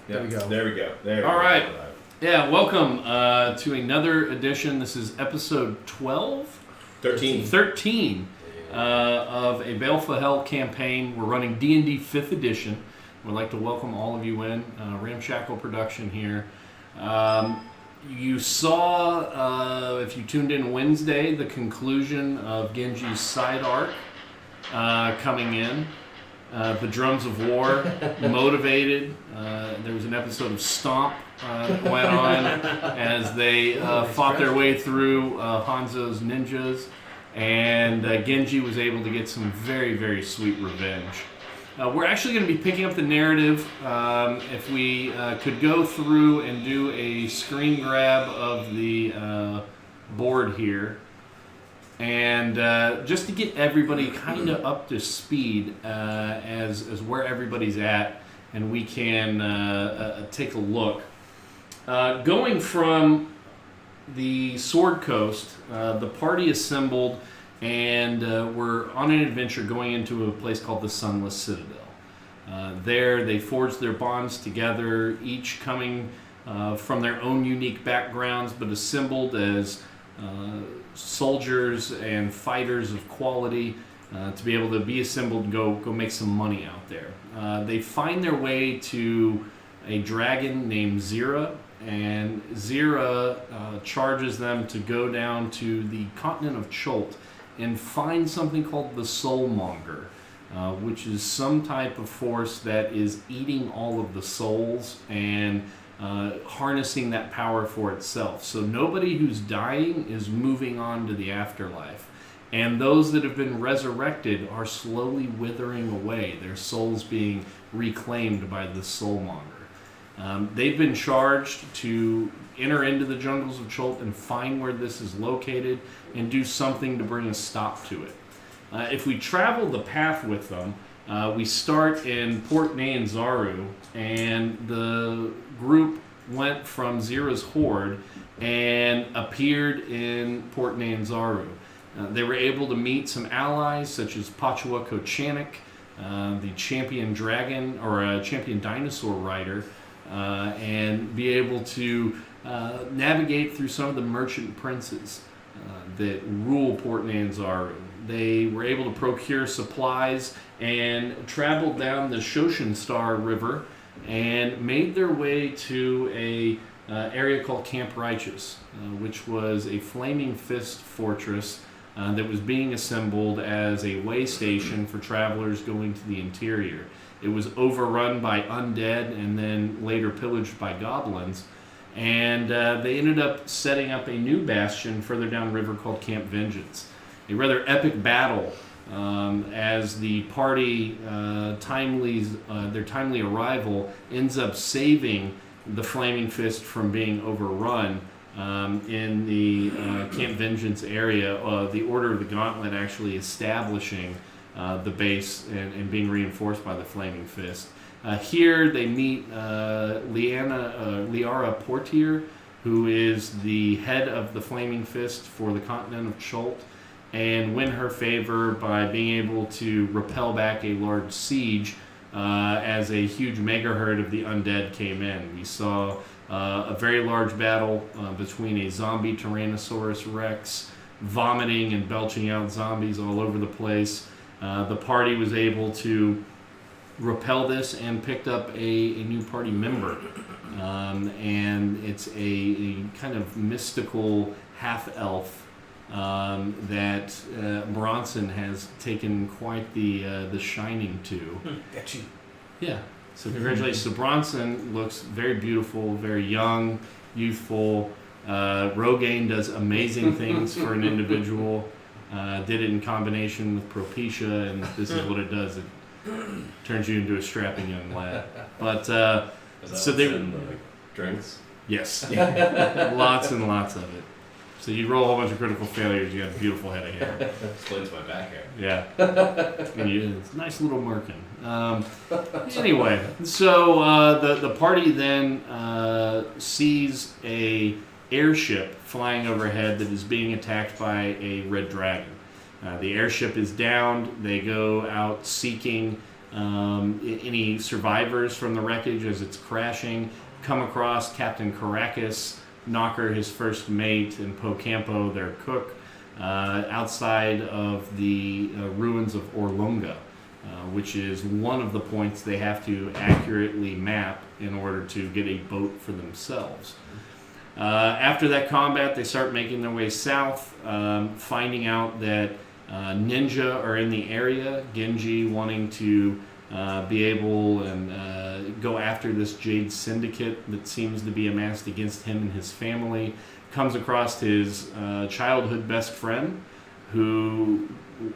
There we go. All right. Yeah, welcome to another edition. This is episode 12? 13 of a Baleful Hell campaign. We're running D&D 5th edition. We'd like to welcome all of you in. Ramshackle production here. You saw, if you tuned in Wednesday, the conclusion of Genji's side arc coming in. The Drums of War, motivated. There was an episode of Stomp that went on as they fought their way through Hanzo's ninjas, and Genji was able to get some very, very sweet revenge. We're actually going to be picking up the narrative. If we could go through and do a screen grab of the board here. And just to get everybody kind of up to speed as where everybody's at, and we can take a look. Going from the Sword Coast, the party assembled, and we're on an adventure going into a place called the Sunless Citadel. There they forged their bonds together, each coming from their own unique backgrounds, but assembled as soldiers and fighters of quality to be able to be assembled and go make some money out there. They find their way to a dragon named Zira, and Zira charges them to go down to the continent of Cholt and find something called the Soulmonger, which is some type of force that is eating all of the souls and harnessing that power for itself. So nobody who's dying is moving on to the afterlife. And those that have been resurrected are slowly withering away, their souls being reclaimed by the Soulmonger. They've been charged to enter into the jungles of Cholt and find where this is located and do something to bring a stop to it. If we travel the path with them, we start in Port Nyanzaru, and the group went from Zira's horde and appeared in Port Nyanzaru. They were able to meet some allies such as Pachua Kochanik, the champion dragon or champion dinosaur rider, and be able to navigate through some of the merchant princes that rule Port Nyanzaru. They were able to procure supplies and traveled down the Shoshin Star River and made their way to a area called Camp Righteous, which was a Flaming Fist fortress that was being assembled as a way station for travelers going to the interior. It was overrun by undead and then later pillaged by goblins, and they ended up setting up a new bastion further downriver called Camp Vengeance. A rather epic battle as the party their timely arrival ends up saving the Flaming Fist from being overrun in the Camp Vengeance area. The Order of the Gauntlet actually establishing the base and being reinforced by the Flaming Fist. Here they meet Liara Portier, who is the head of the Flaming Fist for the continent of Cholt, and win her favor by being able to repel back a large siege as a huge mega herd of the undead came in. We saw a very large battle between a zombie Tyrannosaurus Rex vomiting and belching out zombies all over the place. The party was able to repel this and picked up a new party member. And it's a kind of mystical half-elf that Bronson has taken quite the shining to. Got you. Yeah. So congratulations. So Bronson looks very beautiful, very young, youthful. Rogaine does amazing things for an individual. Did it in combination with Propecia, and this is what it does. It turns you into a strapping young lad. But so they drinks. Yes, lots and lots of it. So you roll a whole bunch of critical failures, you got a beautiful head of hair. Explains my back hair. Yeah. And it's a nice little merkin. Anyway, so the party then sees a airship flying overhead that is being attacked by a red dragon. The airship is downed. They go out seeking any survivors from the wreckage as it's crashing. Come across Captain Caracas, Knocker, his first mate, and Pocampo, their cook, outside of the ruins of Orlunga, which is one of the points they have to accurately map in order to get a boat for themselves. After that combat, they start making their way south, finding out that ninja are in the area. Genji wanting to be able and go after this Jade Syndicate that seems to be amassed against him and his family. Comes across his childhood best friend who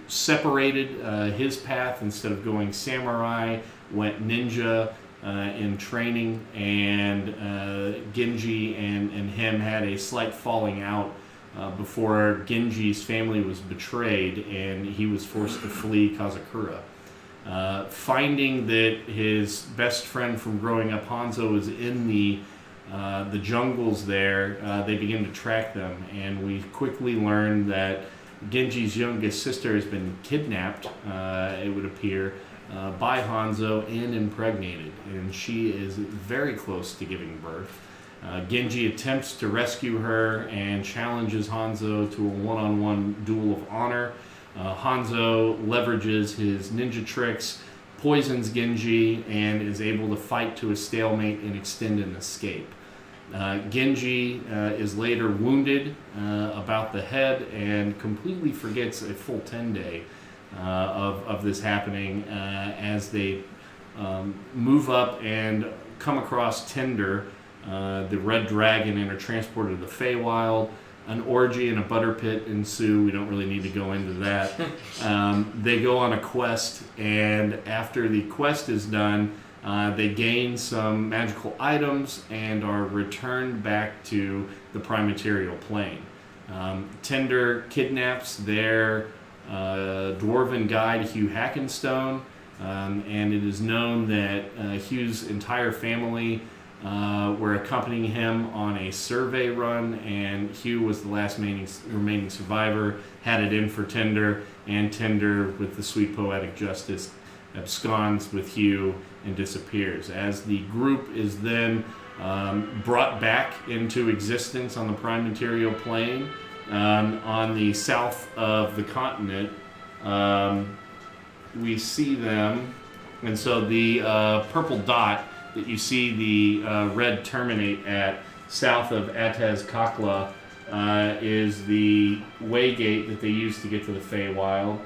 separated his path. Instead of going samurai, went ninja in training, and Genji and him had a slight falling out before Genji's family was betrayed and he was forced to flee Kazakura. Finding that his best friend from growing up, Hanzo, is in the jungles there, they begin to track them, and we quickly learn that Genji's youngest sister has been kidnapped, it would appear, by Hanzo and impregnated, and she is very close to giving birth. Genji attempts to rescue her and challenges Hanzo to a one-on-one duel of honor. Hanzo leverages his ninja tricks, poisons Genji, and is able to fight to a stalemate and extend an escape. Genji is later wounded about the head and completely forgets a full 10-day of this happening as they move up and come across Tinder, the Red Dragon, and are transported to the Feywild. An orgy and a butter pit ensue. We don't really need to go into that. They go on a quest, and after the quest is done, they gain some magical items and are returned back to the Primaterial Plane. Tinder kidnaps their dwarven guide, Hugh Hackenstone, and it is known that Hugh's entire family were accompanying him on a survey run, and Hugh was the last remaining survivor, had it in for Tinder, and Tinder, with the sweet poetic justice, absconds with Hugh and disappears. As the group is then brought back into existence on the Prime Material Plane, on the south of the continent, we see them, and so the purple dot that you see the red terminate at south of Ataz Kakla is the waygate that they use to get to the Feywild.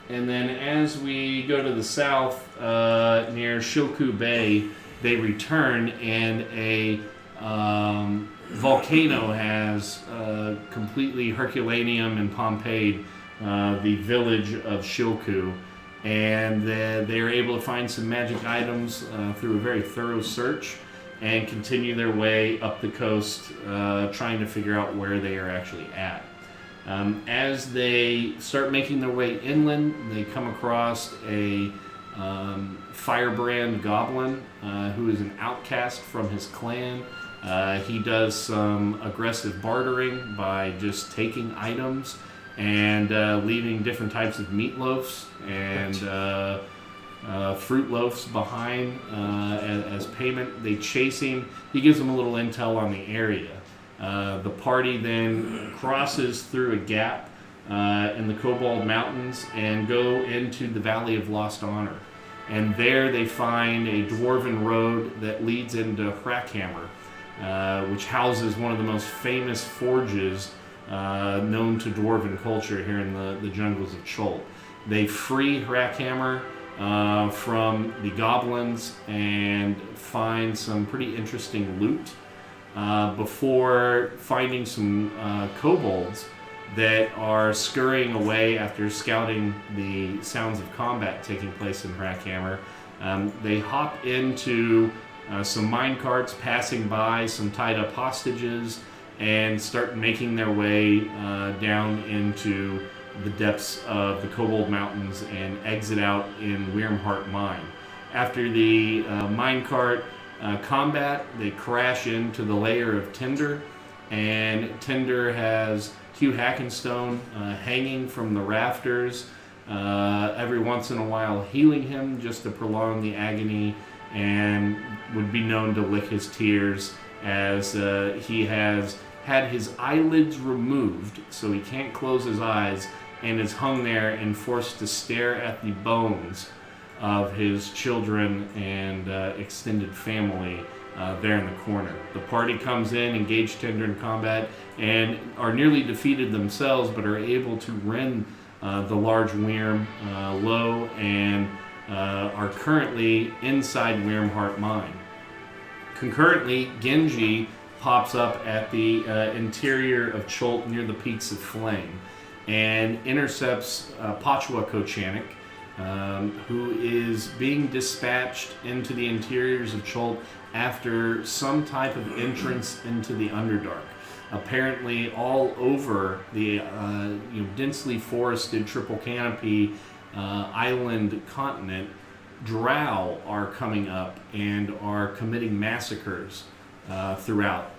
And then as we go to the south, near Shilku Bay, they return, and a volcano has completely Herculaneum and Pompeii the village of Shilku. And they are able to find some magic items through a very thorough search and continue their way up the coast, trying to figure out where they are actually at. As they start making their way inland, they come across a firebrand goblin who is an outcast from his clan. He does some aggressive bartering by just taking items and leaving different types of meatloafs and fruit loaves behind as payment. They chase him. He gives them a little intel on the area. The party then crosses through a gap in the Cobalt Mountains and go into the Valley of Lost Honor. And there they find a dwarven road that leads into Hrackhammer, which houses one of the most famous forges known to dwarven culture here in the jungles of Chult. They free Hrackhammer from the goblins and find some pretty interesting loot before finding some kobolds that are scurrying away after scouting the sounds of combat taking place in Hrackhammer. They hop into some minecarts passing by some tied up hostages and start making their way down into the depths of the Cobalt Mountains and exit out in Wyrmheart Mine. After the minecart combat, they crash into the lair of Tinder, and Tinder has Hugh Hackenstone hanging from the rafters, every once in a while healing him just to prolong the agony, and would be known to lick his tears as he has had his eyelids removed so he can't close his eyes, and is hung there and forced to stare at the bones of his children and extended family there in the corner. The party comes in, engaged tender in combat, and are nearly defeated themselves, but are able to rend the large Wyrm low, and are currently inside Wyrmheart Mine. Concurrently, Genji pops up at the interior of Cholt near the Peaks of Flame and intercepts Pachwa Kochanik, who is being dispatched into the interiors of Cholt after some type of entrance into the Underdark. Apparently, all over the densely forested triple canopy island continent, drow are coming up and are committing massacres throughout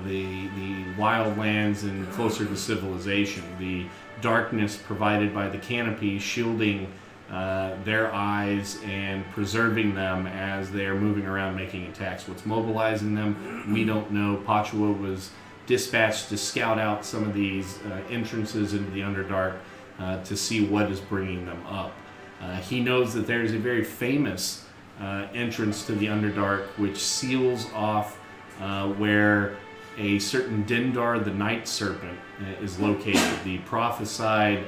the wildlands and closer to civilization. The darkness provided by the canopy shielding their eyes and preserving them as they are moving around making attacks. What's mobilizing them, we don't know. Pachwa was dispatched to scout out some of these entrances into the Underdark to see what is bringing them up. He knows that there's a very famous entrance to the Underdark which seals off where a certain Dendar the Night Serpent is located. The prophesied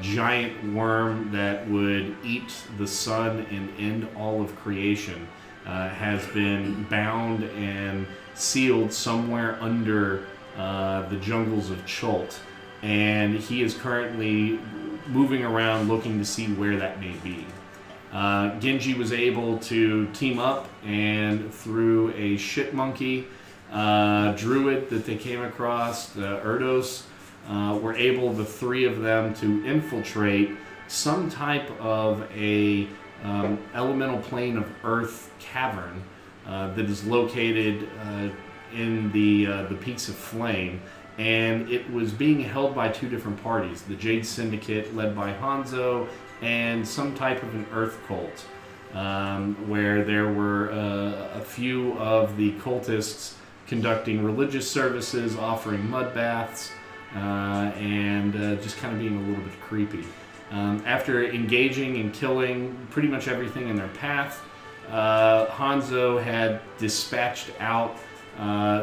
giant worm that would eat the sun and end all of creation has been bound and sealed somewhere under the jungles of Cholt, and he is currently moving around looking to see where that may be. Genji was able to team up, and through a shit monkey druid that they came across, Erdos, were able, the three of them, to infiltrate some type of a elemental plane of earth cavern that is located in the Peaks of Flame, and it was being held by two different parties: the Jade Syndicate, led by Hanzo, and some type of an earth cult, where there were a few of the cultists conducting religious services, offering mud baths, and just kind of being a little bit creepy. After engaging and killing pretty much everything in their path, Hanzo had dispatched out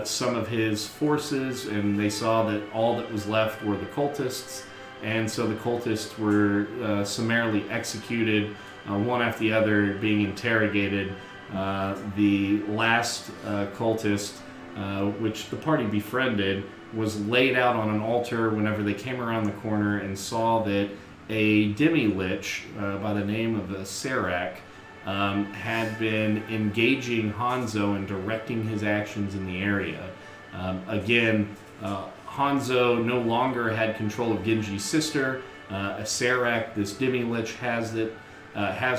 some of his forces, and they saw that all that was left were the cultists, and so the cultists were summarily executed, one after the other, being interrogated. The last cultist, which the party befriended, was laid out on an altar whenever they came around the corner and saw that a demi-lich by the name of Serac had been engaging Hanzo and directing his actions in the area. Again, Hanzo no longer had control of Genji's sister. Serac, this demi-lich, has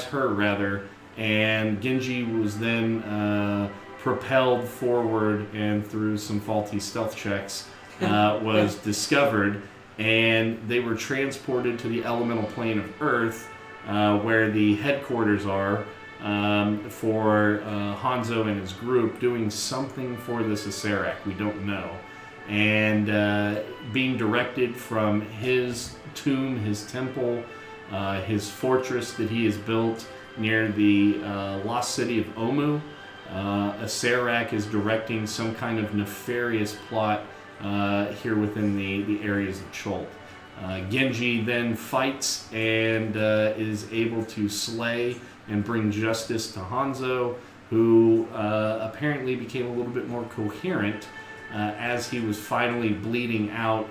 her, and Genji was then propelled forward, and through some faulty stealth checks was discovered, and they were transported to the elemental plane of Earth, where the headquarters are for Hanzo and his group, doing something for this Serac, we don't know, and being directed from his tomb, his temple, his fortress that he has built near the lost city of Omu. Serac is directing some kind of nefarious plot here within the areas of Cholt. Genji then fights and is able to slay and bring justice to Hanzo, who apparently became a little bit more coherent as he was finally bleeding out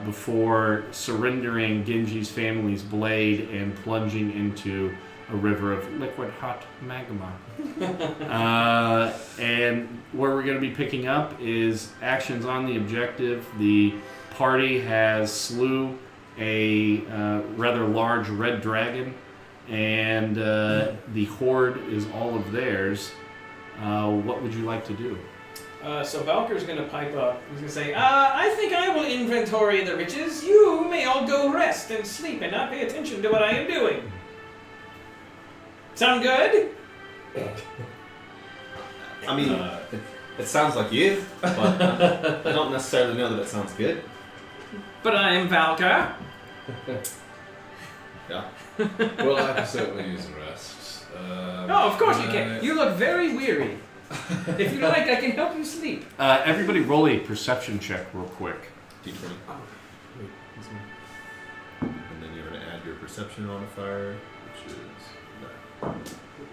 before surrendering Genji's family's blade and plunging into a river of liquid hot magma. And where we're going to be picking up is actions on the objective. The party has slew a rather large red dragon, and the horde is all of theirs. What would you like to do? So Valkyr's going to pipe up. He's going to say, I think I will inventory the riches. You may all go rest and sleep and not pay attention to what I am doing. Sound good? I mean, it sounds like you, but I don't necessarily know that it sounds good. But I am Valkyr. Yeah. Well, I can certainly use a rest. Oh, of course you can. You look very weary. If you like, I can help you sleep. Everybody roll a perception check real quick. D20. Wait, and then you're going to add your perception modifier, which is...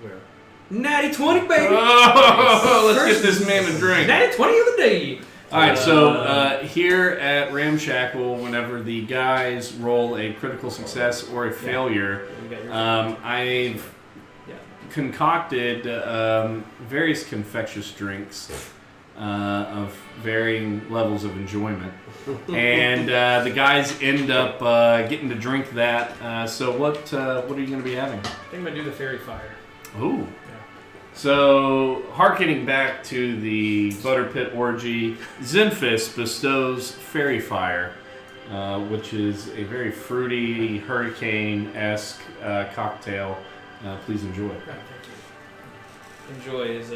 Where? Natty 20, baby! Oh, let's get this man a drink. Natty 20 of the day! Alright, so here at Ramshackle, whenever the guys roll a critical success or a failure, I've concocted various confectious drinks of varying levels of enjoyment. And the guys end up getting to drink that. So what are you going to be having? I think I'm going to do the fairy fire. Ooh. So, hearkening back to the Butter Pit orgy, Zenfis bestows Fairy Fire, which is a very fruity, hurricane-esque cocktail. Please enjoy. Right, thank you. Enjoy is,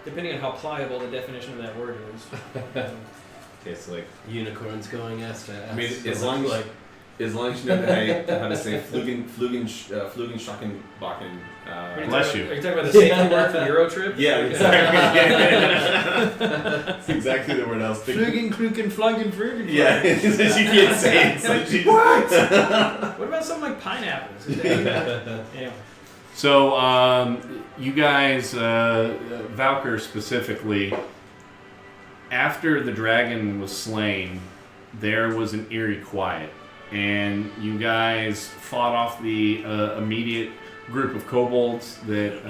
depending on how pliable the definition of that word is. Tastes like... Unicorns going ass to ass. I mean, as long as you know how to say Flugen, Bakken. Bless you. Are you talking about the safety word for the Euro trip? Yeah, exactly. That's exactly the word I was thinking. Flugen, Klugen, Flungen, Frugen. Yeah, you can't say it. So What? What about something like pineapples? Anyway. So, you guys, Valkyr specifically, after the dragon was slain, there was an eerie quiet. And you guys fought off the immediate group of kobolds that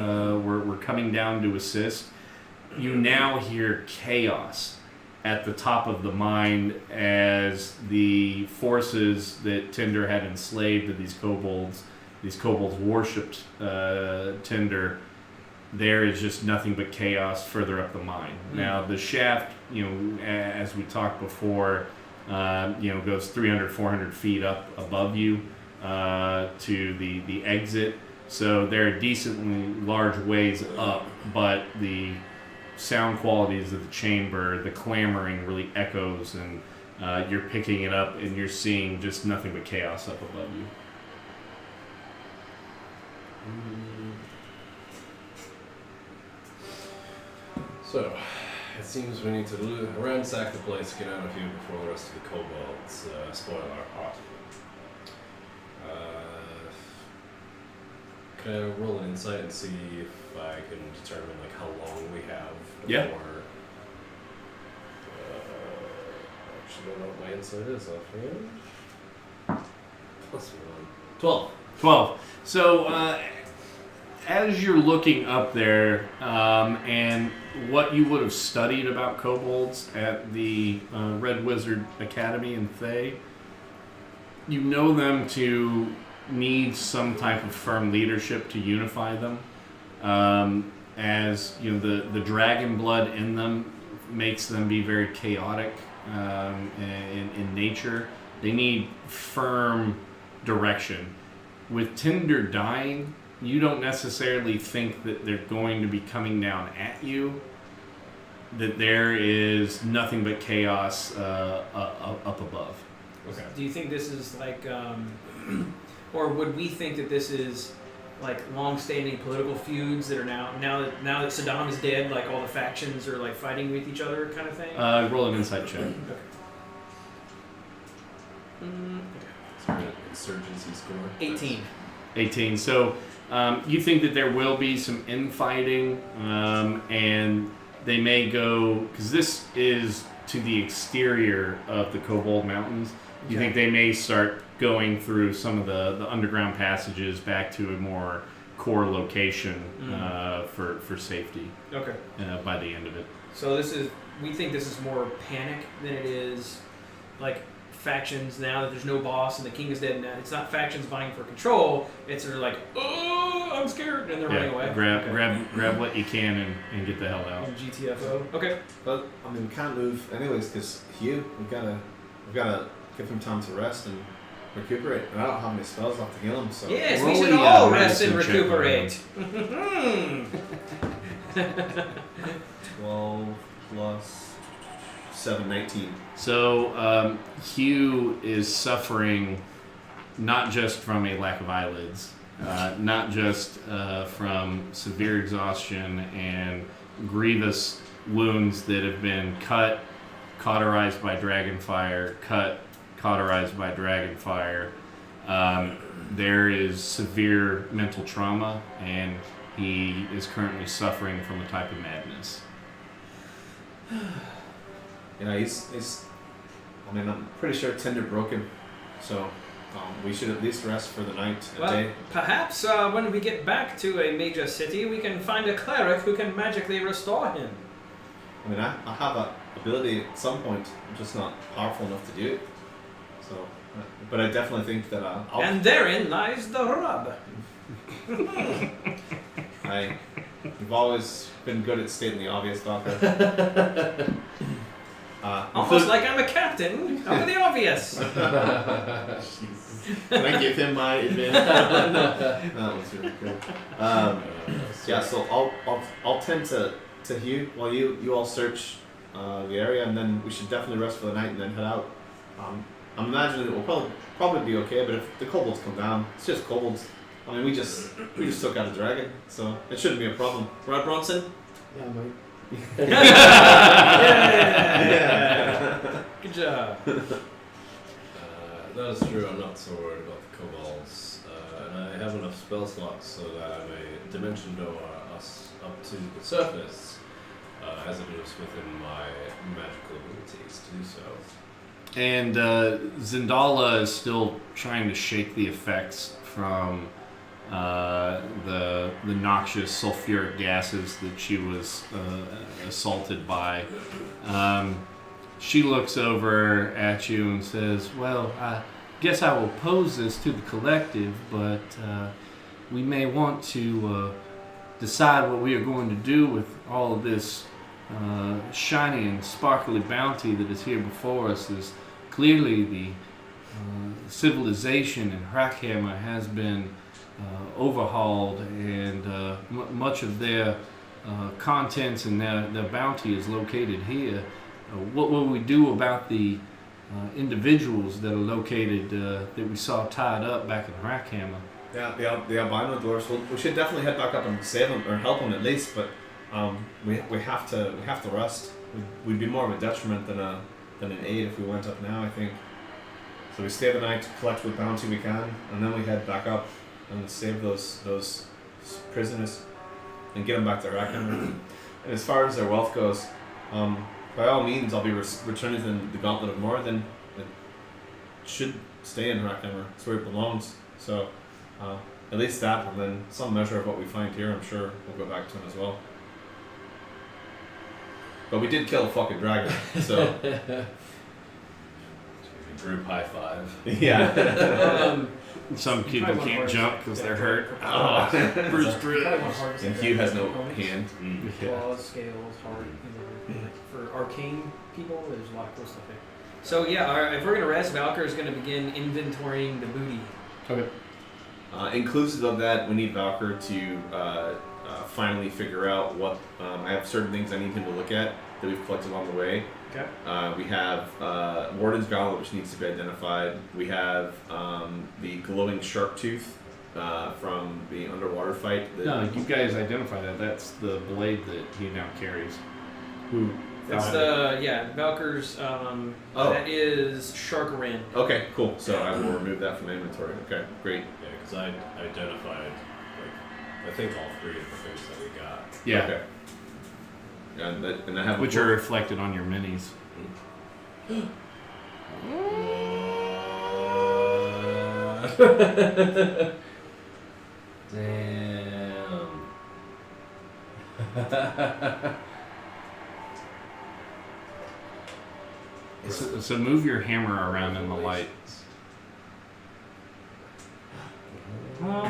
were coming down to assist. You now hear chaos at the top of the mine as the forces that Tinder had enslaved to these kobolds worshipped Tinder. There is just nothing but chaos further up the mine. Now the shaft, as we talked before, goes 300, 400 feet up above you to the exit. So they're decently large ways up, but the sound qualities of the chamber, the clamoring really echoes, and you're picking it up, and you're seeing just nothing but chaos up above you. So, it seems we need to ransack the place, get out of here before the rest of the kobolds spoil our party. Can I roll an insight and see if I can determine how long we have before... Yeah. Actually, I don't know what my insight is offhand. +1. 12. 12. So, as you're looking up there, and what you would have studied about kobolds at the Red Wizard Academy in Thay, you know them to need some type of firm leadership to unify them. As the dragon blood in them makes them be very chaotic in nature. They need firm direction. With Tinder dying, you don't necessarily think that they're going to be coming down at you, that there is nothing but chaos up above. Okay. Do you think this is or would we think that this is long-standing political feuds that are now that Saddam is dead, all the factions are fighting with each other kind of thing? Roll an insight check. Okay. Is there an insurgency score? 18. 18. So you think that there will be some infighting, and they may go, because this is to the exterior of the Kobold Mountains. You think they may start going through some of the underground passages back to a more core location for safety. Okay. By the end of it. So we think this is more panic than it is factions now that there's no boss and the king is dead. Now it's not factions vying for control. It's sort of I'm scared, and they're running away. Grab what you can and get the hell out. GTFO. Okay. But I mean, we can't move anyways because Hugh, we've gotta give him time to rest and recuperate. And I don't have any spells left to heal him, so Yes, Roll we should a, all uh, rest and medicine check on recuperate. 12 plus 7, 19. So Hugh is suffering not just from a lack of eyelids, not just from severe exhaustion and grievous wounds that have been cauterized by dragon fire, cauterized by dragon fire. There is severe mental trauma, and he is currently suffering from a type of madness. Yeah, he's. I mean, I'm pretty sure Tinder broke him, so we should at least rest for the night and Well, day. perhaps when we get back to a major city, we can find a cleric who can magically restore him. I mean, I have that ability at some point. I'm just not powerful enough to do it. So, but I definitely think that I'll. And therein lies the rub. You've always been good at stating the obvious, Doctor. Almost like I'm a captain of the obvious. Can I give him my advantage? That was really good. Yeah, so I'll tend to Hugh while you all search the area, and then we should definitely rest for the night and then head out. I'm imagining it will probably be okay, but if the kobolds come down, it's just kobolds. I mean, we just took out a dragon, so it shouldn't be a problem. Right, Bronson? Yeah, mate. Yeah. Good job. That is true. I'm not so worried about the kobolds, and I have enough spell slots so that I may dimension door us up to the surface, as it is within my magical abilities to do so. And Zendala is still trying to shake the effects from the noxious sulfuric gases that she was assaulted by. She looks over at you and says, well, I guess I will pose this to the collective, but we may want to decide what we are going to do with all of this shiny and sparkly bounty that is here before us. Is clearly the civilization in Hrackhammer has been overhauled, and much of their contents and their bounty is located here. What will we do about the individuals that are located that we saw tied up back in Hrackhammer? Yeah, the albino dwarfs. We should definitely head back up and save them or help them at least. But we have to rest. We'd be more of a detriment than an aid if we went up now, I think. So we stay the night, collect what bounty we can, and then we head back up and save those prisoners and get them back to Hrackhammer. And as far as their wealth goes, by all means, I'll be returning them the Gauntlet of Moradin. It should stay in Hrackhammer. It's where it belongs. So at least that, and then some measure of what we find here, I'm sure we'll go back to him as well. But we did kill a fucking dragon, so Group high five. yeah. Some people probably can't want jump because they're hurt. Bruce Drew. And Hugh has no hand. Claws, scales, heart. For arcane people, there's a lot of cool stuff there. So yeah, if we're gonna rest, Valkyr is gonna begin inventorying the booty. Okay. Inclusive of that, we need Valkyr to finally figure out what. I have certain things I need him to look at that we've collected along the way. Okay. We have Warden's Gauntlet, which needs to be identified. We have the glowing shark tooth from the underwater fight. No, you guys identify that. That's the blade that he now carries. Who? That's Valkyr's. That is Sharkarin. Okay, cool. So I will remove that from inventory. Okay, great. Yeah, because I identified, I think all three of the things that we got. Yeah. Okay. And I have Which are reflected on your minis. Damn. So move your hammer around in the light. Oh,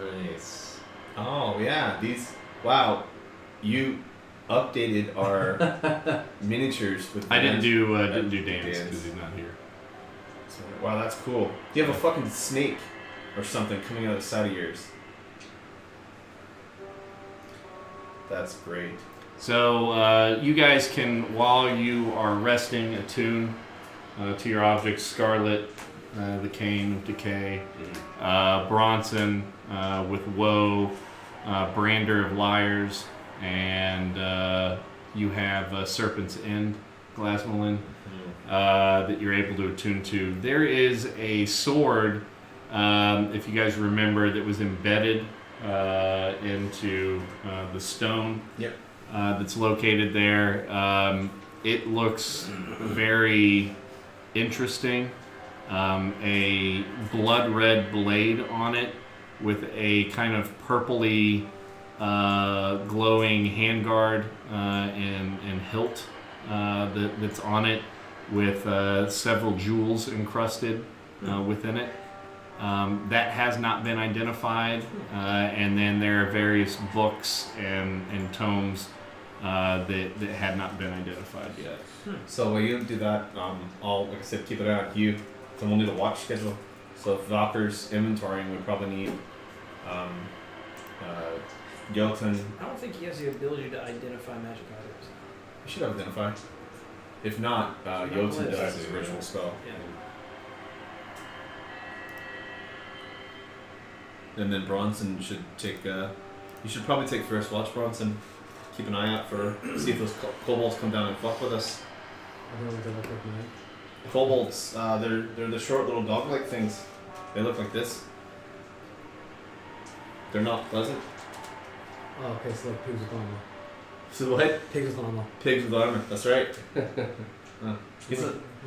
nice. Oh yeah, these. Wow, you updated our miniatures with. I didn't do dance Dance. because he's not here. Wow, that's cool. You have a fucking snake or something coming out of the side of yours. That's great. So you guys can, while you are resting, attune to your objects. Scarlet, the Cane of Decay, Bronson with Woe, Brander of Liars, and you have Serpent's End, Glasmalin, that you're able to attune to. There is a sword, if you guys remember, that was embedded into the stone. Yep. That's located there. It looks very interesting. A blood red blade on it with a kind of purpley glowing handguard and hilt that's on it with several jewels encrusted within it. That has not been identified, and then there are various books and tomes that have not been identified yet. So while you do that, I'll, like I said, keep it out you. So we'll need a watch schedule. So if Valker's inventorying, we probably need Jotun. I don't think he has the ability to identify magic items. We should identify. If not, Jotun does his ritual spell. Yeah. And then Bronson should take. You should probably take first watch, Bronson. Keep an eye out for. See if those kobolds come down and fuck with us. I don't know what they look like, man. Kobolds, they're the short little dog-like things. They look like this. They're not pleasant. Oh, okay, so like pigs with armor. So what? Pigs with armor. Pigs with armor. That's right.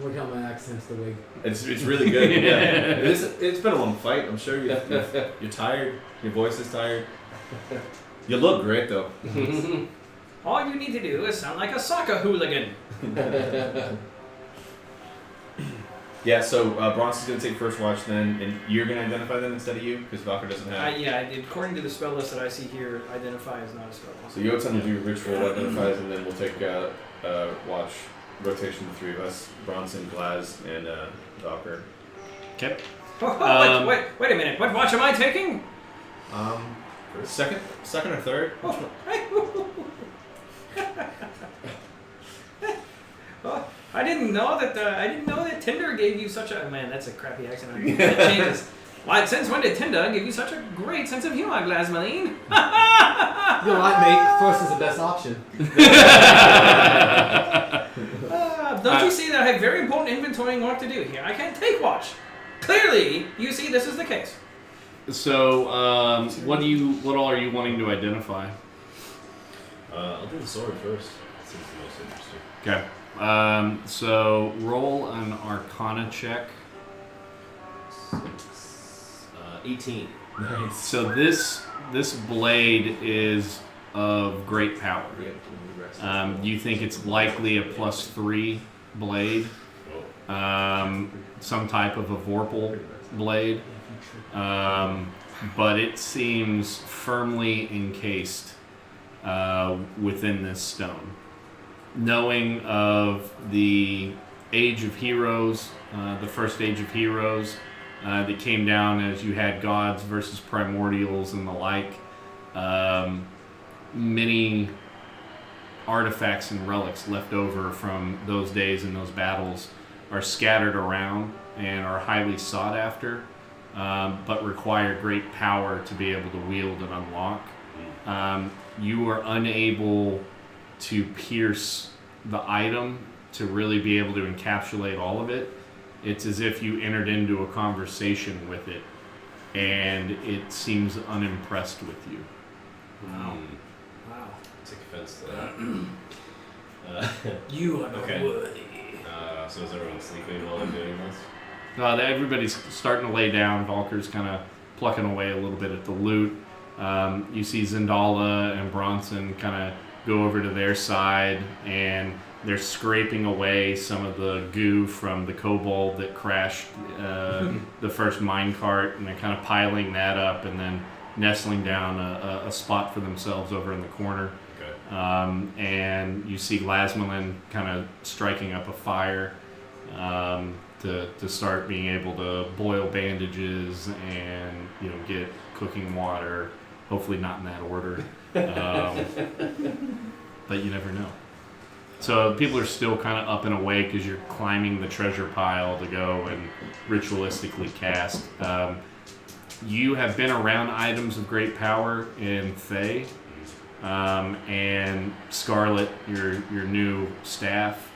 Work out my accents, the wig. It's really good. Yeah. It's been a long fight. I'm sure you're tired. Your voice is tired. You look great though. All you need to do is sound like a soccer hooligan. Yeah. So Bronson's gonna take first watch then, and you're gonna identify them instead of you because Valker doesn't have. Yeah, according to the spell list that I see here, identify is not a spell list. So Jotun will do ritual identifies, and then we'll take watch rotation of the three of us: Bronson, Glaz, and Valker. Okay. Oh, wait a minute. What watch am I taking? Second or third? Oh, I didn't know that Tinder gave you such a man. That's a crappy accent. That changes. Why? Since when did Tinder give you such a great sense of humor, Glasmalin? You know what, mate? First is the best option. Don't you see that I have very important inventorying work to do here? I can't take watch. Clearly, you see this is the case. So, what all are you wanting to identify? I'll do the sword first. That seems the most interesting. Okay. So roll an Arcana check. 18. Nice. So this blade is of great power. You think it's likely a +3 blade, some type of a Vorpal blade, but it seems firmly encased within this stone. Knowing of the Age of Heroes, the first Age of Heroes, that came down as you had gods versus primordials and the like, many artifacts and relics left over from those days and those battles are scattered around and are highly sought after, but require great power to be able to wield and unlock. You are unable to pierce the item to really be able to encapsulate all of it. It's as if you entered into a conversation with it and it seems unimpressed with you. Wow. Take offense to that. You are not Okay. worthy. So is everyone sleeping while I'm doing this? Everybody's starting to lay down. Valker's kind of plucking away a little bit at the loot. You see Zendala and Bronson kind of go over to their side, and They're scraping away some of the goo from the kobold that crashed the first minecart, and they're kind of piling that up and then nestling down a spot for themselves over in the corner. Okay. And you see Lasmalin kind of striking up a fire to start being able to boil bandages and get cooking water. Hopefully not in that order, but you never know. So people are still kind of up and awake as you're climbing the treasure pile to go and ritualistically cast. You have been around items of great power in Thay, and Scarlet, your new staff,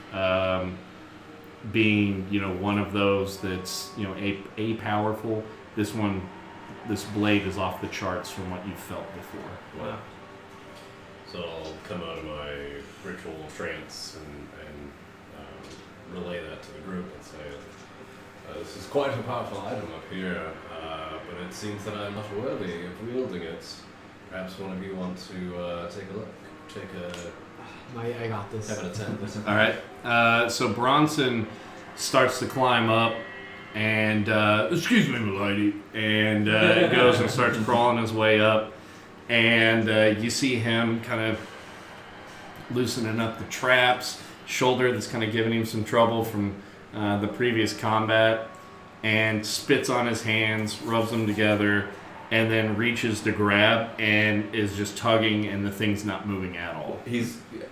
being one of those that's a powerful. This blade is off the charts from what you've felt before. Wow. So I'll come out of my ritual trance and relay that to the group and say, this is quite a powerful item up here, but it seems that I'm not worthy of wielding it. Perhaps one of you want to take a look, I got this. have an attempt. All right. So Bronson starts to climb up, and excuse me, milady, and goes and starts crawling his way up, and you see him kind of loosening up the traps, shoulder that's kind of giving him some trouble from the previous combat, and spits on his hands, rubs them together, and then reaches to grab and is just tugging, and the thing's not moving at all.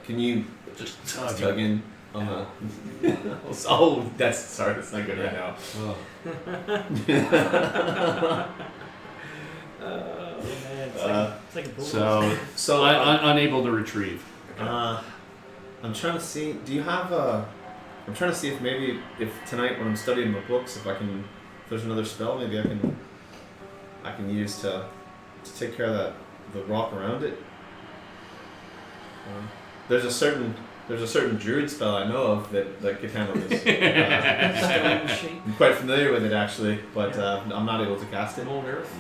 Can you Just tug in on the? Oh, that's not good right now. Oh. Oh man, it's like a bullet. So unable to retrieve. I'm trying to see. Do you have a? I'm trying to see if tonight when I'm studying my books, if there's another spell maybe I can use to take care of the rock around it. There's a certain druid spell I know of that could handle this. Stone shape. I'm quite familiar with it actually, but I'm not able to cast it. Mold earth.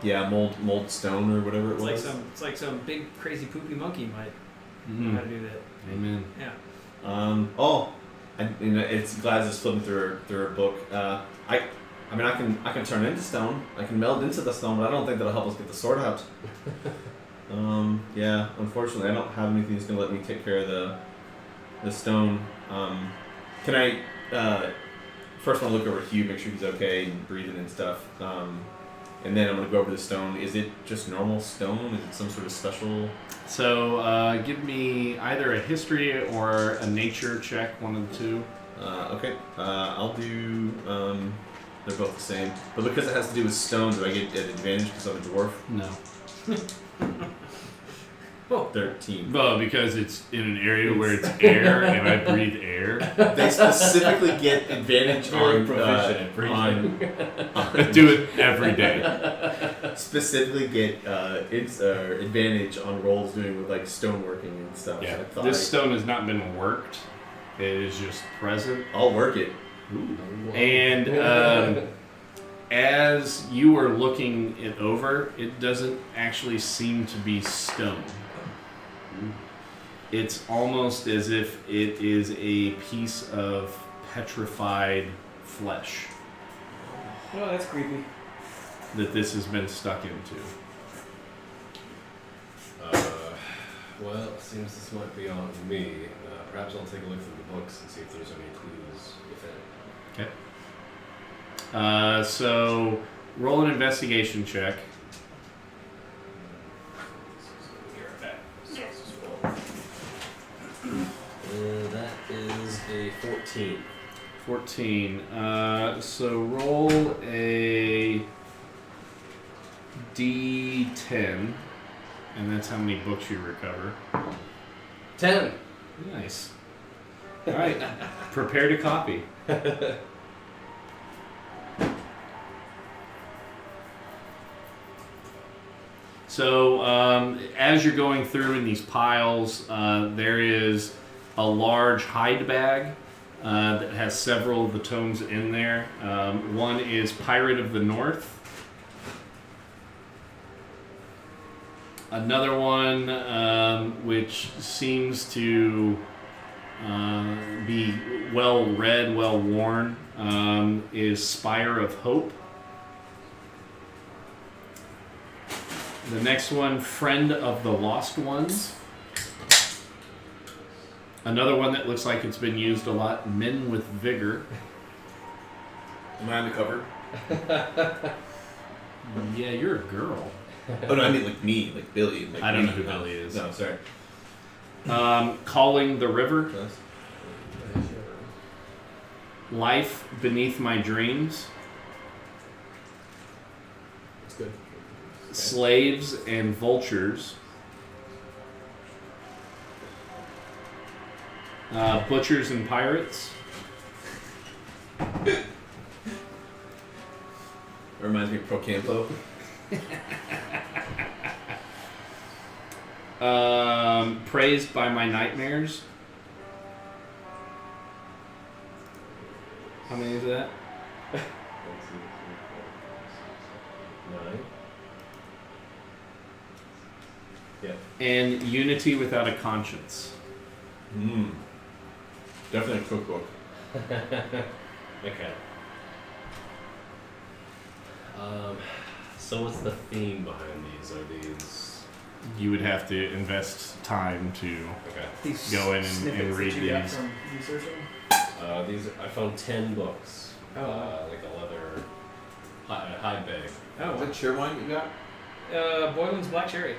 Yeah, mold stone or whatever it was. It's like some big crazy poopy monkey might know how to do that. Amen. Yeah. It's glad just flipping through her book. I can turn into stone. I can meld into the stone, but I don't think that'll help us get the sword out. Yeah, unfortunately, I don't have anything that's gonna let me take care of the stone. Can I first want to look over Hugh, make sure he's okay, and breathing and stuff. And then I'm gonna go over the stone. Is it just normal stone? Is it some sort of special? So give me either a history or a nature check, one of the two. Okay. I'll do. They're both the same, but because it has to do with stone, do I get an advantage because I'm a dwarf? No. 13. Well, because it's in an area where it's air and I breathe air. They specifically get advantage on proficient at breathing. I do it every day. Specifically get advantage on rolls doing with like stoneworking and stuff. Yeah. I thought This stone has not been worked. It is just present. I'll work it. And as you are looking it over, it doesn't actually seem to be stone. It's almost as if it is a piece of petrified flesh Oh, that's creepy. that this has been stuck into. Well, it seems this might be on me. Perhaps I'll take a look through the books and see if there's any clues within. Okay. So roll an investigation check. That is a 14. 14. So roll a D10, and that's how many books you recover. 10. Nice. All right. Prepare to copy. So as you're going through in these piles, there is a large hide bag that has several of the tomes in there. One is Pirate of the North. Another one which seems to be well read, well worn, is Spire of Hope. The next one, Friend of the Lost Ones. Another one that looks like it's been used a lot, Men with Vigor. Am I on the cover? Yeah, you're a girl. Oh no, I mean like me, like Billy. Like I don't me. know who Billy is. No, sorry. Calling the River. Yes. Life Beneath My Dreams. It's good. Slaves and Vultures. Butchers and Pirates. It reminds me of Pro Campo. Praised by My Nightmares. How many is that? 9. Yeah. And Unity Without a Conscience. Definitely a cookbook. Okay. So what's the theme behind these? Are these You would have to invest time to okay? These go in and snippets read that you got these. from researching? These I found 10 books. Oh, wow. Like a leather high bag. Oh, Is that Cheerwine you got? Boylan's Black Cherry.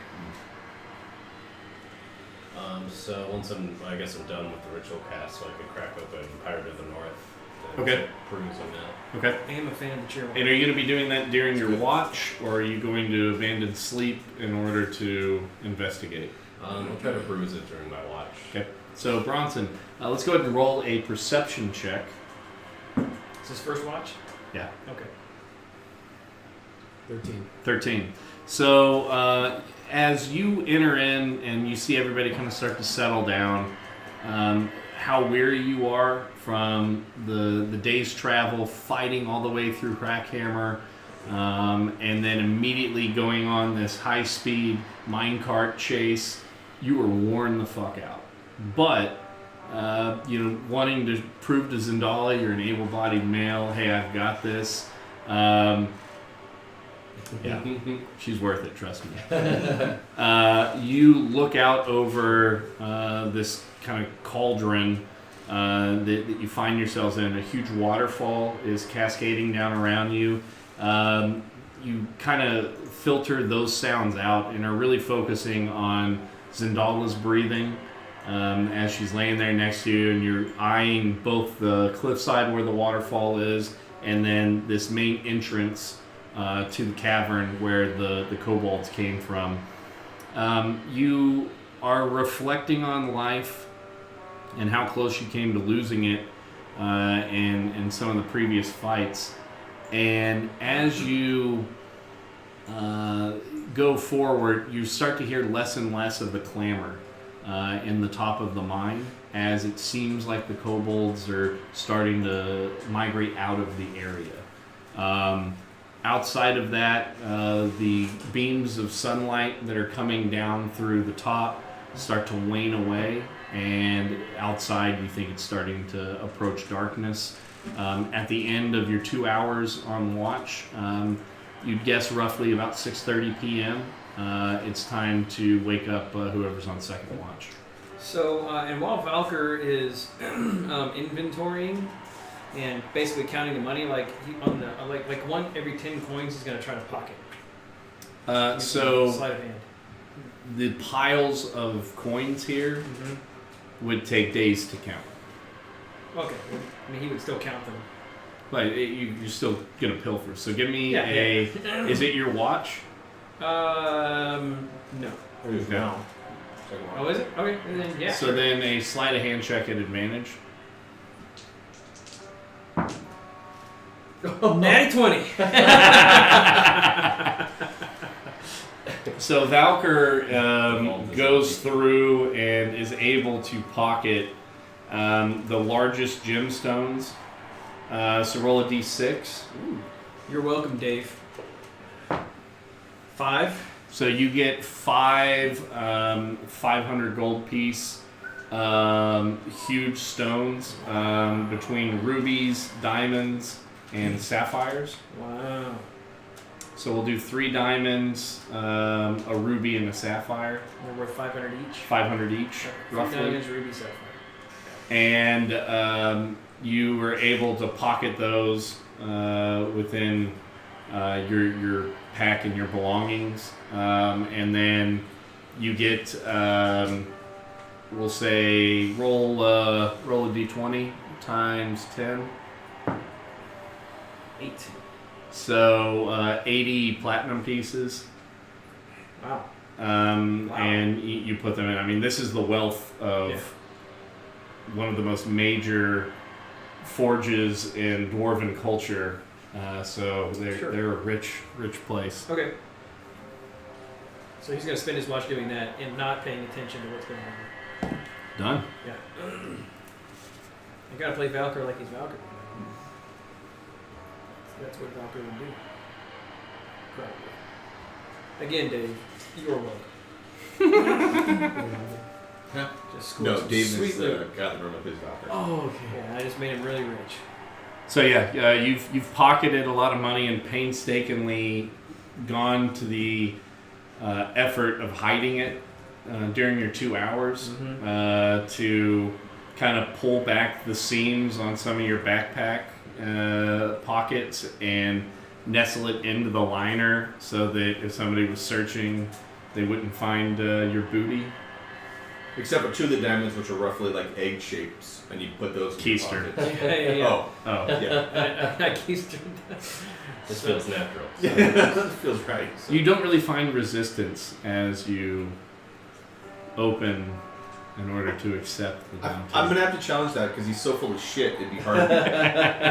So once I'm done with the ritual cast, so I can crack open Pirate of the North. And Okay. peruse on that. Okay. I am a fan of the Cheerwine. And are you going to be doing that during your watch, or are you going to abandon sleep in order to investigate? I'll try to peruse it during my watch. Okay. So Bronson, let's go ahead and roll a perception check. Is this first watch? Yeah. Okay. 13. 13. So as you enter in and you see everybody kind of start to settle down, how weary you are from the day's travel, fighting all the way through Crackhammer, and then immediately going on this high-speed minecart chase, you were worn the fuck out. But wanting to prove to Zendala you're an able-bodied male, hey, I've got this. Yeah, she's worth it, trust me. You look out over this kind of cauldron that you find yourselves in. A huge waterfall is cascading down around you. You kind of filter those sounds out and are really focusing on Zendala's breathing as she's laying there next to you, and you're eyeing both the cliffside where the waterfall is and then this main entrance to the cavern where the kobolds came from. You are reflecting on life and how close you came to losing it in some of the previous fights. And as you go forward, you start to hear less and less of the clamor in the top of the mine, as it seems like the kobolds are starting to migrate out of the area. Outside of that, the beams of sunlight that are coming down through the top start to wane away, and outside you think it's starting to approach darkness. At the end of your 2 hours on watch, you'd guess roughly about 6:30 p.m. It's time to wake up whoever's on second watch. So, and while Valker is inventorying and basically counting the money, like on the like one every 10 coins, he's gonna try to pocket. So Sleight of hand. the piles of coins here would take days to count. Okay, well, I mean he would still count them. But you're still gonna pilfer. So give me Yeah. Is it your watch? No. No. Oh, is it? Okay, then yeah. So then a sleight of hand check at advantage. Natty 20. So Valker goes through and is able to pocket the largest gemstones. So roll a d6. You're welcome, Dave. 5. So you get 500 gold piece huge stones between rubies, diamonds, and sapphires. Wow. So we'll do 3 diamonds, a ruby, and a sapphire. They're worth 500 each. 500 each, 3 roughly. diamonds, ruby, sapphire. And you were able to pocket those within your pack and your belongings, and then you get we'll say roll a d20 times 10. 8. So 80 platinum pieces. Wow. Wow. And you put them in. I mean, this is the wealth of one of the most major forges in dwarven culture. So they're a rich place. Okay. So he's going to spend his watch doing that and not paying attention to what's going on. Done. Yeah. I got to play Valkyr like he's Valkyr. That's what Valkyr would do. Probably. Again, Dave, you're welcome. Huh? Just score No, some Dave sweet is loot. got the room of his Valkyrie. Oh, okay. Yeah, I just made him really rich. So you've pocketed a lot of money and painstakingly gone to the effort of hiding it during your 2 hours to kind of pull back the seams on some of your backpack pockets and nestle it into the liner so that if somebody was searching, they wouldn't find your booty. Except for 2 of the diamonds, which are roughly like egg shapes, and you put those in your Keister. pockets. Yeah. Oh, yeah. I keys This feels natural. That feels right. So. You don't really find resistance as you open in order to accept the bounty. I'm gonna have to challenge that because he's so full of shit. It'd be hard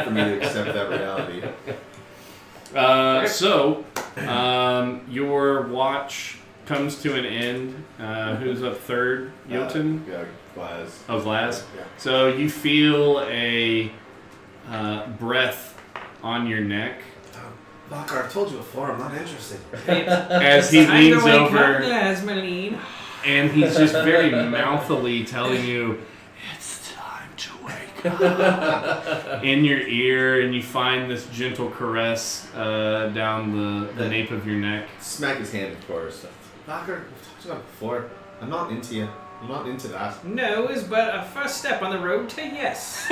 for me to accept that reality. So, your watch comes to an end. Who's up third? Jotun? Yeah, Glaz. Oh, Glaz. Yeah. So you feel a breath on your neck Valkyr, I've told you before, I'm not interested. as he leans over, Maline. and he's just very mouthily telling you, "It's time to wake up," in your ear, and you find this gentle caress down the nape of your neck. Smack his hand, of course. Valkyr, we've talked about it before. I'm not into you. I'm not into that. No is but a first step on the road to yes.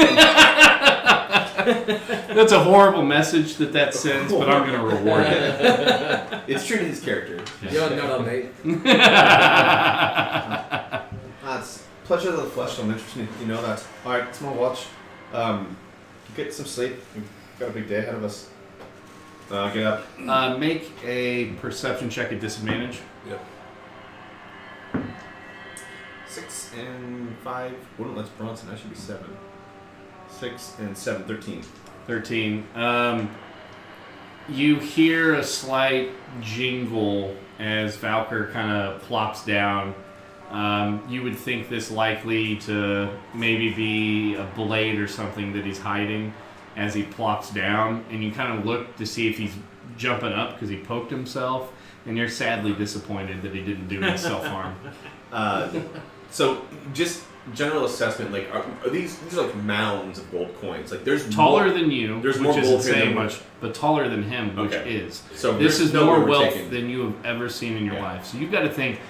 That's a horrible message that sends, but I'm going to reward it. It's true to his character. You're not on mate. That's pleasure of the flesh. I'm interested. You know that. All right, it's my watch. Get some sleep. We've got a big day ahead of us. Get up. Make a perception check at disadvantage. Yep. 6 and 5. Wouldn't let Bronson. That should be 7. 6 and 7. 13. 13. You hear a slight jingle as Valkyr kind of plops down. You would think this likely to maybe be a blade or something that he's hiding as he plops down, and you kind of look to see if he's jumping up because he poked himself, and you're sadly disappointed that he didn't do any self-harm. So, just general assessment. Like, are these are like mounds of gold coins? Like, there's Taller more, than you, there's which more isn't gold here saying than much, but taller than him, which Okay. is. So This there's is no more overtaking. wealth than you have ever seen in your Yeah. life. So you've got to think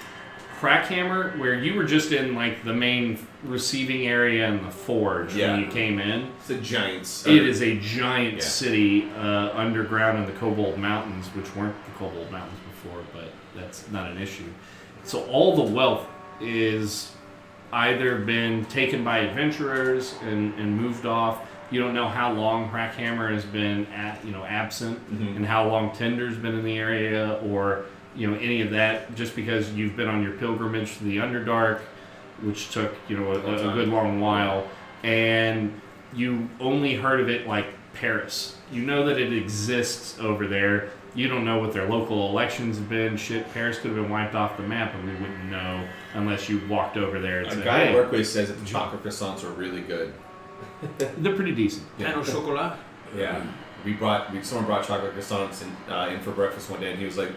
Crackhammer, where you were just in like the main receiving area and the forge Yeah. when you came in. It's a giant. It is a giant Yeah. city underground in the Kobold Mountains, which weren't the Kobold Mountains before, but that's not an issue. So all the wealth is either been taken by adventurers and moved off. You don't know how long Crackhammer has been absent, Mhm. and how long Tinder's been in the area, or any of that, just because you've been on your pilgrimage to the Underdark, which took a good long while, and you only heard of it like Paris. You know that it exists over there. You don't know what their local elections have been. Shit, Paris could have been wiped off the map, and we wouldn't know unless you walked over there and A said, guy at "Hey, work with says that the chocolate croissants are really good. they're pretty decent." And au chocolat. Yeah. Someone brought chocolate croissants in for breakfast one day, and he was like,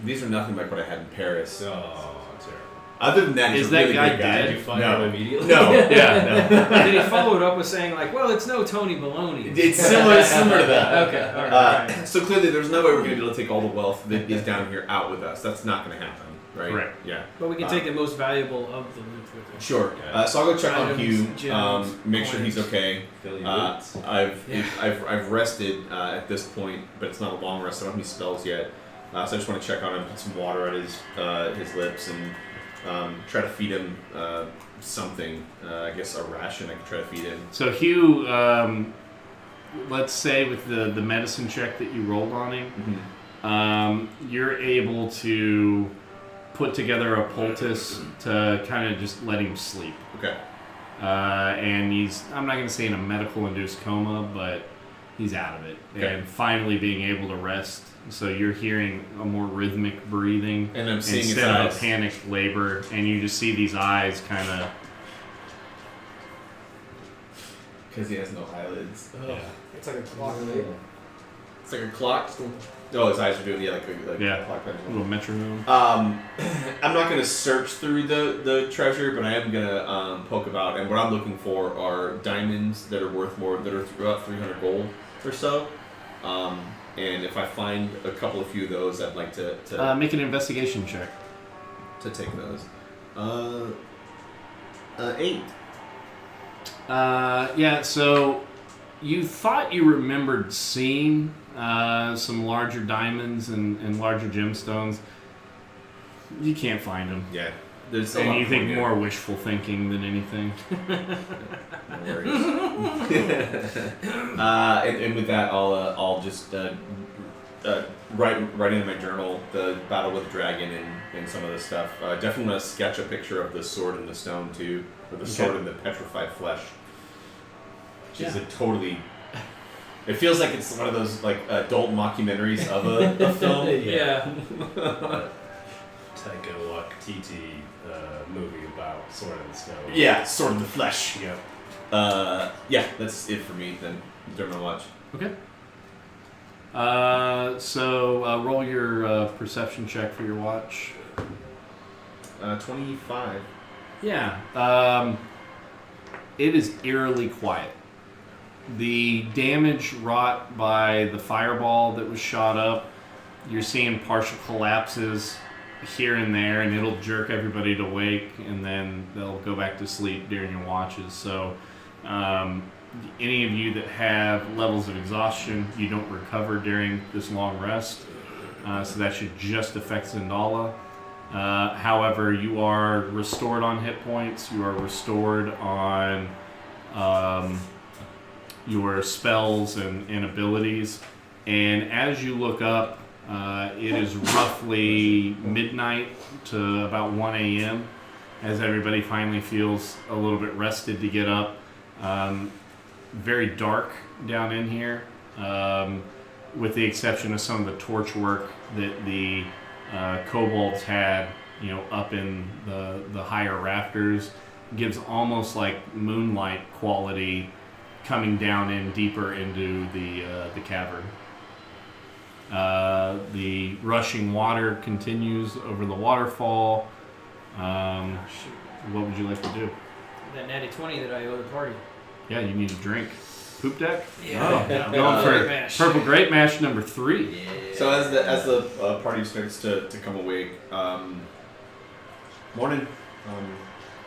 "These are nothing like what I had in Paris." Oh, terrible. Other than that, he's Is a that really guy good guy. dead? Did you fire No. him immediately? No. Yeah. Did he follow it up with saying like, "Well, it's no Tony Baloney"? It's similar to that. Okay, all right. So clearly, there's no way we're going to be able to take all the wealth that is down here out with us. That's not going to happen, right? Correct. Yeah. But we can take the most valuable of the loot with us. Sure. Yeah. So I'll go check on Items, Hugh. gems, Make sure he's coins. okay. Fill your boots. I've rested at this point, but it's not a long rest. I don't have any spells yet. So I just want to check on him, put some water at his lips, and try to feed him something. I guess a ration I could try to feed him. So Hugh, let's say with the medicine check that you rolled on him, you're able to put together a poultice to kind of just let him sleep. Okay. And I'm not going to say in a medical induced coma, but he's out of it. Okay. And finally being able to rest. So you're hearing a more rhythmic breathing And I'm seeing his instead of eyes. a panicked labor. And you just see these eyes kind of... Because he has no eyelids. Yeah. It's like a clock, right? It's like a clock. Oh, his eyes are doing like Yeah. a clock. A little metronome. I'm not going to search through the treasure, but I am going to poke about. And what I'm looking for are diamonds that are worth more, that are about 300 gold or so. And if I find a couple of few of those, I'd like to Make an investigation check. take those. 8. Yeah, so you thought you remembered seeing some larger diamonds and larger gemstones. You can't find them. Yeah. There's a lot And you think here. more wishful thinking than anything. No worries. And with that, I'll just write into my journal the battle with the dragon and some of this stuff. Definitely want to sketch a picture of the sword in the stone too, or the sword in the petrified flesh. Which is a totally. It feels like it's one of those like adult mockumentaries of a film. Yeah. Taika Waititi movie about Sword in the Snow. Yeah, sword in the flesh. Yep. Yeah, that's it for me then. Don't know much. Okay. So roll your perception check for your watch. 25. Yeah. It is eerily quiet. The damage wrought by the fireball that was shot up, you're seeing partial collapses here and there, and it'll jerk everybody to wake, and then they'll go back to sleep during your watches. So any of you that have levels of exhaustion, you don't recover during this long rest. So that should just affect Zendala. However, you are restored on hit points. You are restored on your spells and abilities. And as you look up, it is roughly midnight to about 1 a.m. as everybody finally feels a little bit rested to get up. Very dark down in here, with the exception of some of the torch work that the kobolds had, up in the higher rafters. Gives almost like moonlight quality coming down in deeper into the cavern. The rushing water continues over the waterfall. What would you like to do? That natty 20 that I owe the party. Yeah, you need a drink. Poop deck? Yeah. I'm going for Great mash. Purple Grape Mash number 3. So as the party starts to come awake, morning,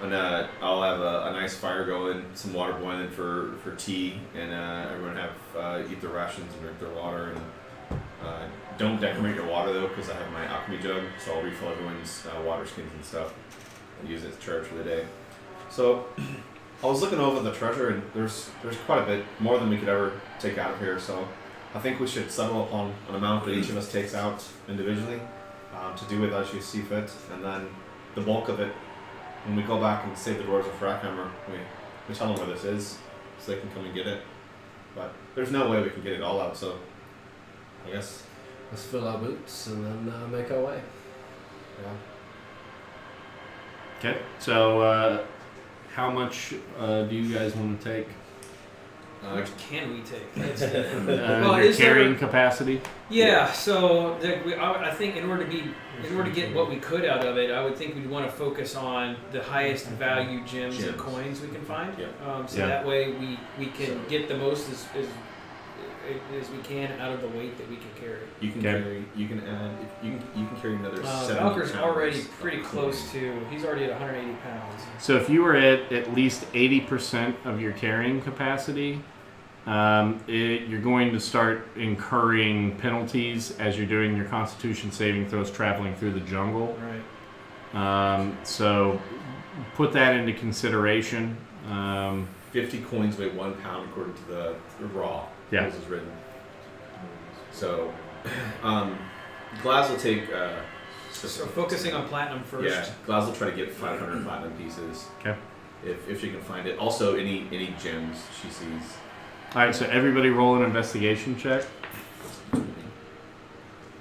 and I'll have a nice fire going, some water boiling for tea, and everyone have eat their rations and drink their water, and don't decimate your water though, because I have my alchemy jug, so I'll refill everyone's water skins and stuff, and use it as charge for the day. So I was looking over the treasure, and there's quite a bit more than we could ever take out of here. So I think we should settle upon an amount that each of us takes out individually to do with as you see fit, and then the bulk of it, when we go back and save the doors of Frackhammer, we tell them where this is, so they can come and get it. But there's no way we can get it all out, so I guess. Let's fill our boots and then make our way. Yeah. Okay, so how much do you guys want to take? How much can we take? That's Your is there- carrying capacity. Yeah, so I think in order to get what we could out of it, I would think we'd want to focus on the highest value gems and Gems. coins we can find. Yeah. So Yeah. that way we can get the most as we can out of the weight that we can carry. You can Okay. carry. You can add. You can carry another 70 Valker's pounds already of pretty coin. close to. He's already at 180 pounds. So if you were at least 80% of your carrying capacity, you're going to start incurring penalties as you're doing your Constitution saving throws traveling through the jungle. Right. So put that into consideration. 50 coins weigh 1 pound according to the raw. Yeah. As is written. So, Glaz will take. So focusing on platinum first. Yeah, Glaz will try to get 500 platinum pieces. Okay. If she can find it. Also, any gems she sees. All right, so everybody roll an investigation check.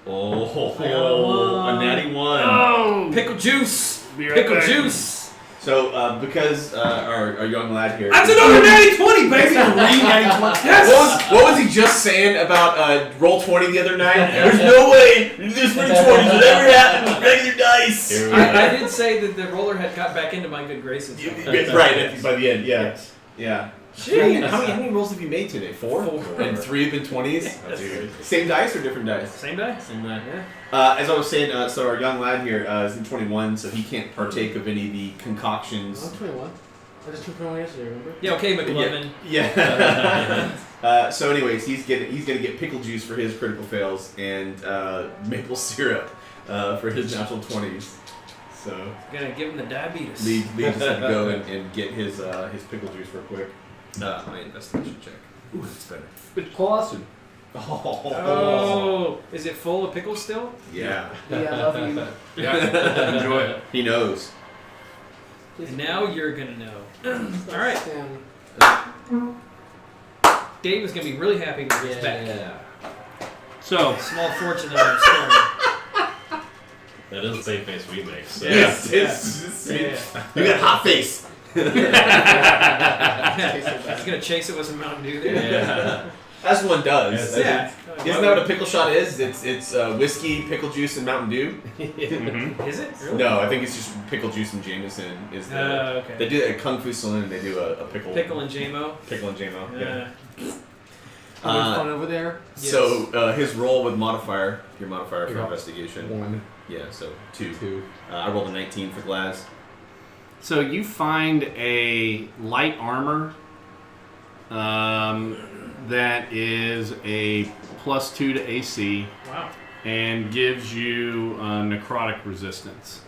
Oh, I got a one. a natty 1. Oh! Pickle juice. Be right Pickle back. juice. So, because our young lad here. That's another natty 20, baby. Yes! What was he just saying about roll 20 the other night? There's no way this many 20s would ever happen with regular dice. Here we I go. did say that the roller had got back into my good graces. Right, by the end, yeah. Yes. Yeah. Jeez. How many rolls have you made today? 4? Four. And 3 have been 20s? Dude. Same dice or different dice? Same day? Same die. Yeah. As I was saying, so our young lad here is in 21, so he can't partake of any of the concoctions. I'm 21. I just turned 21 yesterday, remember? Yeah, okay, McLovin. Yeah. So, anyways, he's gonna get pickle juice for his critical fails and maple syrup for his natural 20s. So Gonna give him the diabetes. Lee just had to go and get his pickle juice real quick. My investigation check. Ooh, that's better. It's awesome. Oh, is it full of pickles still? Yeah. Yeah, I love you. Yeah, enjoy it. He knows. And now you're gonna know. All right, Stand. Dave is gonna be really happy with his back. Yeah. So, Small fortune that I'm That is the same face we make. So. It's Yeah. you got hot face. storing. He's gonna chase it with some Mountain Dew there. Yeah. As one does. Yeah. Isn't that what a pickle shot is? It's whiskey, pickle juice, and Mountain Dew. Is it? Really? No, I think it's just pickle juice and Jameson. Is the Okay. they do at Kung Fu Saloon? They do a pickle Pickle and JMO. pickle and JMO. Yeah. Having fun over there? So his roll with modifier, your modifier for Yeah. investigation. 1, Yeah, so 2. 2. I rolled a 19 for Glaz. so you find a light armor that is a +2 to AC Wow. and gives you necrotic resistance.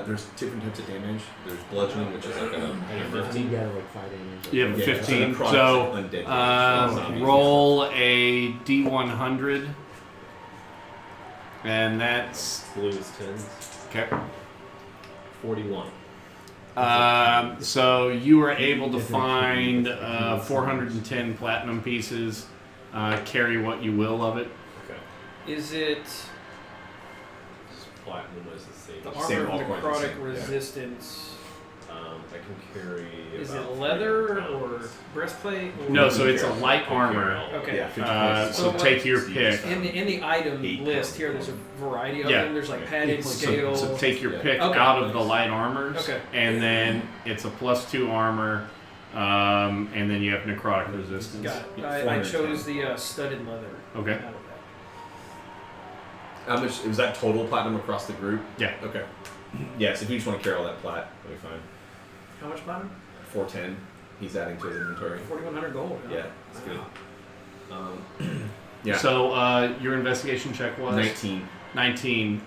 There's different types of damage. There's bludgeoning, which is like a hammer. 15. You got like 5 damage. You have a Yeah, 15. necrotic So is like undead damage. roll a D100, and that's Blue is 10s. okay. 41. So you were able to find 410 platinum pieces. Carry what you will of it. Okay. Is it Platinum is the same. the Same armor of all coins, necrotic yeah. resistance? I can carry. Is about it leather 300 or pounds. breastplate? Or No, so it's a light armor. Okay. Yeah, 50 So So take your so you pick. just- In the item 8 list here, there's a variety of Yeah. them. There's like padded So, scale. so take your Yeah. pick Okay. out of the light armors, Okay. and then it's a +2 armor, and then you have necrotic resistance. Got it. Yeah, I 410. chose the studded leather. Okay. Out of that. How much was that total platinum across the group? Yeah. Okay. Yes, if you just want to carry all that plat, that'll be fine. How much platinum? 410. He's adding to his inventory. 4,100 gold. huh? Yeah, that's good. Wow. Yeah. So your investigation check was 19. 19.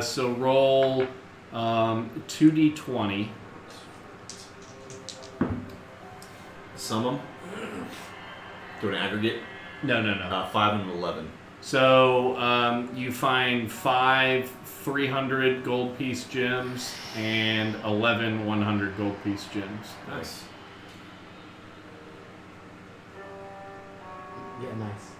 So roll 2d20. Sum them. Do an aggregate. No. 5 and 11. So you find 5 300 gold piece gems and 11 100 gold piece gems. Nice. Yeah, nice.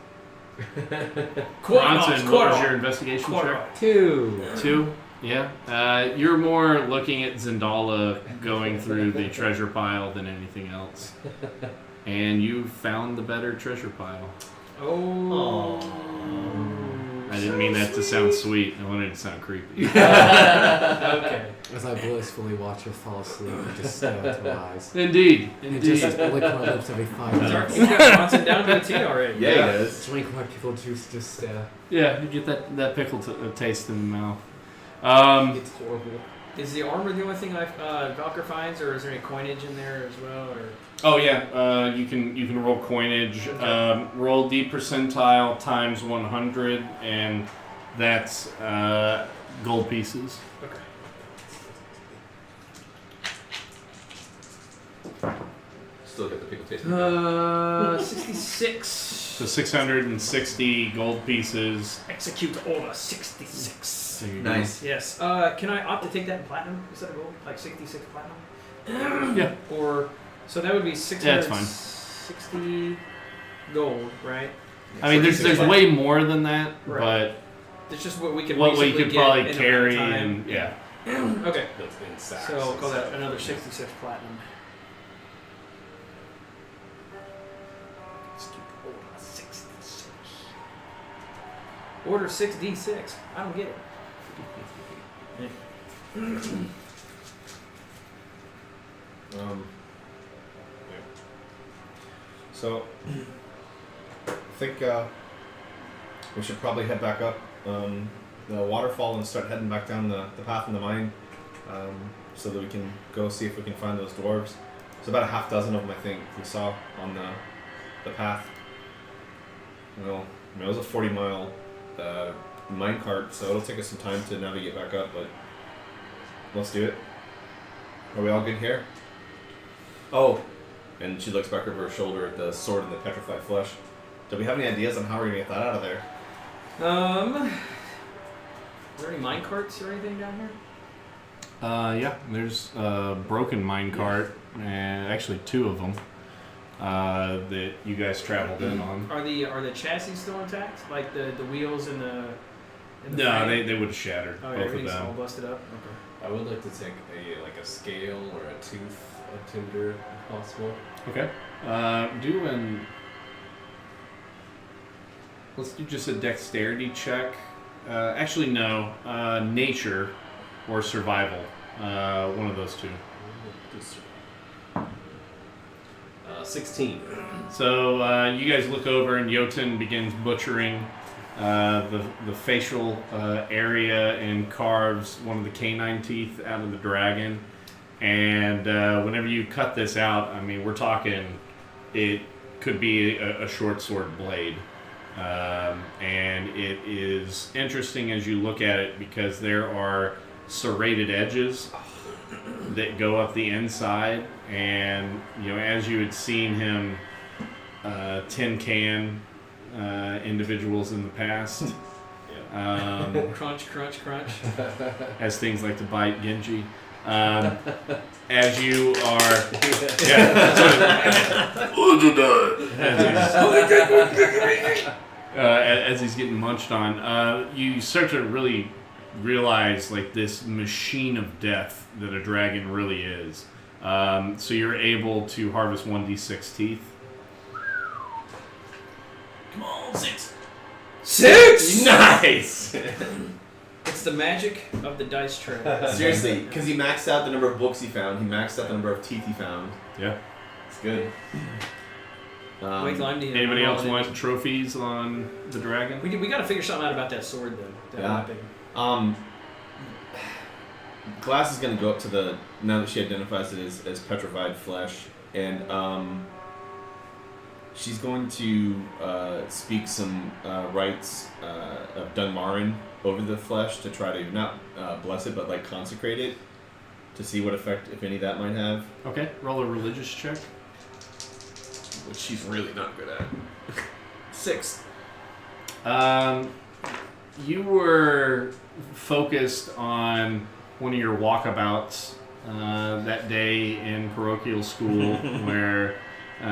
Bronson, what was your investigation check? 2. 2. Yeah. You're more looking at Zendala going through the treasure pile than anything else. And you found the better treasure pile. Oh. I didn't mean that to sound sweet. I wanted it to sound creepy. Okay. As I blissfully watch her fall asleep and just stare into her eyes. Indeed. And just lick my lips every 5 He's minutes. got Bronson down to a T already. Yeah, he does. Drink my pickle juice, just stare. Yeah, you get that pickle taste in the mouth. It's horrible. Is the armor the only thing Valkyr finds, or is there any coinage in there as well? Or Oh yeah, you can roll coinage. Roll D percentile times 100, and that's gold pieces. okay. Still get the pickle taste. 66. So 660 gold pieces. Execute order 66. So you Nice. Yes. Can I opt to take that in platinum instead of gold? Like 66 platinum? Yeah. Or so that would be Yeah, that's fine. 660 gold, right? I mean, there's way more than that, Right. It's just what we but can what we reasonably could get probably in a carry time. and yeah. Okay. Built in sacks. So I'll call that instead of- another 66 platinum. Order 66. Order 6d6. I don't get it. Yeah. So, I think we should probably head back up the waterfall and start heading back down the path in the mine, so that we can go see if we can find those dwarves. There's about a half dozen of them, I think, we saw on the path. Well, I mean, it was a 40-mile mine cart, so it'll take us some time to navigate back up, but let's do it. Are we all good here? Oh, and she looks back over her shoulder at the sword and the petrified flesh. Do we have any ideas on how we're gonna get that out of there? Are there any mine carts or anything down here? Yeah, there's a broken minecart, and actually 2 of them that you guys traveled in on. Are the chassis still intact? Like the wheels and the No, frame? they would have shattered, Oh, both of everything's all them. busted up. Okay. I would like to take a scale or a tooth of tinder if possible. Okay. Let's do just a dexterity check. Actually, no. Nature or survival. One of those 2. 16. So you guys look over and Jotun begins butchering the facial area and carves one of the canine teeth out of the dragon. And whenever you cut this out, I mean, we're talking, it could be a short sword blade. And it is interesting as you look at it because there are serrated edges that go up the inside, and as you had seen him tin can individuals in the past, Crunch, crunch, crunch. as things like to bite Genji. As you are, as he's getting munched on, you start to really realize like this machine of death that a dragon really is. So you're able to harvest 1d6 teeth. Come on, 6. 6! Nice! It's the magic of the dice tray. Seriously, because he maxed out the number of books he found, he maxed out the number of teeth he found. Yeah. It's good. Wait till I'm the Anybody else want trophies on the dragon? We got to figure something out about that sword though. That Yeah. weapon. Glass is going to go up to now that she identifies it as petrified flesh, and she's going to speak some rites of Dunmarin over the flesh to try to not bless it, but like consecrate it to see what effect, if any, that might have. Okay, roll a religious check. Which she's really not good at. 6. You were focused on one of your walkabouts that day in parochial school, where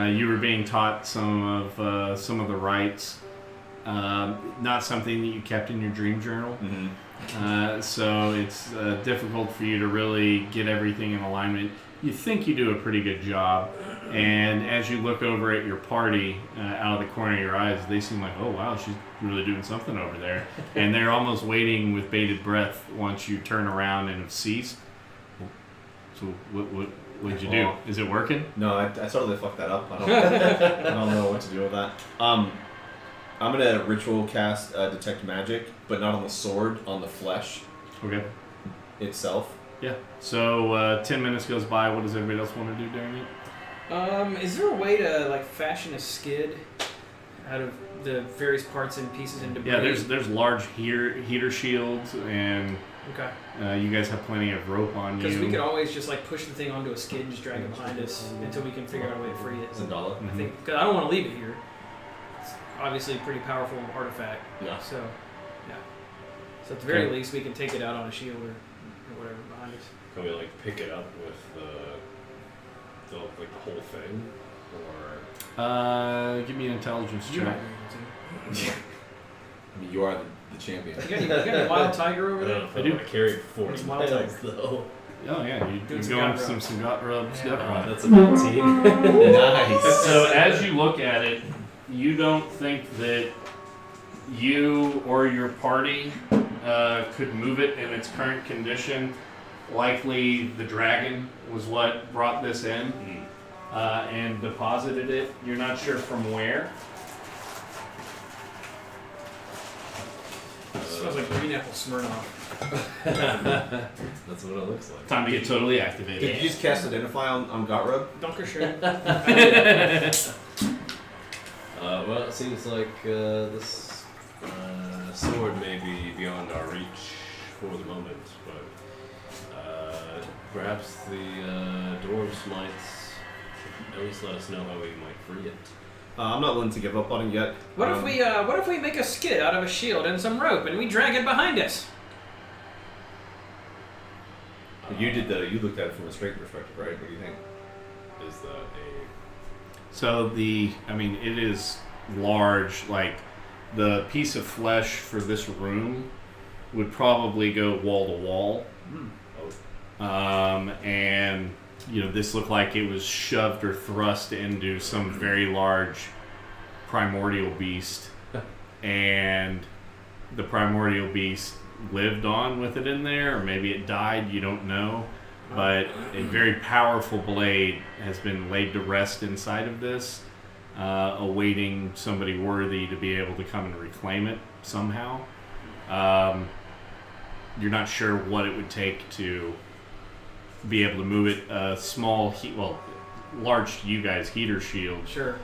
you were being taught some of the rites. Not something that you kept in your dream journal. Mm-hmm. So it's difficult for you to really get everything in alignment. You think you do a pretty good job, and as you look over at your party out of the corner of your eyes, they seem like, oh wow, she's really doing something over there, and they're almost waiting with bated breath once you turn around and have ceased. So what'd you do? Is it working? No, I totally fucked that up. I don't know what to do with that. I'm gonna ritual cast detect magic, but not on the sword, on the flesh Okay. itself. Yeah. So 10 minutes goes by. What does everybody else want to do during it? Is there a way to like fashion a skid out of the various parts and pieces and debris? Yeah, there's large heater shields, and Okay. you guys have plenty of rope on you. Because we could always just like push the thing onto a skid and just drag it behind us until we can figure out a way to free it. Zendala. I think because I don't want to leave it here. It's obviously a pretty powerful artifact. Yeah. So, yeah. So at the very Okay. least, we can take it out on a shield or whatever behind us. Can we like pick it up with the whole thing, or Give me an intelligence You check. might be able to. I mean, you are the champion. You got any wild tiger over I there? don't know if I I do. want to carry 40 It's wild pounds though. Oh yeah, you're Doing some going gut rub. some gut rubs. Gut rub. That's a 19. Nice. So as you look at it, you don't think that you or your party could move it in its current condition. Likely the dragon was what brought this in and deposited it. You're not sure from where. Smells like green apple Smirnoff. That's what it looks like. Time to get totally activated. Did you just cast Identify on Gotrub? Dunkershire. Well, it seems like this sword may be beyond our reach for the moment, but perhaps the dwarves might at least let us know how we might free it. I'm not willing to give up on it yet. What if we make a skid out of a shield and some rope and we drag it behind us? You looked at it from a straight perspective, right? What do you think? Is that a... So it is large. Like the piece of flesh for this room would probably go wall to wall. And this looked like it was shoved or thrust into some very large primordial beast, and the primordial beast lived on with it in there, or maybe it died, you don't know. But a very powerful blade has been laid to rest inside of this, awaiting somebody worthy to be able to come and reclaim it somehow. You're not sure what it would take to be able to move it. A small large to you guys heater shield Sure.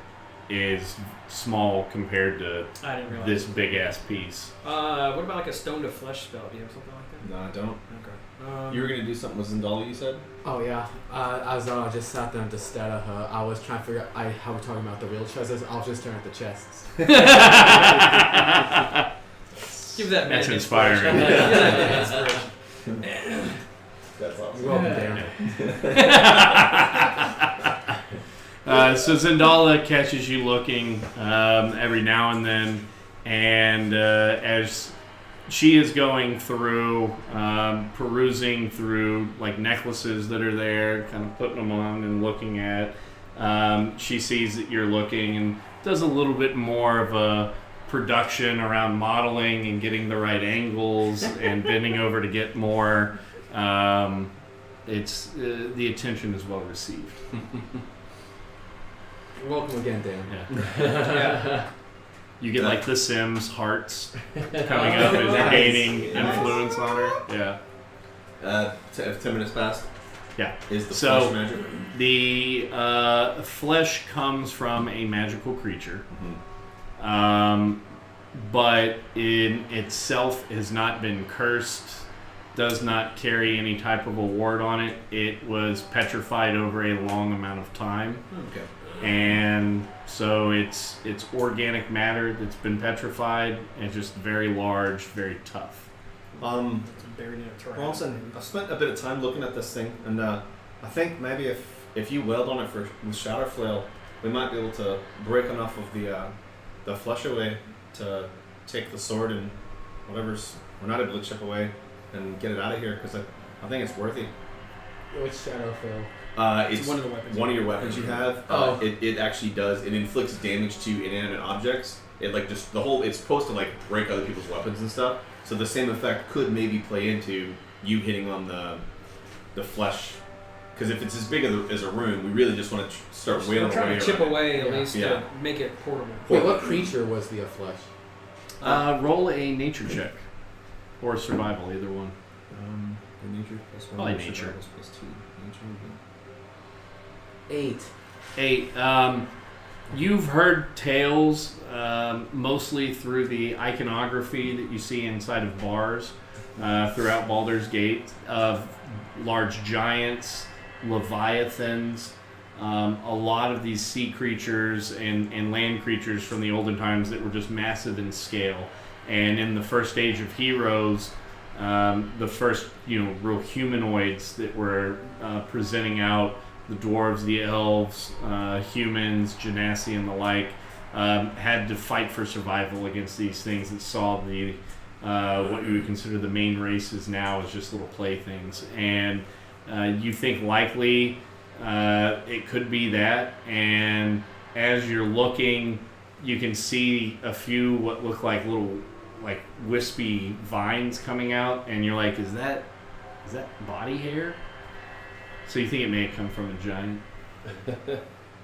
is small compared to I didn't realize. this big ass piece. What about like a stone to flesh spell? Do you have something like No, I don't. that? Okay. You were gonna do something with Zendala, you said? Oh yeah. As I just sat there and just stared at her, I was trying to figure out how we're talking about the real treasures. I was just staring at the chests. Give that man That's inspiring. inspiration. Give that man inspiration. That's awesome. You're welcome, Dan. So Zendala catches you looking every now and then, and as she is going through, perusing through like necklaces that are there, kind of putting them on and looking at, she sees that you're looking and does a little bit more of a production around modeling and getting the right angles and bending over to get more. It's the attention is well received. You're welcome again, Dan. Yeah. You get like the Sims hearts coming up as you're gaining influence on her. Yeah. 10 minutes passed. Yeah. Is the So- flesh magic? The flesh comes from a magical creature, but in itself has not been cursed, does not carry any type of a ward on it. It was petrified over a long amount of time. Okay. And so it's organic matter that's been petrified and just very large, very tough. It's buried in a terrain. Lawson, I've spent a bit of time looking at this thing, and I think maybe if you weld on it with Shatter Flail, we might be able to break enough of the flesh away to take the sword and whatever's we're not able to chip away and get it out of here because I think it's worthy. Which shadow fill? It's one of the weapons. One of your weapons you have. It actually does. It inflicts damage to inanimate objects. It like just the whole. It's supposed to like break other people's weapons and stuff. So the same effect could maybe play into you hitting on the flesh. Because if it's as big as a room, we really just want to start wailing away. Trying to chip away at Yeah. least to make it portable. Wait, what creature was the flesh? Roll a nature check. Or survival, either one. The nature plus 1. Probably nature. Survival plus 2. Nature would be 8. 8. You've heard tales, mostly through the iconography that you see inside of bars throughout Baldur's Gate, of large giants, leviathans, a lot of these sea creatures and land creatures from the olden times that were just massive in scale. And in the first age of heroes, the first real humanoids that were presenting out, the dwarves, the elves, humans, genasi, and the like, had to fight for survival against these things that saw the what you would consider the main races now as just little playthings. And you think likely it could be that. And as you're looking, you can see a few what look like little wispy vines coming out, and you're like, is that body hair? So you think it may have come from a giant.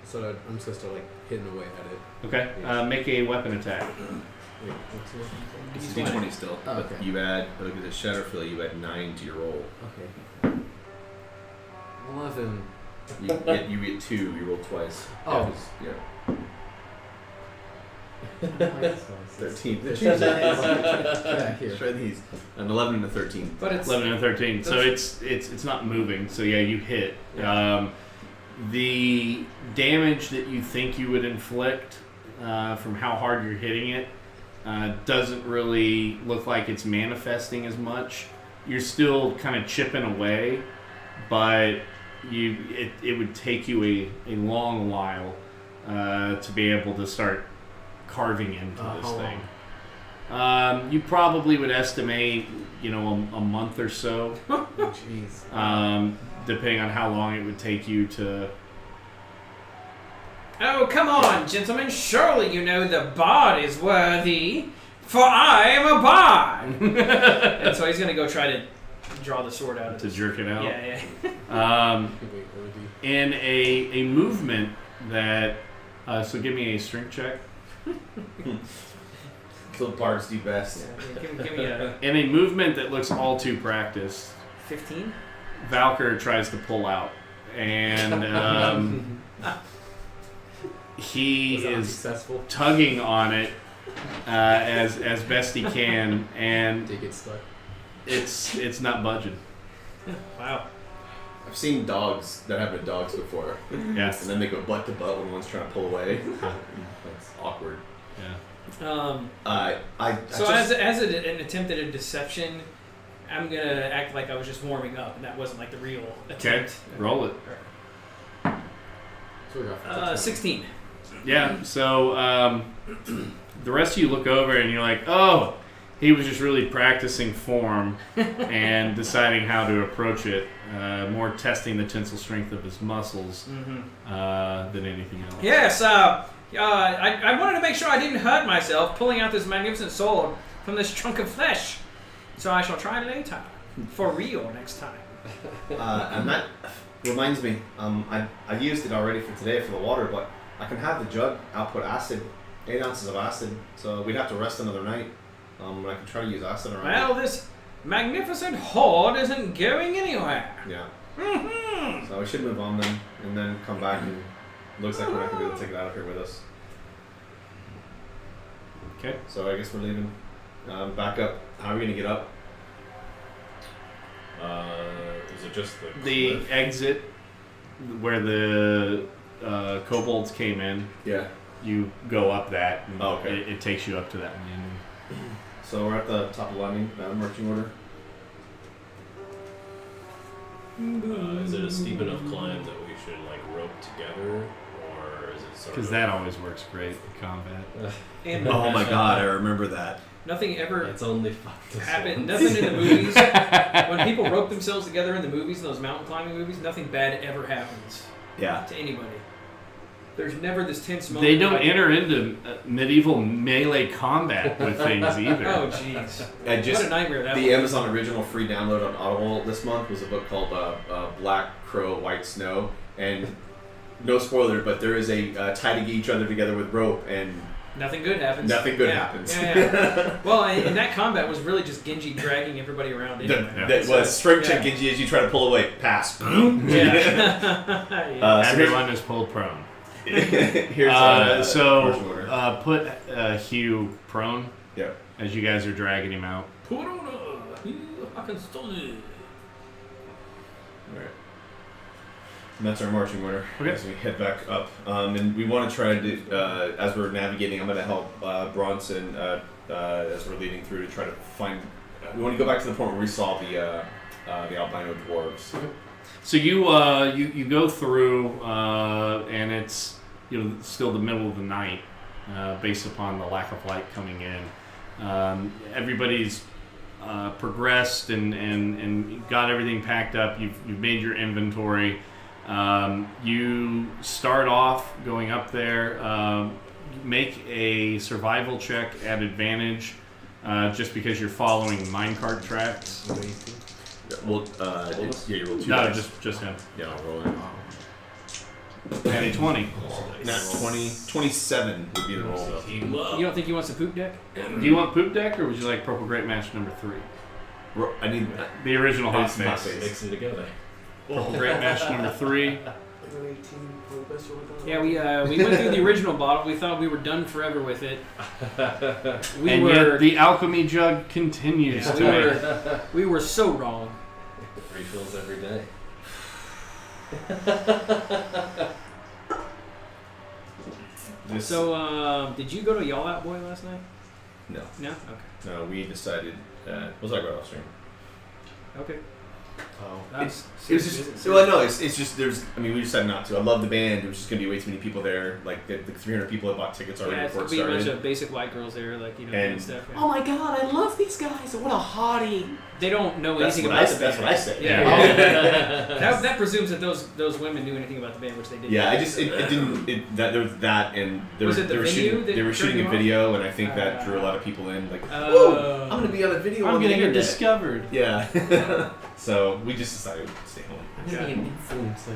So that I'm supposed to hitting away at it. Okay, make a weapon attack. Wait, what's the weapon called? It's a D20 still. Oh, but okay. you add, look at the shatter fill, you add 9 to your roll. Okay. 11. You get 2, you roll twice. Oh. Yeah. 13. Yeah, here. Try these. An 11 and a 13. But it's 11 and 13. So it's not moving. So yeah, you hit. The damage that you think you would inflict from how hard you're hitting it doesn't really look like it's manifesting as much. You're still kind of chipping away, but it would take you a long while to be able to start carving into this thing. You probably would estimate, a month or so. Oh, jeez. Depending on how long it would take you to. Oh, come on, gentlemen. Surely you know the bard is worthy, for I am a bard. And so he's going to go try to draw the sword out of To jerk it out. Yeah. In a movement that. So give me a strength check. So bards do best. Give me a In a movement that looks all too practiced, 15. Valkyr tries to pull out, and he is successful. tugging on it as best he can, and Did it get stuck? it's not budging. Wow. I've seen dogs that have been dogs before. Yes. And then they go butt to butt when one's trying to pull away. That's awkward. Yeah. As an attempt at a deception, I'm gonna act like I was just warming up, and that wasn't like the real attempt. Roll it. So we got 16. Yeah. So the rest of you look over and you're like, oh, he was just really practicing form and deciding how to approach it, more testing the tensile strength of his muscles than anything else. Yes. I wanted to make sure I didn't hurt myself pulling out this magnificent sword from this chunk of flesh. So I shall try later. For real next time. And that reminds me, I used it already for today for the water, but I can have the jug output acid, 8 ounces of acid, so we'd have to rest another night. I can try to use acid around. Well, this magnificent horde isn't going anywhere. Yeah. Mm-hmm. So we should move on then, and then come back, and looks like we're not going to be able to take it out of here with us. Okay. So I guess we're leaving. Back up. How are we going to get up? Is it just The cliff? exit where the kobolds came in, Yeah. you go up that, and Oh, okay. it takes you up to that landing. So we're at the top of the landing, marching order. Is it a steep enough climb that we should rope together, or is it Because that always works great in combat. And Oh my god, I remember that. nothing ever It's only fucked us happened. once. Nothing in the movies. When people rope themselves together in the movies, in those mountain climbing movies, nothing bad ever happens Yeah. to anybody. There's never this tense moment. They don't like- enter into medieval melee combat with things either. Oh jeez. I What just a nightmare that the was. Amazon original free download on Audible this month was a book called Black Crow, White Snow, and no spoiler, but there is a tied each other together with rope, and Nothing good happens. nothing good Yeah, happens. Yeah. Well, and that combat was really just Genji dragging everybody around anyway. That was strength check Yeah. Genji as you try to pull away. Pass. Yeah. Yeah. So Everyone is pulled prone. here's So marching order. put Hugh prone Yep. as you guys are dragging him out. I can stone it. Alright. And that's our marching order Okay. as we head back up. And we want to try to do, as we're navigating, I'm going to help Bronson as we're leading through to try to find. We want to go back to the point where we saw the albino dwarves. So you go through, and it's still the middle of the night, based upon the lack of light coming in. Everybody's progressed and got everything packed up. You've made your inventory. You start off going up there. Make a survival check at advantage, just because you're following minecart tracks. Well, yeah, you roll two No, dice. just him. Yeah, I'll roll it. And a 20. Not 20, 27 would be the roll. You don't think he wants a poop deck? Do you want poop deck, or would you like Purple Great Match number 3? I need. The original hot It's hot face. face. Mix them together. Purple Great Match number 3. Yeah, we went through the original bottle. We thought we were done forever with it. We And were yet the alchemy jug continues yeah, to we were so wrong. Refills every day. This, So, did you go to Y'all Out Boy last night? no, No. no, we decided. We'll talk about it off stream. Okay. Oh. That's It was just. Well, no, it's just there's. I mean, we decided not to. I love the band. There was just gonna be way too many people there. Like the 300 people that bought tickets already yeah, it's before gonna it be a bunch started. of basic white girls there, like And- and stuff. Yeah. Oh my god, I love these guys. What a hottie. They don't know That's anything what about I. the That's band. what I said. Yeah. that presumes that those women knew anything about the band, which they didn't. Yeah, I just it didn't that there was that and there Was it the they were venue shooting that they were turned shooting you a off? video and I think that drew a lot of people in like Oh. I'm gonna be on a video I'm on the gonna get internet. discovered. Yeah. So we just decided to stay home. I'm gonna be an influencer.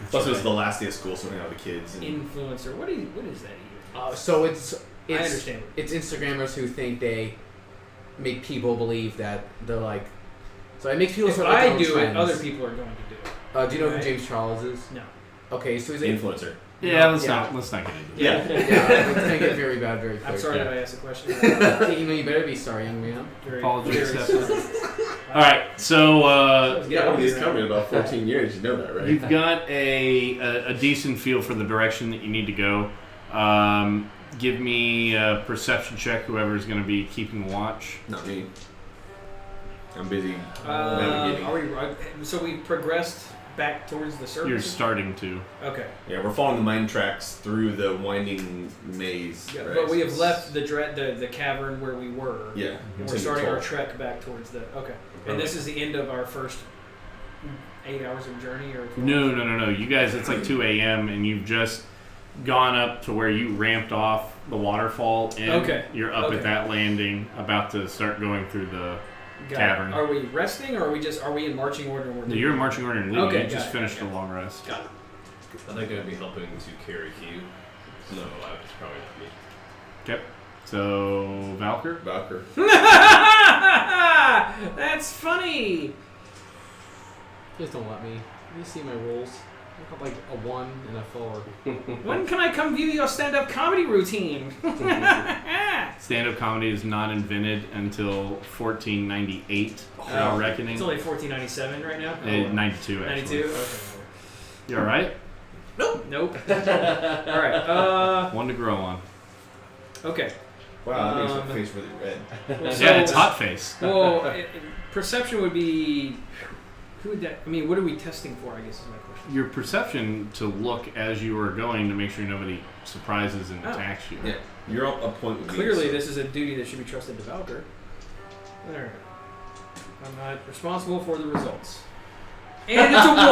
Plus it was the last day of school, so we hung out with the kids. And Influencer. What is that even? So it's I understand. It's Instagrammers who think they make people believe that they're like. So it makes people If sort of like I their own do it, trends. other people are going to do it. Do you know Right. who James Charles is? No. Okay, so he's a influencer. Yeah, let's Yeah. not get into it. Yeah. yeah, it's gonna get very bad very quick. I'm sorry that I asked a question. You better be sorry, young man. Very, Apology very accepted. sorry. All right, so He's coming in about 14 years. You know that, right? you've got a decent feel for the direction that you need to go. Give me a perception check, whoever's going to be keeping watch. Not me. I'm busy navigating. Are we? So we progressed back towards the surface. You're starting to. Okay. Yeah, we're following the mine tracks through the winding maze. Yeah, right? but we have So left the cavern where we were. Yeah. And we're Continue starting our forward. trek back towards the. Okay. And this is the end of our first 8 hours of journey, or 12? No. You guys, it's like 2 a.m. and you've just gone up to where you ramped off the waterfall. And Okay. You're up Okay. at that landing, about to start going through the. Got it. Cavern. Are we resting, or are we in marching order? And we're No, you're in marching order and leading. Okay, You just got it, finished got a long rest. I think I'm going to be helping to carry Q. So it's probably not me. Okay. So, Valkyr? Valkyr. That's funny. Please don't let me. You see my rolls. I got like a 1 and a 4. When can I come view your stand-up comedy routine? Stand-up comedy is not invented until 1498, our reckoning. It's only 1497 right now. 92, actually. 92. Okay. You all right? Nope. All right. One to grow on. Okay. Wow, that makes my Um, face really red. Well, Yeah, it's hot face. Well, perception would be. Who would that? I mean, what are we testing for? I guess is my question. Your perception to look as you are going to make sure nobody surprises and Oh. attacks you. Yeah, you're a point with me. Clearly, so- this is a duty that should be trusted to Valkyr. There. I'm not responsible for the results. And it's a 1.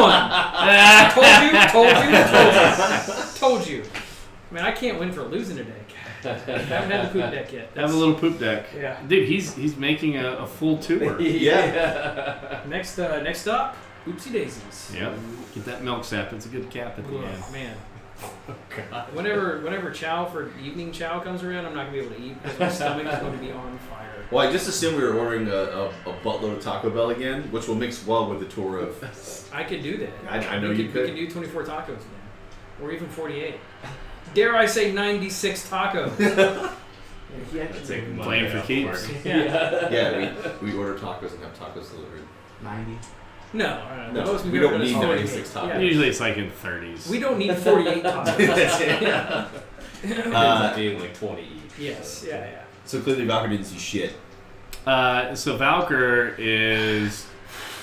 Told you. I mean, I can't win for losing today. I haven't had the poop deck yet. Have a little poop deck. Yeah. Dude, he's making a full tour. Yeah. Next up, Oopsie Daisies. Yep. Get that milk sap. It's a good cap at the end. Oh, man. Oh, God. Whenever chow for evening chow comes around, I'm not gonna be able to eat because my stomach is going to be on fire. Well, I just assumed we were ordering a buttload of Taco Bell again, which will mix well with the tour of. I could do that. I know you could. We can do 24 tacos again, or even 48. Dare I say 96 tacos? Playing for keeps. Yeah. Yeah, we order tacos and have tacos delivered. 90. No, No, most we we've don't ever done is need 48. 96 tacos. Yeah. Usually it's like in 30s. We don't need 48 tacos. Yeah. Ends up being like 20 each. Yes. so- Yeah. So clearly Valkyrie didn't see shit. So Valkyr is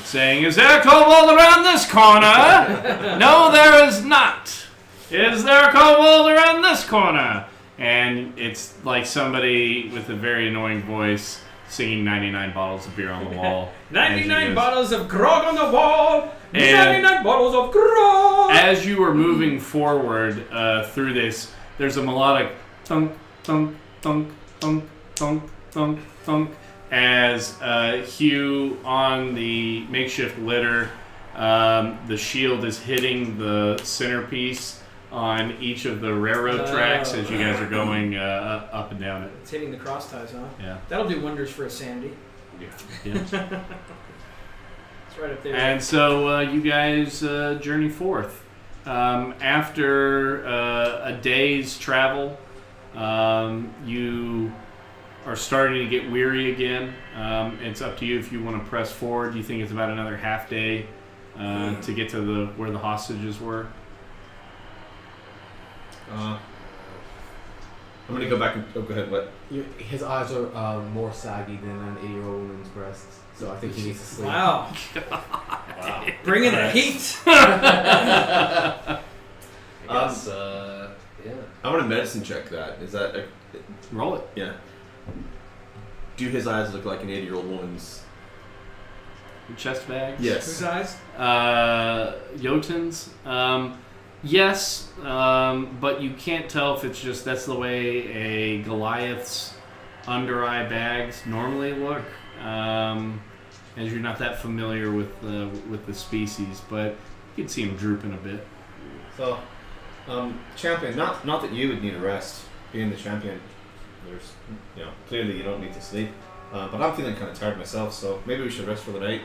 saying, "Is there a kobold around this corner?" "No, there is not." "Is there a kobold around this corner?" And it's like somebody with a very annoying voice singing 99 bottles of beer on the wall. 99 bottles of grog on the wall. And- 99 bottles of grog. As you are moving forward through this, there's a melodic thunk, thunk, thunk, thunk, thunk, thunk, thunk, as Hugh on the makeshift litter, the shield is hitting the centerpiece on each of the railroad tracks as you guys are going up and down it. It's hitting the cross ties, huh? Yeah. That'll do wonders for his sanity. Yeah. It's right up there. And so you guys journey forth. After a day's travel, you are starting to get weary again. It's up to you if you want to press forward. You think it's about another half day to get to where the hostages were? I'm gonna go back and go ahead. What? His eyes are more saggy than an 80-year-old woman's breasts, so I think he needs to sleep. Wow. Wow. Bringing the heat. I guess, yeah. I'm gonna medicine check that. Is that Roll it. yeah? Do his eyes look like an 80-year-old woman's? Chest bags? Whose eyes? Jotun's? Yes, but you can't tell if it's just that's the way a Goliath's under eye bags normally look, as you're not that familiar with the species, but you can see him drooping a bit. So, champion. Not that you would need a rest. Being the champion, there's clearly you don't need to sleep. But I'm feeling kind of tired myself, so maybe we should rest for the night.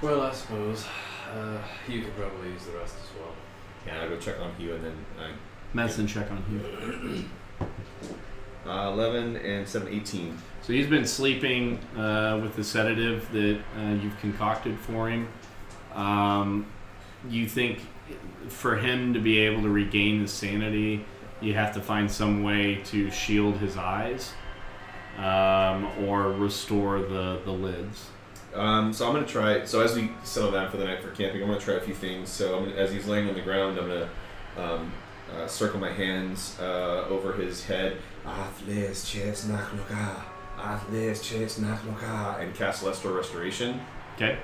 Well, I suppose you could probably use the rest as well. Yeah, I'll go check on Hugh and then Medicine check on Hugh. 11 and 7, 18. So he's been sleeping with the sedative that you've concocted for him. You think for him to be able to regain his sanity, you have to find some way to shield his eyes or restore the lids. So I'm gonna try. So as we settle down for the night for camping, I'm gonna try a few things. So as he's laying on the ground, I'm gonna circle my hands over his head. And cast Lestor Restoration. Okay.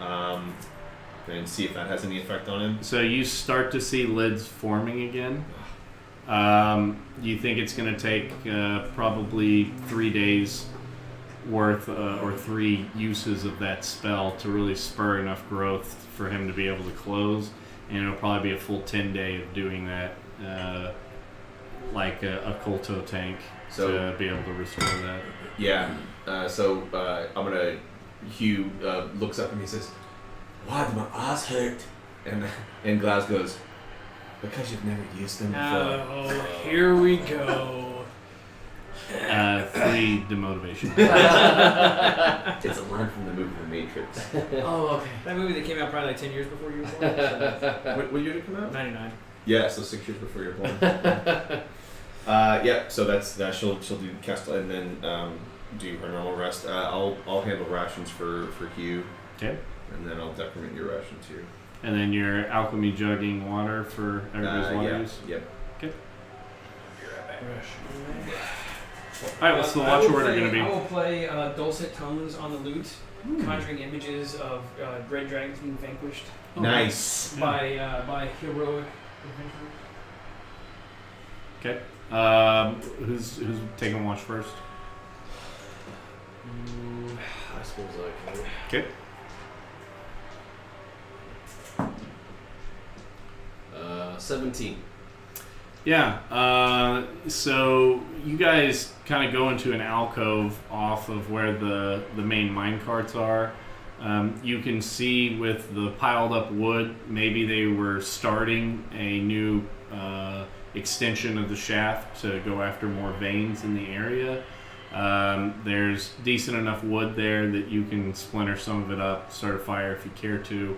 And see if that has any effect on him. So you start to see lids forming again. You think it's going to take probably 3 days worth or 3 uses of that spell to really spur enough growth for him to be able to close, and it'll probably be a full 10 day of doing that, like a Kolto tank, to be able to restore that. Yeah. So I'm gonna. Hugh looks up and he says, "Why do my eyes hurt?" And Glass goes, "Because you've never used them before." Oh, here we go. 3 demotivation. It's a line from the movie The Matrix. Oh, okay. That movie that came out probably like 10 years before you were born. What year did it come out? 99. Yeah, so 6 years before you're born. Yeah, so that's that. She'll do cast and then do her normal rest. I'll handle rations for Hugh. Okay. and then I'll decrement your ration too. And then your alchemy jugging water for everybody's water yeah. use. Yep. All right, what's the watch order going to be? I will play dulcet tones on the lute, conjuring images of red dragons being vanquished Nice. by heroic adventurers. Okay. Who's taking watch first? I suppose I can. Okay. 17. Yeah. So you guys kind of go into an alcove off of where the main mine carts are. You can see with the piled up wood, maybe they were starting a new extension of the shaft to go after more veins in the area. There's decent enough wood there that you can splinter some of it up, start a fire if you care to.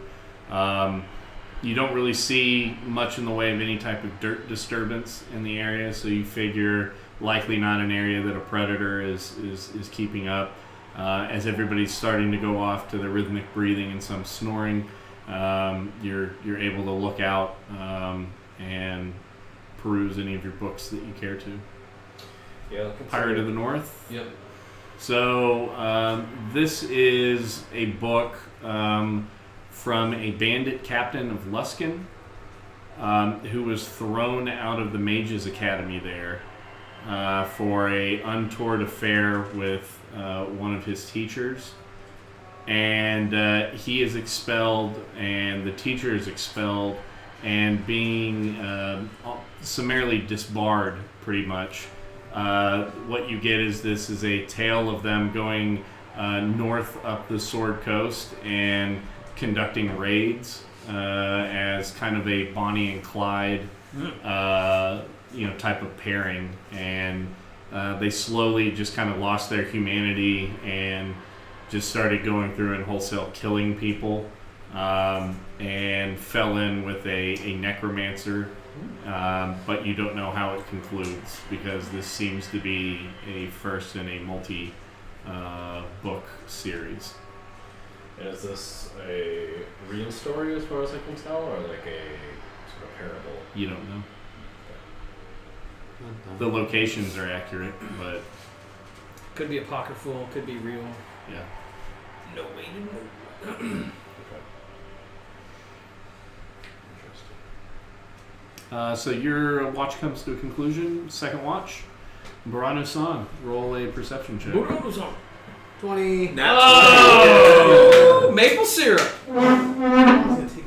You don't really see much in the way of any type of dirt disturbance in the area, so you figure likely not an area that a predator is keeping up. As everybody's starting to go off to the rhythmic breathing and some snoring, you're able to look out and peruse any of your books that you care to. Yeah. Pirate of the North. Yep. So this is a book from a bandit captain of Luskin who was thrown out of the Mages Academy there for a untoward affair with one of his teachers. And he is expelled, and the teacher is expelled, and being summarily disbarred, pretty much. What you get is this is a tale of them going north up the Sword Coast and conducting raids as kind of a Bonnie and Clyde type of pairing, and they slowly just kind of lost their humanity and just started going through and wholesale killing people, and fell in with a necromancer, but you don't know how it concludes because this seems to be a first in a multi book series. Is this a real story as far as I can tell, or like a sort of parable? You don't know. The locations are accurate, but Could be apocryphal, could be real. yeah. No way to know. Okay. Interesting. So your watch comes to a conclusion. Second watch. Barano-san, roll a perception check. 20. Oh! Maple syrup. How long does it take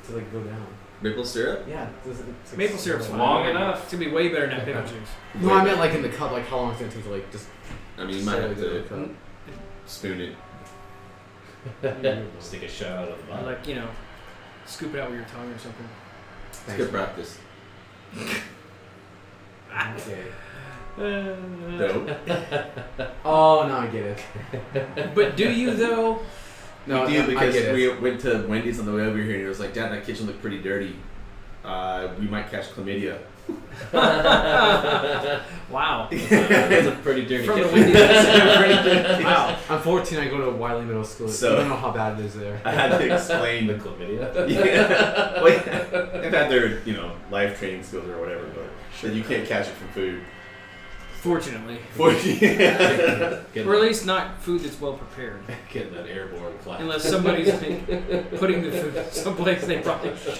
to like go down? Maple syrup? Yeah. It's like Maple syrup's fine. Long enough. It's gonna be way better than that pickle juice. No, I meant like in the cup. Like how long it's gonna take to like just. I mean, you might have slowly to go in the spoon it. cup. Just take a shot out of the Or bottle. like, scoop it out with your tongue or something. It's Thanks. good practice. Okay. Dope. Oh no, I get it. But do you though? No, we do I because get it. we went to Wendy's on the way over here and it was like, Dad, that kitchen looked pretty dirty. We might catch chlamydia. Wow. That's a pretty dirty From the kitchen. Wendy's, that's pretty good. Wow. I'm 14. I go to Wiley Middle School. So- I don't know how bad it is there. I had to explain. The chlamydia. Yeah. Well, they've had their, life training skills or whatever, but that you can't catch it from food. Fortunately. Get Or at least not food that's well prepared. Getting that airborne class. Unless somebody's like, putting the food someplace they probably should.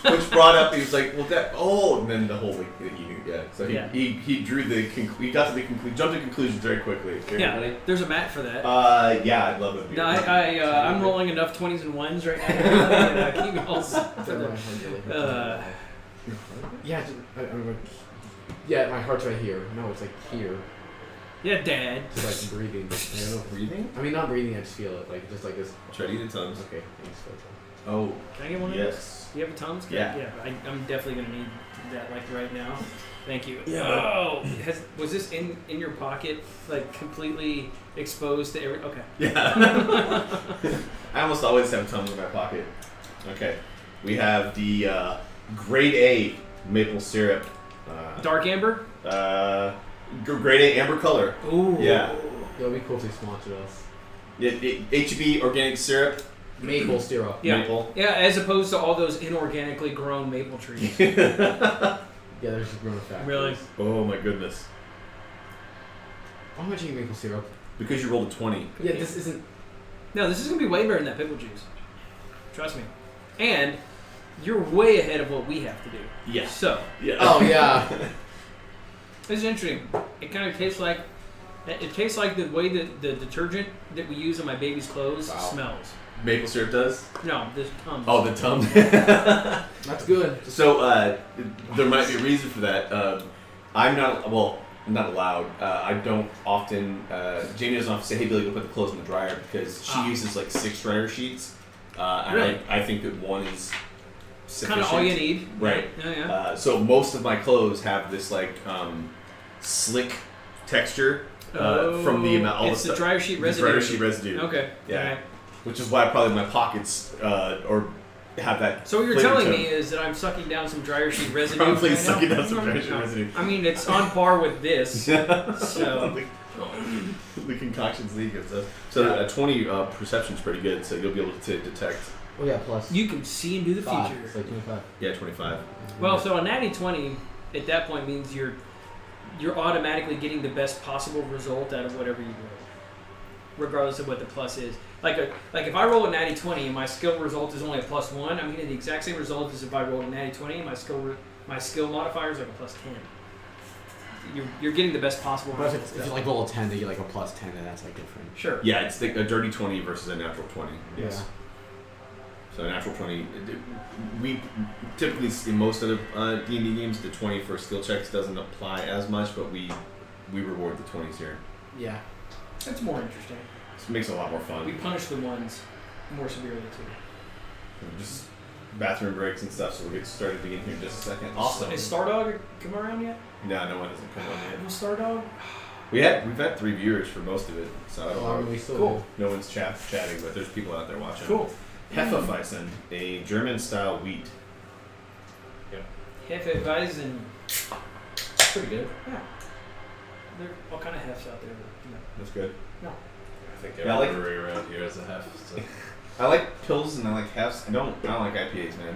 Which brought up, he was like, and then the whole So Yeah. he drew he got to the conclusion, jumped to conclusions very quickly. Yeah, there's a mat for that. Yeah, I'd love it. No, I'm rolling enough 20s and 1s right now. Keep me all for the, Yeah, yeah, my heart's right here. No, it's like here. yeah, Dad. It's like breathing. I don't know. Breathing? I mean, not breathing. I just feel it, like just like this. Try to eat the Tums. Okay, thanks. Oh, Can I get one of those? yes. Do you have a Tums? Yeah. I'm definitely gonna need that like right now. Thank you. Yeah. Oh, was this in your pocket, like completely exposed to every? Okay. Yeah. I almost always have Tums in my pocket. Okay. We have the grade A maple syrup. Dark amber. Grade A amber color. Ooh. Yeah. It would be cool if they sponsored us. HEB organic syrup. Maple syrup. Yeah. Maple. Yeah, as opposed to all those inorganically grown maple trees. Yeah, there's just growing factories. Really? Oh my goodness. Why would you eat maple syrup? Because you rolled a 20. Yeah, this isn't. No, this is going to be way better than that pickle juice. Trust me. And you're way ahead of what we have to do. Yeah. So, Yeah. Oh yeah. this is interesting. It kind of tastes like the way that the detergent that we use on my baby's clothes Wow. smells. Maple syrup does? No, this Tums. Oh, the Tums. That's good. So there might be a reason for that. I'm not allowed. I don't often. Jamie doesn't often say, "Hey, Billy, go put the clothes in the dryer," because she uses like 6 dryer sheets. And Really? I think that one is sufficient. Kind of all you need. Right. Yeah. So most of my clothes have this like slick texture from the amount. All It's the stuff- dryer sheet the residue. Dryer sheet residue. Okay. Yeah. Alright. Which is why probably my pockets or have that. So what you're flavor telling tone. me is that I'm sucking down some dryer sheet residue. Probably right sucking now? down some dryer sheet No. residue. I mean, it's on par with this. So the concoctions that he gives us. So a 20 perception is pretty good. So you'll be able to detect. Oh yeah, plus. you can see into the 5. future. It's like 25. Yeah, 25. Well, so a natty 20 at that point means you're automatically getting the best possible result out of whatever you roll, regardless of what the plus is. Like if I roll a natty 20 and my skill result is only a +1, I'm getting the exact same result as if I rolled a natty 20 and my skill modifier is like a +10. You're getting the best possible But result. if you like roll a 10, they get like a plus 10, and that's like different. Sure. Yeah, it's a dirty 20 versus a natural 20. Yeah. So a natural 20, we typically in most of the D&D games, the 20 for skill checks doesn't apply as much, but we reward the 20s here. Yeah. That's more interesting. It makes it a lot more fun. We punish the ones more severely too. Just bathroom breaks and stuff, so we'll get started again here in just a second. Awesome. Is Stardog come around yet? No one hasn't come on yet. No Stardog? We've had 3 viewers for most of it, so I don't Well, I know. mean, we still Cool. No one's chatting, but there's people out there watching. Cool. Hefeweizen, a German-style wheat. Hefeweizen. Pretty good. Yeah. There are all kind of hefs out there. But, you know. That's good. I think Yeah, I like- every around here is a half. So. I like pills and I like hefs. I don't like IPAs, man.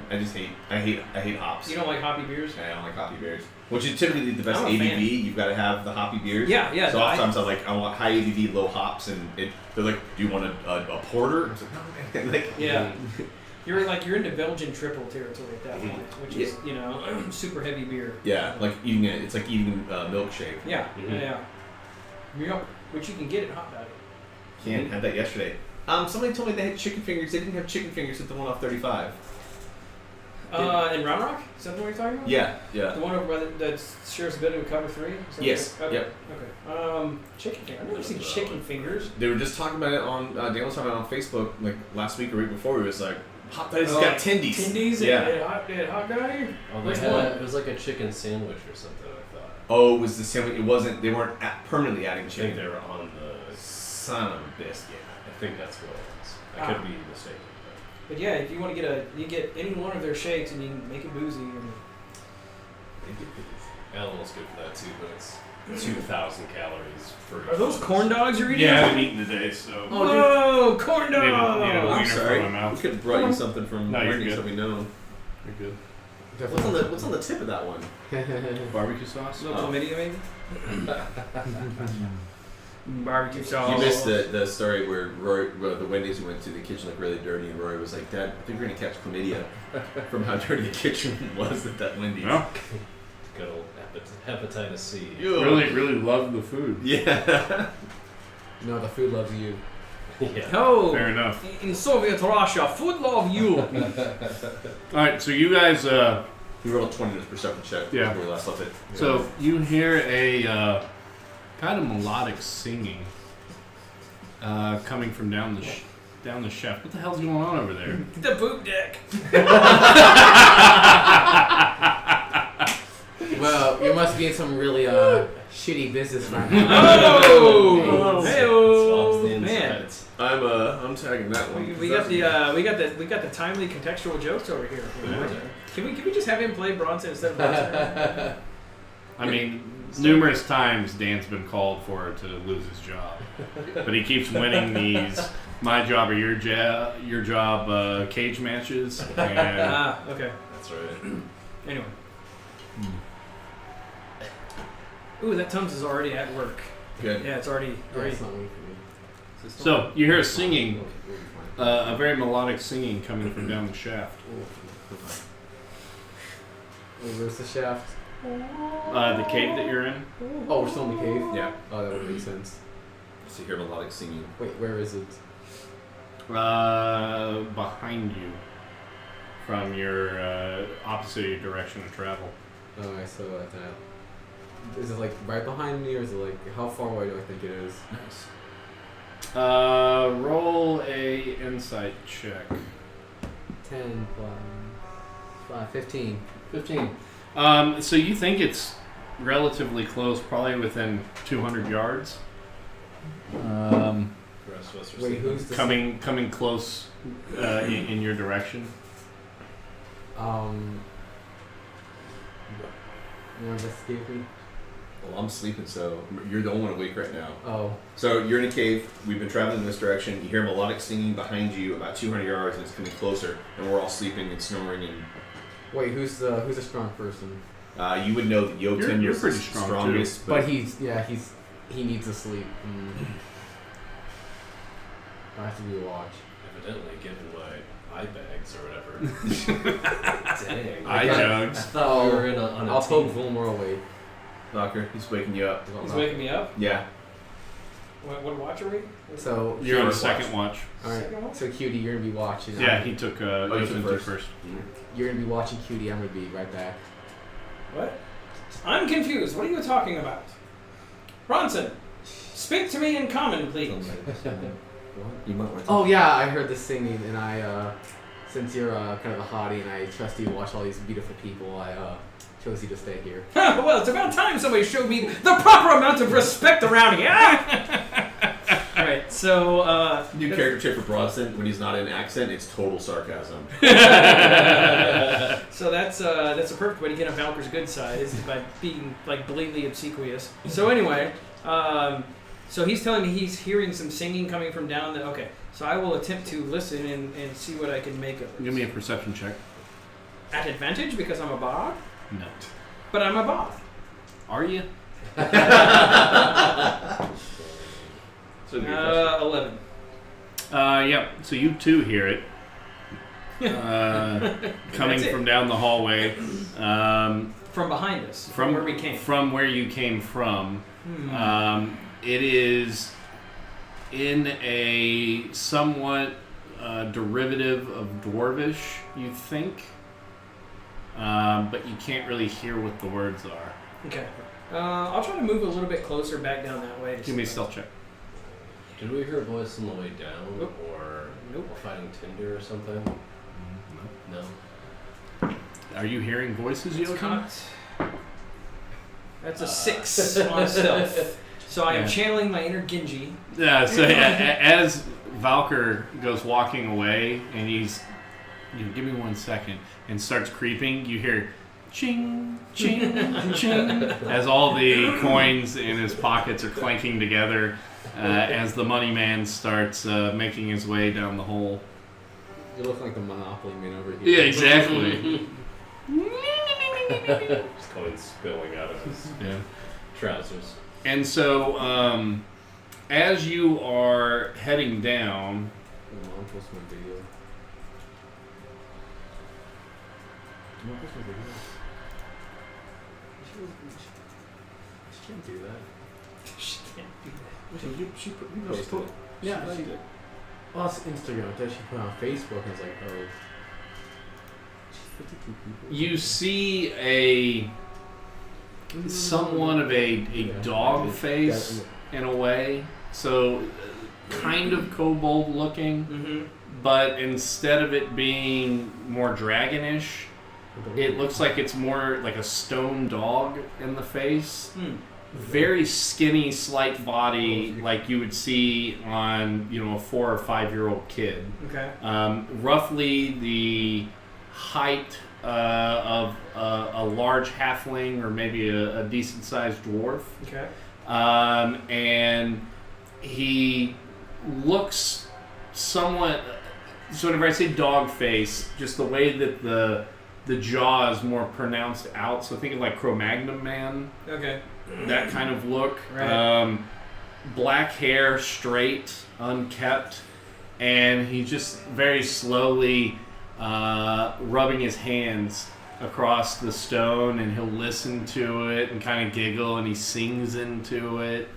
I hate hops. You don't like hoppy beers? I don't like hoppy beers. Which is typically the best I'm a ABV. fan. You've got to have the hoppy beers. Yeah, yeah. So oftentimes I want high ABV, low hops, and they're like, do you want a porter? I was like, no, man. Like, Yeah. You're into Belgian triple territory at that point, which is super heavy beer. yeah, like eating it. It's like eating a milkshake. Yeah, Mhm. yeah. Which you can get at Hot Dog. Can't had that yesterday. Somebody told me they had chicken fingers. They didn't have chicken fingers at the one off 35. In Round Rock? Is that the one you're talking about? Yeah. The one over by that shares a bit of cover 3? Is that Yes, right? Okay. yep. Okay. Chicken fingers. I've never seen chicken fingers. They were just talking about it on. Dan was talking about it on Facebook like last week or week before. He was like, "Hot Dog's Oh, got tendies." Tendies Yeah. at Hot Dog? Oh, Which they had, one? it was like a chicken sandwich or something. I thought. Oh, it was the sandwich. It wasn't. They weren't permanently adding I think chicken. they were on the. Son of a biscuit. I think that's what it was. I could be mistaken. But yeah, if you want to you get any one of their shakes and you can make it boozy. And Animal's good for that too, but it's 2,000 calories for. are those corn dogs you're eating? Yeah, I haven't eaten today, so. Whoa, corn Maybe- dog! yeah, I'm wiener sorry. from my mouth. We could have brought you something from No, you're Wendy's good. so we know. You're good. What's on the tip of that one? Barbecue sauce? A little chlamydia, maybe? Barbecue sauce. You missed the story where the Wendy's we went to, the kitchen looked really dirty, and Rory was like, "Dad, I think we're gonna catch chlamydia from how dirty the kitchen was at that Wendy's." No, Good old hepatitis C. really love the food. Yeah. No, the food loves you. Yeah. Oh, Fair enough. in Soviet Russia, food love you. All right, so you guys, We rolled 20 in this perception check. Yeah. Before we last left it. so you hear a kind of melodic singing coming from down the chef. What the hell's going on over there? The poop deck. Well, you must be in some really shitty business right now. Oh, Swaps hey-oh, the man. insides. I'm tagging that one. We got the timely contextual jokes over here. Can we just have him play Bronson instead of Bronson? I mean, Numerous times Dan's been called for to lose his job, but he keeps winning these my job or your job cage matches. And Okay. That's right. Anyway. Ooh, that Tums is already at work. Good. Yeah, it's already. It's not waiting for me. so you hear singing, Okay, we'll be fine. a very melodic singing coming from down the shaft. Oh, where's the shaft? The cave that you're in. Oh, we're still in the cave? Yeah. Oh, that would make sense. So you hear melodic singing. Wait, where is it? Behind you, from your opposite of your direction of travel. Oh, I saw that. Is it like right behind me, or is it like how far away do I think it is? Nice. Roll a insight check. 10 plus 5, 15. 15. So you think it's relatively close, probably within 200 yards. The rest of us are Wait, sleeping. who's the Coming close in your direction. You want to escape me? Well, I'm sleeping, so you're the only one awake right now. Oh, So you're in a cave. We've been traveling in this direction. You hear melodic singing behind you, about 200 yards, and it's coming closer. And we're all sleeping and snoring. And wait, who's a strong person? you would know that Jotun You're is pretty the strong, strongest, But he needs to sleep. I have to do a watch. Evidently, given my eye bags or whatever. Dang. Eye Okay. I jugs. thought we were on a I'll poke team. Volmore away. Knocker, he's waking you up. He's waking me up. Yeah. What watch are we? So, You're on the First second watch. alright. Second watch? So, Cutie, you're gonna be watching. Yeah, he took you Jotun took first. You're gonna be watching Cutie. I'm gonna be right back. What? I'm confused. What are you talking about? Bronson, speak to me in common, please. What? You might want to. Oh yeah, I heard the singing, and I, since you're kind of a hottie, and I trust you to watch all these beautiful people, I chose you to stay here. Well, it's about time somebody showed me the proper amount of respect around here. Alright, so, New character trait for Bronson, when he's not in accent, it's total sarcasm. so that's a perfect way to get on Valker's good side, is by being, like, blatantly obsequious. So anyway, so he's telling me he's hearing some singing coming from down the... Okay, so I will attempt to listen and see what I can make of it. Give me a perception check. At advantage, because I'm a bard? No. But I'm a bard. Are you? So it'd be a question. 11. Yep. So you too hear it. Coming That's it. from down the hallway. From behind us, from where we came. From where you came from. It is in a somewhat derivative of Dwarvish, you think. But you can't really hear what the words are. Okay. I'll try to move a little bit closer back down that way. to Give me a see- stealth check. Did we hear a voice on the way down? Nope. Or Nope. fighting Tinder or something? No. Are you hearing voices, It's Jotun? not. That's a 6 on stealth. So I am Yeah. channeling my inner Genji. Yeah, so as Valker goes walking away and he's, give me 1 second, and starts creeping, you hear ching, ching, ching, as all the coins in his pockets are clanking together as the money man starts making his way down the hole. You look like the Monopoly man over here. Yeah, exactly. Just coins spilling out of his Yeah. trousers. And so, as you are heading down, Mom post my video. Mom post my video. She can't do that. She can't do that. She posted it. Yeah, she did. Well, it's Instagram. Then she put it on Facebook, and I was like, oh. She's 52 people. you see somewhat of a dog face in a way. So, kind of kobold looking, Mm-hmm. but instead of it being more dragonish, it looks like it's more like a stone dog in the face. Very skinny, slight body, like you would see on, a 4 or 5 year old kid. Okay. Roughly the height of a large halfling or maybe a decent-sized dwarf. Okay. And he looks somewhat, sort of, I say dog face, just the way that the jaw is more pronounced out. So think of like Cro-Magnon Man, Okay. that kind of look. Right. Black hair, straight, unkept, and he just very slowly rubbing his hands across the stone, and he'll listen to it and kind of giggle, and he sings into it,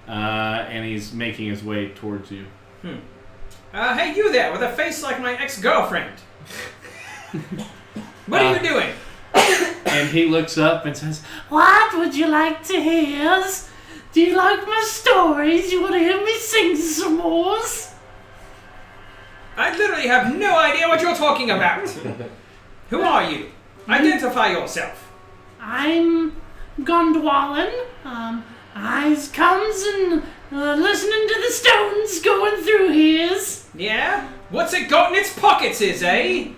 and he's making his way towards you. Hey, you there with a face like my ex-girlfriend. What are you doing? And he looks up and says, "What would you like to hear? Do you like my stories? You want to hear me sing some more?" I literally have no idea what you're talking about. Who are you? Identify yourself. I'm Gondwalin. Eyes comes and listening to the stones going through his. Yeah? What's it got in its pockets eh?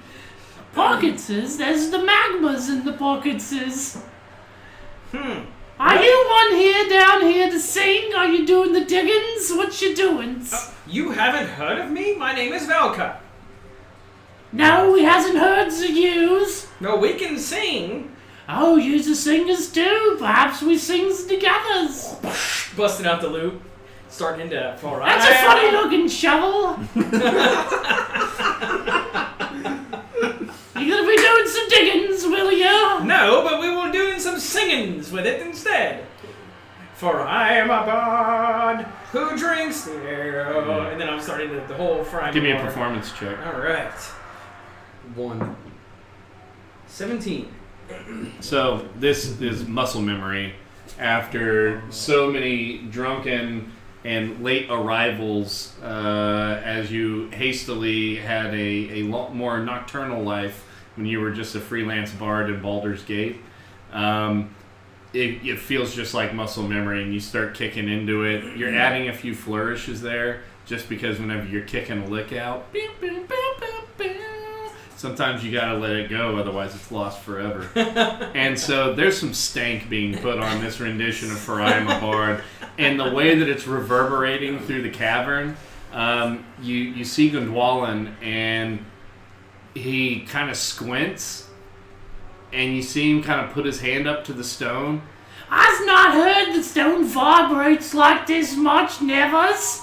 Pockets is? There's the magmas in the pockets is. Are you one here down here to sing? Are you doing the diggings? What you doing? You haven't heard of me? My name is Velka. No, he hasn't heard of yous. No, we can sing. Oh, yous are singers too. Perhaps we sings together. Busting out the loop. Starting into far That's a funny looking shovel. You gonna be doing some diggings, will you? No, but we will doing some singings with it instead. For I am a bard who drinks the ale. And then I'm starting the whole Friday. Give me a performance check. All right. 1. 17. So this is muscle memory after so many drunken and late arrivals as you hastily had a lot more nocturnal life when you were just a freelance bard in Baldur's Gate. It feels just like muscle memory, and you start kicking into it. You're adding a few flourishes there just because whenever you're kicking a lick out, sometimes you gotta let it go, otherwise it's lost forever. And so there's some stank being put on this rendition of For I Am a Bard, and the way that it's reverberating through the cavern, you see Gondwalin, and he kind of squints, and you see him kind of put his hand up to the stone. I've not heard the stone vibrates like this much, nevers.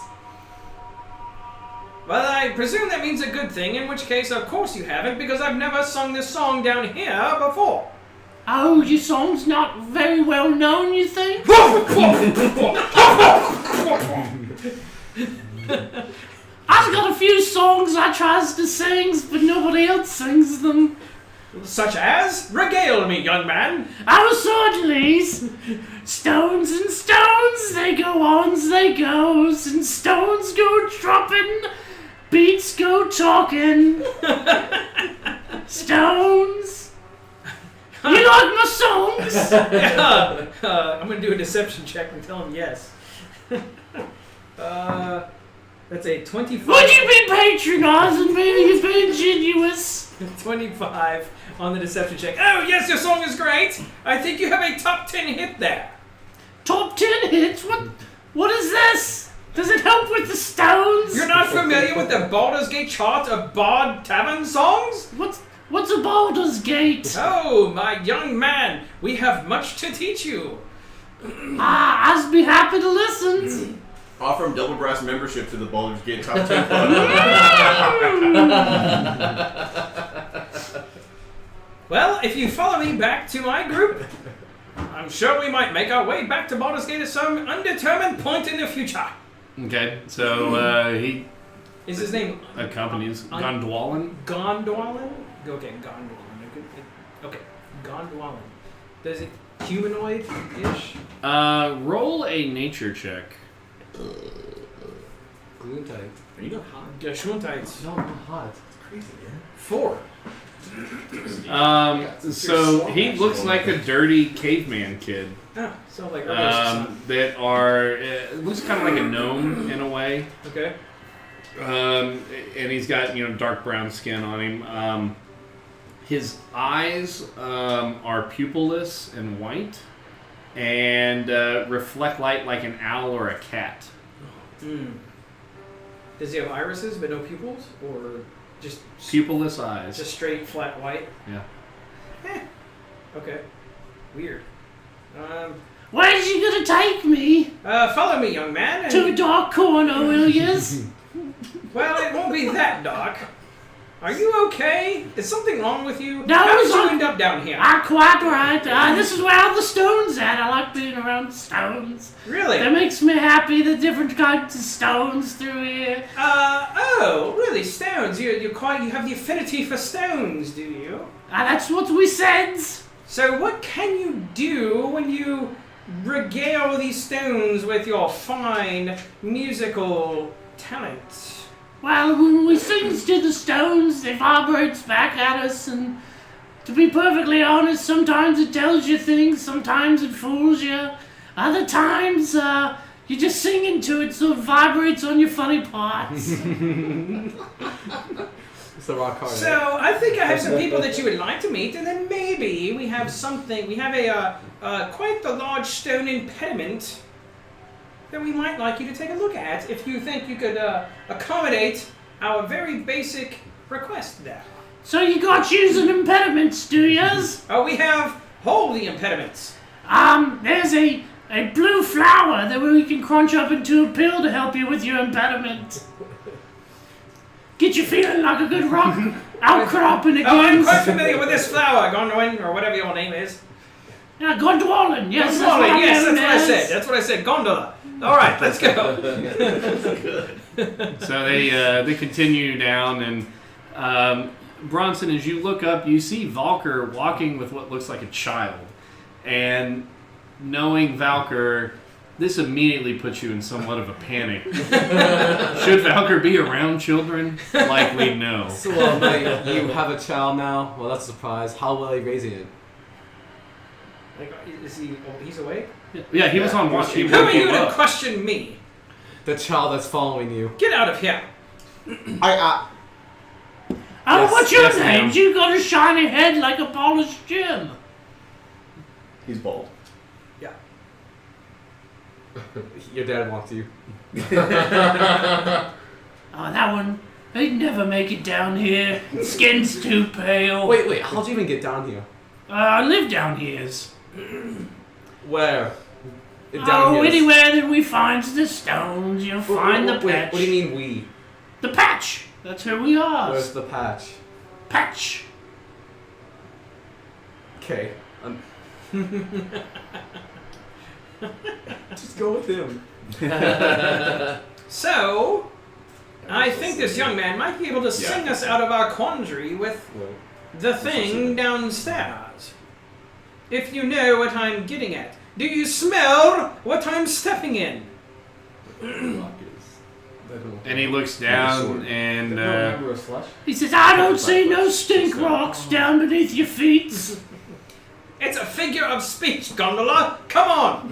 Well, I presume that means a good thing, in which case, of course you haven't, because I've never sung this song down here before. Oh, your song's not very well known, you think? I've got a few songs I tries to sing, but nobody else sings them. Such as? Regale me, young man. Oh, certainly. Stones and stones, they go on, they goes, and stones go dropping, beats go talking. Stones. You like my songs? I'm gonna do a deception check and tell him yes. That's a 25. Would you be patronizing me? You've been ingenuous. 25 on the deception check. Oh, yes, your song is great. I think you have a top 10 hit there. Top 10 hits? What is this? Does it help with the stones? You're not familiar with the Baldur's Gate chart of Bard Tavern songs? What's a Baldur's Gate? Oh, my young man, we have much to teach you. I'd be happy to listen. Offer him double brass membership to the Baldur's Gate Top 10 Club. Well, if you follow me back to my group, I'm sure we might make our way back to Baldur's Gate at some undetermined point in the future. Okay, so he Is his name accompanies Gondwalin. Gondwalin? Okay, Gondwalin. Okay, Gondwalin. Does it humanoid-ish? Roll a nature check. Gloomtide. Are you not hot? Gesundheit. No, I'm not hot. It's crazy, man. 4. So he looks like a dirty caveman kid. Oh, so like Herbert's son. That are looks kind of like a gnome in a way. Okay. And he's got dark brown skin on him. His eyes are pupilless and white, and reflect light like an owl or a cat. Does he have irises but no pupils, or just Pupilless eyes. just straight flat white? Yeah. Okay. Weird. Where's you gonna take me? Follow me, young man. And, To a dark corner, will yous? well, it won't be that dark. Are you okay? Is something wrong with you? No, How did it's you not- end up down here? Quite right. This is where all the stones at. I like being around stones. Really? That makes me happy, the different kinds of stones through here. Oh, really? Stones? You have the affinity for stones, do you? That's what we said. So what can you do when you regale these stones with your fine musical talent? Well, when we sing to the stones, they vibrate back at us, and to be perfectly honest, sometimes it tells you things, sometimes it fools you. Other times, you're just singing to it, so it vibrates on your funny parts. It's the rock hard. So I think I have some people that you would like to meet, and then maybe we have something. We have a quite the large stone impediment that we might like you to take a look at if you think you could accommodate our very basic request there. So you got using impediments, do yas? Oh, we have holy impediments. There's a blue flower that we can crunch up into a pill to help you with your impediment. Get you feeling like a good rock outcropping Oh, I'm again. quite familiar with this flower, Gondolin, or whatever your name is. Yeah, Gondwalin, yes, Gondolin, yes, that's what I known said. as. That's what I said. Gondola. All right, let's go. So they continue down, and Bronson, as you look up, you see Valker walking with what looks like a child. And knowing Valker, this immediately puts you in somewhat of a panic. Should Valker be around children? Likely no. So, you have a child now? Well, that's a surprise. How will I raise it? Like, is he? Oh, he's awake. Yeah, he was on watch. He Who are woke you you to up. question me? The child that's following you. Get out of here. Oh, Yes, what's your yes, name? ma'am. You got a shiny head like a polished gem. He's bald. Yeah. Your dad wants you. Oh, that one, they'd never make it down here. Skin's too pale. Wait, how'd you even get down here? I live down here. Where? Oh, anywhere that we find the stones, you'll find the Wait, patch. what do you mean we? The patch. That's where we are. Where's the patch? Patch. Okay. Just go with him. So, I think this young man might be able to sing us out of our quandary with the thing downstairs. If you know what I'm getting at. Do you smell what I'm stepping in? And he looks down and remember a slush? he says, I don't see no stink rocks down beneath your feet. It's a figure of speech, Gondola. Come on.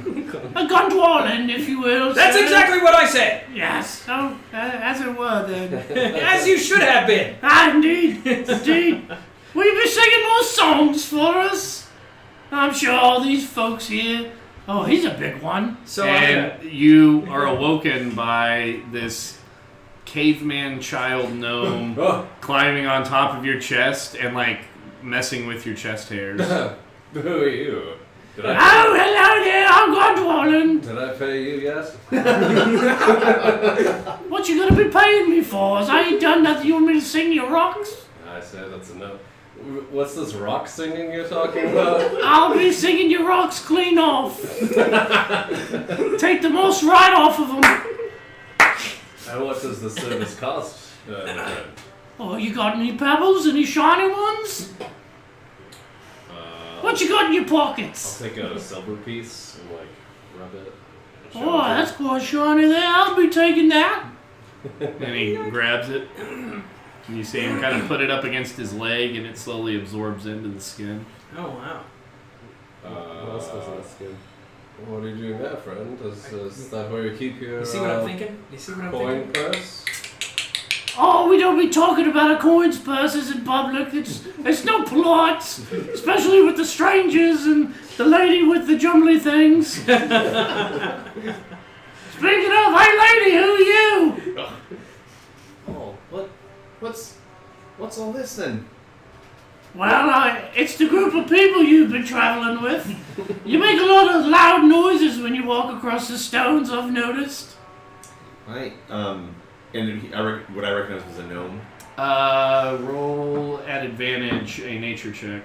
A Gondwalin, if you will. That's sir. exactly what I said. Yes. Oh, as it were then. As you should have been. Indeed. Indeed. Will you be singing more songs for us? I'm sure all these folks here. Oh, he's a big one. So and you are awoken by this caveman child gnome climbing on top of your chest and like messing with your chest hairs. Who are you? Did I, Oh, hello there, I'm Godwallen. did I pay you yet? What you gonna be paying me for? As I ain't done nothing, you want me to sing your rocks? I said that's enough. What's this rock singing you're talking about? I'll be singing your rocks clean off. Take the most right off of them. And what does the service cost? My friend? Oh, you got any pebbles? Any shiny ones? What you got in your pockets? I'll take out a silver piece and like rub it. and show Oh, it to that's quite shiny there. I'll be taking that. And he grabs it. And you see him kind of put it up against his leg, and it slowly absorbs into the skin. Oh, wow. you. What else was in the skin? What are you doing there, friend? Is that where you keep your You see what I'm thinking? You see what I'm coin thinking? purse? Oh, we don't be talking about our coins purses in public. It's no plot, especially with the strangers and the lady with the jumbly things. Speaking of, hey lady, who are you? Oh, what's all this then? Well, it's the group of people you've been traveling with. You make a lot of loud noises when you walk across the stones, I've noticed. Right. And what I recognize was a gnome. Roll at advantage a nature check.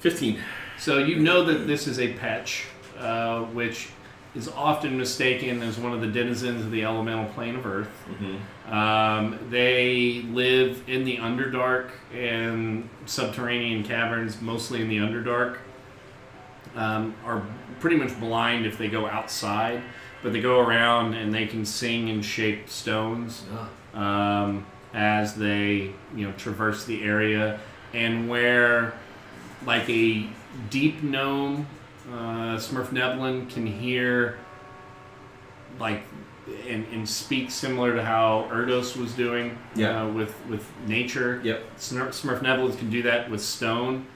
15. So you know that this is a petch, which is often mistaken as one of the denizens of the elemental plane of Earth. Mm-hmm. They live in the Underdark and subterranean caverns, mostly in the Underdark. Are pretty much blind if they go outside, but they go around and they can sing and shape stones as they traverse the area. And where like a deep gnome, Smurfneblin can hear like and speak similar to how Erdos was doing with nature. Yep. Smurfneblins can do that with stone.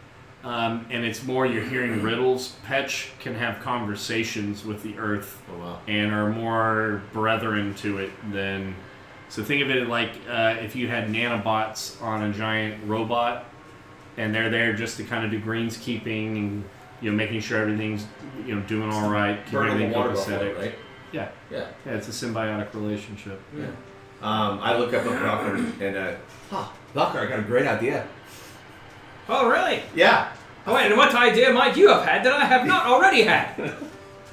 And it's more you're hearing riddles. Petch can have conversations with the earth and are more brethren to it than... So think of it like if you had nanobots on a giant robot and they're there just to kind of do greenskeeping and making sure everything's doing all right, keep everything copacetic. Right? Yeah, it's a symbiotic relationship. Yeah. I look up at Valkyr and Valkyr, I got a great idea. Oh, really? Yeah. Oh, and what idea might you have had that I have not already had?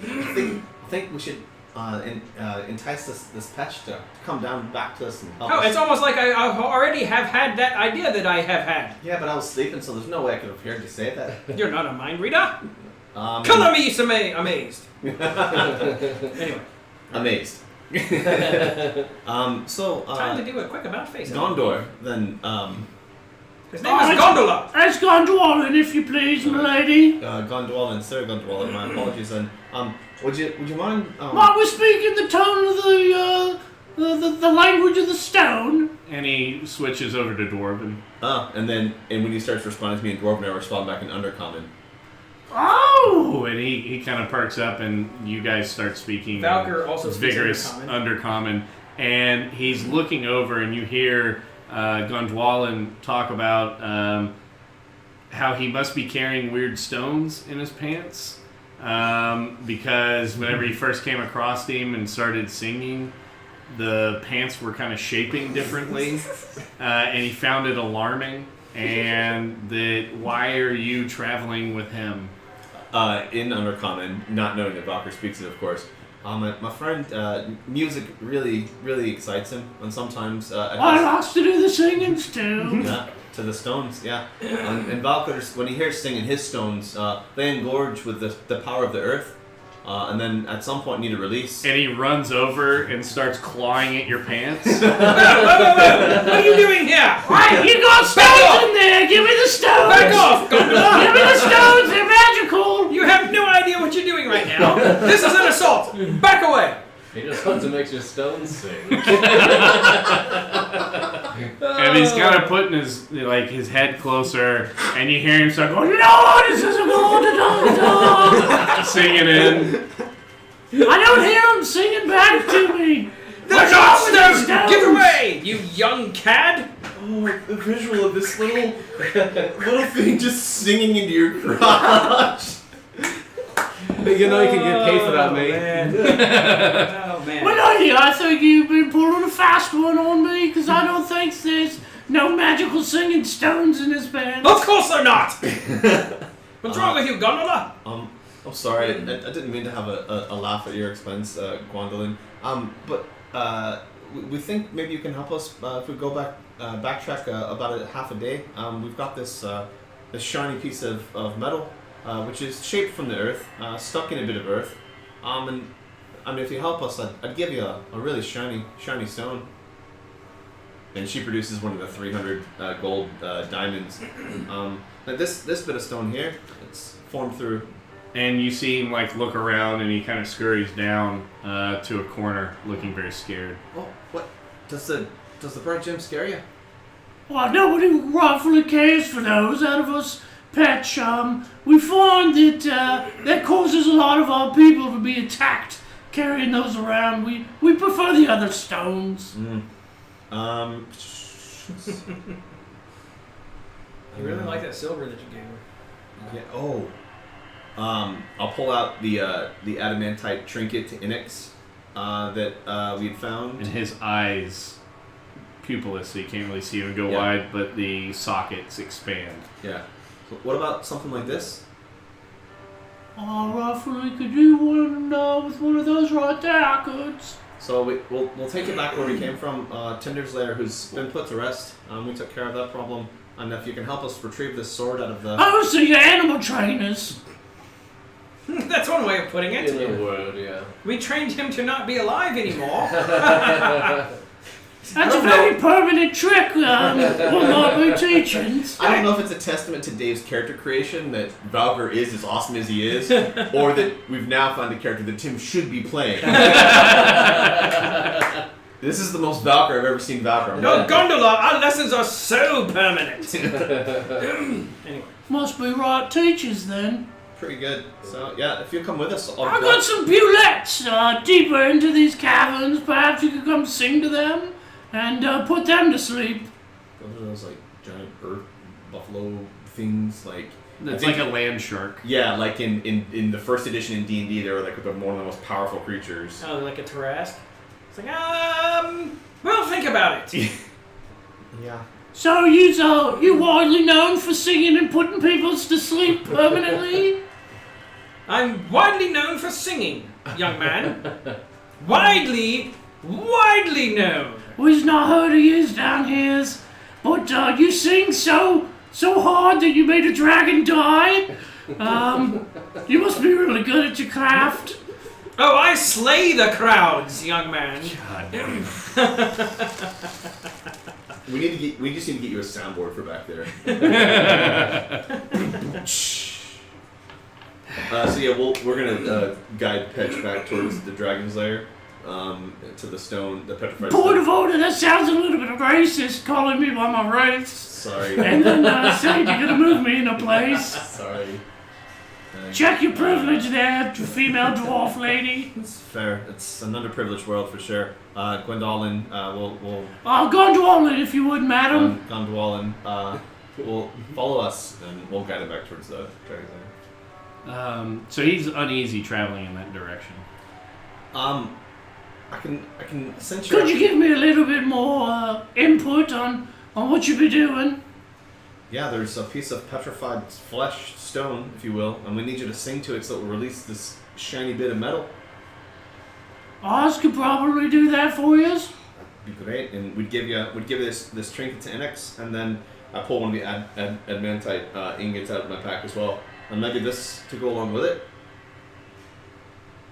I think we should entice this patch to come down back to us and help Oh, us. it's almost like I already have had that idea that I have had. Yeah, but I was sleeping, so there's no way I could have heard you say that. You're not a mind reader. Color me amazed. Anyway. Amazed. Time to do a quick about face. Gondor, then, His name is Gondola. It's Gondwalin, if you please, milady. Gondwalin, Sir Gondwalin, my apologies, and, would you mind, Well, we're speaking the tone of the language of the stone. And he switches over to Dwarven. and when he starts responding to me in Dwarven, I respond back in Undercommon. Oh! And he kind of perks up, and you guys start speaking Valkyr also speaks vigorous Undercommon. And he's looking over, and you hear Gondwalin talk about how he must be carrying weird stones in his pants. Because whenever he first came across him and started singing, the pants were kind of shaping differently. And he found it alarming. And why are you traveling with him? In Undercommon, not knowing that Valkyr speaks it, of course. My friend, music really, really excites him, and sometimes... I likes to do the singing too. Yeah, to the stones, yeah. And Valkyr, when he hears singing his stones, they engorge with the power of the earth, and then at some point need a release. And he runs over and starts clawing at your pants. What are you doing here? Right, you got stones in there! Give me the stones! Back off, Gondola! Give me the stones! They're magical! You have no idea what you're doing right now. This is an assault. Back away. He just wants to make your stones sing. And he's kind of putting his head closer, and you hear him start going, "No, this isn't going to singing in. I don't hear him singing back to me. They're not stones. Give away, you young cad. Oh, the visual of this little thing just singing into your crotch. You know you can get paid for that, mate. Oh man. Well, I think you've been pulling a fast one on me, because I don't think there's no magical singing stones in his pants. Of course they're not. What's wrong with you, Gondola? I'm sorry, I didn't mean to have a laugh at your expense, Gwendolyn. But we think maybe you can help us if we go backtrack about half a day. We've got this shiny piece of metal, which is shaped from the earth, stuck in a bit of earth. And if you help us, I'd give you a really shiny stone. And she produces one of the 300 gold diamonds. And this bit of stone here, it's formed through. And you see him look around, and he kind of scurries down to a corner, looking very scared. Oh, what? Does the bright gem scare you? Well, nobody rightfully cares for those out of us pets. We find that that causes a lot of our people to be attacked carrying those around. We prefer the other stones. You really like that silver that you gave her. Yeah. Oh. I'll pull out the adamantite trinket to Inix that we had found. And his eyes, pupilless, so you can't really see him go Yeah. wide, but the sockets expand. Yeah. So what about something like this? Oh, roughly could do one with one of those right there, I could. So we'll take it back where we came from. Tinder's lair, who's been put to rest. We took care of that problem. And if you can help us retrieve this sword out of the... Oh, so you're animal trainers. That's one way of putting it. In a word, yeah. We trained him to not be alive anymore. That's a very permanent trick, will not be teachings. I don't know if it's a testament to Dave's character creation that Valkyr is as awesome as he is, or that we've now found a character that Tim should be playing. This is the most Valkyr I've ever seen Valkyr. No, Gondola, our lessons are so permanent. Anyway. Must be right teachers then. Pretty good. So, yeah, if you'll come with us, I've got some bullets deeper into these caverns. Perhaps you could come sing to them and put them to sleep. Those are those, like, giant earth buffalo things, like... It's like a land shark. Yeah, like in the first edition in D&D, they were like one of the most powerful creatures. Oh, like a Tarask? It's like, we'll think about it. Yeah. So you widely known for singing and putting people to sleep permanently? I'm widely known for singing, young man. Widely known. We've not heard of yous down here, but you sing so hard that you made a dragon die. You must be really good at your craft. Oh, I slay the crowds, young man. We just need to get you a soundboard for back there. So yeah, we're gonna guide Petch back towards the dragon's lair, to the stone, the petrified Point stone. of order, that sounds a little bit racist, calling me by my race. Sorry. And then saying you're gonna move me in a place. Sorry. Check your privilege there, female dwarf lady. It's fair. It's an underprivileged world for sure. Gwendolyn, we'll Gondwallet, if you would, madam. Gondwalyn, will follow us and we'll guide him back towards the dragon's lair. So he's uneasy traveling in that direction. I can sense Could you give me a little bit more input on what you'd be doing? Yeah, there's a piece of petrified flesh, stone, if you will, and we need you to sing to it so it will release this shiny bit of metal. Oz could probably do that for you. Be great, and we'd give you this trinket to Enix, and then I pull one of the adamantite ingots out of my pack as well, and maybe this to go along with it.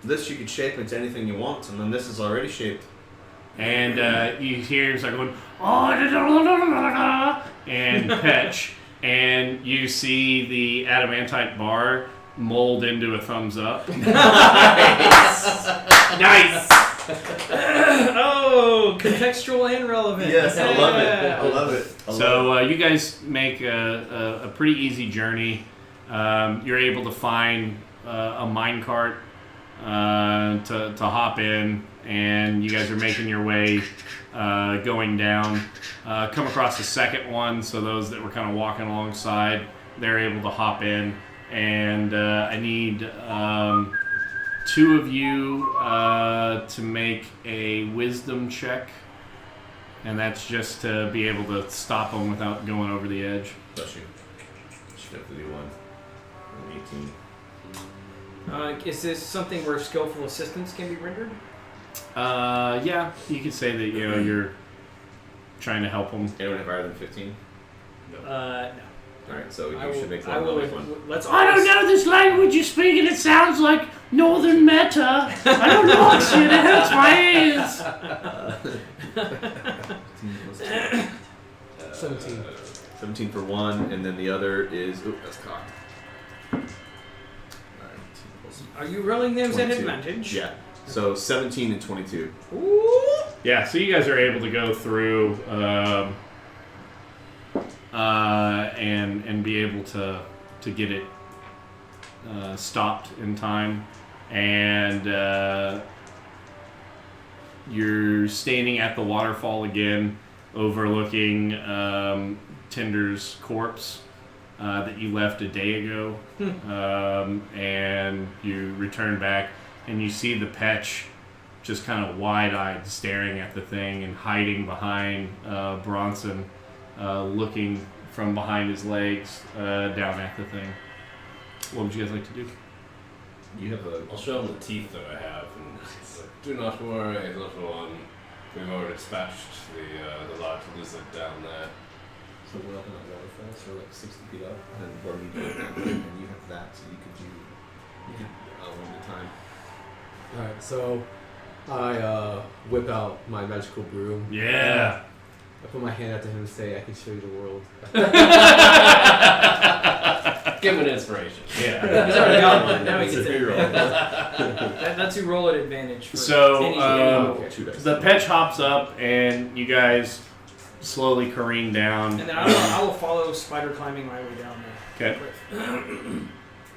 This you could shape into anything you want, and then this is already shaped. And you hear him start going, and Petch, and you see the adamantite bar mold into a thumbs up. Nice! Oh, contextual and relevant. Yes, I love it. I love it. So you guys make a pretty easy journey. You're able to find a minecart to hop in, and you guys are making your way going down. Come across the second one, so those that were kind of walking alongside, they're able to hop in. And I need two of you to make a wisdom check. And that's just to be able to stop them without going over the edge. Bless you. Should have to do one. 18. Is this something where skillful assistance can be rendered? Yeah, you could say that you're trying to help them. Anyone have higher than 15? No. Alright, so you I will- should make I one. will- I'll make one. Let's. I don't know this language you're speaking. It sounds like Northern Meta. I don't know what shit. It hurts my ears. 17. 17 for one, and then the other is... Oop, that's cocked. Are you rolling them at 22. advantage? Yeah. So 17 and 22. Ooh. Yeah, so you guys are able to go through and be able to get it stopped in time, and you're standing at the waterfall again, overlooking Tinder's corpse that you left a day ago, and you return back, and you see the Petch just kind of wide-eyed staring at the thing and hiding behind Bronson, looking from behind his legs down at the thing. What would you guys like to do? I'll show him the teeth that I have, and it's like, do not worry, little one. We've already dispatched the large lizard down there. So we're up in that waterfall, so we're like 60 feet up, and where we do, and you have that, so you could one at a time. Alright, so I whip out my magical broom. Yeah. I put my hand out to him and say, I can show you the world. Give him an inspiration. Yeah. He's already got one. Now he It's gets a it. reroll. That's who roll at advantage. For So, any okay. The Petch hops up, and you guys slowly careen down. and then I will follow spider climbing my way down there. Okay.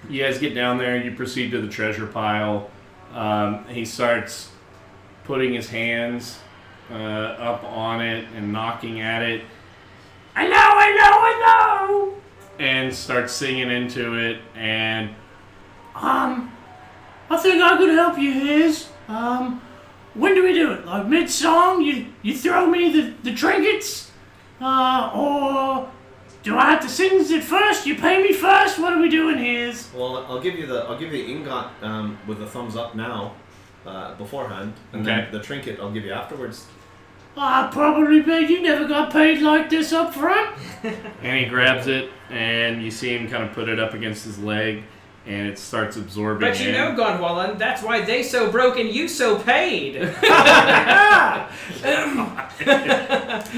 You guys get down there, and you proceed to the treasure pile. He starts putting his hands up on it and knocking at it. I know! And starts singing into it. And I think I could help you, Hiz. When do we do it? Like mid-song, you throw me the trinkets, or do I have to sing it first? You pay me first. What are we doing, Hiz? Well, I'll give you the ingot with the thumbs up now, beforehand, and Okay. then the trinket I'll give you afterwards. I probably bet you never got paid like this up front. And he grabs it, and you see him kind of put it up against his leg, and it starts absorbing But you in. know, Gondwalan, that's why they so broke and you so paid. I've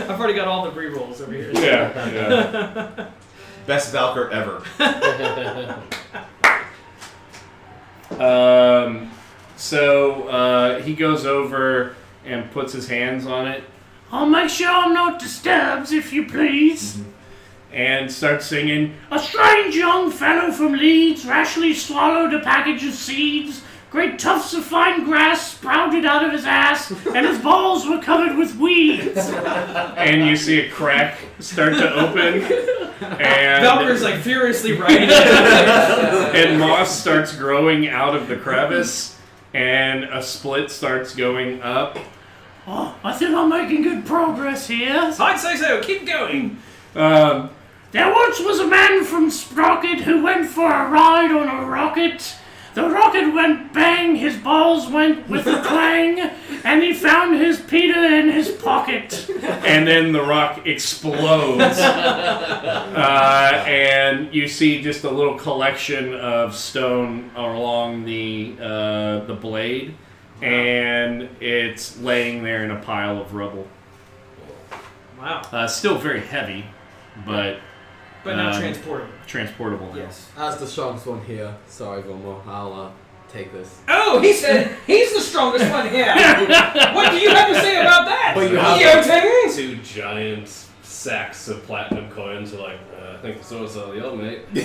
already got all the re-rolls over here. Yeah. Best Valkyr ever. So he goes over and puts his hands on it. I'll make sure I'm not disturbed, if you please. Mm-hmm. And starts singing, a strange young fellow from Leeds rashly swallowed a package of seeds. Great tufts of fine grass sprouted out of his ass, and his balls were covered with weeds. And you see a crack start to open, and Valkyr's like furiously writing it. and moss starts growing out of the crevice, and a split starts going up. Oh, I think I'm making good progress here. I'd say so. Keep going. There once was a man from Sprocket who went for a ride on a rocket. The rocket went bang, his balls went with a clang, and he found his Peter in his pocket. And then the rock explodes. And you see just a little collection of stone along the blade, and it's laying there in a pile of rubble. Wow. Still very heavy, but not transportable. transportable now. Yes. As the strongest one here, sorry, Vomo, I'll take this. Oh, he said he's the strongest one here. What do you have to say about that? But you have- Yoteng? Two giant sacks of platinum coins are like, I think the swords are the old mate. My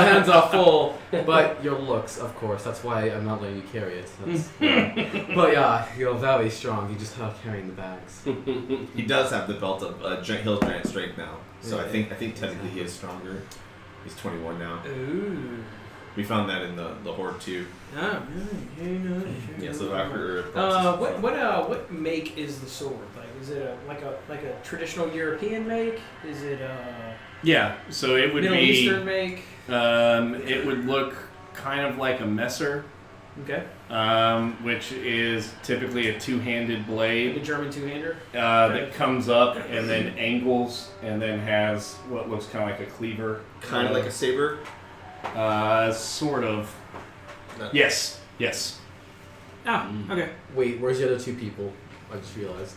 hands are full, but your looks, of course. That's why I'm not letting you carry it. But yeah, you're very strong. You just have carrying the bags. He does have the belt of Hill Giant Strength now, so Yeah, I think technically he is stronger. He's 21 now. Ooh. We found that in the Horde too. Oh, really? Yeah, so Valkyr. What make is the sword? Like, is it like a traditional European make? Is it a Yeah, so it would Middle be. Eastern make? It would look kind of like a messer, Okay. which is typically a two-handed Like a blade German two-hander. that comes up and then angles and then has what looks kind of like a cleaver. Kind of like a saber. Sort of. No. Yes. Ah, okay. Wait, where's the other two people? I just realized.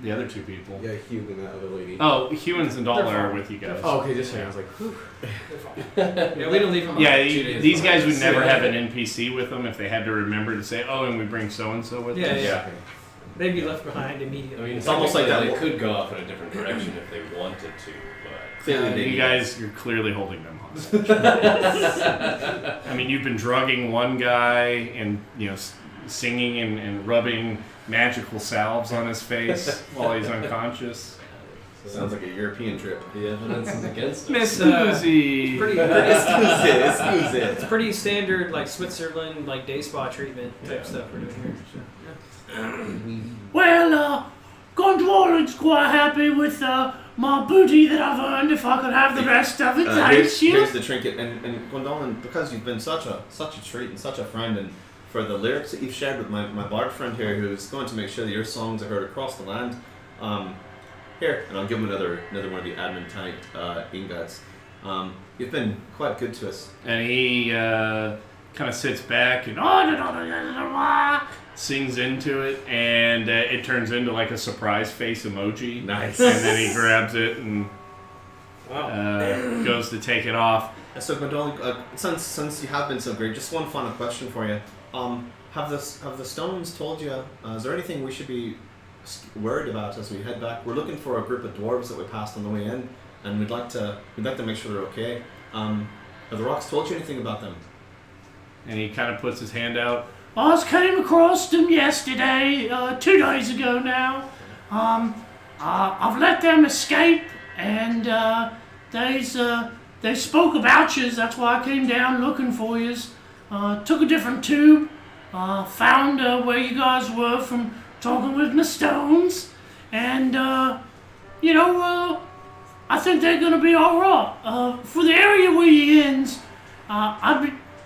The other two people. Yeah, Hugh and that other lady. Oh, Hewins and Dollar They're are fine. with you guys. Oh, okay, just saying. I was like, whew. They're fine. Yeah, we don't leave them. Yeah, 2 days these guys behind. would never have an NPC with them if they had to remember to say, oh, and we bring so-and-so with Yeah, us. yeah. They'd be left behind immediately. I mean, It's almost like technically that- they could go off in a different direction if they wanted to, but Clearly, they you need guys, you're clearly holding them hostage. I mean, you've been drugging one guy and singing and rubbing magical salves on his face while he's unconscious. Sounds like a European trip. the evidence is against us. Miss It's Susie. pretty Excuse it. It's pretty standard, like Switzerland, like day spa treatment type stuff we're doing here. Well, Gondwalen's quite happy with my booty that I've earned. If I could have the rest of it, thanks you. Here's the trinket, and Gwendolyn, because you've been such a treat and such a friend, and for the lyrics that you've shared with my bard friend here, who's going to make sure that your songs are heard across the land. Here, and I'll give him another one of the admin type ingots. You've been quite good to us. And he kind of sits back and sings into it, and it turns into like a surprise face emoji. Nice. And then he grabs it and Wow. goes to take it off. So Gwendolyn, since you have been so great, just one final question for you. Have the stones told you? Is there anything we should be worried about as we head back? We're looking for a group of dwarves that we passed on the way in, and we'd like to make sure they're okay. Have the rocks told you anything about them? And he kind of puts his hand out. I just came across them yesterday, 2 days ago now. I've let them escape, and they spoke about you. That's why I came down looking for you. Took a different tube, found where you guys were from talking with my stones, and I think they're gonna be all right. For the area where you're in, I'd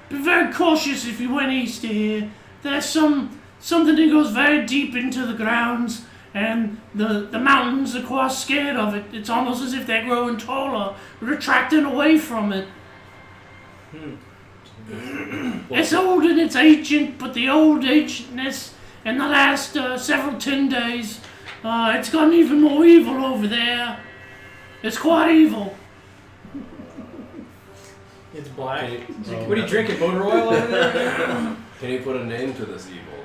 be very cautious if you went east of here. There's something that goes very deep into the grounds, and the mountains are quite scared of it. It's almost as if they're growing taller, retracting away from it. It's old and it's ancient, but the old ancientness in the last several 10 days, it's gotten even more evil over there. It's quite evil. It's black. Can you- What are you drinking? Motor oil over there? Can you put a name to this evil?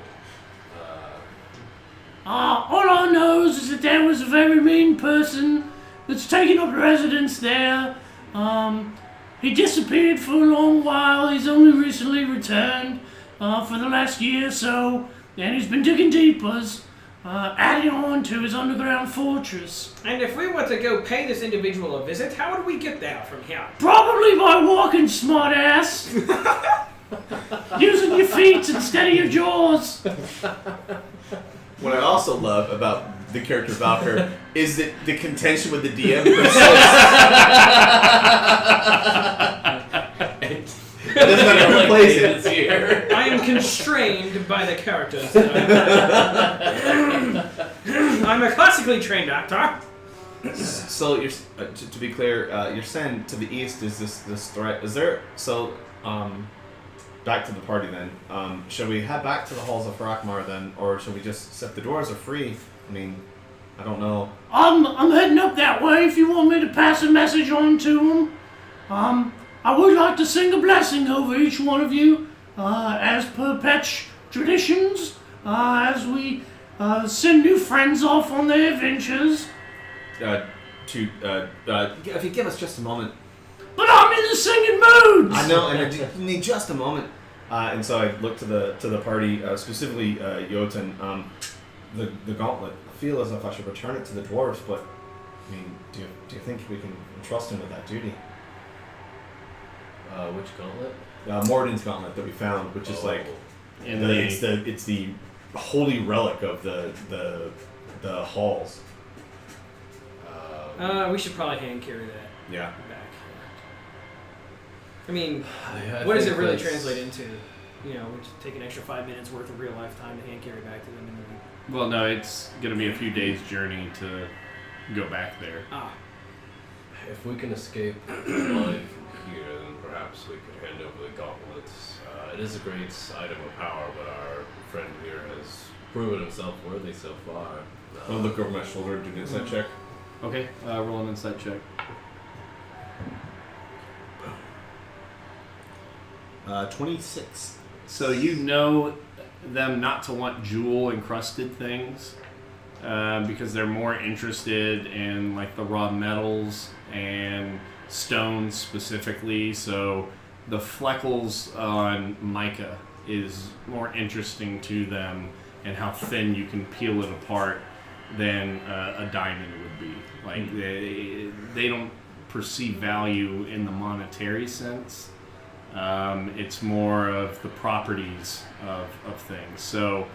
All I know is that there was a very mean person that's taken up residence there. He disappeared for a long while. He's only recently returned for the last year or so, and he's been digging deeper, adding on to his underground fortress. And if we were to go pay this individual a visit, how would we get there from here? Probably by walking, smartass. Using your feet instead of your jaws. What I also love about the character Valkyr is that the contention with the DM doesn't let him replace it. I am constrained by the characters. That I'm a classically trained actor. So you're to be clear, you're saying to the east is this threat? Is there back to the party then? Should we head back to the halls of Farakmar then, or should we just if the doors are free? I mean, I don't know. I'm heading up that way if you want me to pass a message on to him. I would like to sing a blessing over each one of you, as per Petch traditions, as we send new friends off on their adventures. If you give us just a moment. But I'm in the singing mood! I know, and I need just a moment. And so I look to the party, specifically Jotun. The gauntlet. I feel as if I should return it to the dwarves, but I mean, do you think we can trust him with that duty? Which gauntlet? Morden's gauntlet that we found, which is like In it's the holy relic of the halls. We should probably hand carry that Yeah. back. I mean, I what does it think really that's- translate into? You know, we just take an extra 5 minutes worth of real life time to hand carry back to them. And then Well, no, it's going to be a few days' journey to go back there. If we can escape alive from here, then perhaps we could hand over the gauntlets. It is a great item of power, but our friend here has proven himself worthy so far. I'll look over my shoulder and do an insight check. Okay, roll an insight check. 26. So you know them not to want jewel encrusted things because they're more interested in like the raw metals and stones specifically. So the fleckles on mica is more interesting to them, and how thin you can peel it apart than a diamond would be. Like they don't perceive value in the monetary sense. It's more of the properties of things. So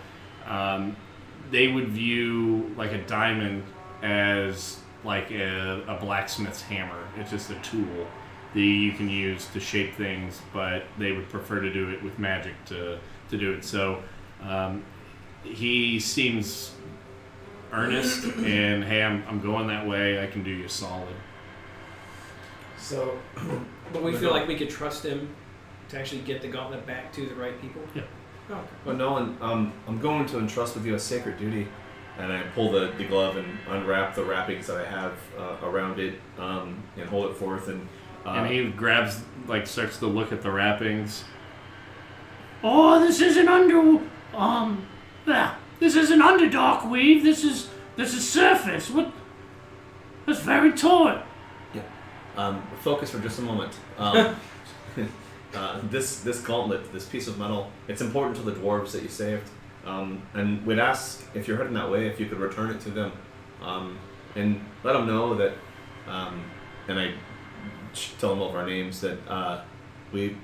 they would view like a diamond as like a blacksmith's hammer. It's just a tool that you can use to shape things, but they would prefer to do it with magic to do it. So he seems earnest, and hey, I'm going that way. I can do you solid. So, but we feel like we could trust him to actually get the gauntlet back to the right people? Yeah. Oh, okay. But Nolan, I'm going to entrust with you a sacred duty. And I pull the glove and unwrap the wrappings that I have around it and hold it forth. And he grabs, like, starts to look at the wrappings. Oh, this isn't this isn't Underdark weave. This is surface. What? That's very taut. Focus for just a moment. This gauntlet, this piece of metal, it's important to the dwarves that you saved. And we'd ask, if you're heading that way, if you could return it to them, and let them know that, and I tell them all of our names, that we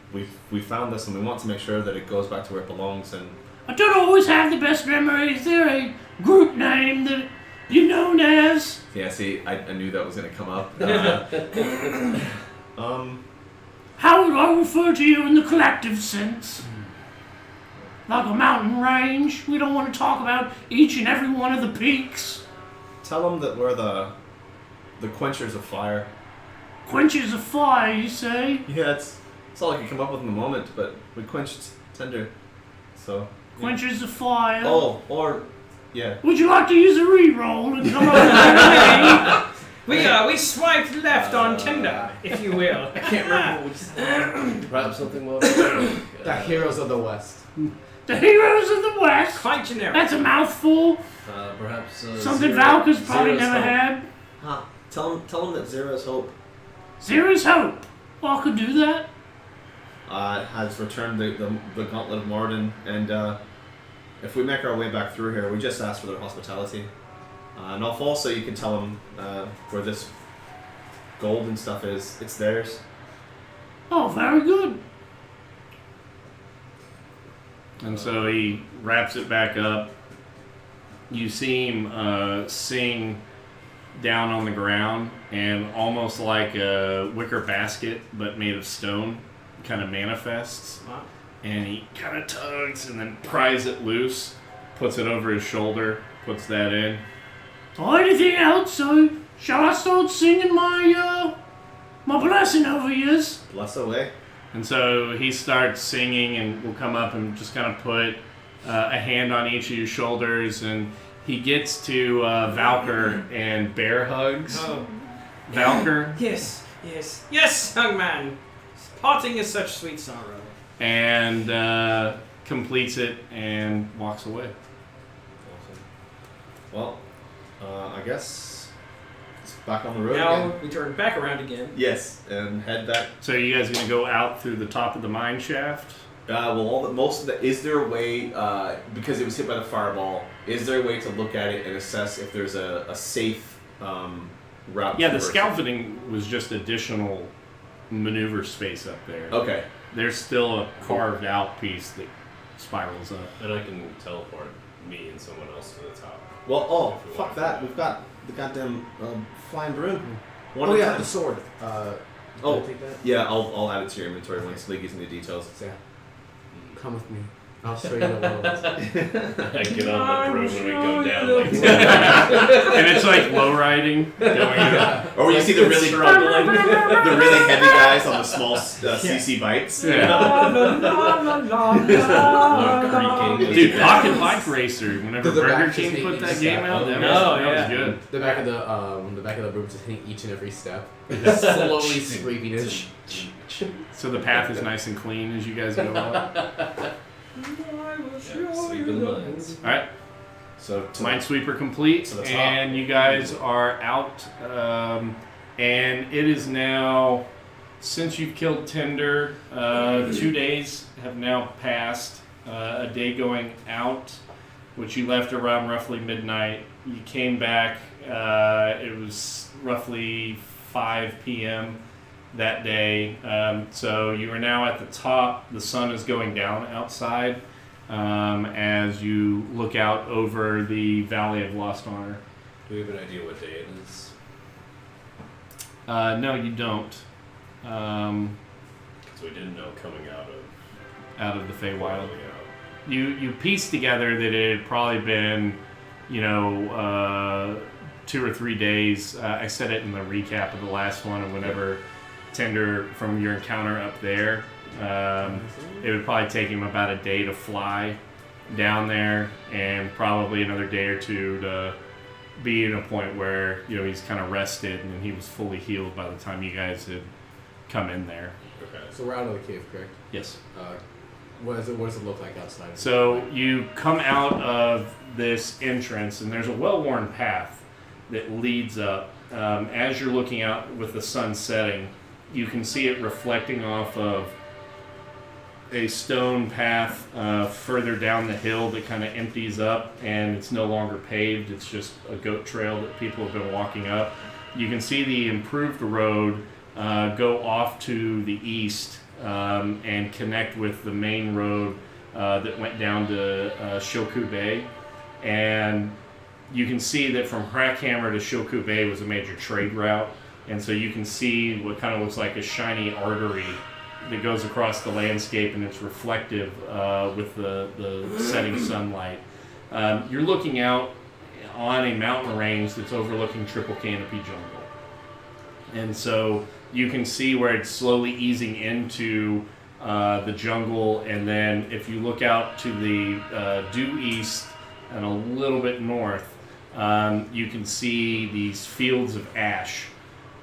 found this and we want to make sure that it goes back to where it belongs. And I don't always have the best memories. There a group name that you're known as? yeah, see, I knew that was going to come up. How would I refer to you in the collective sense? Like a mountain range? We don't want to talk about each and every one of the peaks. Tell them that we're the quenchers of fire. Quenches of fire, you say? Yeah, it's all I could come up with in the moment, but we quenched tender. So. Quenches of fire. Oh, or yeah. Would you like to use a re-roll and come up with a We swiped left on Tinder, if you will. I can't remember what we said. Perhaps something more. The Heroes of the West. The Heroes of the West? Quite generic. That's a mouthful. Perhaps Something Zero- Valka's probably Zero's never hope. had. Huh. Tell them that Zero's hope Zero's Hope. Well, I could do that. has returned the Gauntlet of Morden, and if we make our way back through here, we just ask for their hospitality. And also, you can tell them where this gold and stuff is. It's theirs. Oh, very good. And so he wraps it back up. You see him sing down on the ground, and almost like a wicker basket, but made of stone, kind of manifests. Wow. And he kind of tugs and then pries it loose, puts it over his shoulder, puts that in. Or anything else, so shall I start singing my blessing over yous? Bless away. And so he starts singing, and we'll come up and just kind of put a hand on each of your shoulders, and he gets to Valker and bear hugs. Oh. Valker. Yes, young man. Parting is such sweet sorrow. And completes it and walks away. Awesome. Well, I guess it's back on the road Now again. we turn back around again. Yes, and head back. So you guys gonna go out through the top of the mine shaft? Most of the. Is there a way, because it was hit by the fireball, is there a way to look at it and assess if there's a safe route? Yeah, the towards it? scaffolding was just additional maneuver space up there. Okay. There's still a carved out piece that spirals up. And I can teleport me and someone else to the top. Well, If we fuck want. that. We've got the goddamn flying broom. One Oh at a yeah, time. the sword. Oh. Can I take that? Yeah, I'll add it to your inventory once Lee gives me the details. Yeah. Come with me. I'll show you the world. I get on the broom when we go down like And it's like low riding going up. Or when you see the really struggling. the really heavy guys on the small CC bikes. Yeah. creaking. Dude, Pocket Bike Racer, whenever Did the Burger back just King hit put each that game step? out, that Oh, was yeah. good. The back of the broom just hitting each and every step. Just slowly scraping it. So the path is nice and clean as you guys go up. I will Sleep in the mines. All right, So to Minesweeper complete, to the top. and you guys are out. And it is now, since you've killed Tinder, 2 days have now passed. A day going out, which you left around roughly midnight. You came back. It was roughly 5 p.m. that day. So you are now at the top. The sun is going down outside as you look out over the Valley of Lost Honor. Do we have an idea what day it is? No, you don't. Because we didn't know coming Out of the Feywild. out. You pieced together that it had probably been, 2 or 3 days. I said it in the recap of the last one, and whenever Tinder, from your encounter up there, it would probably take him about a day to fly down there, and probably another day or two to be in a point where he's kind of rested and he was fully healed by the time you guys had come in there. Okay. So we're out of the cave, correct? Yes. What does it look like outside? So you come out of this entrance, and there's a well-worn path that leads up. As you're looking out with the sun setting, you can see it reflecting off of a stone path further down the hill that kind of empties up, and it's no longer paved. It's just a goat trail that people have been walking up. You can see the improved road go off to the east and connect with the main road that went down to Shoku Bay. And you can see that from Crackhammer to Shoku Bay was a major trade route. And so you can see what kind of looks like a shiny artery that goes across the landscape, and it's reflective with the setting sunlight. You're looking out on a mountain range that's overlooking Triple Canopy Jungle. And so you can see where it's slowly easing into the jungle, and then if you look out to the due east and a little bit north, you can see these fields of ash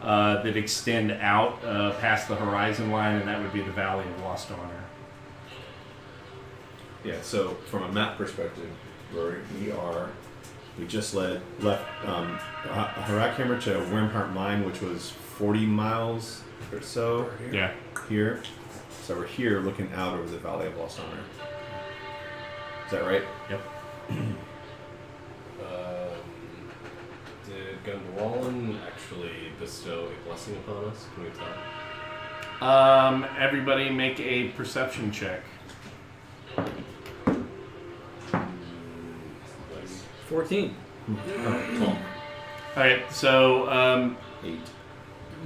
that extend out past the horizon line, and that would be the Valley of Lost Honor. Yeah, so from a map perspective, where we just left Harakhammer to Wormheart Mine, which was 40 miles or so Yeah. here. So we're here looking out over the Valley of Lost Honor. Is that right? Yep. Did Gundwallen actually bestow a blessing upon us? Can we tell? Everybody make a perception check. 14. Oh, Alright, so 8.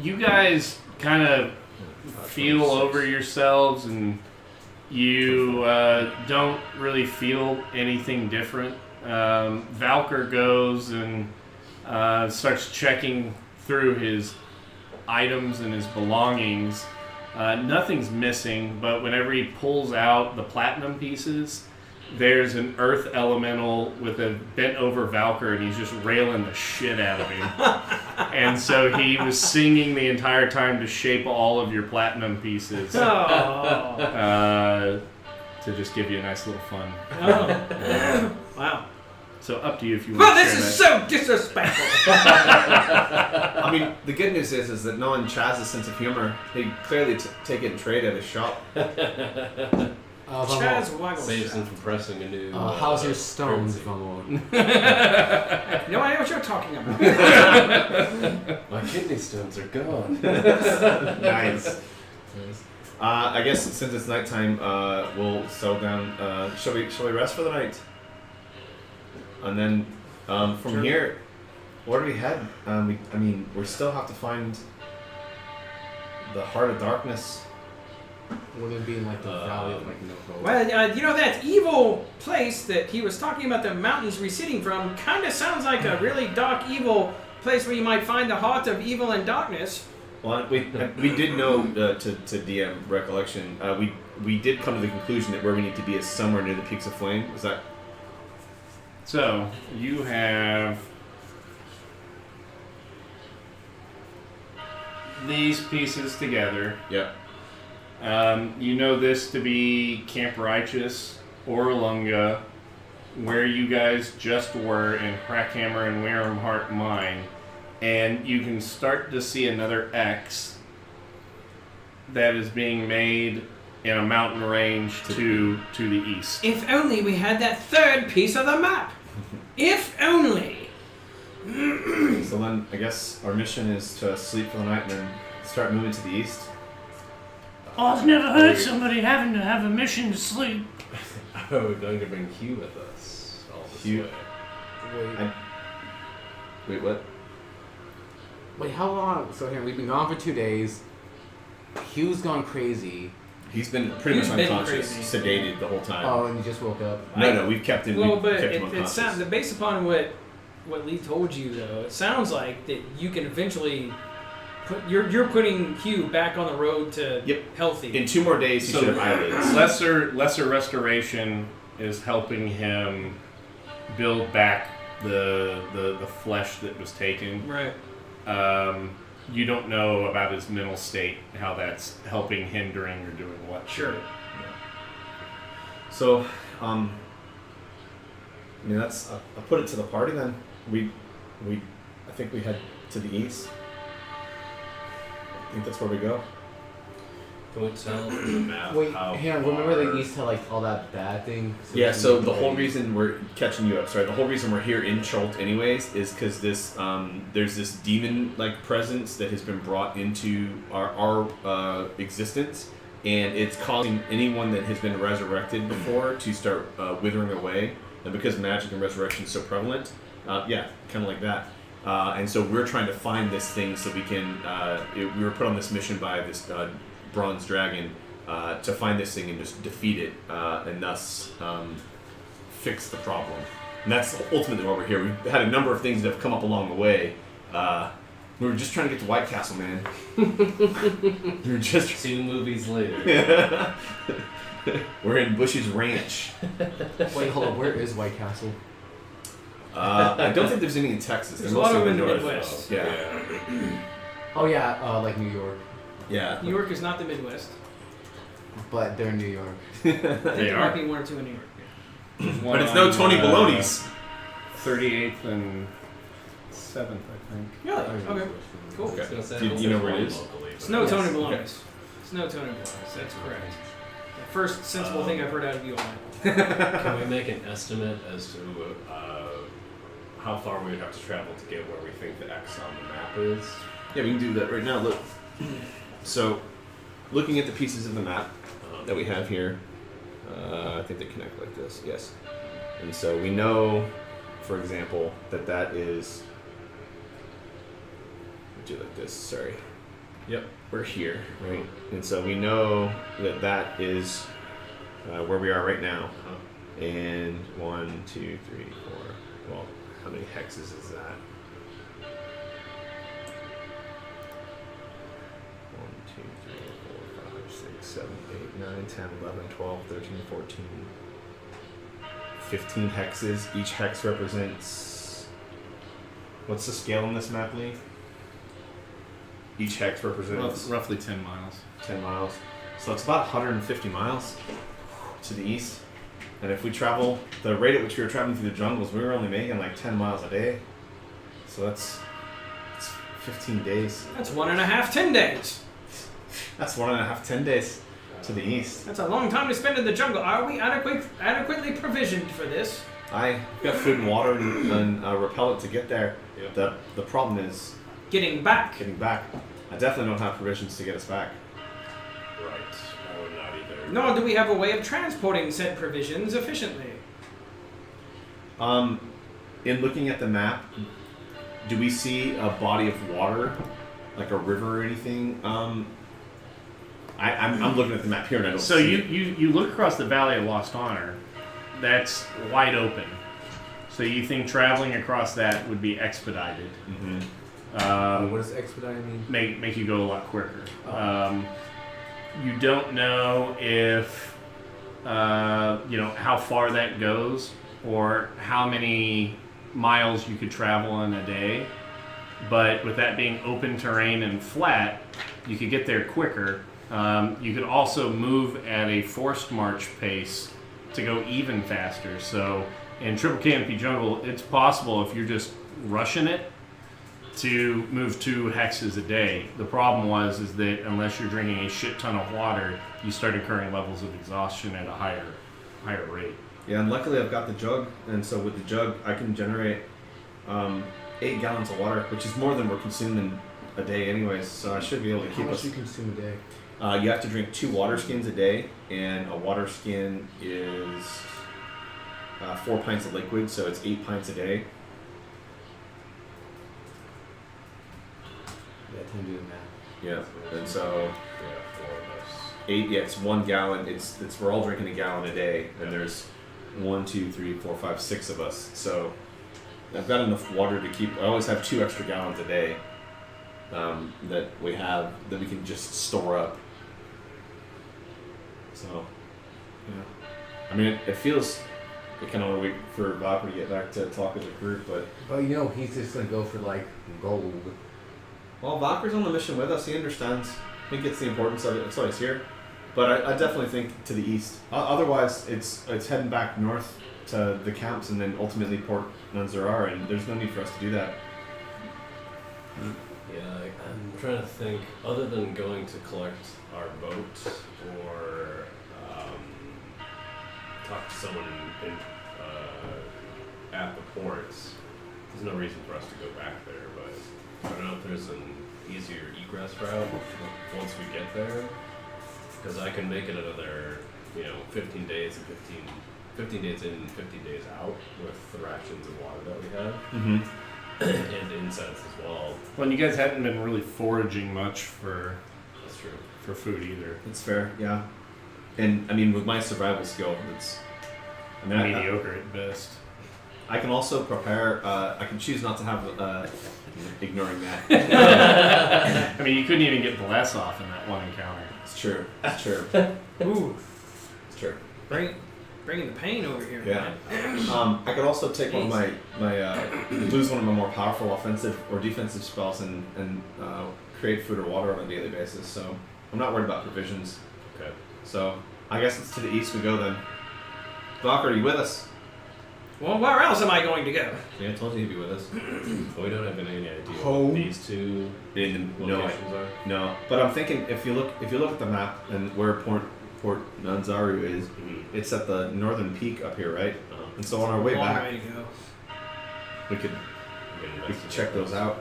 you guys kind of feel over yourselves, and you don't really feel anything different. Valkyr goes and starts checking through his items and his belongings. Nothing's missing, but whenever he pulls out the platinum pieces, there's an earth elemental with a bent over Valkyr, and he's just railing the shit out of him. And so he was singing the entire time to shape all of your platinum pieces Oh. to just give you a nice little fun. Oh. Wow. So up to you if you want Well, to this share is that. so disrespectful. I mean, the good news is that knowing Chaz's sense of humor, he'd clearly take it and trade at his shop. Chaz Waggles. Saves him from pressing a new. How's your stones, currency. Vamor? No idea what you're talking about. My kidney stones are gone. Nice. I guess since it's nighttime, we'll settle down. Shall we rest for the night? And then from here, where do we head? We still have to find the Heart of Darkness. Wouldn't it be in like the valley of like no hope? Well, that evil place that he was talking about, the mountains receding from, kind of sounds like a really dark, evil place where you might find the heart of evil and darkness. Well, we did know to DM recollection. We did come to the conclusion that where we need to be is somewhere near the Peaks of Flame. Is that? So you have these pieces together. Yeah. You know this to be Camp Righteous, Orlunga, where you guys just were in Crackhammer and Wareham Mine, and you can start to see another X that is being made in a mountain range to the east. If only we had that third piece of the map. If only. So then, I guess our mission is to sleep for the night and then start moving to the east. I've never heard somebody having to have a mission to sleep. Are we going to bring Hugh with us all this Hugh? way? Wait, what? Wait, how long? So here, we've been gone for 2 days. Hugh's gone crazy. He's been pretty He's much been unconscious, crazy. sedated the whole time. Oh, and you just woke up. No, we've kept him. Well, we've but kept him it unconscious. sounds based upon what Lee told you, though. It sounds like that you can eventually you're putting Hugh back on the road to healthy. In 2 more days, he So should have eyelids. lesser restoration is helping him build back the flesh that was taken. Right. You don't know about his mental state, how that's helping, hindering, or doing what. Sure. So, I mean, that's. I'll put it to the party then. I think we head to the east. I think that's where we go. Can we tell from the map Wait, how hang on. Remember the east had like all that bad thing? Yeah. So the whole reason we're catching you up. Sorry. The whole reason we're here in Chult, anyways, is because this there's this demon-like presence that has been brought into our existence, and it's causing anyone that has been resurrected before to start withering away. And because magic and resurrection is so prevalent, kind of like that. And so we're trying to find this thing so we can. We were put on this mission by this bronze dragon to find this thing and just defeat it, and thus fix the problem. And that's ultimately why we're here. We've had a number of things that have come up along the way. We were just trying to get to White Castle, man. We were just 2 movies later. We're in Bush's Ranch. Wait, hold on. Where is White Castle? I don't think there's any in Texas. There's They're a lot mostly of them in the north. Midwest. Yeah. Oh yeah, like New York, Yeah. New York is not the Midwest. but they're New York. I think there are. might be 1 or 2 in New York. But it's no Tony Baloney's. 38th and 7th, I think. Really? Okay. Cool. I was gonna say, Do you know where it is? locally, It's but- no Yes. Tony Baloney's. It's no Tony Baloney's. That's correct. The first sensible thing I've heard out of you all night. Can we make an estimate as to how far we would have to travel to get where we think the X on the map is? Yeah, we can do that right now. Look. So, looking at the pieces of the map that we have here, I think they connect like this. Yes. And so we know, for example, that is. Do it like this. Sorry. Yep. We're here, right? And so we know that is where we are right now. And 1, 2, 3, 4. Well, how many hexes is that? 1, 2, 3, 4, 5, 6, 7, 8, 9, 10, 11, 12, 13, 14, 15 hexes. Each hex represents. What's the scale on this map, Lee? Each hex represents Roughly 10 miles. 10 miles. So it's about 150 miles to the east. And if we travel the rate at which we were traveling through the jungles, we were only making like 10 miles a day. So that's 15 days. That's 1.5, 10 days. That's 1.5, 10 days to the east. That's a long time to spend in the jungle. Are we adequately provisioned for this? I've got food and water and repellent to get there. Yep. The problem is Getting back. getting back. I definitely don't have provisions to get us back. Right. I would not either. Nor do we have a way of transporting said provisions efficiently. In looking at the map, do we see a body of water, like a river or anything? I'm looking at the map here and I don't So see you look across the Valley of Lost Honor, that's wide open. So you think traveling across that would be expedited. Mm-hmm. What does expedite mean? Make you go a lot quicker. You don't know if how far that goes or how many miles you could travel in a day. But with that being open terrain and flat, you could get there quicker. You could also move at a forced march pace to go even faster. So in Triple Canopy Jungle, it's possible if you're just rushing it to move 2 hexes a day. The problem is that unless you're drinking a shit ton of water, you start incurring levels of exhaustion at a higher rate. Yeah, and luckily I've got the jug, and so with the jug I can generate 8 gallons of water, which is more than we're consuming a day anyways, so I should be able to How keep much us... do you consume a day? You have to drink 2 water skins a day, and a water skin is 4 pints of liquid, so it's 8 pints a day. Yeah, 10 do the math. Yeah, and so Yeah, 4 of us. 8, yeah, it's 1 gallon. It's we're all drinking a gallon a day, and there's 1, 2, 3, 4, 5, 6 of us. So I've got enough water to keep. I always have 2 extra gallons a day that we can just store up. So, yeah, I mean, it feels. We kind of want to wait for Valkyrie to get back to talk as a group, but he's just gonna go for like gold. well, Valkyrie's on the mission with us. He understands. He gets the importance of it. That's why he's here. But I definitely think to the east. Otherwise, it's heading back north to the camps and then ultimately Port Nunzarar, and there's no need for us to do that. Yeah, I'm trying to think, other than going to collect our boat or talk to someone at the ports, there's no reason for us to go back there, but I don't know if there's an easier egress route once we get there, because I can make it another, 15 days and 15 days in and 15 days out with the rations of water that we have. Mm-hmm. And incense as well. Well, and you guys hadn't been really foraging much for That's true. food either. That's fair, yeah. And I mean, with my survival skill, Mediocre at best. I can also prepare. I can choose not to have. Ignoring that. I mean, you couldn't even get bless off in that one encounter. It's true. It's true. Ooh, It's true. bringing the pain over here. Yeah. Man. I could also take one of my lose one of my more powerful offensive or defensive spells and create food or water on a daily basis. So I'm not worried about provisions. Okay. So I guess it's to the east we go then. Valkyrie, are you with us? Well, where else am I going to go? Yeah, I told you he'd be with us. Well, we don't have any idea Home. what these 2 No, locations are. no. But I'm thinking if you look at the map and where Port Nunzaru is, Mm-hmm. it's at the northern peak up here, right? And so on our way Long back, way to go. we could check those out.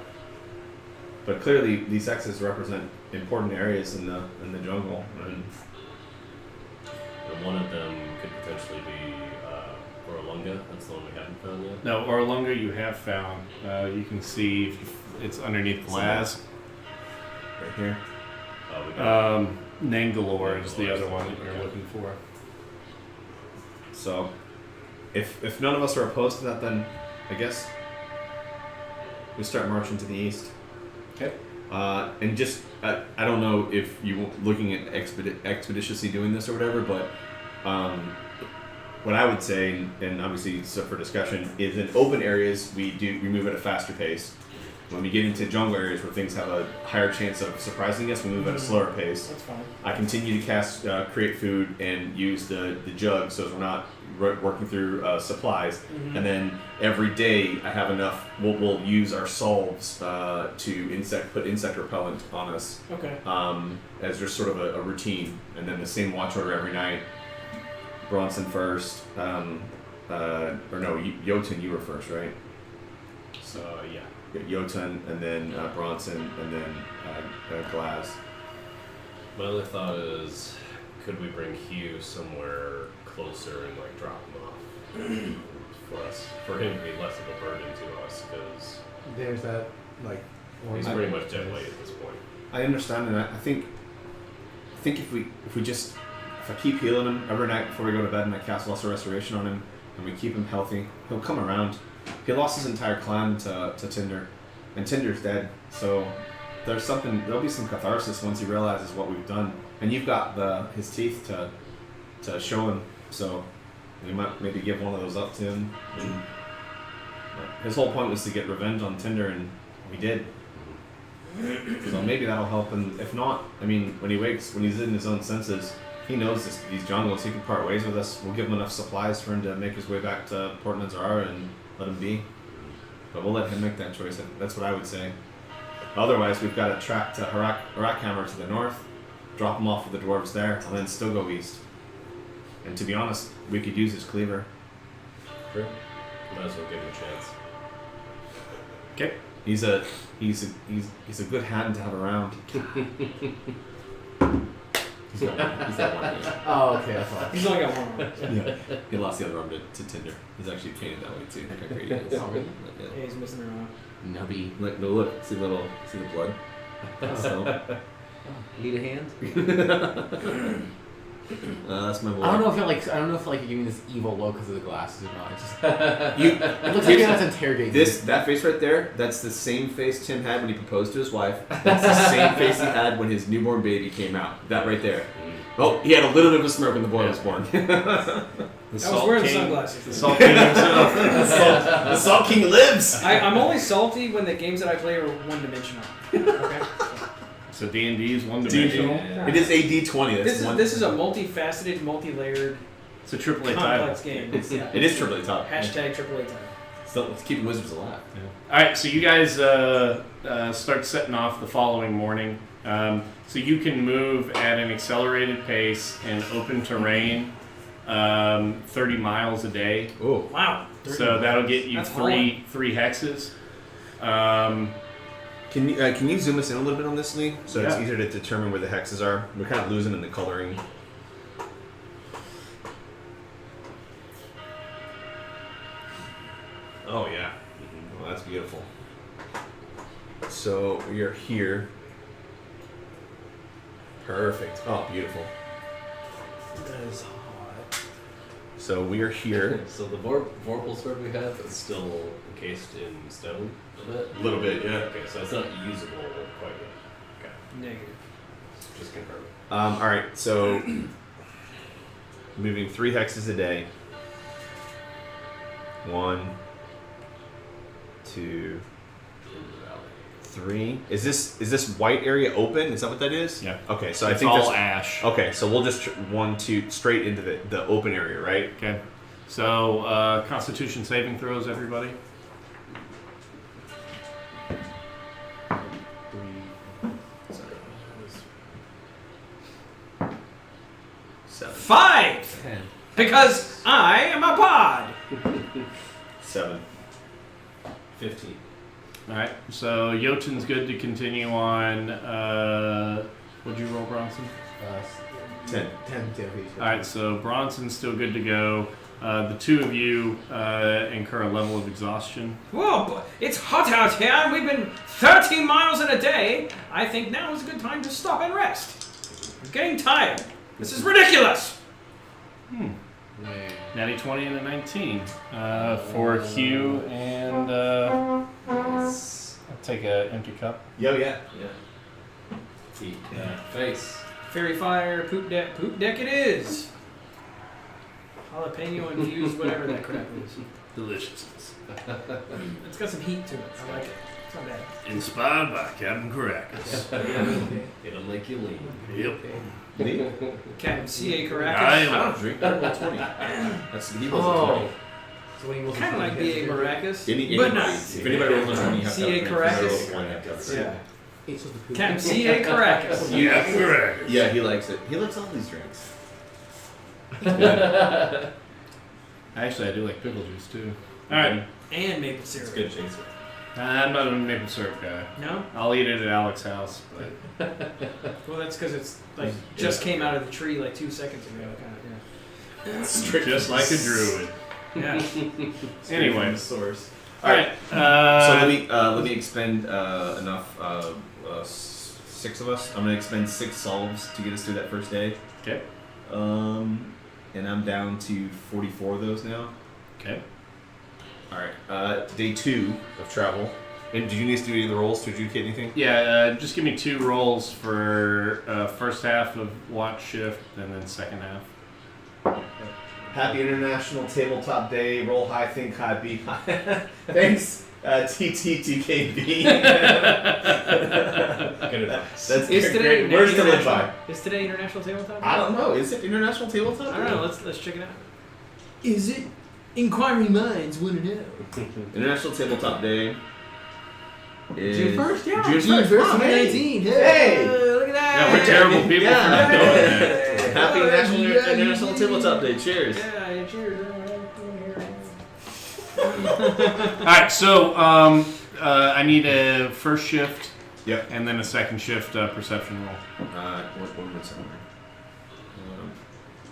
But clearly, these X's represent important areas in the jungle. And And one of them could potentially be Orlunga. That's the one we haven't found yet. No, Orlunga you have found. You can see it's underneath glass. right here. We got Nangalore is the other one that you're looking for. So, if none of us are opposed to that, then I guess we start marching to the east. Okay. And just I don't know if you looking at expeditiously doing this or whatever, but what I would say, and obviously it's up for discussion, is in open areas we move at a faster pace. When we get into jungle areas where things have a higher chance of surprising us, we move at a slower pace. That's fine. I continue to cast create food and use the jug so as we're not working through supplies. And then every day I have enough. We'll use our solves to put insect repellent on us Okay. as just sort of a routine. And then the same watch order every night. Bronson first, or no, Jotun, you were first, right? So yeah. Jotun, and then Bronson, and then Glaz. My other thought is, could we bring Hugh somewhere closer and drop him off for him to be less of a burden to us, because There's that he's pretty much dead weight at this point. I understand, and I think if I keep healing him every night before we go to bed, and I cast Lesser Restoration on him, and we keep him healthy, he'll come around. He lost his entire clan to Tinder, and Tinder's dead. So there'll be some catharsis once he realizes what we've done, and you've got his teeth to show him. So you might maybe give one of those up to him. And his whole point was to get revenge on Tinder, and we did. So maybe that'll help. And if not, I mean, when he's in his own senses, he knows these jungles. He can part ways with us. We'll give him enough supplies for him to make his way back to Port Nanzara and let him be. But we'll let him make that choice. That's what I would say. Otherwise, we've got to track to Harakhammer to the north, drop him off with the dwarves there, and then still go east. And to be honest, we could use his cleaver. True. Might as well give him a chance. Okay. He's a good hand to have around. He's that one. Oh, okay, that's all. He's only got one arm. Yeah. He lost the other arm to Tinder. He's actually painted that way too. Look how great he is. Oh, really? Yeah, he's missing an arm. Nubby. Look, no, look. See the blood? So, Need a hand? that's my boy. I don't know if you're giving this evil look because of the glasses or not. It just You, it looks like you're not interrogating. that face right there, that's the same face Tim had when he proposed to his wife. That's the same face he had when his newborn baby came out. That right there. Oh, he had a little bit of a smirk when the boy was born. I was wearing the sunglasses. The Salt King himself. The Salt King lives! I'm only salty when the games that I play are one-dimensional. Okay? So D&D is one-dimensional. It is a D20. That's This is a multifaceted, multi-layered, It's a AAA title. complex game. It is triply top. Hashtag AAA title. So let's keep wizards alive. All right, so you guys start setting off the following morning. So you can move at an accelerated pace in open terrain, 30 miles a day. Oh. Wow. So that'll get you That's three hexes. Can you zoom us in a little bit on this, Lee? So it's Yeah. easier to determine where the hexes are. We're kind of losing in the coloring. Oh yeah. Well, that's beautiful. So we are here. Perfect. Oh, beautiful. That is hot. So we are here. So the Vorpal sword we have is still encased in stone a bit? A little bit, yeah. Okay, so it's not usable quite yet. Okay, Negative. just confirm. All right. So moving 3 hexes a day. 1, 2, In the valley. 3. Is this white area open? Is that what that is? Yeah. Okay, so It's I think all that's ash. okay. So we'll just 1, 2 straight into the open area, right? Okay. So Constitution saving throws, everybody. 7. 5! 10. Because I am a pod! 7. 15. All right. So Jotun's good to continue on. What'd you roll, Bronson? 10. 10 to All right. So Bronson's still good to go. The two of you incur a level of exhaustion. Whoa, it's hot out here and we've been 13 miles in a day. I think now is a good time to stop and rest. I'm getting tired. This is ridiculous. Natty 20 and a 19 for Hugh, and I'll take an empty cup. Yo, yeah. Eat face. Fairy fire, poop deck it is. Jalapeno infused, whatever that crap is. Deliciousness. It's got some heat to it. I like it. It's not bad. Inspired by Captain Caracas. It'll make you lean. Yep. Me? Captain C.A. I Caracas. don't drink that. Roll 20. That's he rolls a Oh. So when he rolls Kind of like B.A. Maracas, 20. but not. If anybody rolls a 20, you have to C.A. have Caracas? one, you have to have Yeah. It's just the poop. Captain C.A. Caracas. Captain Caracas. Yeah, he likes it. He likes all these drinks. Actually, I do like pickle juice too. All right. And maple It's syrup. good chaser. I'm not a maple syrup guy. No? I'll eat it at Alex's house, but Well, that's because it's like just came out of the tree like 2 seconds ago. Kind of, just like a druid. yeah. Anyway. source. All right. So let me expend enough. 6 of us. I'm gonna expend 6 solves to get us through that first day. Okay. And I'm down to 44 of those now. Okay. All right. Day 2 of travel. And did you need to do any of the rolls to adjudicate anything? Yeah. Just give me 2 rolls for first half of watch shift and then second half. Happy International Tabletop Day. Roll high, think high, be high. Thanks, TTTKB. Good advice. That's Is today great. Words to live by. International? Is today International Tabletop Day? I don't know. Is it International Tabletop I Day? don't know. Let's check it out. Is it? Inquiring minds want to know. International Tabletop Day is June 1st, yeah. June 1st, 2019. Hey! Look at that. Yeah, we're terrible people for not doing that. Happy International Tabletop Day. Cheers. Yeah, cheers. All right, so I need a first shift. Yep. And then a second shift perception roll. One more second.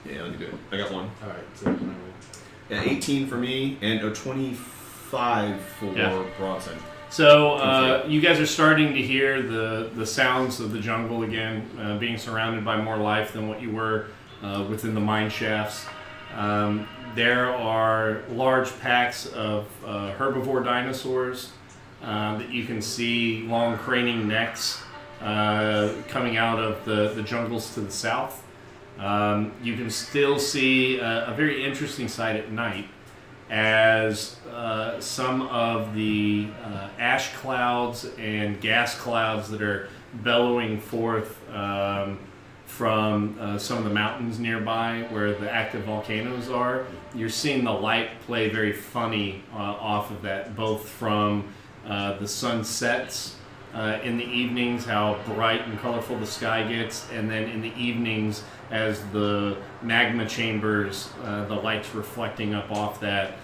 Yeah, let me do it. I got one. All right. So, Yeah, 18 for me and a 25 for Yeah. Bronson. So you guys are starting to hear the sounds of the jungle again, being surrounded by more life than what you were within the mine shafts. There are large packs of herbivore dinosaurs that you can see, long craning necks coming out of the jungles to the south. You can still see a very interesting sight at night as some of the ash clouds and gas clouds that are bellowing forth from some of the mountains nearby where the active volcanoes are. You're seeing the light play very funny off of that, both from the sunsets in the evenings, how bright and colorful the sky gets, and then in the evenings as the magma chambers, the light's reflecting up off that.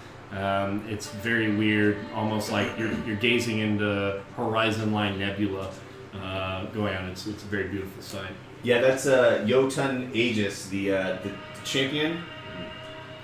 It's very weird, almost like you're gazing into Horizon Line Nebula going on. It's a very beautiful sight. Yeah, that's Jotun Aegis, the champion.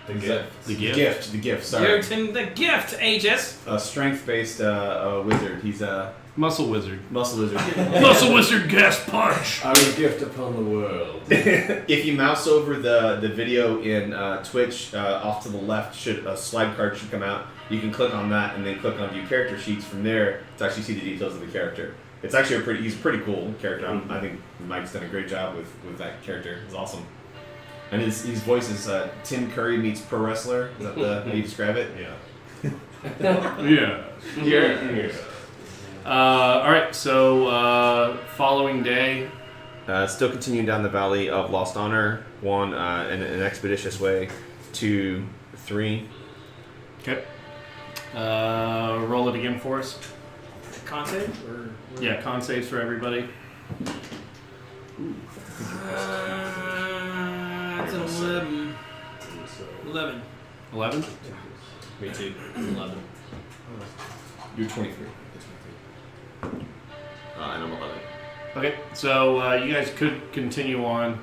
The gift. The gift. The gift. Sorry. Newton, the gift, Aegis. A strength-based wizard. He's a Muscle Wizard. muscle wizard. Muscle Wizard gas punch! I will gift upon the world. If you mouse over the video in Twitch, off to the left, a slide card should come out. You can click on that and then click on view character sheets from there to actually see the details of the character. It's actually he's a pretty cool character. I think Mike's done a great job with that character. It's awesome. And his voice is Tim Curry meets pro wrestler. Is that how you describe it? Yeah. Yeah. Yeah. All right, so following day. Still continuing down the valley of Lost Honor. 1, in an expeditious way. 2, 3. Okay. Roll it again for us. Con save? Or Yeah, con saves for everybody. it's an 11. 11. 11? Me too. 11. You're 23. And I'm 11. Okay, so you guys could continue on.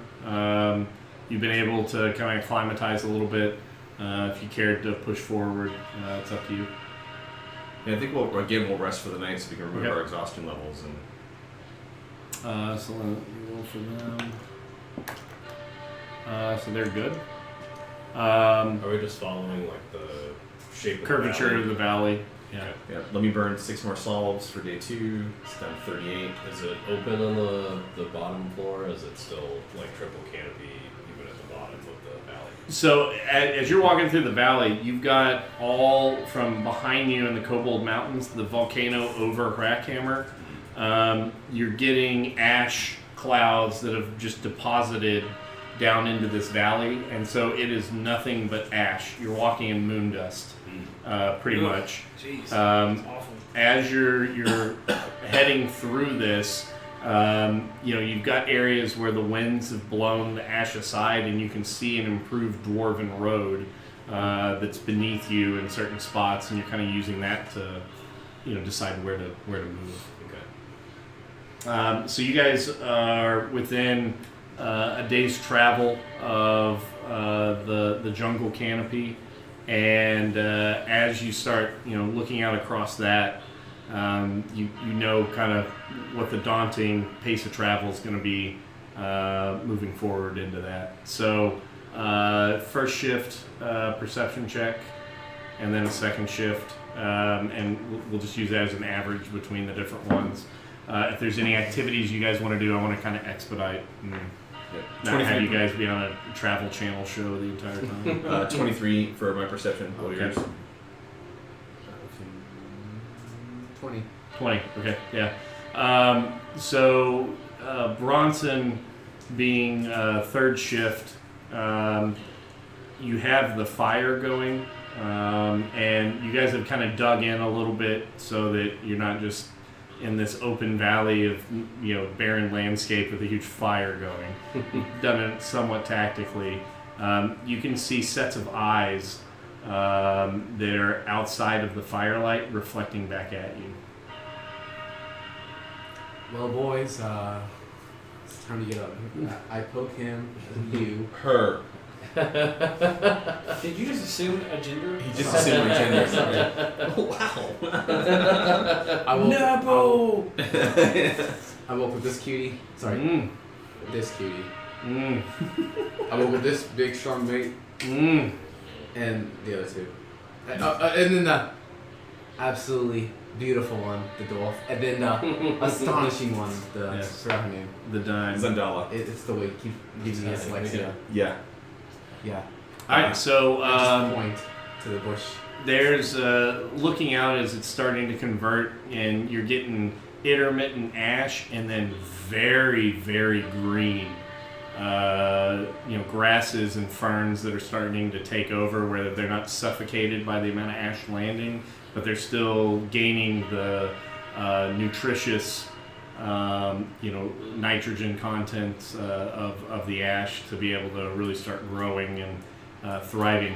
You've been able to kind of acclimatize a little bit. If you cared to push forward, it's up to you. Yeah, I think we'll rest for the night so we can remove our exhaustion levels and. So let me roll for them. So they're good. Are we just following like the shape of Curvature the of the valley. Yeah. Yeah, let me burn 6 more solves for day 2. It's down to 38. Is it open on the bottom floor? Is it still like triple canopy even at the bottom of the valley? So as you're walking through the valley, you've got all from behind you in the Kobold Mountains, the volcano over Crackhammer. You're getting ash clouds that have just deposited down into this valley, and so it is nothing but ash. You're walking in moon dust, pretty much. Jeez. That's awful. As you're heading through this, you've got areas where the winds have blown the ash aside, and you can see an improved dwarven road that's beneath you in certain spots, and you're kind of using that to, decide where to move. Okay. So you guys are within a day's travel of the jungle canopy, and as you start, looking out across that, you know kind of what the daunting pace of travel is going to be moving forward into that. So first shift perception check, and then a second shift, and we'll just use that as an average between the different ones. If there's any activities you guys want to do, I want to kind of expedite. Not have you guys be on a Travel Channel show the entire time. 23 for my perception. What are Okay. yours? 20. 20. Okay, yeah. So Bronson, being third shift, you have the fire going, and you guys have kind of dug in a little bit so that you're not just in this open valley of barren landscape with a huge fire going. You've done it somewhat tactically. You can see sets of eyes that are outside of the firelight reflecting back at you. Well, boys, it's time to get up. I poke him, you. Her. Did you just assume a gender? He just assumed my gender. Oh, wow. I woke, No! I woke with this cutie. Sorry, Mm, this cutie. mm, I woke with this big, strong mate, mm. and the other two. And then the absolutely beautiful one, the dwarf. And then the astonishing one, the Yes. forgot her name. The dime. Zandala. It's the way it keeps giving me dyslexia. Yeah. Yeah. Alright, so I just point to the bush. there's looking out as it's starting to convert, and you're getting intermittent ash and then very, very green. Grasses and ferns that are starting to take over, where they're not suffocated by the amount of ash landing, but they're still gaining the nutritious, nitrogen content of the ash to be able to really start growing and thriving.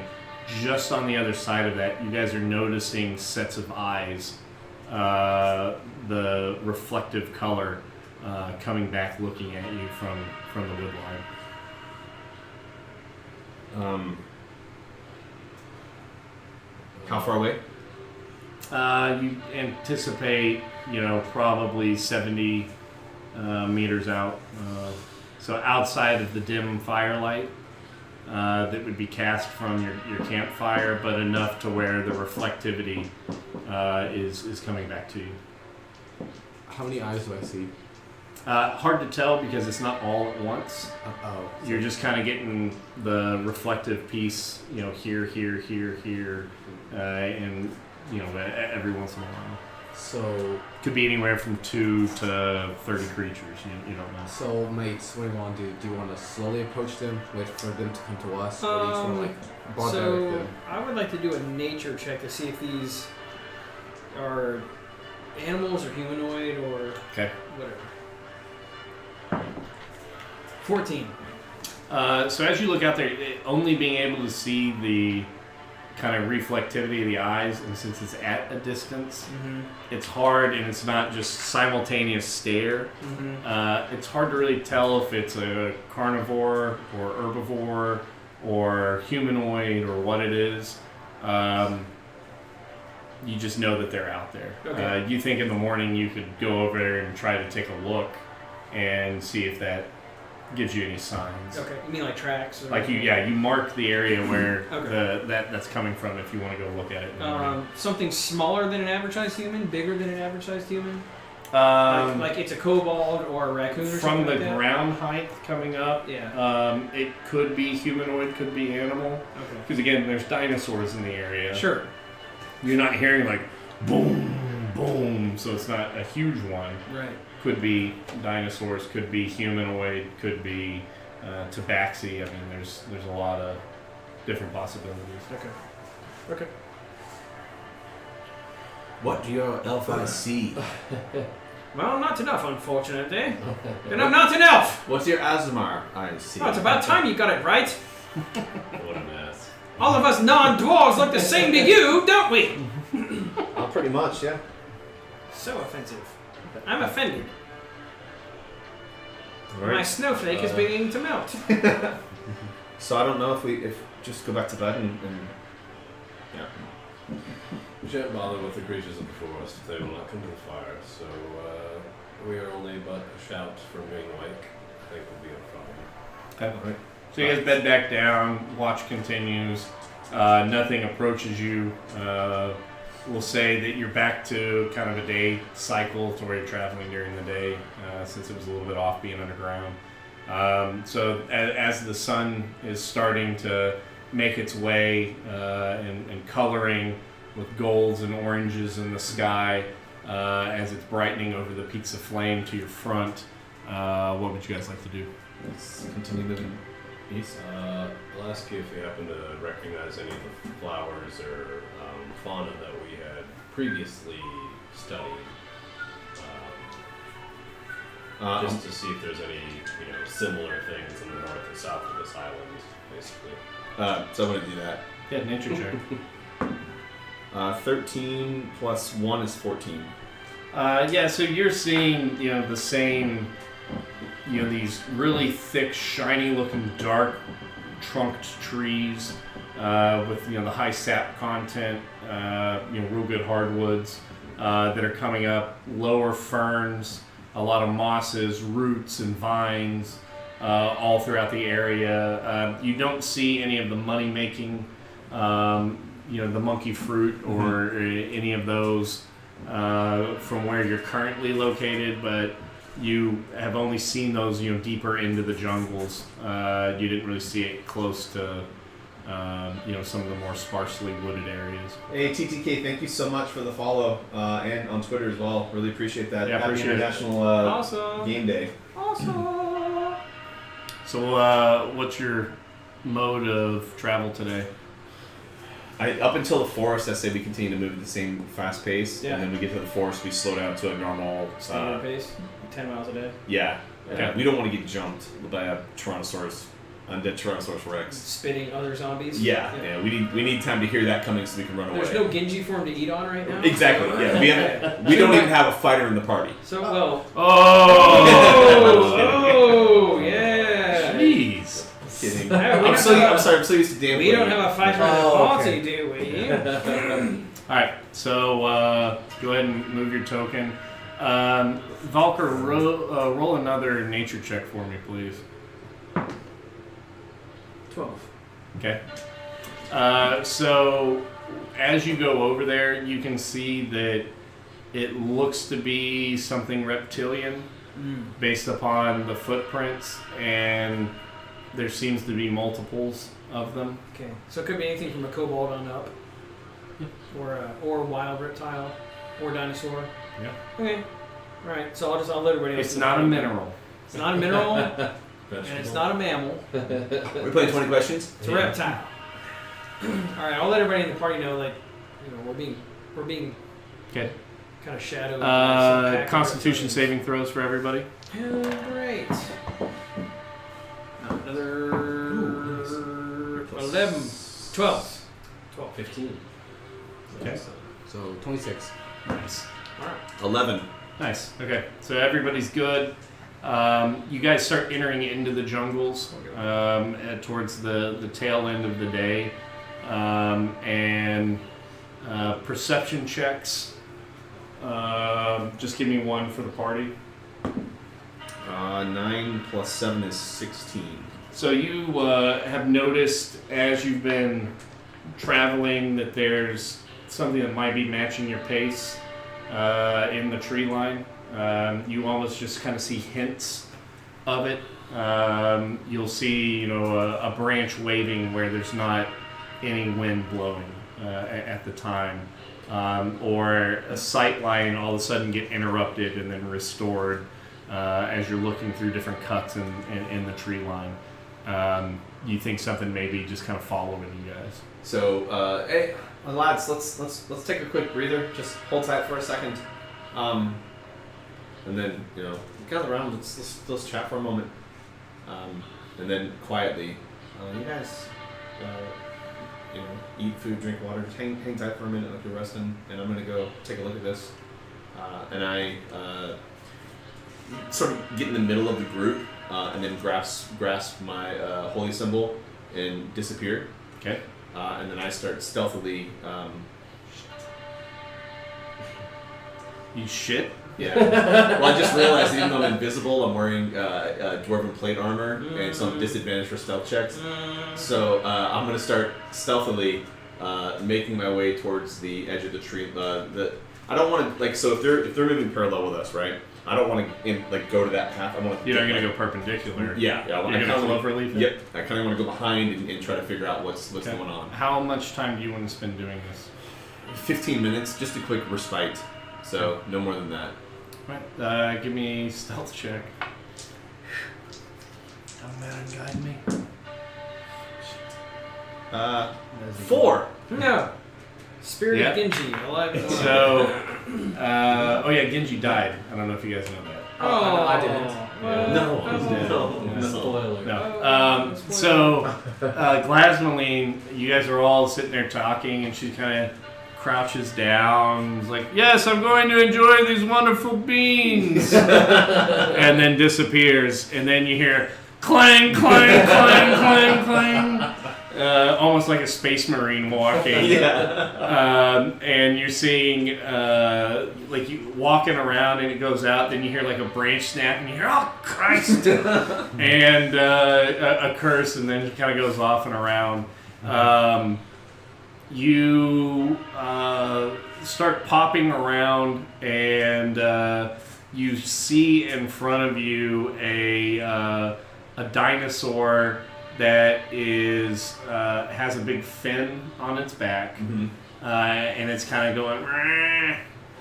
Just on the other side of that, you guys are noticing sets of eyes, the reflective color coming back, looking at you from the wood line. How far away? You anticipate, probably 70 meters out. So outside of the dim firelight that would be cast from your campfire, but enough to where the reflectivity is coming back to you. How many eyes do I see? Hard to tell because it's not all at once. Oh. You're just kind of getting the reflective piece, here, and every once in a while. So, Could be anywhere from 2 to 30 creatures. You don't know. so mates, what do you want to do? Do you want to slowly approach them, wait for them to come to us, or do you just want to barbaric So them? I would like to do a nature check to see if these are animals or humanoid or Okay. whatever. 14. So as you look out there, only being able to see the kind of reflectivity of the eyes, and since it's at a distance, Mm-hmm. it's hard, and it's not just simultaneous stare. Mm-hmm. It's hard to really tell if it's a carnivore or herbivore or humanoid or what it is. You just know that they're out there. Okay. You think in the morning you could go over there and try to take a look and see if that gives you any signs. Okay. You mean like tracks? Or Like you mark the area where Okay. that's coming from if you want to go look at it. In the morning. Something smaller than an average-sized human, bigger than an average-sized human. Like Like it's a kobold or a raccoon or from something the like that? ground height coming up, Yeah. it could be humanoid, could be animal. Okay. Because again, there's dinosaurs in the area. Sure. You're not hearing like boom, boom, so it's not a huge one. Right. Could be dinosaurs, could be humanoid, could be tabaxi. I mean, there's a lot of different possibilities. Okay. What do your elf eyes see? Well, not enough, unfortunately. And I'm not an elf. What's your Azamar eyes see? Oh, it's about time you got it right. What an ass. All of us non-dwarves look the same to you, don't we? Oh, pretty much, yeah. So offensive. I'm offended. All My right. snowflake is beginning to melt. So I don't know if just go back to bed and yeah. We shan't bother with the creatures of the forest. They will not come to the fire, so we are only but a shout from being awake. I think we'll be on fire. Okay. So you guys bed back down. Watch continues. Nothing approaches you. We'll say that you're back to kind of a day cycle to where you're traveling during the day, since it was a little bit off being underground. So as the sun is starting to make its way and coloring with golds and oranges in the sky, as it's brightening over the peaks of flame to your front, what would you guys like to do? Let's continue moving east. I'll ask you if you happen to recognize any of the flowers or fauna that we had previously studied. Just to see if there's any, similar things in the north and south of this island, basically. So I'm going to do that. Yeah, nature check. 13 plus 1 is 14. Yeah, so you're seeing, the same, these really thick, shiny-looking, dark, trunked trees with, the high sap content, real good hardwoods that are coming up, lower ferns, a lot of mosses, roots, and vines all throughout the area. You don't see any of the money-making, the monkey fruit or any of those from where you're currently located, but you have only seen those, deeper into the jungles. You didn't really see it close to, some of the more sparsely wooded areas. Hey, TTK, thank you so much for the follow and on Twitter as well. Really appreciate that. Yeah, Happy appreciate it. International Awesome. Game Day. Awesome. So, what's your mode of travel today? Up until the forest, I say we continue to move at the same fast pace, Yeah. and then we get to the forest, we slow down to a normal. Standard pace, 10 miles a day. Yeah. Okay. We don't want to get jumped by a undead Tyrannosaurus Rex. Spitting other zombies. Yeah. We need time to hear that coming so we can run away. There's no Genji for him to eat on right now. Exactly. Yeah. We don't even have a fighter in the party. So well. Oh! Yeah. Jeez. Kidding. Yeah, I'm so used to damn. We don't have a fighter in the Oh, party, okay. do we? All right, so go ahead and move your token. Valker, roll another nature check for me, please. 12. Okay. So as you go over there, you can see that it looks to be something reptilian based upon the footprints, and there seems to be multiples of them. Okay. So it could be anything from a kobold on up, or wild reptile, or dinosaur. Yeah. Okay. All right. So I'll let everybody else. It's not a mineral. It's not a mineral, and it's not a mammal. We're playing 20 questions. It's a reptile. All right. I'll let everybody in the party know, we're being Okay. kind of shadowed. by some pack of Constitution reptilians. saving throws for everybody. Oh, great. Another 11, 12. 15. Okay. So 26. Nice. All right. 11. Nice. Okay. So everybody's good. You guys start entering into the jungles towards the tail end of the day, and perception checks. Just give me one for the party. 9 plus 7 is 16. So you have noticed as you've been traveling that there's something that might be matching your pace in the tree line. You almost just kind of see hints of it. You'll see, a branch waving where there's not any wind blowing at the time, or a sight line all of a sudden get interrupted and then restored as you're looking through different cuts in the tree line. You think something may be just kind of following you guys. So, hey, lads, let's take a quick breather. Just hold tight for a second, and then gather around. Let's chat for a moment, and then quietly, you guys, eat food, drink water, just hang tight for a minute like you're resting, and I'm gonna go take a look at this, and I sort of get in the middle of the group, and then grasp my holy symbol and disappear. Okay. And then I start stealthily. You shit. Yeah. Well, I just realized even though I'm invisible, I'm wearing dwarven plate armor, and so I'm disadvantaged for stealth checks. So I'm gonna start stealthily making my way towards the edge of the tree. I don't want to so if they're moving parallel with us, right? I don't want to like go to that path. I want to. You're not gonna go perpendicular. Yeah. You're gonna clover leaf it? Yep. I kind of want to go behind and try to figure out what's Okay. going on. How much time do you want to spend doing this? 15 minutes, just a quick respite. So no more than that. Right. Give me a stealth check. Young man, guide me. 4. No. Spirit Yeah. of Genji, alive and well. So, oh yeah, Genji died. I don't know if you guys know that. Oh, I didn't. No. Yeah. Spoiler. No. So, Glasmaline, you guys are all sitting there talking, and she kind of crouches down. Is like, yes, I'm going to enjoy these wonderful beans, and then disappears. And then you hear clang, clang, clang, clang, clang. Almost like a space marine walking. And you're seeing like you walking around and it goes out, then you hear like a branch snap and you hear, oh Christ, and a curse, and then it kind of goes off and around. You start popping around and you see in front of you a dinosaur that is has a big fin on its back, and it's kind of going, "Rah,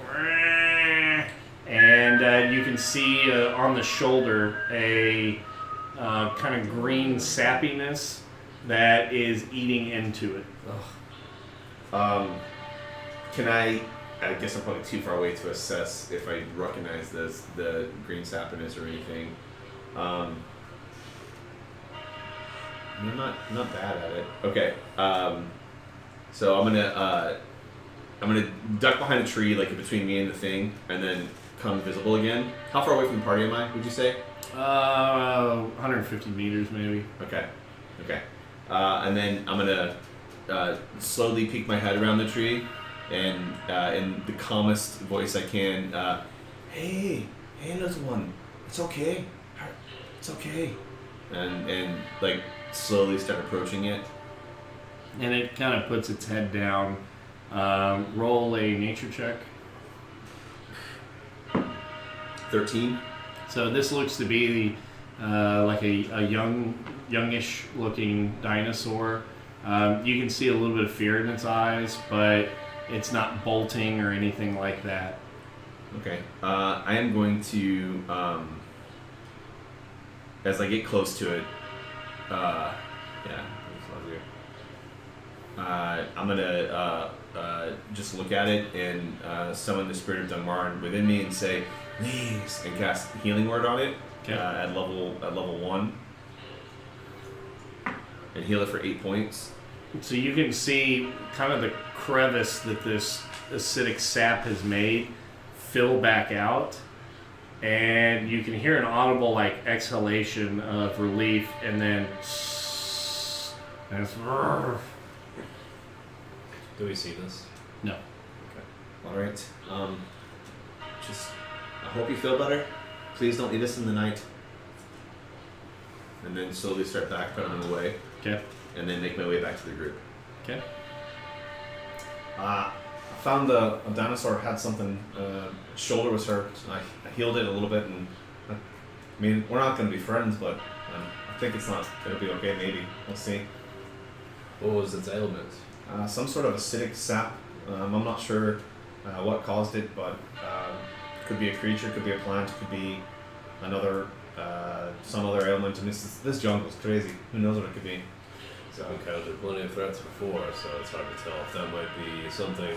rah," and you can see on the shoulder a kind of green sappiness that is eating into it. Can I guess I'm probably too far away to assess if I recognize the green sappiness or anything. I'm not bad at it. Okay. So I'm gonna duck behind a tree, like between me and the thing, and then come visible again. How far away from the party am I? Would you say? 150 meters maybe. Okay. And then I'm gonna slowly peek my head around the tree, and in the calmest voice I can, hey, little one, it's okay, and like slowly start approaching it. And it kind of puts its head down. Roll a nature check. 13. So this looks to be like a youngish looking dinosaur. You can see a little bit of fear in its eyes, but it's not bolting or anything like that. Okay. I am going to, as I get close to it, I'm gonna just look at it and summon the spirit of Dunmarn within me and say, "Please," and cast healing word on it. Okay. At level 1, and heal it for 8 points. So you can see kind of the crevice that this acidic sap has made fill back out, and you can hear an audible like exhalation of relief, and then and it's Do we see this? no. All right. Just, I hope you feel better. Please don't eat us in the night. And then slowly start backpedaling away. Okay. And then make my way back to the group. Okay. I found a dinosaur had something. Shoulder was hurt. I healed it a little bit, and I mean, we're not going to be friends, but I think it'll be okay. Maybe we'll see. What was its ailment? Some sort of acidic sap. I'm not sure what caused it, but could be a creature, could be a plant, could be another some other ailment. And this jungle's crazy. Who knows what it could be? So I've encountered plenty of threats before, so it's hard to tell if that might be something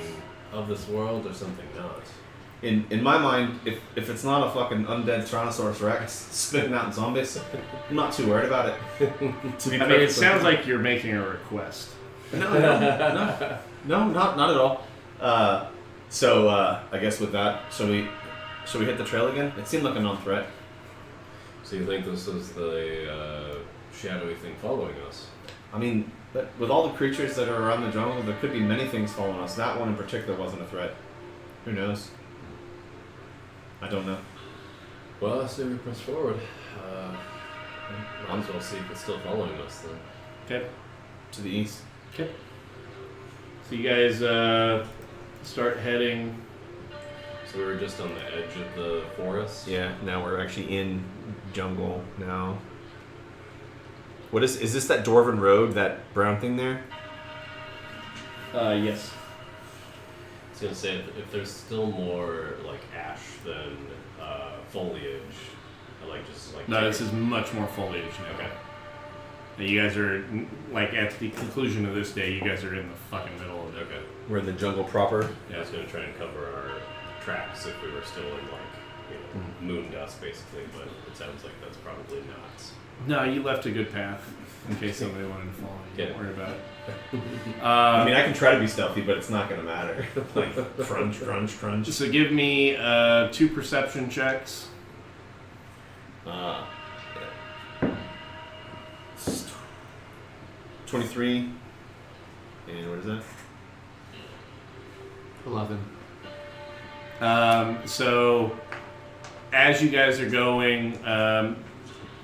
of this world or something not. in my mind, if it's not a fucking undead Tyrannosaurus Rex spitting out zombies, I'm not too worried about it. To be I mean, it perfectly- sounds like you're making a request. No, not at all. So I guess with that, shall we hit the trail again? It seemed like a non-threat. So you think this is the shadowy thing following us? I mean, but with all the creatures that are around the jungle, there could be many things following us. That one in particular wasn't a threat. Who knows? I don't know. Well, I say we press forward. Might as well see if it's still following us then. Okay. To the east. Okay. So you guys start heading. So we were just on the edge of the forest. Yeah, now we're actually in jungle now. What is this that Dwarven Road, that brown thing there? Yes. I was gonna say if there's still more like ash than foliage, just like. No, this is much more foliage now. Okay. And you guys are like at the conclusion of this day. You guys are in the fucking middle of it. Okay. We're in the jungle proper. Yeah, I was gonna try and cover our tracks if we were still in moon dust basically, but it sounds like that's probably not. No, you left a good path in case somebody wanted to follow you. Don't Yeah. worry about it. I mean, I can try to be stealthy, but it's not gonna matter. Like crunch, crunch, crunch. So give me 2 perception checks. 23. And what is that? 11. So as you guys are going,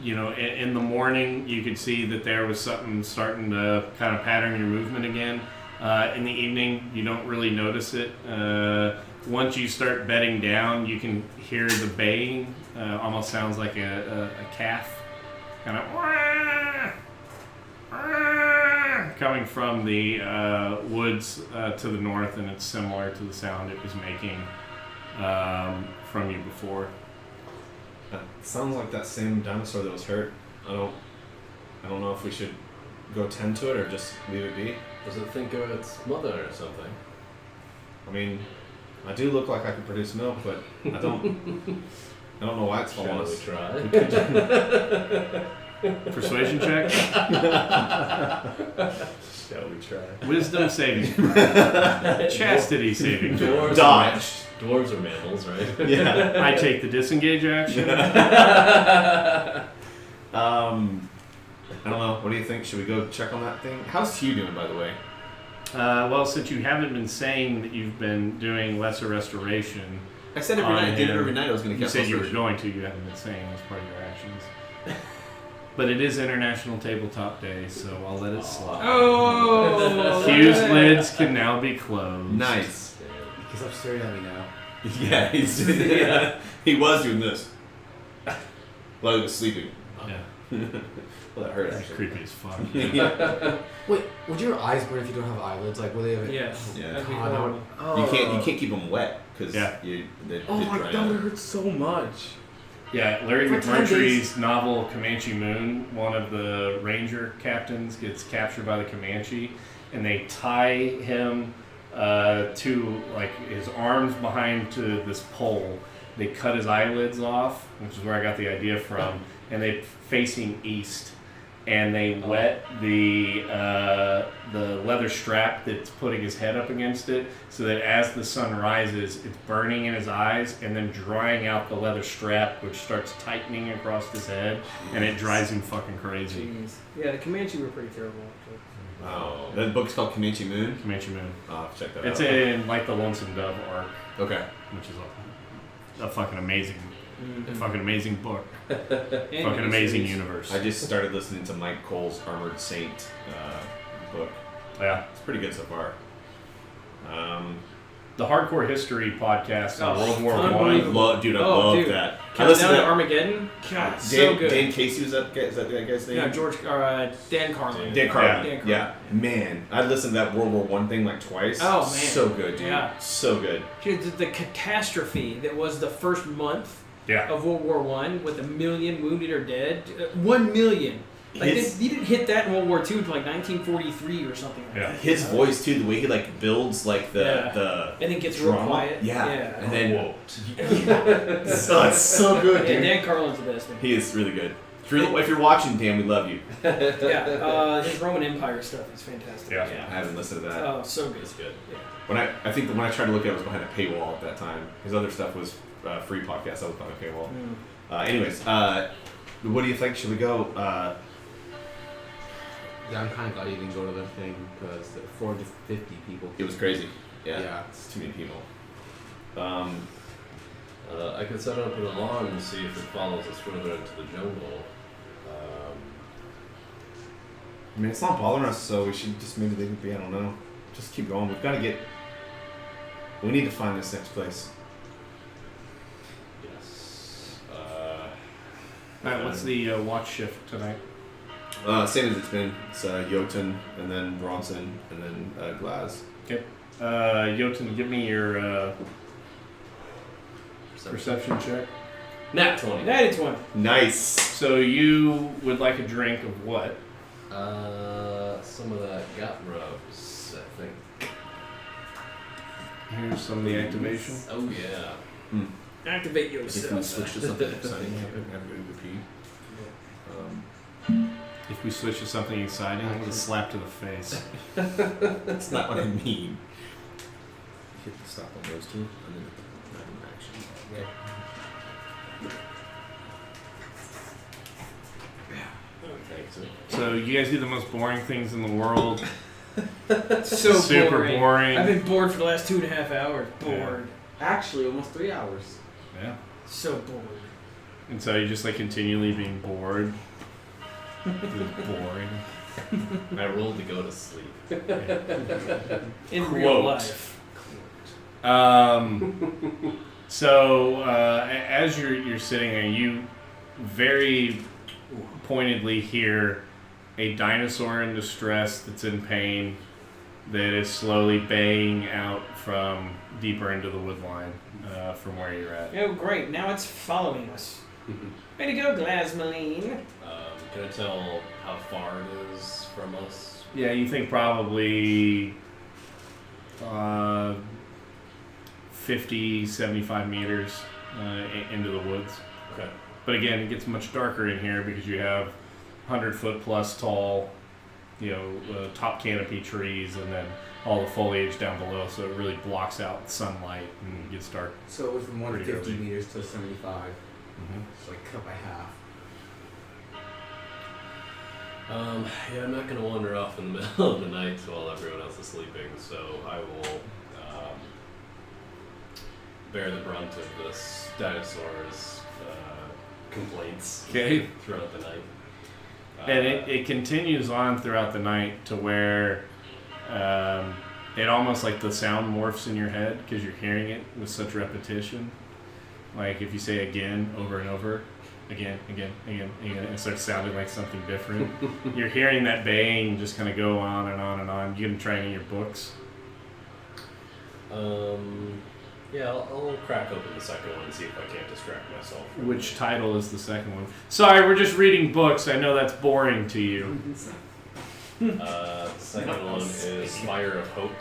in the morning you could see that there was something starting to kind of pattern your movement again. In the evening, you don't really notice it. Once you start bedding down, you can hear the baying. Almost sounds like a calf, kind of coming from the woods to the north, and it's similar to the sound it was making from you before. That sounds like that same dinosaur that was hurt. I don't know if we should go tend to it or just leave it be. Does it think of its mother or something? I mean, I do look like I could produce milk, but I don't know why it's following Shall us. we try? Persuasion check. Shall we try? Wisdom saving. Chastity saving. Dodge. Dwarves are mammals, right? Yeah. I take the disengage action. I don't know. What do you think? Should we go check on that thing? How's Hugh doing, by the way? Well, since you haven't been saying that you've been doing lesser restoration, I said every night. I did it every night. I was going to you get said you were going to. You haven't been saying as part of your actions. But it is International Tabletop Day, so I'll let it slide. Oh! Hugh's lids can now be closed. Nice. He's up staring at me now. Yeah, he was doing this while he was sleeping. Yeah, Well, that hurt that's actually. creepy as fuck. Wait, would your eyes burn if you don't have eyelids? Like, would they have? Yeah. Yeah. That'd be God, horrible. Oh. You can't keep them wet because Yeah. they Oh my dry god, out. it hurts so much. Yeah, Larry For 10 McMurtry's novel Comanche Moon, one of the ranger captains gets captured by the Comanche, and they tie him to like his arms behind to this pole. They cut his eyelids off, which is where I got the idea from, and they facing east, and they wet the leather strap that's putting his head up against it, so that as the sun rises, it's burning in his eyes and then drying out the leather strap, which starts tightening across his head, and it drives him fucking crazy. Jeez. Yeah, the Comanche were pretty terrible. Actually. Wow. That book's called Comanche Moon. Comanche Moon. I'll have to check that It's out. in like the Lonesome Dove arc, Okay. which is a fucking amazing, Mm-hmm. fucking amazing book, And fucking amazing series. universe. I just started listening to Mike Cole's Armored Saint book. Yeah. It's pretty good so far. The Hardcore History podcast Oh, on World War unbelievable. One. I Oh, love dude. that. I Countdown listened to to Armageddon. God, so Dan, good. Dan Casey was that guy? Is that guy's name? Yeah, Dan Carlin. Dan Carlin. Dan Carlin. Yeah. Man, I listened to that World War One thing like twice. Oh, man. So good, dude. Yeah. So good. Dude, the catastrophe that was the first month Yeah. of World War One with 1 million wounded or dead. 1 million. Like His- they didn't hit that in World War II until like 1943 or something. Like Yeah. that. His voice too, the way he like builds like the And it gets real drama. quiet. Yeah. Yeah. And then Whoa. so it's so good, Yeah, dude. Dan Carlin's the best man. He is really good. If you're watching, Dan, we love you. Yeah, his Roman Empire stuff is fantastic. Yeah. I haven't listened to that. Oh, so good. That's good. Yeah. I think when I tried to look at it, it was behind a paywall at that time. His other stuff was free podcast. That was behind a paywall. Anyways, what do you think? Should we go? Yeah, I'm kind of glad you didn't go to the thing because 450 people. It was crazy. Yeah. It's too many people. I could set up an alarm and see if it follows us further into the jungle. I mean, it's not bothering us, so we should just maybe leave it be. I don't know. Just keep going. We've got to get. We need to find this next place. Alright, what's the watch shift tonight? Same as it's been. It's Jotun, and then Bronson, and then Glaz. Jotun, give me your perception check. Nat 20. 90-20. Nice. So you would like a drink of what? Some of that gut rubs, I think. Here's some of the activation. Oh yeah. Activate If we yourself. switch to something exciting, have a good repeat. If we switch to something exciting, I'm going to slap to the face. That's not what I mean. Hit the stop on those two, and then random action. Thanks. So you guys do the most boring things in the world. So Super boring. boring. I've been bored for the last 2.5 hours. Bored. Actually, almost 3 hours. Yeah. So bored. And so you're just like continually being bored. It's boring. I rolled to go to sleep. In Quote. real life. So as you're sitting there, you very pointedly hear a dinosaur in distress that's in pain that is slowly baying out from deeper into the wood line from where you're at. Oh, great. Now it's following us. Way to go, Glasmaline. Can I tell how far it is from us? Yeah, you think probably 50, 75 meters into the woods. Okay. But again, it gets much darker in here because you have 100-foot plus tall, top canopy trees, and then all the foliage down below, so it really blocks out sunlight and it gets dark. So it went from Pretty 150 early. meters to 75. Mm-hmm. It's like cut by half. Yeah, I'm not going to wander off in the middle of the night while everyone else is sleeping, so I will bear the brunt of this dinosaur's complaints Okay. throughout the night. And it continues on throughout the night to where it almost like the sound morphs in your head because you're hearing it with such repetition. Like if you say again over and over, again, it starts sounding like something different. You're hearing that baying just kind of go on and on and on. You can try it in your books. Yeah, I'll crack open the second one and see if I can't distract myself. from Which title is the second one? Sorry, we're just reading books. I know that's boring to you. The second one is Spire of Hope.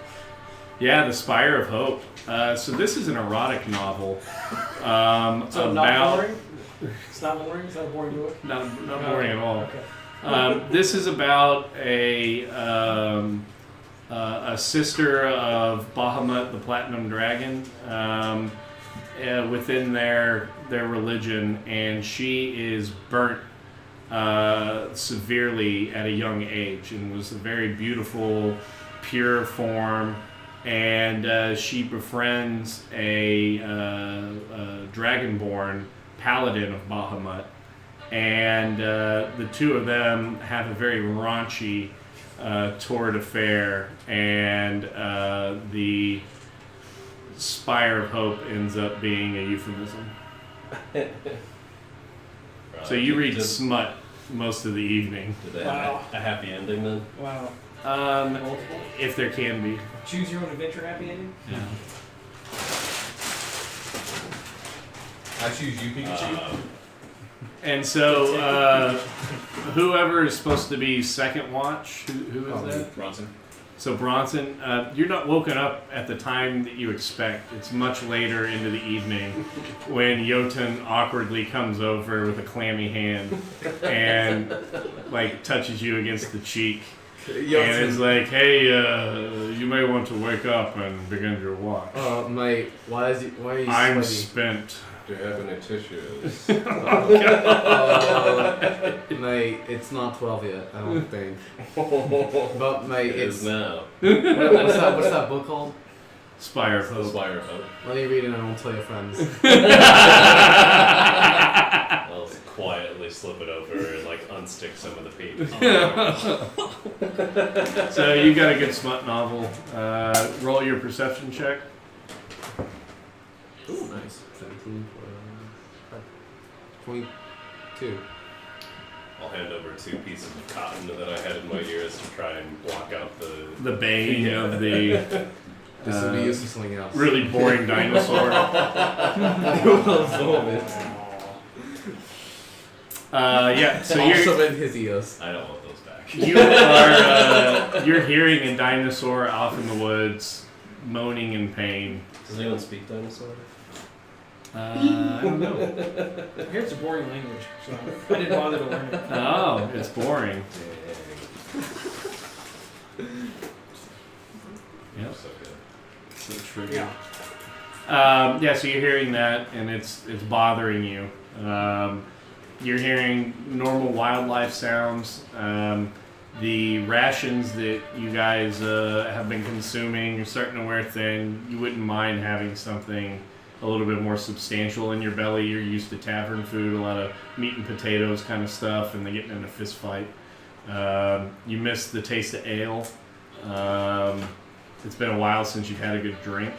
Yeah, The Spire of Hope. So this is an erotic novel So not about... boring? It's not boring? It's not a boring book? Not boring at all. Okay. This is about a sister of Bahamut, the Platinum Dragon, within their religion, and she is burnt severely at a young age, and was a very beautiful, pure form. And she befriends a dragonborn paladin of Bahamut, and the two of them have a very raunchy torrid affair, and the Spire of Hope ends up being a euphemism. So you read smut most of the evening, Did they Wow. have a happy ending then? Wow. if there can be. Choose your own adventure happy ending? I choose you, Pikachu. And so whoever is supposed to be second watch, who is that? Bronson. So Bronson, you're not woken up at the time that you expect. It's much later into the evening when Jotun awkwardly comes over with a clammy hand and like touches you against the cheek. And is like, hey, you may want to wake up and begin your watch. Mate, why are you I'm sweaty? spent. Do you have any tissues? Mate, it's not 12 yet, I don't think. But mate, It is now. what's that book called? Spire of Hope. Spire of Hope. Let me read it and I won't tell your friends. I'll quietly slip it over and like unstick some of the paper. So you got a good smut novel. Roll your perception check. Ooh, nice. 17, 22. I'll hand over 2 pieces of cotton that I had in my ears to try and block out the baying of the This will be used for something else. really boring dinosaur. You will absorb it. Yeah, so Also in his ears. I don't want those back. you're hearing a dinosaur off in the woods moaning in pain. Does anyone speak dinosaur? I don't know. I hear it's a boring language, so I didn't bother to learn it. Oh, it's boring. Yep. So good. So true. Yeah. Yeah, so you're hearing that, and it's bothering you. You're hearing normal wildlife sounds. The rations that you guys have been consuming, you're starting to wear thin. You wouldn't mind having something a little bit more substantial in your belly. You're used to tavern food, a lot of meat and potatoes kind of stuff, and they're getting in a fist fight. You miss the taste of ale. It's been a while since you've had a good drink.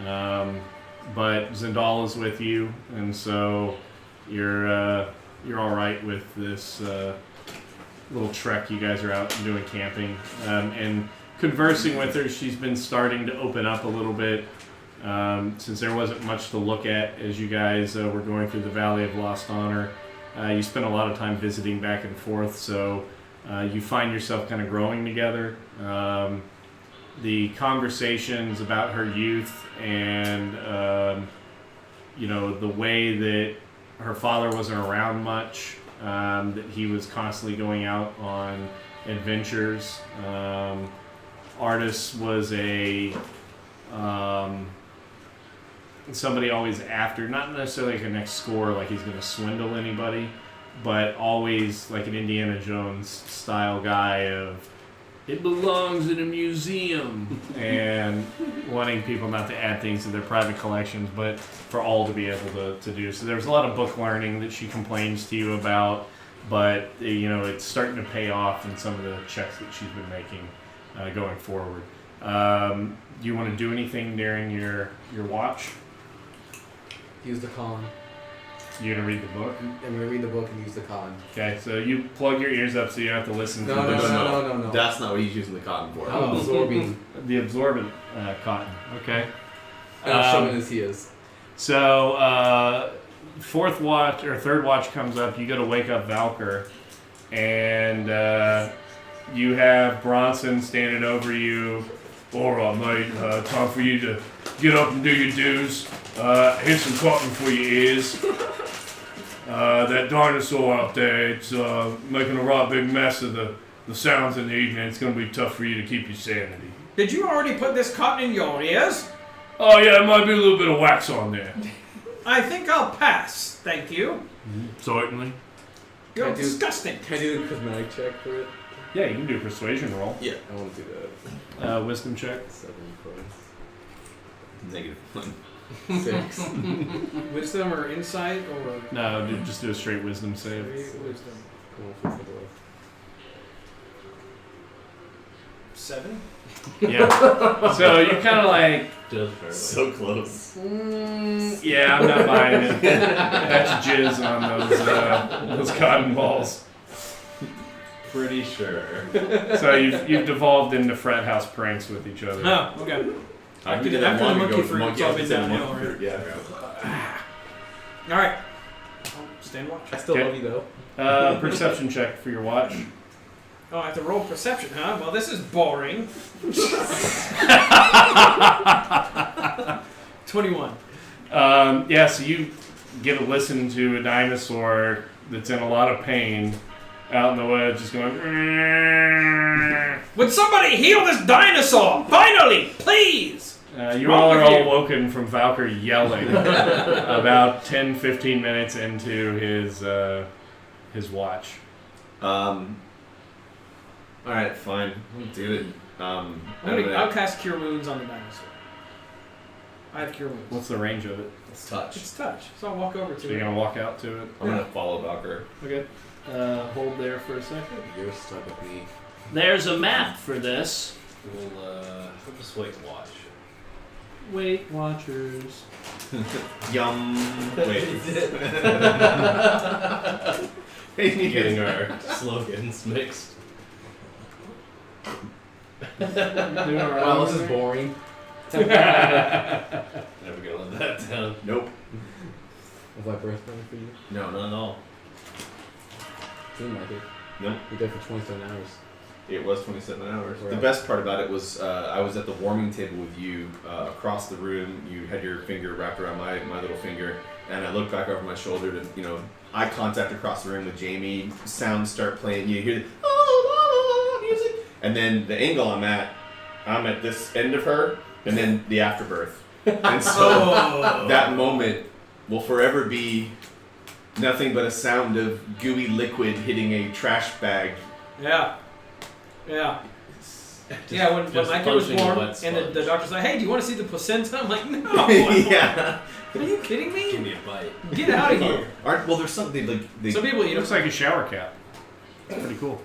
But Zendal is with you, and so you're all right with this little trek. You guys are out doing camping and conversing with her. She's been starting to open up a little bit since there wasn't much to look at as you guys were going through the Valley of Lost Honor. You spent a lot of time visiting back and forth, so you find yourself kind of growing together. The conversations about her youth and the way that her father wasn't around much, that he was constantly going out on adventures. Artis was somebody always after, not necessarily like a next score, like he's going to swindle anybody, but always like an Indiana Jones style guy of, it belongs in a museum, and wanting people not to add things to their private collections, but for all to be able to do. So there's a lot of book learning that she complains to you about, but it's starting to pay off in some of the checks that she's been making going forward. Do you want to do anything during your watch? Use the con. You're going to read the book? I'm going to read the book and use the con. Okay, so you plug your ears up so you don't have to listen to No. That's not what he's using the cotton for. I'm absorbing. the absorbent cotton. Okay. And I'll shove it in his ears. So, third watch comes up. You got to wake up Valkyr, and you have Bronson standing over you. All right, mate. Time for you to get up and do your dues. Here's some cotton for your ears. That dinosaur out there, it's making a right big mess of the sounds in the evening. It's going to be tough for you to keep your sanity. Did you already put this cotton in your ears? Oh, yeah, it might be a little bit of wax on there. I think I'll pass, thank you. Certainly. You're Can I do- disgusting. Can I do a cosmetic check for it? Yeah, you can do a persuasion roll. Yeah. I want to do that. Wisdom check. 7 points. -1. 6. Wisdom or insight or No, just do a straight wisdom save. wisdom? Come on, fix the boy. 7? Yeah. So you're kind of like, Just barely. So close. yeah, I'm not buying it. That's jizz on those cotton balls. Pretty sure. So you've devolved into frat house pranks with each other. Oh, okay. After the monkey fruit, it's all been downhill, right? Yeah. All right. I'll stand watch. I still Okay. love you though. Perception check for your watch. Oh, I have to roll perception, huh? Well, this is boring. 21. Yeah, so you get to listen to a dinosaur that's in a lot of pain out in the woods, just going. Would somebody heal this dinosaur? Finally, please! You Wrong all are with all you? woken from Valkyr yelling about 10-15 minutes into his watch. Alright, fine. I'll do it. I'll cast Cure Wounds on the dinosaur. I have Cure Wounds. What's the range of it? It's touch. It's touch, so I'll walk over to So you're it. gonna walk out to it. I'm gonna follow Valkyr. Okay. Hold there for a second. You're stuck with me. There's a map for this. We'll just wait and watch. Weight Watchers. Yum. Wait. getting our slogans mixed. Wow, this is boring. Never gonna let that down. Nope. Was my birthday for you? No, not at all. Seemed like it. Nope. You did for 27 hours. It was 27 hours. Right. The best part about it was I was at the warming table with you across the room. You had your finger wrapped around my little finger, and I looked back over my shoulder to, eye contact across the room with Jamie. Sounds start playing. You hear the music, and then the angle I'm at this end of her, and then the afterbirth. And so that moment will forever be nothing but a sound of gooey liquid hitting a trash bag. Yeah. Yeah. Yeah, when my kid was punching a born wet and the sponge. doctor's like, hey, do you want to see the placenta? I'm like, no. Yeah. Are you kidding Give me? me a bite. Get out of here. Well, there's something like Some people, It looks like a shower cap. It's pretty cool.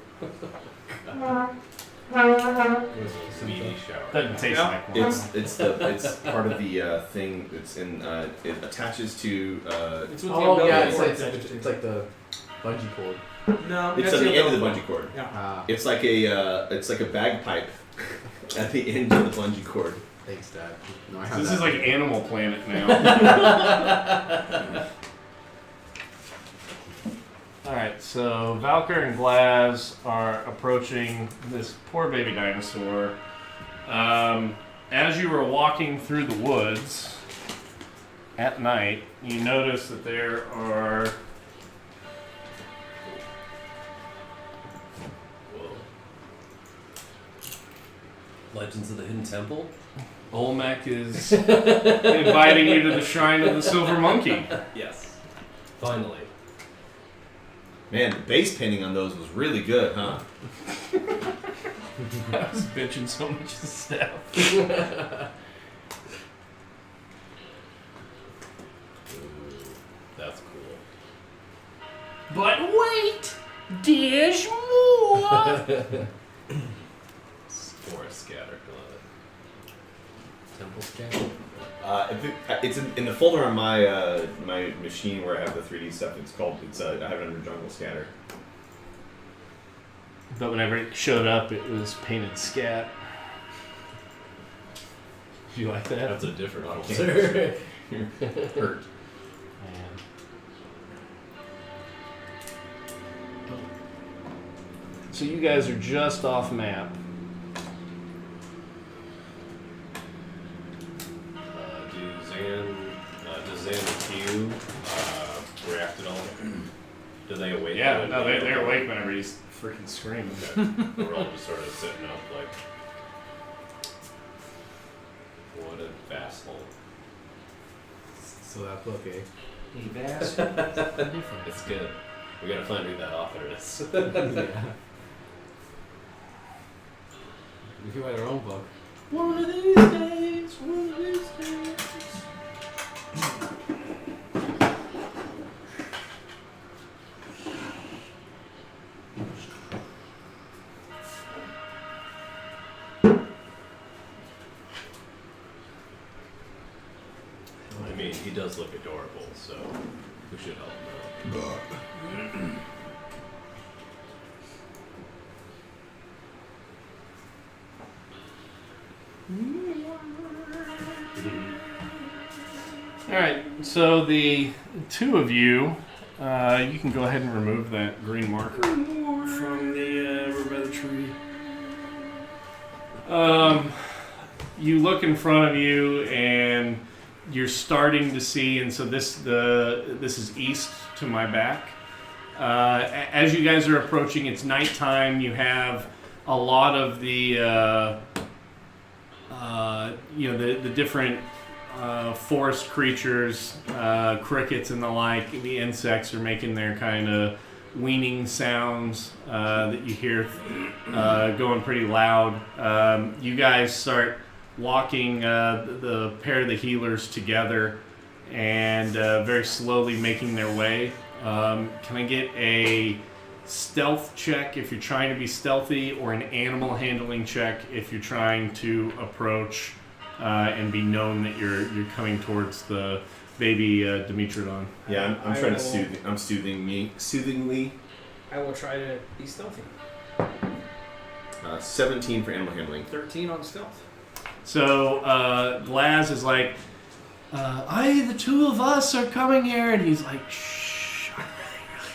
Meaty shower. Doesn't taste Yeah. like one. it's part of the thing that's in it attaches to It's with the Oh yeah, umbilical cord. it's like the bungee cord. No, it's that's on the end of the umbilical bungee cord. Yeah. Ah, It's like a bagpipe at the end of the bungee cord. thanks, Dad. No, I have This that. is like Animal Planet now. Alright, so Valkyr and Glaz are approaching this poor baby dinosaur. As you were walking through the woods at night, you notice that there are Whoa. Legends of the Hidden Temple? Olmec is inviting you to the shrine of the Silver Monkey. Yes. Finally. Man, the base painting on those was really good, huh? I was bitching so much of stuff. Ooh, that's cool. But wait, there's more. Forest scatter. Temple scatter? It's in the folder on my my machine where I have the 3D stuff. I have it under Jungle Scatter. But whenever it showed up, it was painted scat. Do you like that? That's a different folder. Hurt. Man. So you guys are just off map. Does Zan and Q react at all? Do they awake? Yeah, when no, we- they're awake whenever he's freaking screaming. Okay. We're all just sort of sitting up like, what a vast hole. So that book, eh? Hey, Vass. It's good. We gotta find who that author is. Yeah. We can write our own book. One of these days, one of these days. I mean, he does look adorable, so we should help him out. Alright, so the two of you, you can go ahead and remove that green marker from the over by the tree. You look in front of you and you're starting to see, and so this is east to my back. As you guys are approaching, it's nighttime. You have a lot of the the different forest creatures, crickets and the like. The insects are making their kind of weaning sounds that you hear going pretty loud. You guys start walking the pair of the healers together and very slowly making their way. Can I get a stealth check if you're trying to be stealthy, or an animal handling check if you're trying to approach and be known that you're coming towards the baby Dimitrodon? Yeah, I'm trying to soothe. I'm soothingly I will try to be stealthy. 17 for animal handling. 13 on stealth. So Glaz is like, the two of us are coming here, and he's like, shh, I'm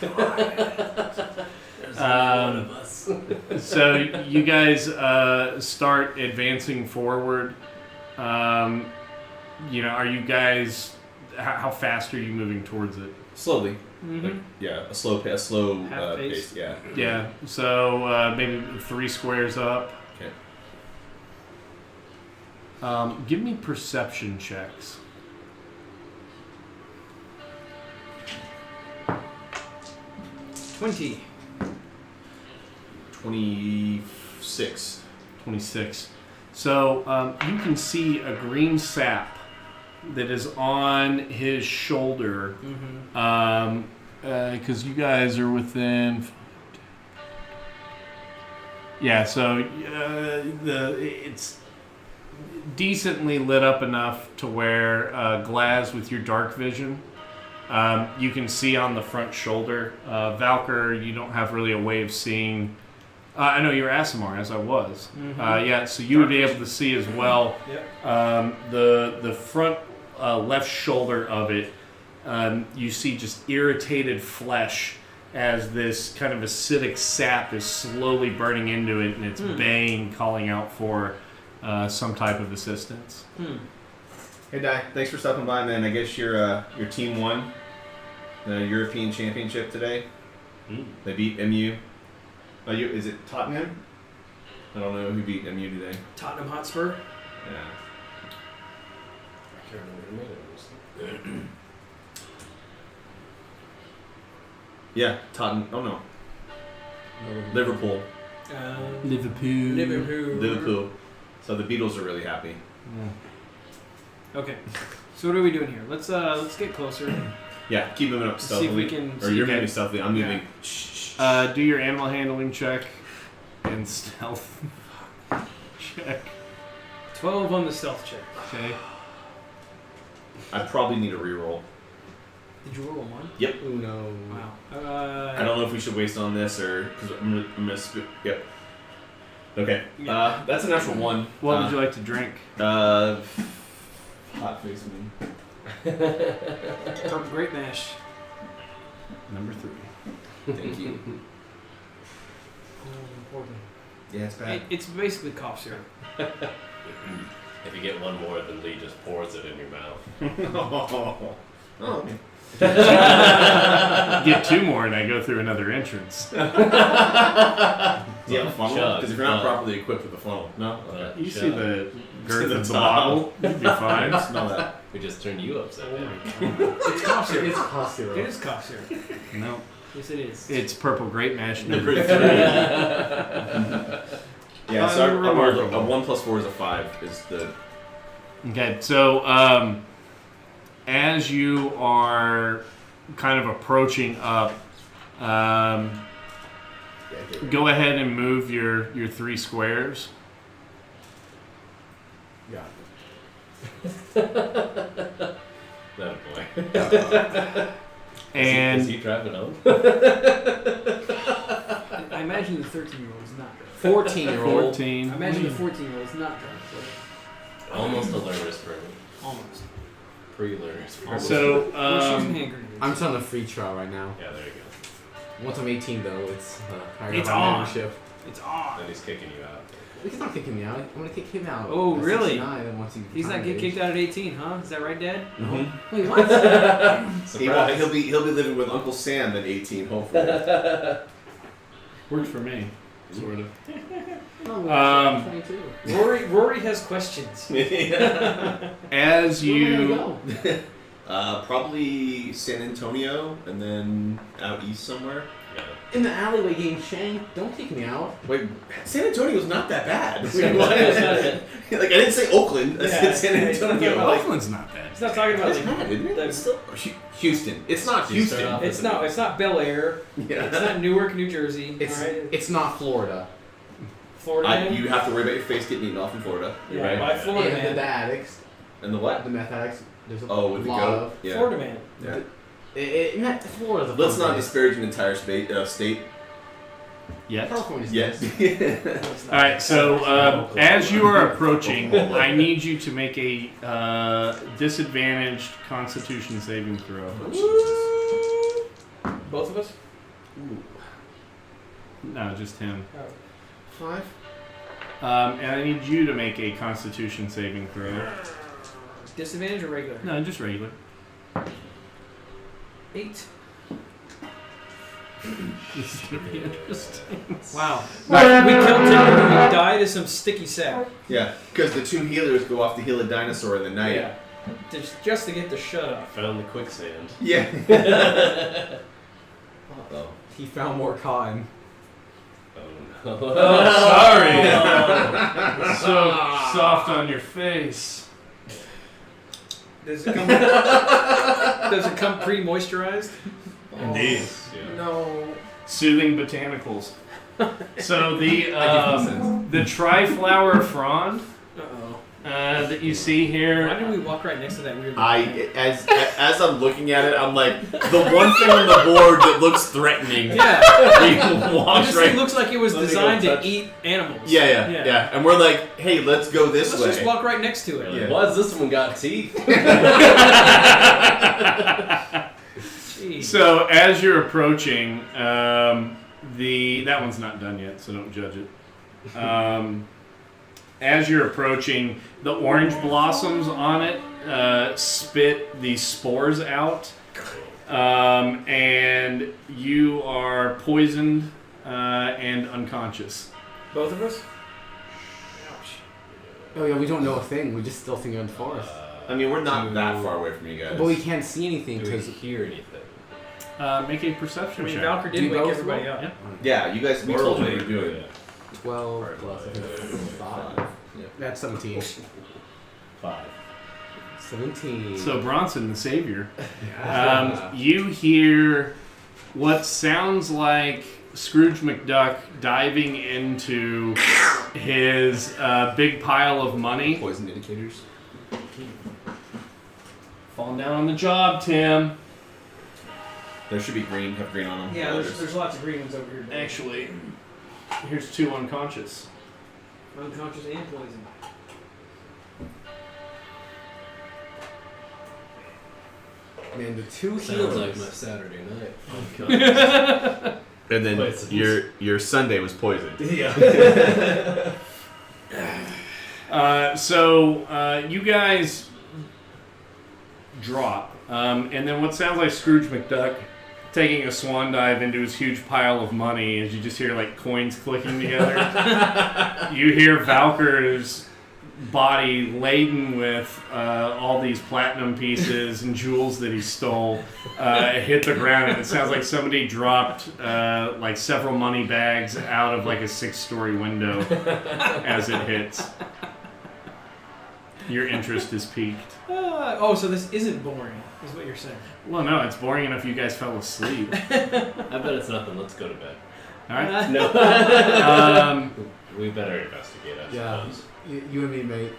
really quiet. There's only one of us. So you guys start advancing forward. Are you guys? How fast are you moving towards it? Slowly. Mm-hmm. Like, yeah, a slow Half pace. pace. Yeah. Yeah. So maybe 3 squares up. Okay. Give me perception checks. 20. 26. 26. So you can see a green sap that is on his shoulder. Mm-hmm. Because you guys are within. Yeah, so it's decently lit up enough to where Glaz, with your dark vision, you can see on the front shoulder. Valkyr, you don't have really a way of seeing. I know you're Asimar, as I was. Mm-hmm. So you would be able to see as well. Yep. The front left shoulder of it. You see just irritated flesh as this kind of acidic sap is slowly burning into it, and it's baying, calling out for some type of assistance. Hey, Di. Thanks for stopping by, man. I guess your team won the European Championship today. They beat MU. Is it Tottenham? I don't know who beat MU today. Tottenham Hotspur. Yeah. I can't remember the name. Yeah, Tottenham. Oh no. Liverpool. Liverpool. So the Beatles are really happy. Okay. So what are we doing here? Let's get closer. Yeah, keep moving up See if stealthily. we can. Or you're moving stealthily. I'm moving. Do your animal handling check and stealth check. 12 on the stealth check. Okay. I probably need a reroll. Did you roll a 1? Yep. Uno. Wow. I don't know if we should waste on this or because I'm gonna yep. Okay. Yeah. That's a natural 1. What would you like to drink? Hot face me. Purple grape mash. Number 3. Thank you. Important. Yeah, it's bad. It's basically cough syrup. If you get one more, then Lee just pours it in your mouth. Oh. Get 2 more, and I go through another entrance. Do you have a funnel? Chug. Because if you're not properly equipped with a funnel, no. Okay. You see the girth the of the top. bottle? You'd be fine. I smell that. We just turned you upside down. It's cough syrup. It's cough syrup. It is cough syrup. No, Yes, it is. it's purple grape mash number 3. Yeah, so Unremarkable. a 1 plus 4 is a 5. Is the Okay, so as you are kind of approaching up, go ahead and move your 3 squares. Yeah. That boy. And is he driving home? I imagine the 13-year-old is not drunk. 14-year-old. 14. I imagine the 14-year-old is not drunk. Almost a learner's permit. Almost. Pre-learner's permit. So, We're shooting hand grenades. I'm still on a free trial right now. Yeah, there you go. Once I'm 18, though, it's I It's got my on. membership. It's on. Then he's kicking you out. He's not kicking me out. I'm gonna kick him out. Oh, at really? 69, and once he He's not getting kicked out at 18, huh? Is that right, Dad? Wait, what? Surprise. he'll be living with Uncle Sam at 18, hopefully. worked for me, sort of. No, I'm 22. Rory has questions. As Where am I you gonna go? Probably San Antonio and then out east somewhere. Yeah. In the alleyway getting shanked. Don't kick me out. Wait, San Antonio's not that bad. Like I didn't say Oakland, I said San Antonio. Like, Oakland's not bad. He's not talking about it's like, bad, isn't it? the- It's still Houston. It's not You start Houston. off it's not Bel Air. Yeah. It's not Newark, New Jersey. It's all right? it's not Florida. Florida. Man. You have to worry about your face getting eaten off in Florida. You're Yeah, right. by Florida And the man. addicts, And the what? the meth addicts. There's a Oh, with the lot goat. of. Yeah. Florida man. Yeah. Florida's a Let's fun not place. disparage an entire state. Yet. California's Yes. nice. All right. So as you are approaching, I need you to make a disadvantaged Constitution saving throw. Both of us? No, just him. 5. And I need you to make a Constitution saving throw. Disadvantage or regular? No, just regular. 8. This is gonna be interesting. Wow. Right, we killed him and we died as some sticky sack. Yeah, because the 2 healers go off to heal a dinosaur in the night. Yeah. Just to get the shut up. Found the quicksand. Yeah. Oh. He found more cotton. Oh no. Sorry. So soft on your face. Does it come pre-moisturized? Indeed. Yeah. No. Soothing botanicals. So the I give consent. the triflower frond Uh-oh. that you see here. Why did we walk right next to that weird As I'm looking at it, I'm like, the one thing on the board that looks threatening. Yeah. We walk This right. thing looks like it was Let me go designed to touch. eat animals. Yeah. And we're like, hey, let's go this Let's way. just walk right next to it. Yeah. Why has this one got teeth? Jeez. So as you're approaching, that one's not done yet, so don't judge it. As you're approaching, the orange blossoms on it spit these spores out, and you are poisoned and unconscious. Both of us? Oh yeah, we don't know a thing. We just still think you're in the forest. I mean, we're not that far away from you guys. But we can't see anything Do we because hear anything? Make a I perception mean, check. Valkyrie Do did wake both everybody roll? up. Yeah. Yeah, you guys. We told you what you're doing. 12 plus I think 5. That's 17. 5. 17. So Bronson, the savior, Yeah. you hear what sounds like Scrooge McDuck diving into his big pile of money. Poison indicators. Falling down on the job, Tim. There should be green. Have green on them. Yeah, there's lots of green ones over here. Actually, here's 2 unconscious. Unconscious and poison. Man, the 2 Sounds healers. like my Saturday night. And then Poisons. your Sunday was poisoned. Yeah. So you guys drop, and then what sounds like Scrooge McDuck taking a swan dive into his huge pile of money as you just hear like coins clicking together. You hear Valkyr's body laden with all these platinum pieces and jewels that he stole hit the ground, and it sounds like somebody dropped like several money bags out of like a 6-story window as it hits. Your interest is piqued. So this isn't boring, is what you're saying. Well, no, it's boring enough you guys fell asleep. I bet it's nothing. Let's go to bed. All right. No. We better investigate, I Yeah. suppose. You and me, mate.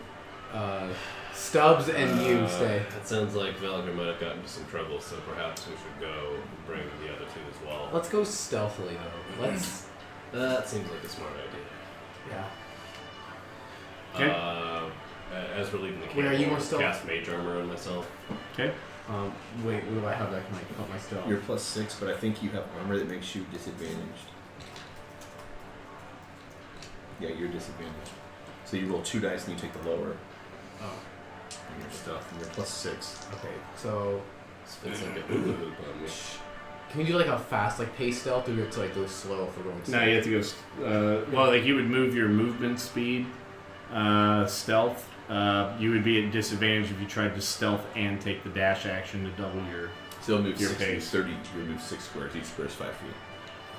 Stubbs and you stay. It sounds like Valkyrie might have gotten into some trouble, so perhaps we should go bring the other 2 as well. Let's go stealthily though. Let's. That seems like a smart idea. Yeah. Okay. As we're leaving the camp, Wait, are you I'll more stealth? cast mage armor on myself. Okay. Wait, what do I have that can like help my stealth? You're +6, but I think you have armor that makes you disadvantaged. Yeah, you're disadvantaged. So you roll 2 dice and you take the lower. Oh. On your stuff, and you're +6. Okay, so Spins like a hula hoop on me. can we do like a fast like pace stealth, or do we have to like go slow if we're going slow? Now you have to go. Well, like you would move your movement speed, stealth. You would be at disadvantage if you tried to stealth and take the dash action to double your. So you'll move Your 60, pace. 30. You'll move 6 squares. Each square is 5 feet.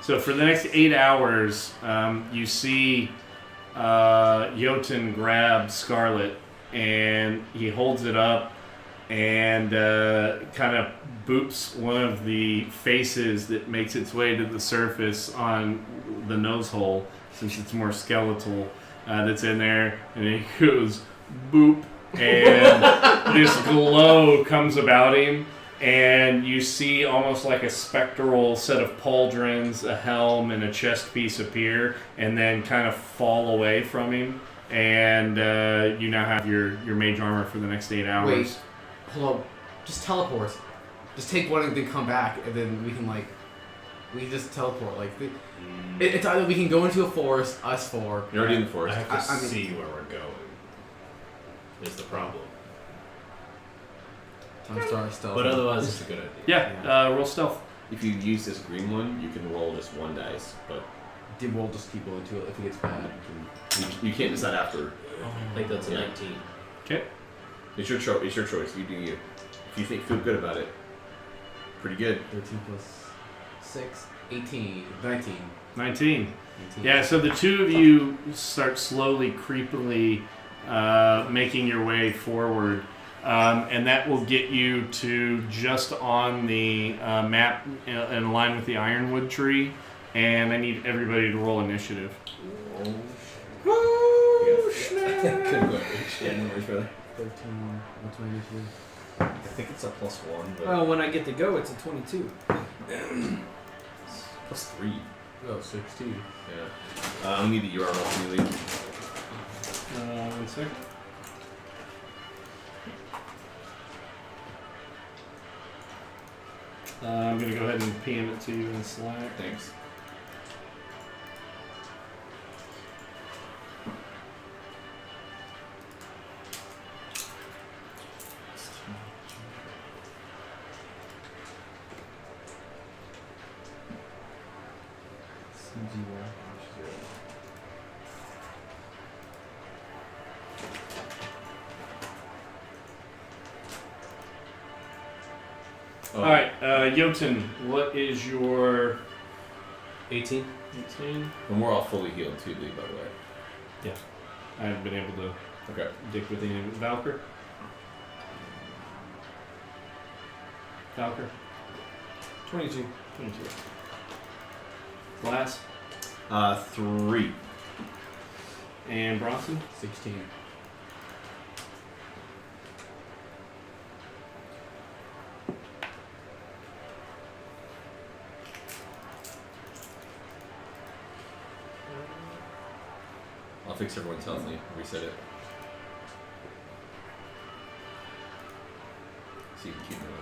So for the next 8 hours, you see Jotun grab Scarlet, and he holds it up and kind of boops one of the faces that makes its way to the surface on the nose hole, since it's more skeletal, that's in there, and he goes boop, and this glow comes about him, and you see almost like a spectral set of pauldrons, a helm, and a chest piece appear, and then kind of fall away from him. And you now have your mage armor for the next 8 hours. Wait, hold on. Just teleport. Just take one and then come back, and then we can just teleport. It's either we can go into a forest, us four. You're already in the I forest. have to I mean- see where we're going. Is the problem. Time star stealth. But otherwise, it's a good idea. Yeah, roll stealth. If you use this green one, you can roll just one dice, but We'll just keep going to it. If it gets bad, you can't decide after. I think that's a 19. Okay. It's your choice. It's your choice. You do you. If you feel good about it, pretty good. 13 plus 6, 18, 19. 19. Yeah, so the two of you start slowly, creepily making your way forward. And that will get you to just on the map in line with the ironwood tree. And I need everybody to roll initiative. Oh, snap. Yeah, no worries, brother. 13, what's my initiative? I think it's a +1, but Well, when I get to go, it's a 22. +3. Oh, 16. Yeah. I'll need the URL from you, Lee. 1 second. I'm going to go ahead and PM it to you in Slack. Thanks. All right, Jotun, what is your 18? 18? And we're all fully healed too, Lee, by the way. I haven't been able to Okay. dick with any of it. Valkyr? Valkyr? 22. 22. Glass? 3. And Bronson? 16. I'll fix everyone's health, Lee. Reset it. So you can keep moving.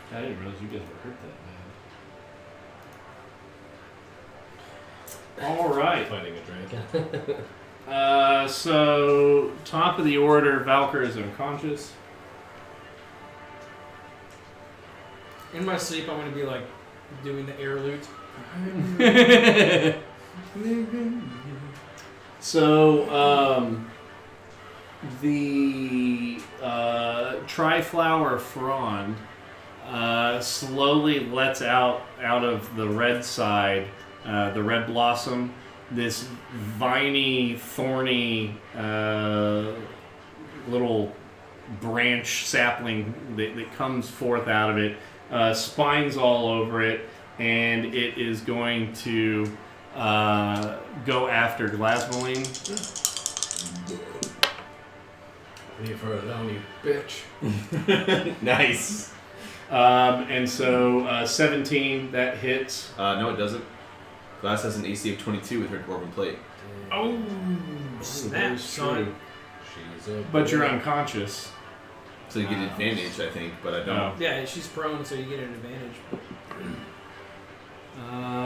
I didn't realize you guys were hurt that bad. All right. Fighting a dragon. So, top of the order, Valkyr is unconscious. In my sleep, I'm going to be like doing the air lute. So, the Triflower frond slowly lets out of the red side, the red blossom, this viney, thorny little branch sapling that comes forth out of it, spines all over it, and it is going to go after Glasmoline. Leave her alone, you bitch. Nice. And so 17, that hits. No, it doesn't. Glass has an AC of 22 with her dwarven plate. Oh, snap, son. She's a But you're unconscious. So you get advantage, I think, but I don't. Oh. Yeah, she's prone, so you get an advantage.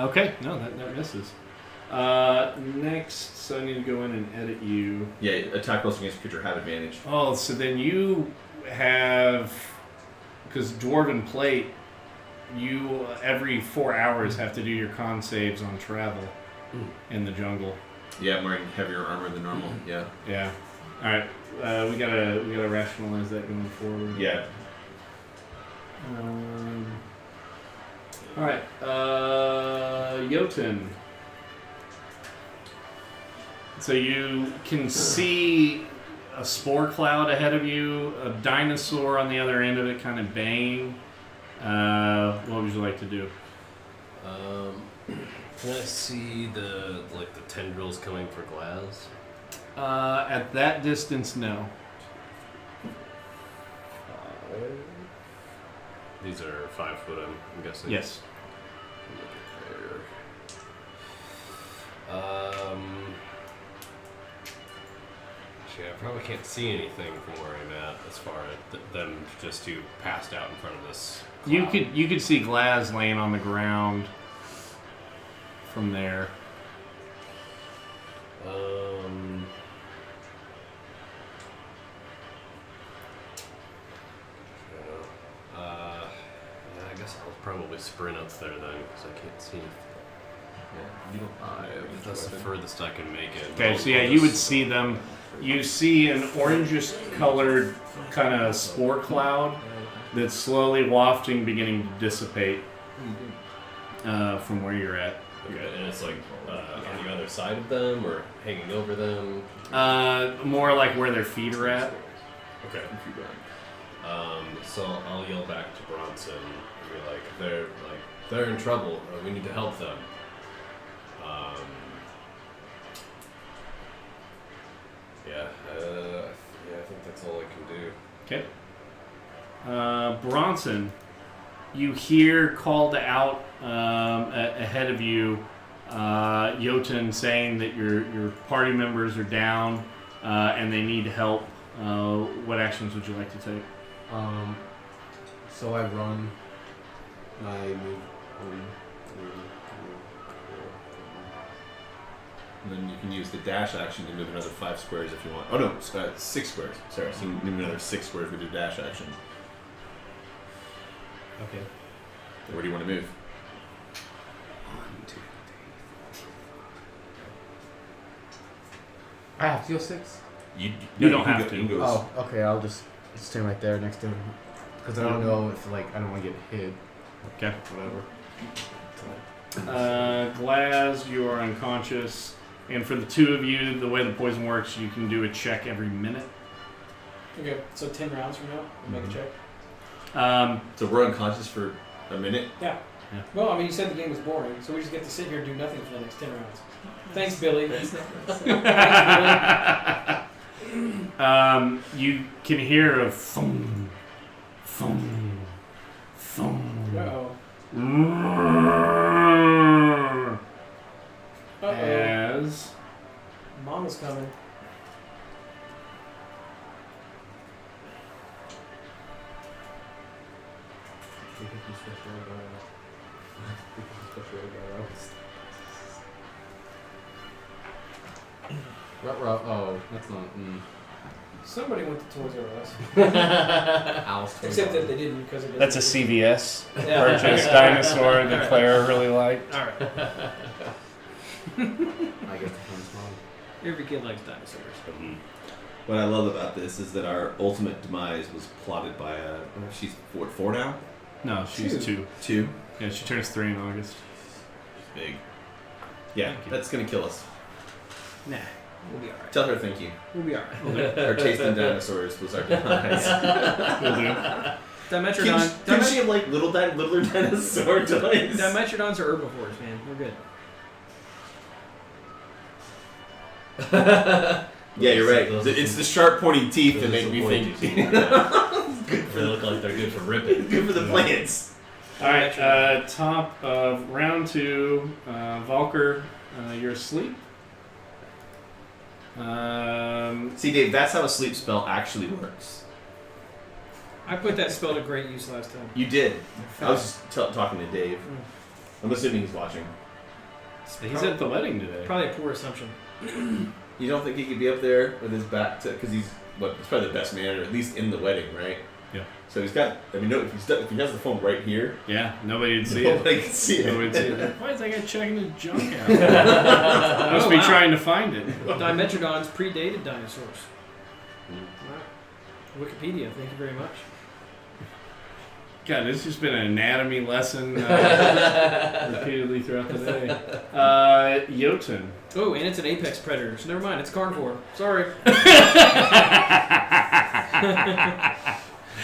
Okay, no, that misses. Next, so I need to go in and edit you. Yeah, attack rolls against creature have advantage. Oh, so then you have, because Dwarven Plate, you every 4 hours have to do your con saves on travel in the jungle. Yeah, I'm wearing heavier armor than normal. Yeah. Yeah. All right. We gotta rationalize that going forward. Yeah. All right. Jotun. So you can see a spore cloud ahead of you, a dinosaur on the other end of it, kind of baying. What would you like to do? Can I see the tendrils coming for Glaz? At that distance, no. These are 5 foot, I'm guessing. Yes. Actually, I probably can't see anything from where I'm at as far as them just two passed out in front of this. You cloud. could see Glaz laying on the ground from there. I guess I'll probably sprint up there then because I can't see anything. Yeah, you don't. That's the furthest I can make it. Okay, so yeah, you would see them. You see an orangish colored kind of spore cloud that's slowly wafting, beginning to dissipate from where you're at. Okay, and it's like on the other side of them or hanging over them? More like where their feet are at. Okay. So I'll yell back to Bronson and be like, they're in trouble. We need to help them. I think that's all I can do. Okay. Bronson, you hear called out ahead of you, Jotun saying that your party members are down and they need help. What actions would you like to take? So I run my move. And then you can use the dash action to move another 5 squares if you want. Oh no, 6 squares. Sorry, so you can move another 6 squares with your dash action. Okay. Where do you want to move? 1, 2, 3, 4. I have to go 6? You don't have to. You can go Oh, okay. I'll just stand right there next to him because I don't know if I don't want to get hit. Okay. Whatever. Glaz, you are unconscious. And for the two of you, the way the poison works, you can do a check every minute. Okay, so 10 rounds from now, we'll make a check. So we're unconscious for a minute? Yeah. Yeah. Well, I mean, you said the game was boring, so we just get to sit here and do nothing for the next 10 rounds. Thanks, Billy. You can hear a thum, thum, thum. Uh-oh. Uh-oh. As Mama's coming. Oh, that's not. Somebody went to Toys R Us. Alice. Except that they didn't because it that's a CVS Yeah. purchase dinosaur that Claire really liked. All right. I guess the fun's wrong. Every kid likes dinosaurs. What I love about this is that our ultimate demise was plotted by she's 4 now? No, she's 2. 2? Yeah, she turns 3 in August. Big. Yeah, that's gonna kill us. Nah, we'll be all right. Tell her thank you. We'll be all right. Our taste in dinosaurs was our demise. Will do. Dimetrodon. Can she have like littler dinosaur toys? Dimetrodons are herbivores, man. We're good. Yeah, you're right. Those- It's the sharp, pointy teeth that those make are me pointy think. teeth. They look like they're good for ripping. Good for the plants. Alright, top of round 2, Valker, you're asleep. See, Dave, that's how a sleep spell actually works. I put that spell to great use last time. You did. I was just talking to Dave. Mm. I'm assuming he's watching. He's at the wedding today. Probably a poor assumption. You don't think he could be up there with his back to? Because he's he's probably the best man, or at least in the wedding, right? Yeah. So he's got. I mean, no, if he has the phone right here, Yeah, nobody would see it. nobody can see Nobody would see it. it. Why is that guy checking his junk out? I must be wow. trying to find it. Dimetrodons predated dinosaurs. Wow. Wikipedia, thank you very much. God, this has just been an anatomy lesson repeatedly throughout the day. Jotun. Oh, and it's an apex predator, so never mind. It's carnivore. Sorry.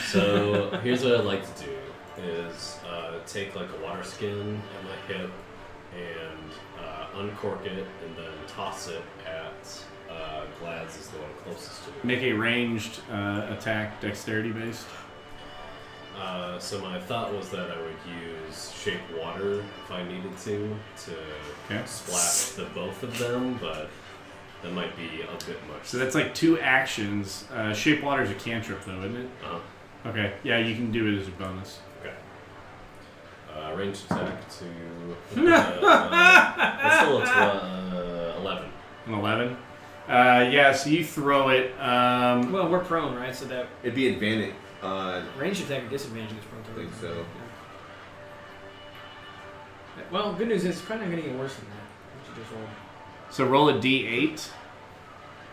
So here's what I'd like to do: is take like a water skin at my hip and uncork it, and then toss it at Glad's is the one closest to me. Make a ranged attack, dexterity based. So my thought was that I would use shape water if I needed to Okay. splash the both of them, but that might be a bit much. So that's like 2 actions. Shape water is a cantrip, though, isn't it? Okay. Yeah, you can do it as a bonus. Okay. Ranged attack to. That's still 11. An 11. Yeah. So you throw it. Well, we're prone, right? So that It'd be advantage. range attack or disadvantage against prone I target. think so. Yeah. Well, good news is it's probably not going to get worse than that. We should just roll. So roll a d8,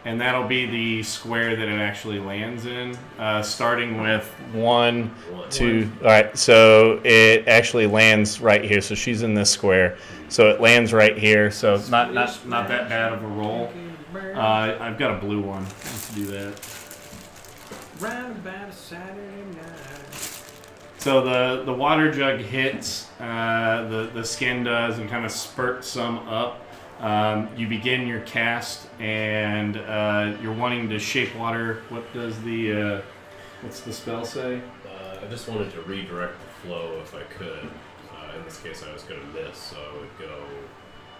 and that'll be the square that it actually lands in. Starting with 1, 2. All right. So it actually lands right here. So she's in this square. So it lands right here. So it's not that bad of a roll. I've got a blue one. Let's do that. Round about a Saturday night. So the water jug hits, the skin does, and kind of spurts some up. You begin your cast, and you're wanting to shape water. What does what's the spell say? I just wanted to redirect the flow if I could. In this case, I was going to miss, so I would go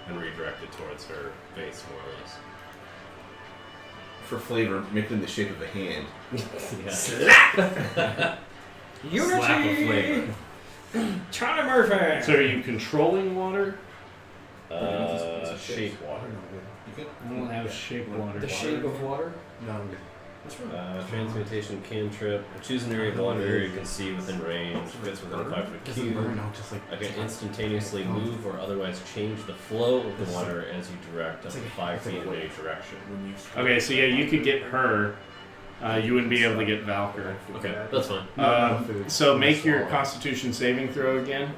and redirect it towards her face, more or less. For flavor, make it in the shape of a hand. Unity! Slap of flavor. Charlie Murphy! So are you controlling water? Shape water. You good? I don't have shape water. The shape of water? No, I'm good. Transmutation cantrip. Choose an area of water you can see within range. Fits within a 5-foot Doesn't cube. burn, I'll just like. I can instantaneously move or otherwise change the flow of the water as you direct up to 5 feet in any direction. Okay, so yeah, you could get her. You wouldn't be able to get Valkyr. Okay, that's fine. So make your Constitution saving throw again.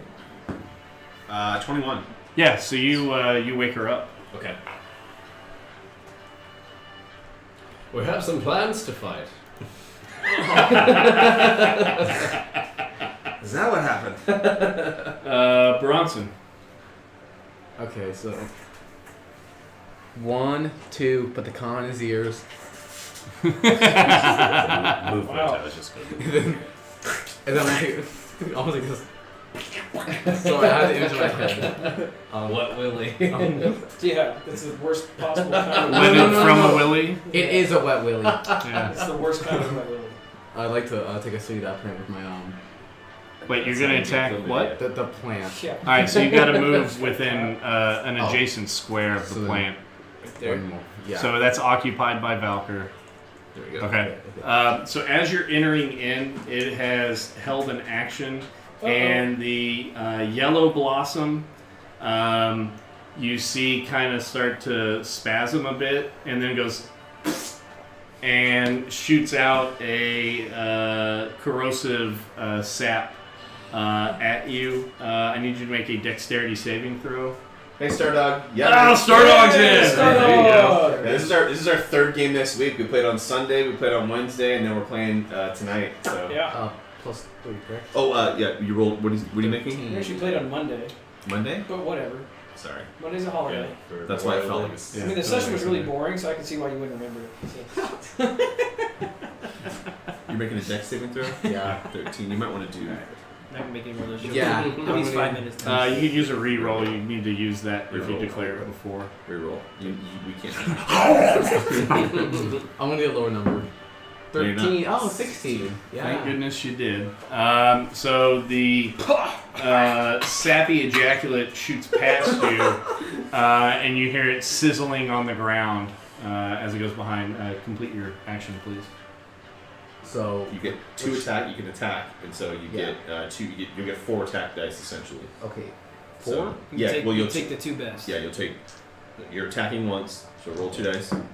21. Yeah, so you wake her up. Okay. We have some plans to fight. Is that what happened? Bronson. Okay, so 1, 2, put the con in his ears. Movement, I was just going to do. And then I was like this. So I had the image in my head. What, Willie? Yeah, that's the worst possible kind of Went no, it no, from no. a willy. It is a wet willy. Yeah. It's the worst kind of willy. I'd like to take a swing at that plant with my Wait, you're gonna attack what? the plant. Yeah. All right, so you got to move within an adjacent square of So the then- plant. One more. Yeah. So that's occupied by Valkyr. There we go. Okay. So as you're entering in, it has held an action, and the yellow blossom, you see kind of start to spasm a bit, and then it goes and shoots out a corrosive sap at you. I need you to make a dexterity saving throw. Hey, Stardog. Oh, Stardog's in! Stardog! There you go. Yeah, this is our third game this week. We played on Sunday, we played on Wednesday, and then we're playing tonight. So. Yeah. Plus 3, correct? Oh, yeah. You rolled. What are you making? We actually played on Monday, Monday. but whatever. Sorry. Monday's a holiday. That's why I felt like it's. I mean, the session was really boring, so I can see why you wouldn't remember it. So. You're making a dex saving throw. Yeah. 13. You might want to do. Not gonna make any more of those jokes. Yeah. At least 5 minutes. You could use a reroll. You need to use that if you Reroll. declare it before. Reroll. We can't. I'm gonna get a lower number. No, you're 13. Oh, 16. Yeah. Thank goodness you did. So the sappy ejaculate shoots past you, and you hear it sizzling on the ground as it goes behind. Complete your action, please. So, You get 2 attack. You can attack, and so you Yeah. get 2. You'll get 4 attack dice essentially. okay. So, 4? yeah. Take, Well, you you'll take the 2 best. Yeah, you'll take. You're attacking once, so roll 2 dice. 16.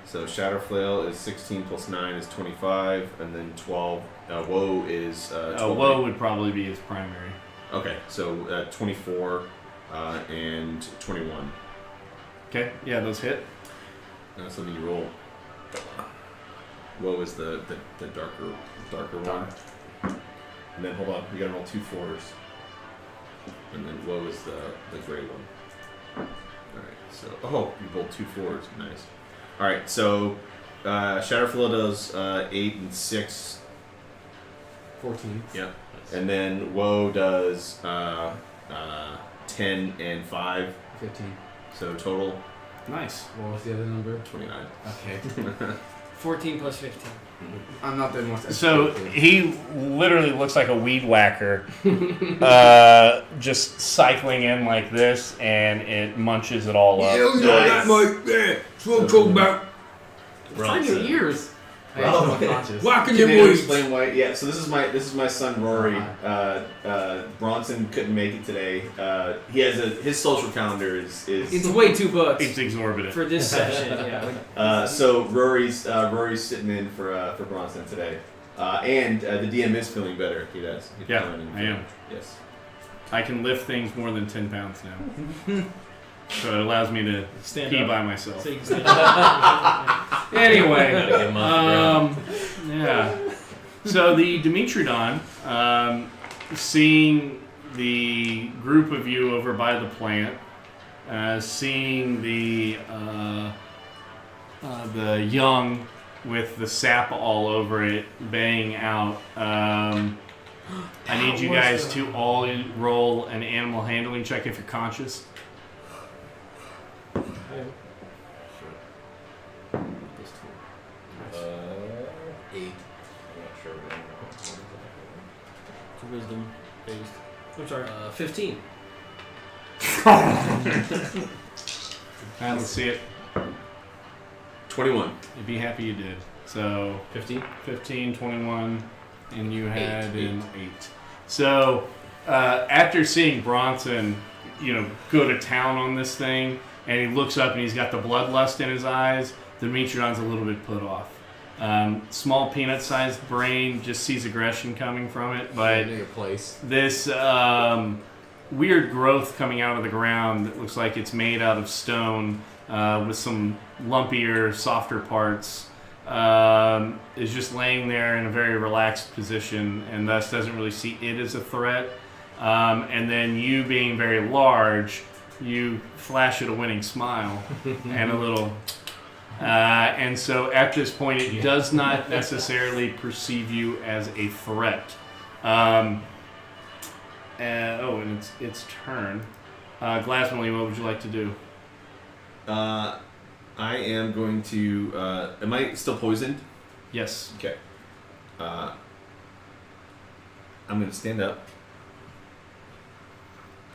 So Shatter Flail is 16 plus 9 is 25, and then 12. Woe is 12. Woe would probably be his primary. Okay, so 24 and 21. Okay, yeah, those hit. So then you roll. What was the darker one? And then hold on, you gotta roll 2 4s. And then what was the gray one? Alright, so you rolled 2 4s, nice. Alright, so Shatterflow does 8 and 6. 14. Yeah. And then Woe does 10 and 5. 15. So total Nice. What was the other number? 29. Okay. 14 plus 15. I'm not the most. So he literally looks like a weed whacker, just cycling in like this, and it munches it all up. Find your ears. I Well, am unconscious. Whacking Can your you boys. explain why? Yeah, so this is my son Rory. Bronson couldn't make it today. He has his social calendar is It's way $2 It's exorbitant. for this session. Yeah. so Rory's sitting in for Bronson today. And the DM is feeling better. He does. He's Yeah, feeling- I am. Yes. I can lift things more than 10 pounds now. So it allows me to Stand pee up. by myself. So you can stand up. Anyway, Gotta get him off the ground. yeah. So the Dimitrodon, seeing the group of you over by the plant, seeing the young with the sap all over it baying out. I need you guys to all roll an animal handling check if you're conscious. Eight. I'm not sure. Wisdom based. I'm sorry. 15. Let's see it. 21. You'd be happy you did. So 15, 21, and you had an 8. So after seeing Bronson, go to town on this thing, and he looks up and he's got the bloodlust in his eyes, Dimitrodon's a little bit put off. Small peanut-sized brain just sees aggression coming from it, but your place. this weird growth coming out of the ground that looks like it's made out of stone with some lumpier, softer parts is just laying there in a very relaxed position and thus doesn't really see it as a threat. And then you being very large, you flash it a winning smile and a little... and so at this point, it does not necessarily perceive you as a threat. And it's turn. Glasmily, what would you like to do? I am going to. Am I still poisoned? Yes. Okay. I'm going to stand up.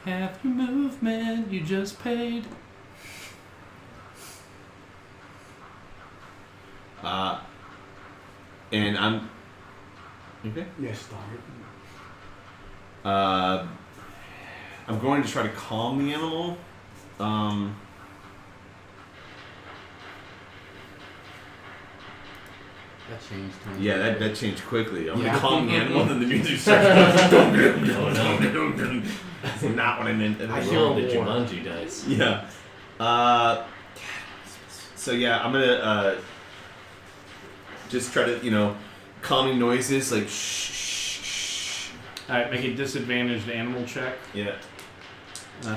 Half your movement you just paid. And I'm. Okay. Yes, start. I'm going to try to calm the animal. That changed. Yeah, that changed quickly. I'm Yeah. going to calm the animal, and then the music starts. That's not what I meant. I I hear rolled the war. Jumanji dice. Yeah. So yeah, I'm gonna just try to, calming noises like shh, shh, shh. All right, make a disadvantaged animal check Yeah.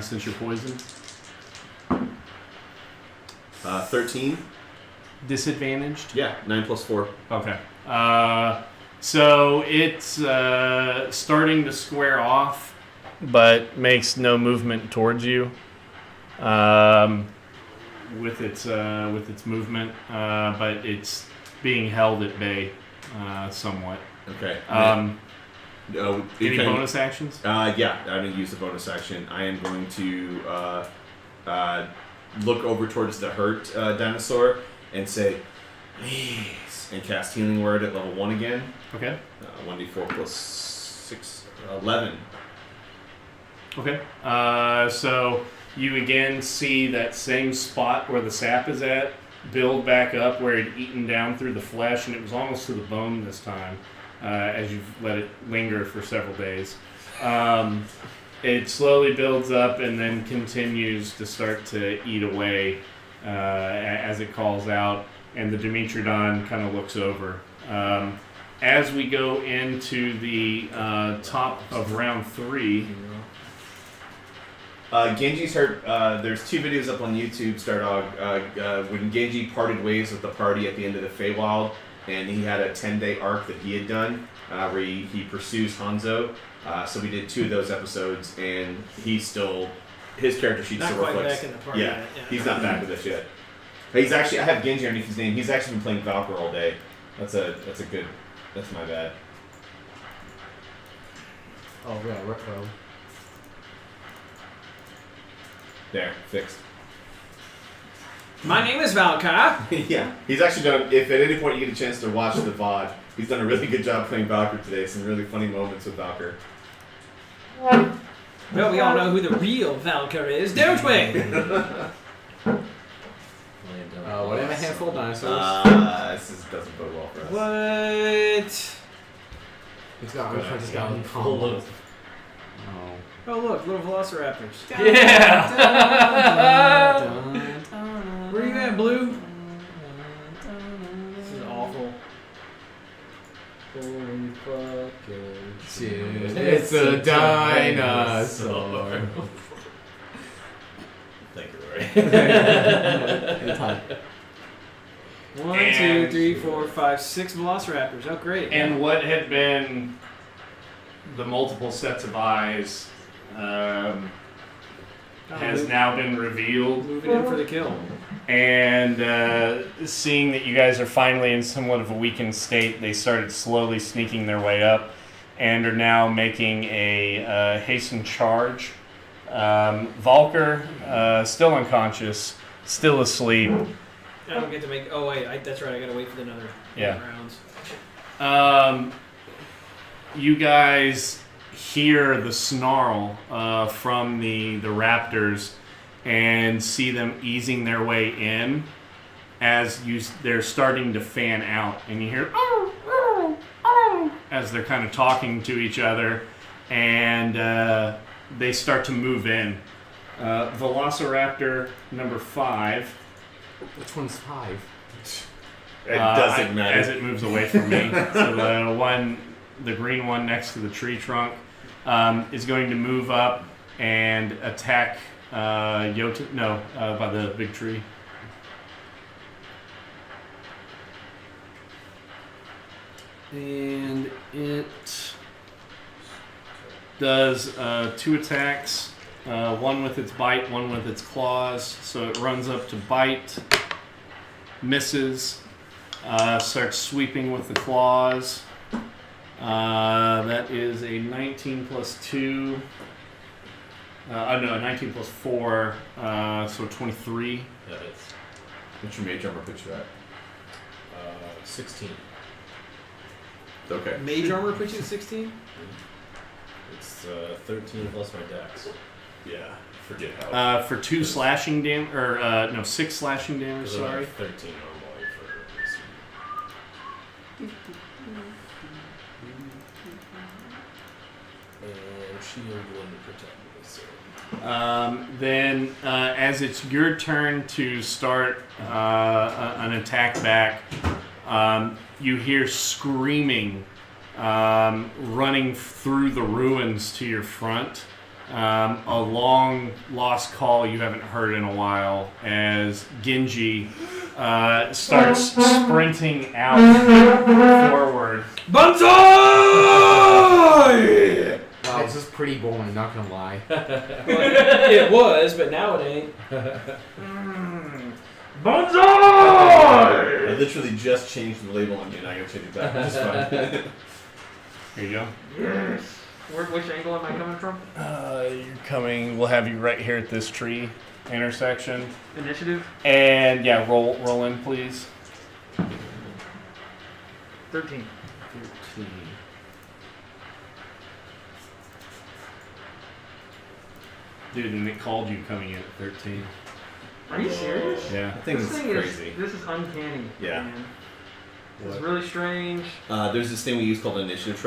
since you're poisoned. 13. Disadvantaged? Yeah, 9 plus 4. Okay. So it's starting to square off, but makes no movement towards you with its movement, but it's being held at bay somewhat. Okay. Any bonus actions? Yeah, I'm gonna use the bonus action. I am going to look over towards the hurt dinosaur and say, please, and cast Healing Word at level 1 again. Okay. 1d4 plus 6, 11. Okay. So you again see that same spot where the sap is at build back up where it eaten down through the flesh, and it was almost to the bone this time, as you've let it linger for several days. It slowly builds up and then continues to start to eat away as it calls out, and the Dimitrodon kind of looks over. As we go into the top of round 3, Genji's heard. There's 2 videos up on YouTube, Stardog, when Genji parted ways with the party at the end of the Feywild, and he had a 10-day arc that he had done where he pursues Hanzo. So we did 2 of those episodes, and his character sheet Not still quite reflects. back in the party Yeah, yet, yeah. he's not back with us yet. But he's actually, I have Genji underneath his name. He's actually been playing Valkyr all day. That's my bad. Oh, yeah, retro. There, fixed. My name is Valka. Yeah, he's actually done. If at any point you get a chance to watch the VOD, he's done a really good job playing Valkyr today. Some really funny moments with Valkyr. Well, we all know who the real Valkyr is, don't we? Whatever handful of dinosaurs. This doesn't bode well for us. What? He's got a Full combo. of Oh, look, little velociraptors. yeah, Where are you at, Blue? This is awful. Holy fucking shit. It's a dinosaur. Thank you, Rory. Anytime. 1, And- 2, 3, 4, 5, 6 velociraptors. Oh, great. and what had been the multiple sets of eyes has now been revealed. Moving in for the kill. And seeing that you guys are finally in somewhat of a weakened state, they started slowly sneaking their way up and are now making a hastened charge. Valkyr, still unconscious, still asleep. I don't get to make. Oh wait, that's right. I gotta wait for the another Yeah. rounds. You guys hear the snarl from the raptors and see them easing their way in as they're starting to fan out, and you hear "Oh, oh, oh," as they're kind of talking to each other, and they start to move in. Velociraptor number 5. Which one's 5? It doesn't matter. As it moves away from me. So the green one next to the tree trunk, is going to move up and attack Yota. No, by the big tree. And it does 2 attacks. One with its bite, one with its claws. So it runs up to bite, misses, starts sweeping with the claws. That is a 19 plus 2. No, 19 plus 4, so 23. Yeah, it's What's your mage armor put you at? 16. Okay. Mage armor puts you at 16. It's 13 plus my dex. Yeah. Forget how. For 2 slashing damage, or no, 6 slashing damage. Because I Sorry. have 13 normally for AC. And shield 1 to protect me, so. Then, as it's your turn to start an attack back, you hear screaming running through the ruins to your front. A long lost call you haven't heard in a while as Genji starts sprinting out forward. Banzai! Wow, this is pretty boring, not gonna lie. It was, but now it ain't. Banzai! I literally just changed the label on you, and I gotta change it back. Which is fine. Here you go. Which angle am I coming from? You're coming. We'll have you right here at this tree intersection. Initiative. And yeah, roll in, please. 13. 13. Dude, and it called you coming in at 13. Are you serious? Yeah. I think This it's thing crazy. is. This is uncanny. Yeah. Man. It's really strange. There's this thing we use called an initiative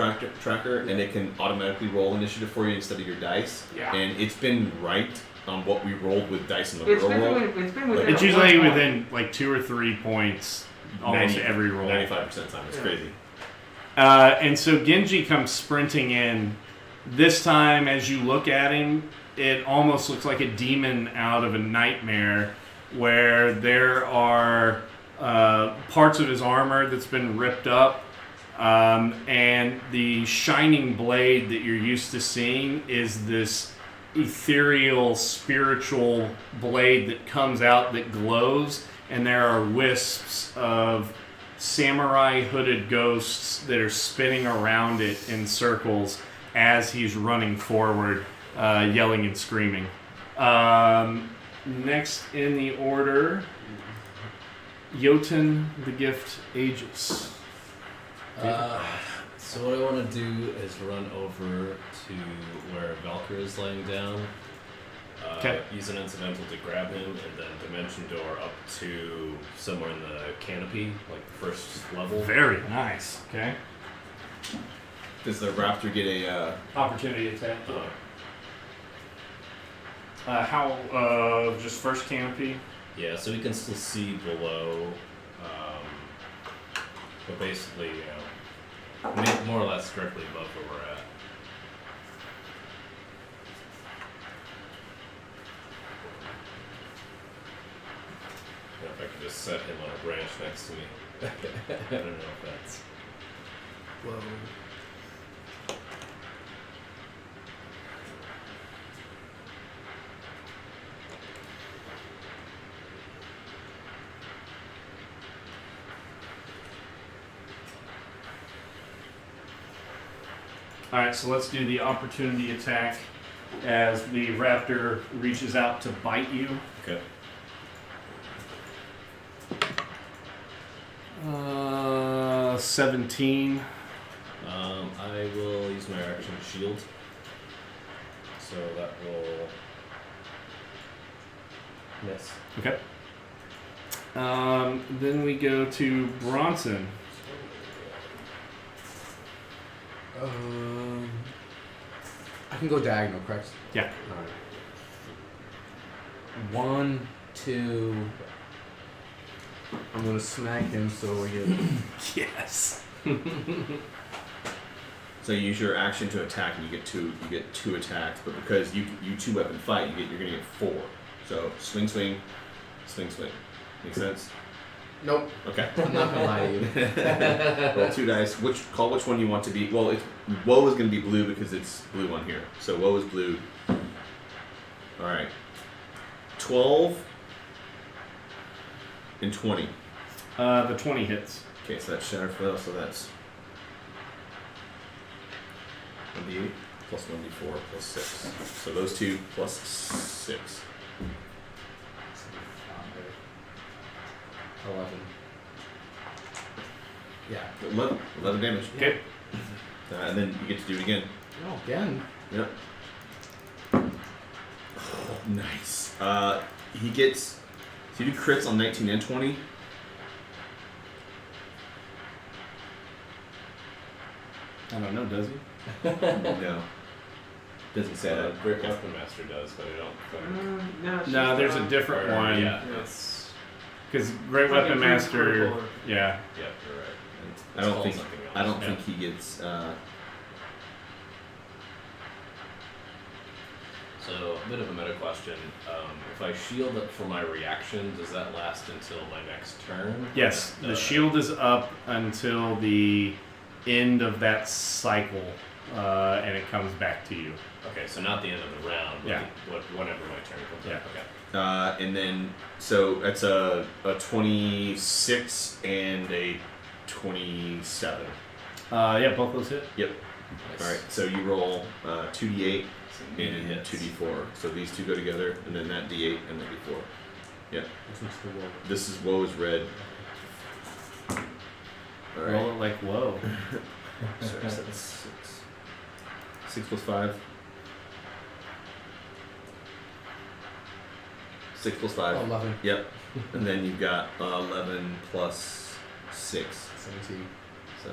tracker, and it can automatically roll initiative for you instead of your dice. Yeah. And it's been right on what we rolled with dice in the It's real been, world. it's been within It's a usually 1 point. within like 2 or 3 points almost 90 every roll. 95% of the time. It's Yeah. crazy. And so Genji comes sprinting in. This time, as you look at him, it almost looks like a demon out of a nightmare, where there are parts of his armor that's been ripped up, and the shining blade that you're used to seeing is this ethereal, spiritual blade that comes out that glows, and there are wisps of samurai hooded ghosts that are spinning around it in circles as he's running forward, yelling and screaming. Next in the order, Jotun the Gift Aegis. So what I want to do is run over to where Valkyrie is laying down. Okay. Use an incidental to grab him, and then dimension door up to somewhere in the canopy, like the first level. Very nice. Okay. Does the raptor get a? Opportunity attack. How? Just first canopy. Yeah, so we can still see below, but basically, more or less directly above where we're at. If I could just set him on a branch next to me. I don't know if that's... Whoa. All right, so let's do the opportunity attack as the raptor reaches out to bite you. Okay. 17. I will use my action shield. So that will miss. Okay. Then we go to Bronson. I can go diagonal, correct? Yeah. Alright. 1, 2. I'm gonna smack him so we get. Yes. So you use your action to attack, and you get two attacks. But because you two weapon fight, you're gonna get 4. So swing, swing, swing, swing. Make sense? Nope. Okay. I'm not gonna lie to you. Roll 2 dice. Call which one you want to be. Well, woe is going to be blue because it's blue on here. So woe is blue. All right. 12 and 20. The 20 hits. Okay, so that's shatter fail. So that's 1d8 plus 1d4 plus 6. So those two plus 6. 11. Yeah. 11 damage. Okay. And then you get to do it again. Oh, again. Yep. Nice. He gets. So you do crits on 19 and 20. I don't know, does he? No. Doesn't say that. Great Weapon Master does, but I don't think... No, it's No, just, there's a different one. Yeah, it's... Because Great It's like Weapon a Master, critical. yeah. Yeah, you're right. I don't called think. something else. I don't Yeah. think he gets. So, a bit of a meta question. If I shield it for my reaction, does that last until my next turn? Yes, the shield is up until the end of that cycle, and it comes back to you. Okay, so not the end of the round, but Yeah. whenever my turn comes Yeah. up. Okay. And then so that's a 26 and a 27. Yeah, both those hit. Yep. Nice. All right. So you roll 2d8 So many and hits. 2d4. So these two go together, and then that d8 and that d4. Yeah. This one's the woe. This is woe is red. All right. Roll it like whoa. Sorry, so that's 6. 6 plus 5. 6 plus 5. Oh, 11. Yep. And then you've got 11 plus 6. 17, So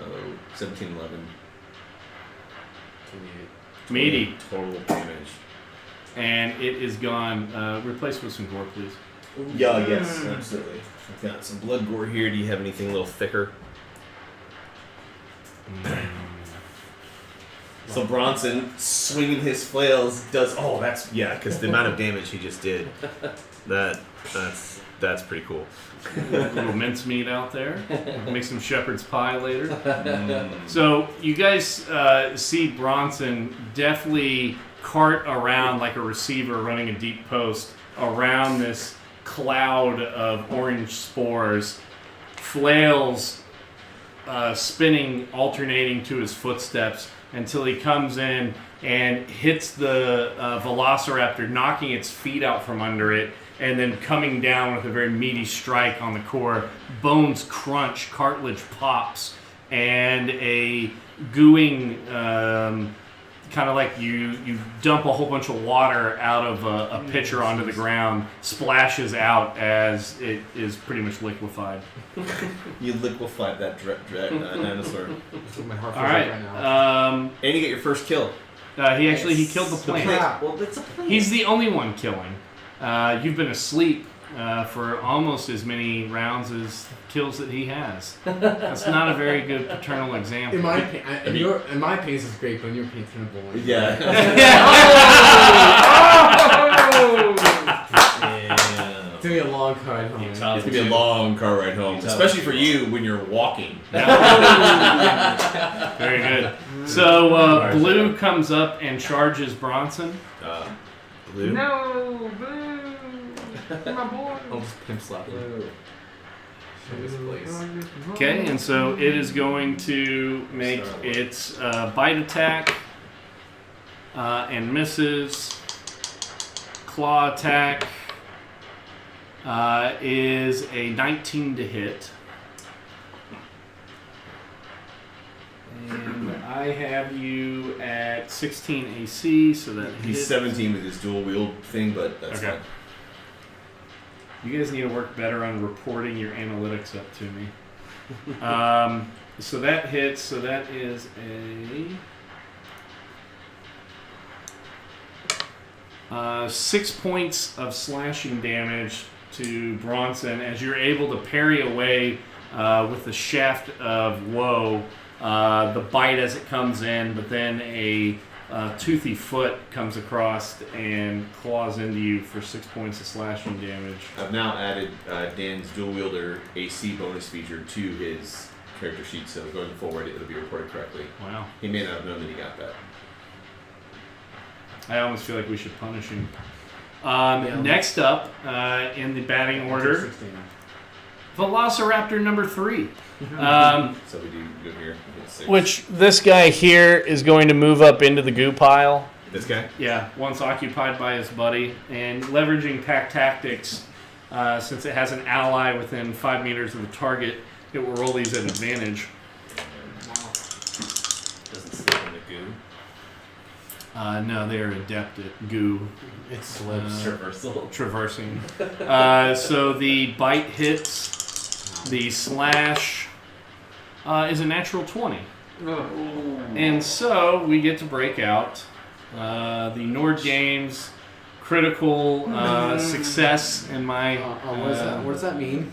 17, 11. 28. Meaty. Total damage. And it is gone. Replace with some gore, please. Yeah, yes, absolutely. I've got some blood gore here. Do you have anything a little thicker? So Bronson, swinging his flails, does. Oh, that's because the amount of damage he just did. That's pretty cool. A little mincemeat out there. Make some shepherd's pie later. So you guys see Bronson definitely cart around like a receiver running a deep post around this cloud of orange spores, flails spinning, alternating to his footsteps until he comes in and hits the velociraptor, knocking its feet out from under it, and then coming down with a very meaty strike on the core. Bones crunch, cartilage pops, and a gooing, kind of like you dump a whole bunch of water out of a pitcher onto the ground, splashes out as it is pretty much liquefied. You liquefied that dinosaur. That's what my heart All feels right. like now. And you get your first kill. He killed the plant. Well, it's a plant. He's the only one killing. You've been asleep for almost as many rounds as kills that he has. That's not a very good paternal example. In my opinion, in my opinion, this is great, but in your opinion, it's kind of boring. Yeah. It's gonna be a long ride home. It's going to be a long car ride home, especially for you when you're walking. Very good. So Blue comes up and charges Bronson. Blue? No, Blue, my boy. I'll just pimp slap him. Show this place. Okay, and so it is going to make its bite attack and misses. Claw attack is a 19 to hit. And I have you at 16 AC, so that He's hits. 17 with his dual wield thing, but that's Okay. fine. You guys need to work better on reporting your analytics up to me. So that hits. So that is a 6 points of slashing damage to Bronson as you're able to parry away with the shaft of woe. The bite as it comes in, but then a toothy foot comes across and claws into you for 6 points of slashing damage. I've now added Dan's dual wielder AC bonus feature to his character sheet, so going forward it'll be reported correctly. Wow. He may not have known that he got that. I almost feel like we should punish him. Next up, in the batting order, 16. Velociraptor number 3. So we do go here. We get 6. Which this guy here is going to move up into the goo pile. This guy? Yeah, once occupied by his buddy, and leveraging pack tactics, since it has an ally within 5 meters of the target, it will roll these at advantage. Doesn't slip in the goo. No, they are adept at goo It slips. Traversal. traversing. So the bite hits. The slash is a natural 20. And so we get to break out the Nord Games critical success in my. What does that mean?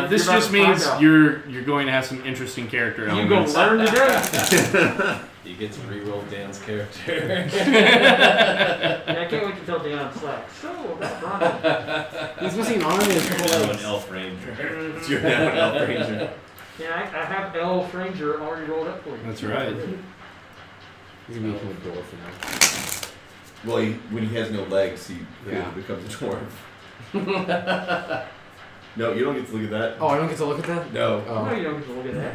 This You're about just to find means out. you're going to have some interesting character You gonna elements. learn today. You get to re-roll Dan's character. Yeah, I can't wait to tell Dan Slack. So about Bronson. He's missing an arm and a You're couple now an legs. elf ranger. You're now an elf ranger. Yeah, I have Elf Ranger already rolled up for you. That's right. He's gonna become a dwarf now. Well, when he has no legs, he Yeah. becomes a dwarf. No, you don't get to look at that. Oh, I don't get to look at that? No, Oh. No, you don't get to look at that.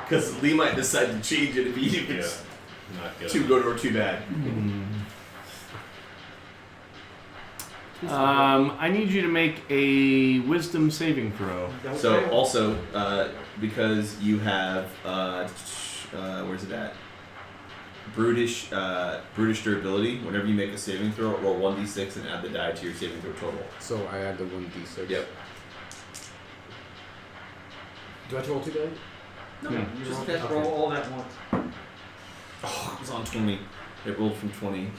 because Lee might decide to change it if it's Not good. too good or too bad. I need you to make a wisdom saving throw. Don't So fail. also, because you have, where's it at? Brutish durability. Whenever you make a saving throw, roll 1d6 and add the die to your saving throw total. So I add the 1d6. Yep. Do I have to roll 2 dice? No, Yeah. you just Okay. roll all that once. Oh, it was on 20. It rolled from 20.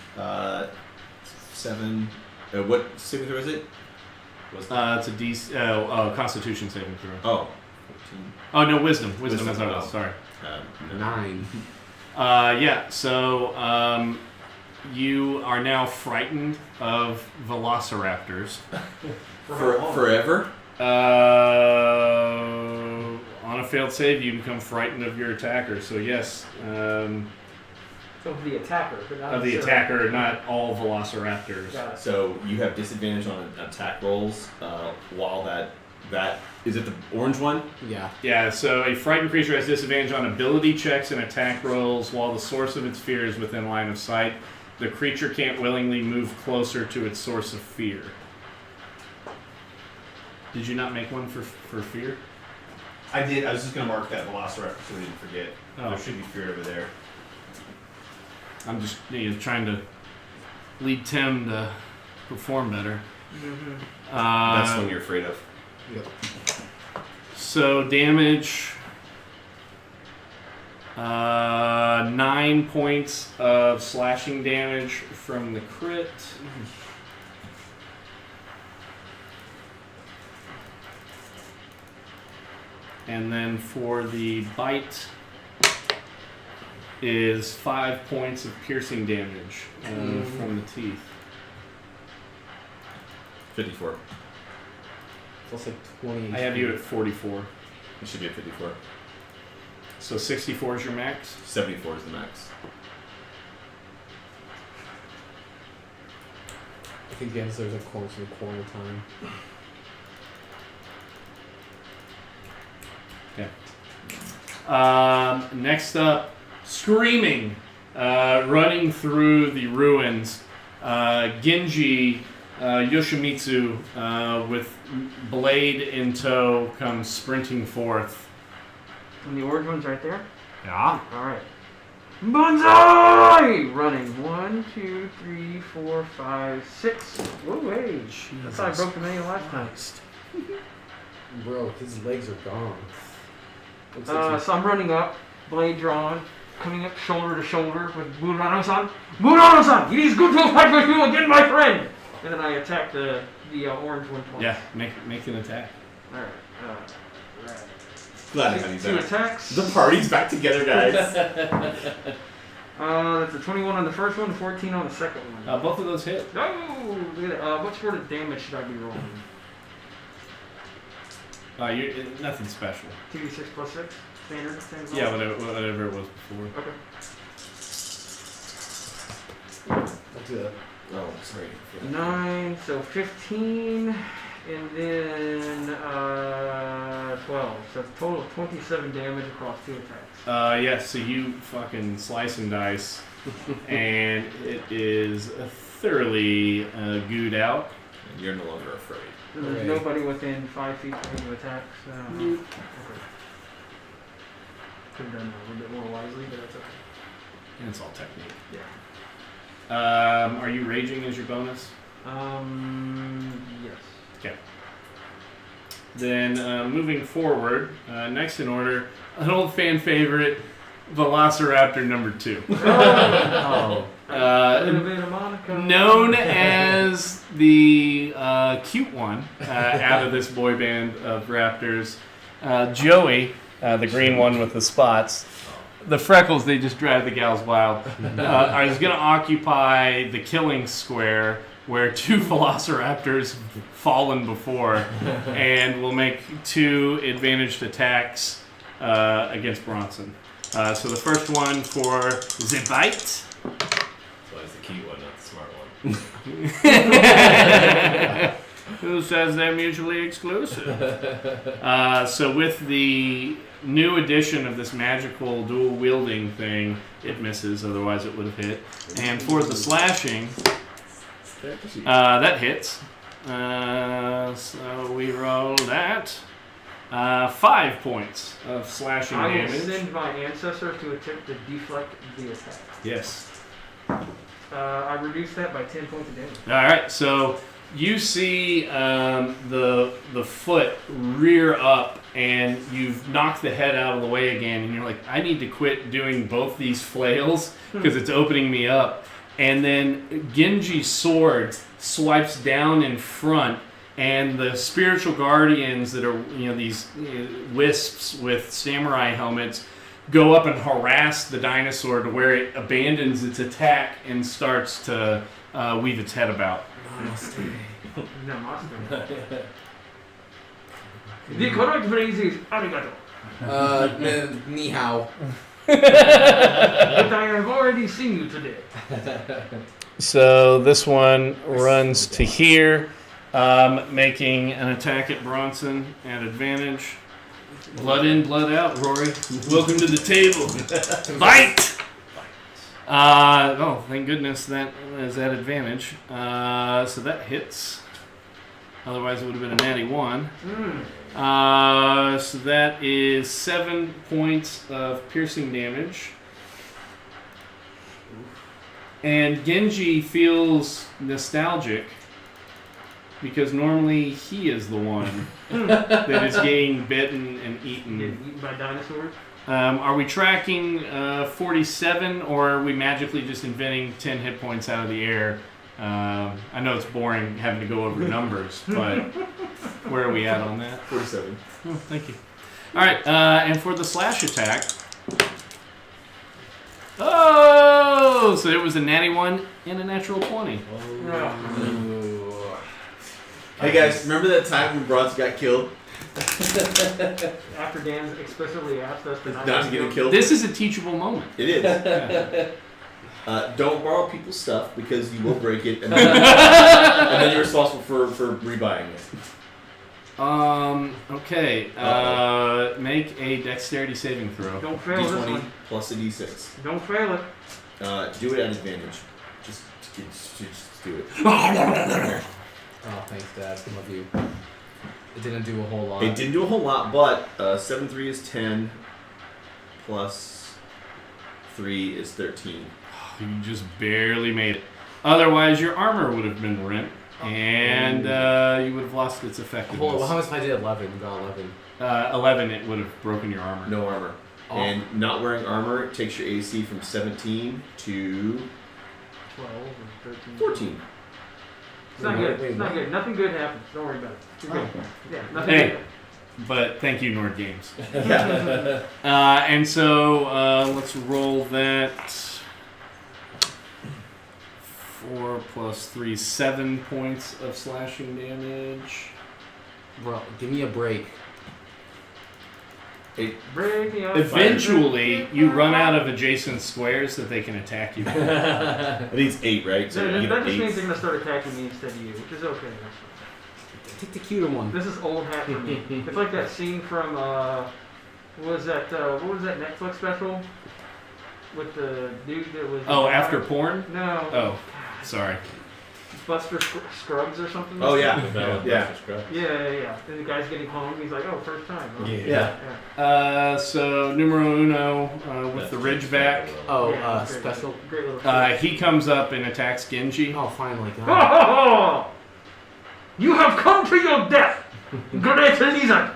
7. What saving throw is it? It's a DC. Constitution saving throw. Oh. Oh no, wisdom. Wisdom is Wisdom, out. oh. Sorry. 9. Yeah. So you are now frightened of velociraptors. Forever? On a failed save, you become frightened of your attacker. So yes, So the attacker, but not of the necessarily- attacker, not all velociraptors. Got it. So you have disadvantage on attack rolls while that is it the orange one? Yeah. Yeah, so a frightened creature has disadvantage on ability checks and attack rolls while the source of its fear is within line of sight. The creature can't willingly move closer to its source of fear. Did you not make one for fear? I did. I was just gonna mark that velociraptor so we didn't forget. Oh. There should be fear over there. I'm just trying to lead Tim to perform better. That's one you're afraid of. Yep. So damage, 9 points of slashing damage from the crit. And then for the bite is 5 points of piercing damage from the teeth. 54. Plus like 20. I have you at 44. It should be a 54. So 64 is your max? 74 is the max. I think the answer is of course in corner time. Next up, screaming, running through the ruins, Genji Yoshimitsu with blade in tow comes sprinting forth. And the orange one's right there? Yeah. Alright. Banzai! Running. 1, 2, 3, 4, 5, 6. Whoa, hey. That's how I broke the menu last time. Bro, his legs are gone. Looks like So I'm running up, blade drawn, coming up shoulder to shoulder with Murano-san. Murano-san! It is good to fight with you again, my friend! And then I attack the orange one twice. Yeah, make an attack. Alright. Glad to have you 2 back. attacks. The party's back together, guys. That's a 21 on the first one, 14 on the second one. Both of those hit. Oh, look at that. What sort of damage should I be rolling? Nothing special. 2d6 plus 6? Standard? Same as Yeah, all? whatever it was before. Okay. I'll do that. Oh, sorry. 9, so 15, and then 12. So it's a total of 27 damage across 2 attacks. Yeah, so you fucking slice and dice, and it is thoroughly gooed out. And you're no longer afraid. And there's Okay. nobody within 5 feet of me to attack, so... Nope. Okay. Could have done that a little bit more wisely, but that's okay. And it's all technique. Yeah. Are you raging as your bonus? Yes. Then moving forward, next in order, an old fan favorite, Velociraptor number 2. Oh. Little Monica. Known as the cute one out of this boy band of raptors, Joey, the green one with the spots. The freckles, they just drive the gals wild. Is going to occupy the killing square where 2 velociraptors have fallen before, and will make 2 advantaged attacks against Bronson. So the first one for the bite. So it's the key one, not the smart one. Who says they're mutually exclusive? So with the new addition of this magical dual wielding thing, it misses, otherwise it would have hit. And for the slashing, that hits. So we roll that. 5 points of slashing I will damage. send my ancestors to attempt to deflect the attack. Yes. I reduced that by 10 points of damage. All right. So You see the foot rear up, and you've knocked the head out of the way again, and you're like, I need to quit doing both these flails because it's opening me up. And then Genji's sword swipes down in front, and the spiritual guardians that are these wisps with samurai helmets go up and harass the dinosaur to where it abandons its attack and starts to weave its head about. Namaste. The correct phrase is arigato. Ni hao. But I have already seen you today. So this one runs to here, making an attack at Bronson at advantage. Blood in, blood out, Rory. Welcome to the table. Fight! Thank goodness that is at advantage. So that hits. Otherwise, it would have been a natty 1. So that is 7 points of piercing damage. And Genji feels nostalgic because normally he is the one that is getting bitten and eaten. Getting eaten by dinosaurs? Are we tracking 47, or are we magically just inventing 10 hit points out of the air? I know it's boring having to go over numbers, but where are we at on that? 47. Oh, thank you. All right, and for the slash attack. Oh, so it was a natty 1 and a natural 20. Hey guys, remember that time when Bronze got killed? After Dan explicitly asked us to Not to get killed? This is a teachable moment. It is. Yeah. Don't borrow people's stuff because you will break it, and then you're responsible for rebuying it. Okay. Make a dexterity saving throw. Don't fail this D20 one. plus a D6. Don't fail it. Do it at advantage. Just do it. Oh, thanks, Dad. I love you. It didn't do a whole lot. It didn't do a whole lot, but 7-3 is 10, plus 3 is 13. You just barely made it. Otherwise, your armor would have been rent, and you would have lost its effectiveness. Well, how much if I did 11? You got 11. 11, it would have broken your armor. No armor. Oh. And not wearing armor takes your AC from 17 to 12 or 13. 14. It's not good. It's not good. Nothing good happens. Don't worry about it. You're good. Yeah, nothing Hey. good. But thank you, Nord Games. Yeah. And so let's roll that. 4 plus 3, 7 points of slashing damage. Bro, give me a break. Break me up. Eventually, you run out of adjacent squares that they can attack you. I think it's 8, right? So That you just get means 8. they're going to start attacking me instead of you, which is okay. Take the cuter one. This is old hat for me. It's like that scene from, what was that Netflix special? With the dude that was... Oh, after porn? No. Oh, sorry. Buster Scruggs or something? Oh, yeah. Yeah. Yeah. And the guy's getting home, he's like, oh, first time. Oh. Yeah. So numero uno with the Ridgeback. Oh, Yeah, great special. Great little He comes up and attacks Genji. Oh, finally. Ho, God. ho, ho! You have come to your death, great lizard!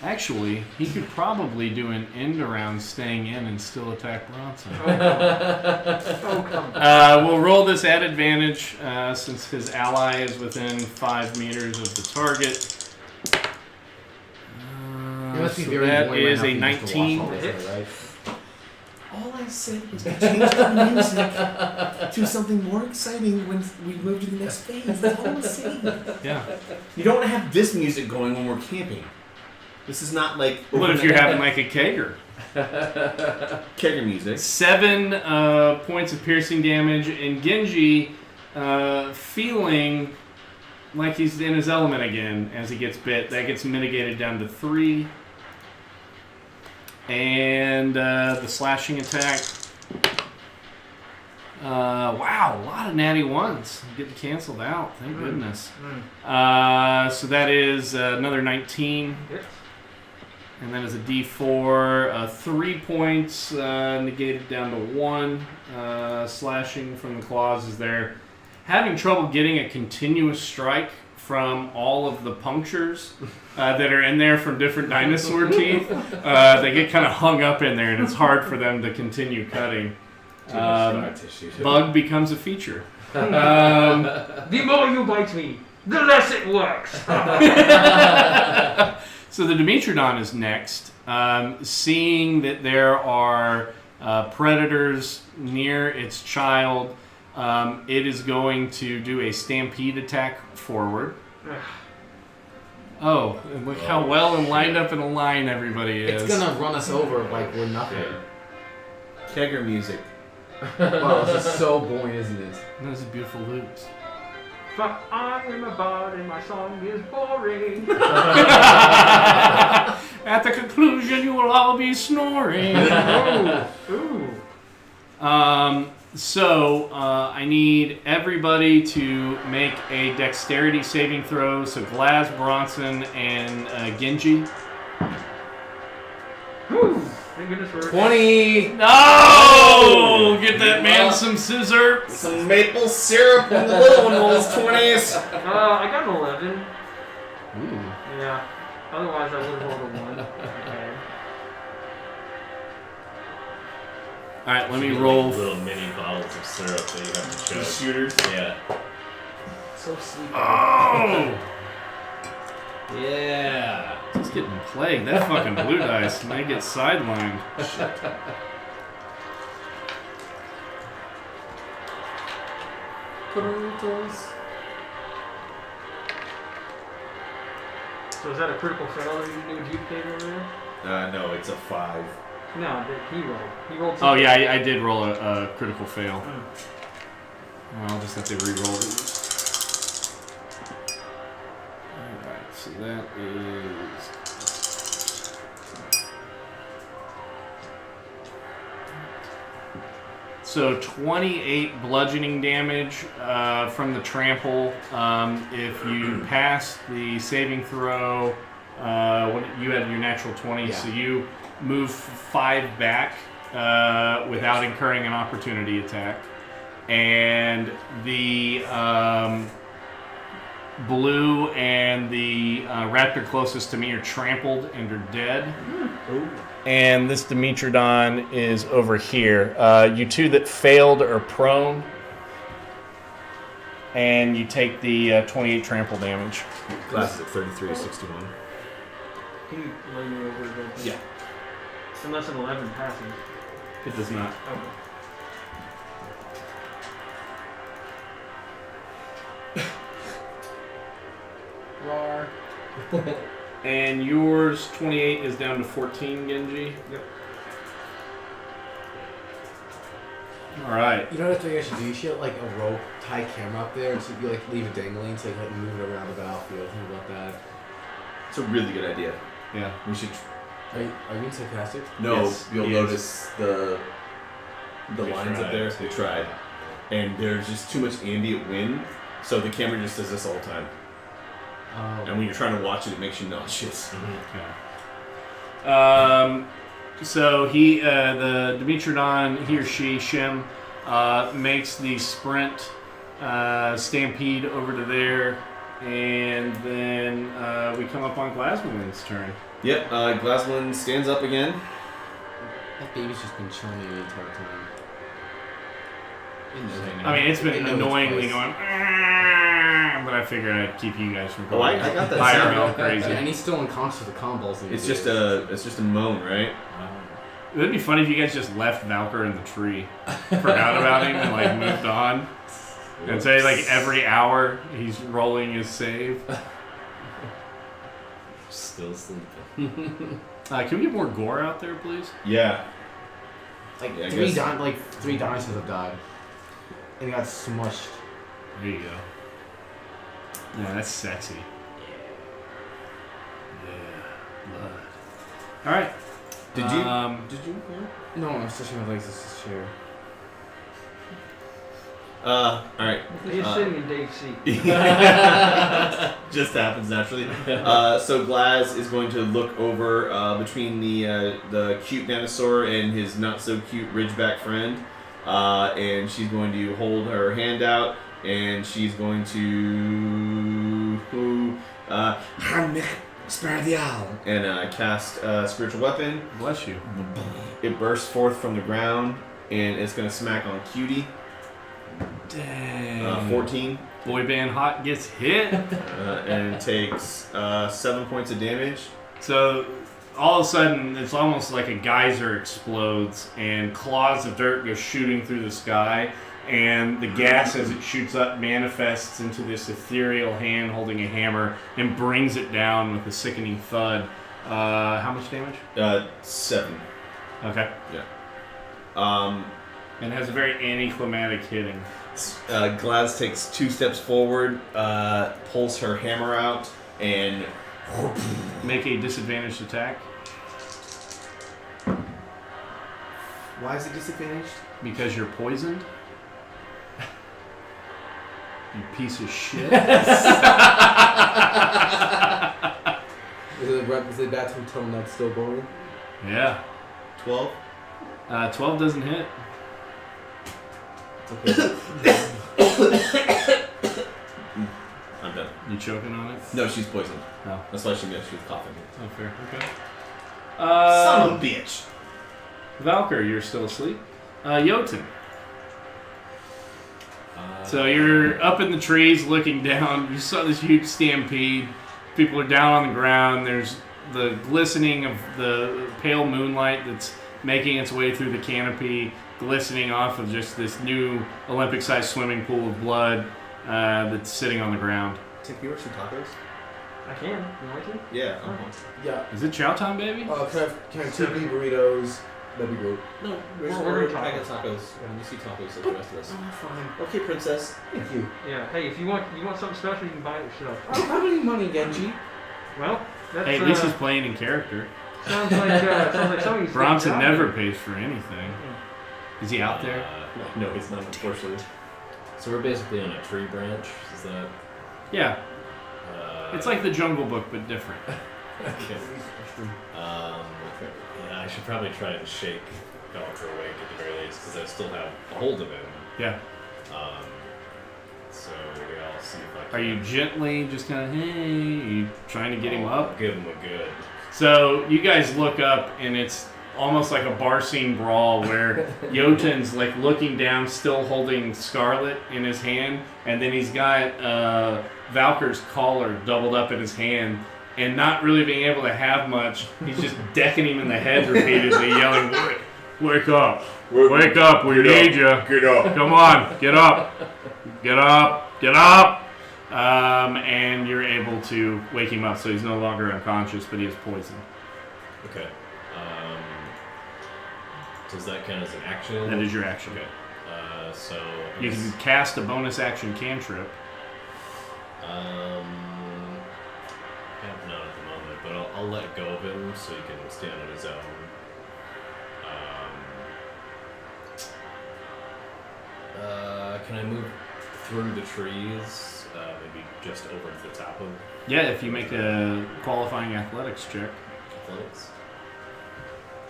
Actually, he could probably do an end around staying in and still attack Bronson. Oh, come on. We'll roll this at advantage since his ally is within 5 meters of the target. You must be So very that annoyed right is now a if you used to watch 19. all this, right? All I said was to change the music to something more exciting when we move to the next phase. That's all I'm saying. Yeah. You don't want to have this music going when we're camping. This is not like... What if you're having like a kegger? Kegger music. 7 points of piercing damage, and Genji feeling like he's in his element again as he gets bit. That gets mitigated down to 3. And the slashing attack. Wow, a lot of natty 1s getting canceled out. Thank goodness. So that is another 19. Hits. And that is a D4. 3 points negated down to 1. Slashing from the claws is there. having trouble getting a continuous strike from all of the punctures that are in there from different dinosaur teeth. They get kind of hung up in there, and it's hard for them to continue cutting. Too much scar tissue. Bug becomes a feature. The more you bite me, the less it works. So the Dimetrodon is next. Seeing that there are predators near its child, it is going to do a stampede attack forward. Oh, and look how well and lined up in a line everybody is. It's gonna run us over like we're nothing. Kegger music. Wow, this is so boring, isn't it? Those are beautiful loops. Fuck, I'm a bard and my song is boring. At the conclusion, you will all be snoring. Ooh. So I need everybody to make a dexterity saving throw. So Glaz, Bronson, and Genji. Whew. Thank goodness for 20! No! Get that man some scissor. Some maple syrup when the little one rolls 20s. I got an 11. Ooh. Yeah. Otherwise, I would have rolled a 1. Okay. All right, let me Like roll. little mini bottles of syrup that you have to chug. Shooters. Yeah. So sleepy. Oh! Yeah. Just getting plagued. That fucking blue dice might get sidelined. So is that a critical fail that you do adjudicate over there? No, it's a 5. No, he rolled. He rolled. Oh yeah, I did roll a critical fail. Oh. I'll just have to re-roll these. Alright, so that is... So 28 bludgeoning damage from the trample. If you pass the saving throw, you had your natural 20, Yeah. so you move 5 back without incurring an opportunity attack. And the blue and the raptor closest to me are trampled and are dead. And this Dimetrodon is over here. You two that failed are prone. And you take the 28 trample damage. Glass is at 33-61. Can you lay me over again? Yeah. Unless an 11 passes. It does not. Okay. Rar. And yours, 28, is down to 14, Genji. Yep. Alright. You know what I think I should do? You should like a rope, tie camera up there, and so you like leave it dangling, so you can like move it around the battlefield. Think about that. It's a really good idea. Yeah. We should. Are you being sarcastic? No, Yes, you'll he is. notice the They lines up tried. there. They tried, and there's just too much ambient wind, so the camera just does this all the time. And when you're trying to watch it, it makes you nauseous. So he, the Dimetrodon, he or she, Shem, makes the sprint stampede over to there, and then we come up on Glasmoon's turn. Yep. Glasman stands up again. That baby's just been chilling the entire time. I mean, it's been It knows its annoyingly place. going, "Ah," but I figured I'd keep you guys from Oh, going. I got that Fire sound. all crazy. And he's still unconscious with the combos. It's just a moan, right? It'd be funny if you guys just left Valkyr in the tree, forgot about him, and like moved on, and say like every hour he's rolling his save. Still sleeping. Can we get more gore out there, please? Yeah. like Yeah, I three guess- three dinosaurs have died, and he got smushed. There you go. Yeah, that's sexy. Yeah, blood. All right. Did you? Did you? No, I'm stretching my legs. This is chair. All right. He's sitting in Dave's seat. Just happens naturally. So Glaz is going to look over between the cute dinosaur and his not so cute Ridgeback friend, and she's going to hold her hand out and she's going to and cast spiritual weapon. Bless you. It bursts forth from the ground, and it's going to smack on Cutie. Dang. 14. Boy band hot gets hit. And it takes 7 points of damage. So all of a sudden, it's almost like a geyser explodes, and clouds of dirt go shooting through the sky, and the gas as it shoots up manifests into this ethereal hand holding a hammer and brings it down with a sickening thud. How much damage? 7. Okay. And has a very anticlimactic hitting. Gladys takes 2 steps forward, pulls her hammer out, and Make a disadvantaged attack why is it disadvantaged? because you're poisoned. You piece of shit. Is it bad to tell them that's still going? Yeah. 12. 12 doesn't hit. I'm done. You choking on it? No, she's poisoned. Oh. That's why she was coughing. Oh, fair. Okay. Son of a bitch. Valkyr, you're still asleep. Jotun. So you're up in the trees looking down. You saw this huge stampede. People are down on the ground. There's the glistening of the pale moonlight that's making its way through the canopy, glistening off of just this new Olympic-sized swimming pool of blood that's sitting on the ground. Take you some tacos? I can. You want to? Yeah. Yeah. Is it chow time, baby? Can I have 2 beef burritos? That'd be great. No, we're I got tacos. You see tacos like the rest of us. Oh, fine. Okay, princess. Thank you. Yeah. Hey, if you want something special, you can buy it yourself. I don't have any money, Genji. Well, that's Hey, at least he's playing in character. sounds like somebody's Bronson never pays for anything. Is he out there? No, he's not, unfortunately. So we're basically on a tree branch. Is that? Yeah. It's like the Jungle Book, but different. Okay. Yeah, I should probably try and shake Valkyr awake at the very least because I still have a hold of him. Yeah. So maybe I'll see if I can. Are you gently just kind of, hey, are you trying to get him I'll up? give him a good. So you guys look up, and it's almost like a bar scene brawl where Jotun's like looking down, still holding Scarlet in his hand, and then he's got Valkyr's collar doubled up in his hand, and not really being able to have much, he's just decking him in the head repeatedly, yelling, "Wake up! Wake up! We need you! Get up. Come on! Get up! Get up! Get up!" And you're able to wake him up, so he's no longer unconscious, but he is poisoned. Okay. Does that count as an action? That is your action. Okay. So I You guess- can cast a bonus action cantrip. I have none at the moment, but I'll let go of him so he can stand on his own. Can I move through the trees? Maybe just over to the top of Yeah, if you make a qualifying athletics check. athletics?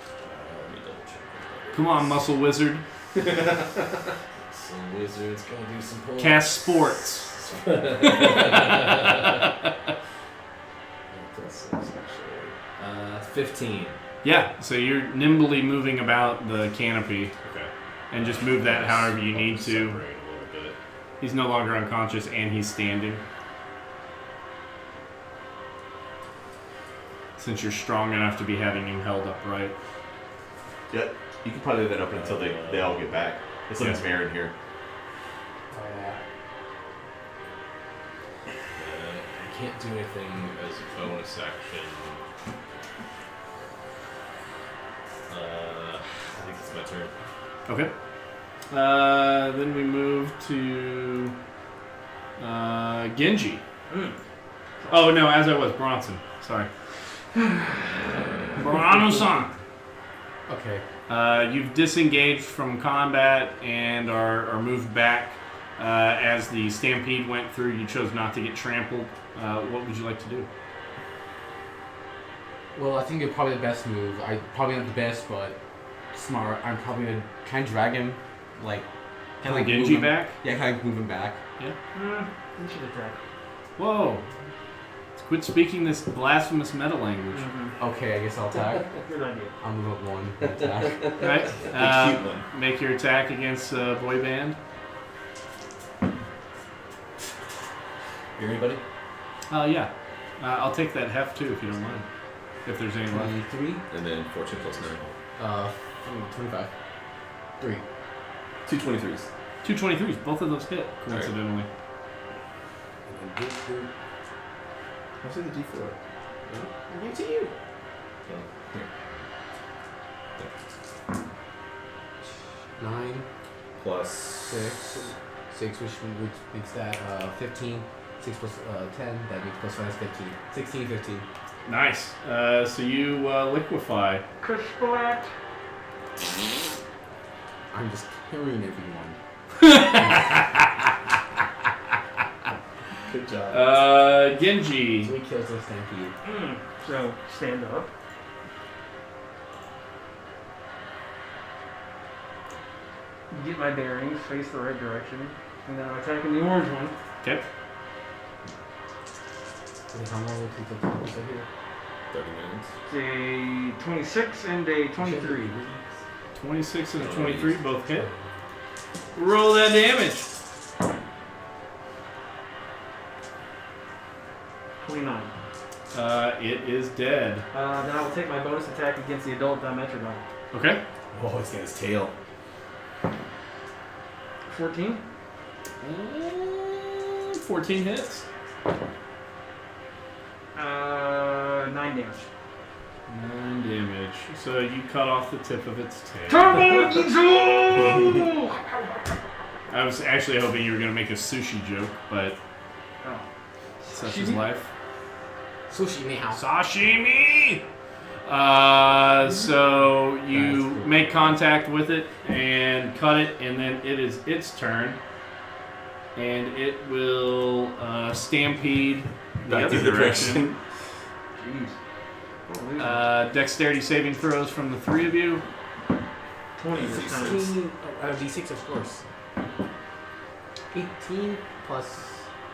Let me double check. Come on, muscle wizard. Some wizard's gonna do some points. Cast sports. Plus 6, actually. 15. Yeah, so you're nimbly moving about the canopy, Okay. and just move that however you need to. Separate a little bit. He's no longer unconscious, and he's standing. Since you're strong enough to be having him held upright. Yeah, you can probably leave that open until they all get back. It's like it's Marin here. I can't do anything as a bonus action. I think it's my turn. Okay. Then we move to Genji. Oh no, as I was Bronson. Sorry. Bronson. Okay. You've disengaged from combat and are moved back. As the stampede went through, you chose not to get trampled. What would you like to do? Well, I think you're probably the best move. I probably not the best, but smart. I'm probably gonna kind of drag him, like Can Pull move Genji him- back. Yeah, can I move him back? You should attack. Whoa! Quit speaking this blasphemous meta language. Okay, I guess I'll attack. Good idea. I'll move up 1 and attack. Right? The cute one. Make your attack against boy band. You anybody? Yeah. I'll take that heft too if you don't mind. If there's any left. 23. And then 14 plus 9. 25. 3. 2 23s. 2 23s. Both of those hit, coincidentally. I'll say the D4. I'll give it to you. Oh, here. 9, Plus 6, which makes that 15. 6 plus 10, that makes plus 5 is 15. 16, 15. Nice. So you liquefy. Kersplat. I'm just carrying everyone. Good job. Genji. 3 kills of Stampede. So stand up. Get my bearings, face the right direction, and then I'm attacking the orange one. Okay. Wait, how long will it take to accomplish that here? 30 minutes. It's a 26 and a 23. 26 and a 23 both hit. Roll that damage. 29. It is dead. Then I will take my bonus attack against the adult Dimetrodon. Okay. Oh, he's got his tail. 14. 14 hits. 9 damage. 9 damage. So you cut off the tip of its tail. Turbo Ninja! I was actually hoping you were going to make a sushi joke, but Oh. such is life. Sushi ni hao. Sashimi! So you make contact with it and cut it, and then it is its turn. And it will stampede the Back other the other direction. Jeez. Dexterity saving throws from the three of you. 20 this time. 16, D6 of course. 18 plus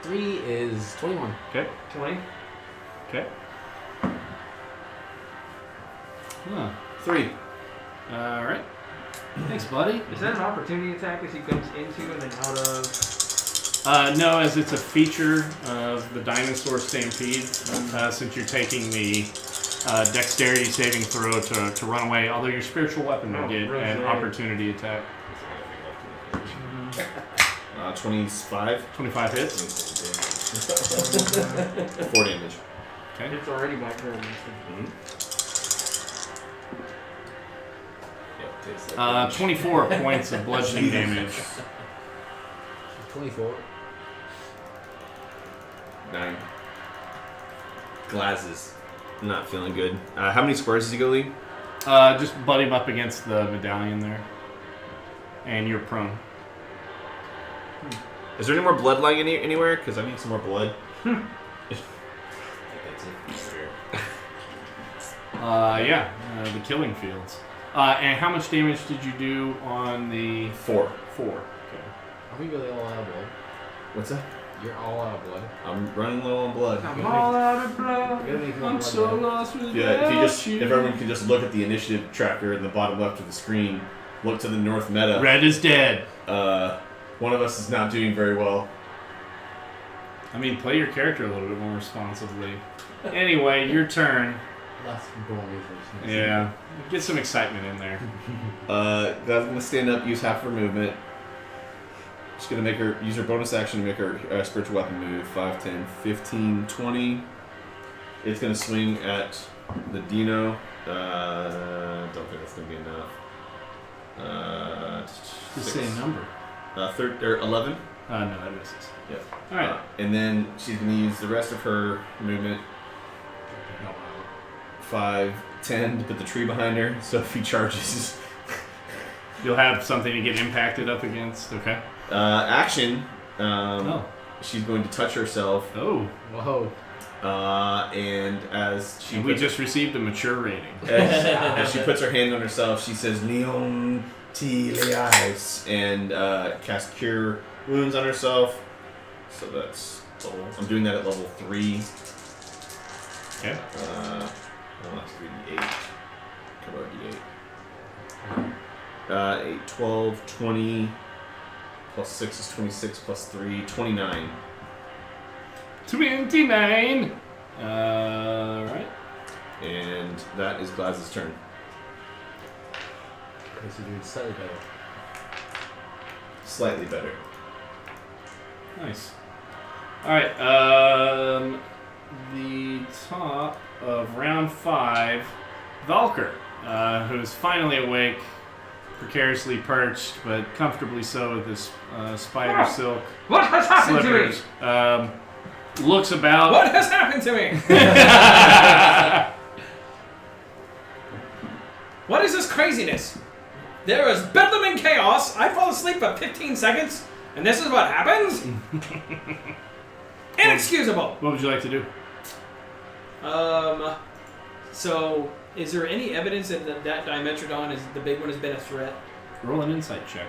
3 is 21. Okay. 20. Okay. Huh. 3. All right. Thanks, buddy. Is that an opportunity attack as he comes into and then out of? No, as it's a feature of the Dinosaur Stampede, since you're taking the dexterity saving throw to run away, although your spiritual weapon will get an opportunity attack. 25. 25 hits. 4 damage. Okay. It's already back there. Yep, takes that 24 points of bludgeoning damage. 24. 9. Glasses. Not feeling good. How many squares does he go lead? Just butt him up against the medallion there. And you're prone. Is there any more blood lying anywhere? Because I need some more blood. Yeah, the killing fields. And how much damage did you do on the 4. 4? Okay. Are we really all out of blood? What's that? You're all out of blood. I'm running low on blood. I'm all out of blood. You're gonna make more I'm blood so now. lost without Yeah, if you. everyone can just look at the initiative tracker in the bottom left of the screen, look to the north meta. Red is dead. One of us is not doing very well. I mean, play your character a little bit more responsibly. Anyway, your turn. Less boring for Yeah, get some excitement in there. That's gonna stand up, use half her movement. Just gonna make her use her bonus action to make her spiritual weapon move. 5, 10, 15, 20. It's gonna swing at the Dino. Don't think that's gonna be enough. Just say a number. 11. No, that misses. Yeah. All right. And then she's gonna use the rest of her movement. 5, 10 to put the tree behind her. So if he charges, You'll have something to get impacted up against. Okay. action. Oh. She's going to touch herself. Oh. Whoa. And as she We puts, just received a mature rating. as she puts her hand on herself, she says, "Leon, Telias and cast Cure Wounds on herself. So that's I'm doing that at level 3. Okay. That's 3d8. Come on, d8. 8, 12, 20. Plus 6 is 26. Plus 3, 29. 29. Right. And that is Glaz's turn. Okay, so you're doing slightly better. Slightly better. Nice. All right. The top of round 5, Valkyr, who's finally awake, precariously perched, but comfortably so with his spider silk What has happened slippers. Looks about. What has happened to me? What is this craziness? There is bedlam and chaos. I fall asleep for 15 seconds, and this is what happens? Inexcusable. What would you like to do? So, is there any evidence that that Dimetrodon, is the big one, has been a threat? Roll an insight check.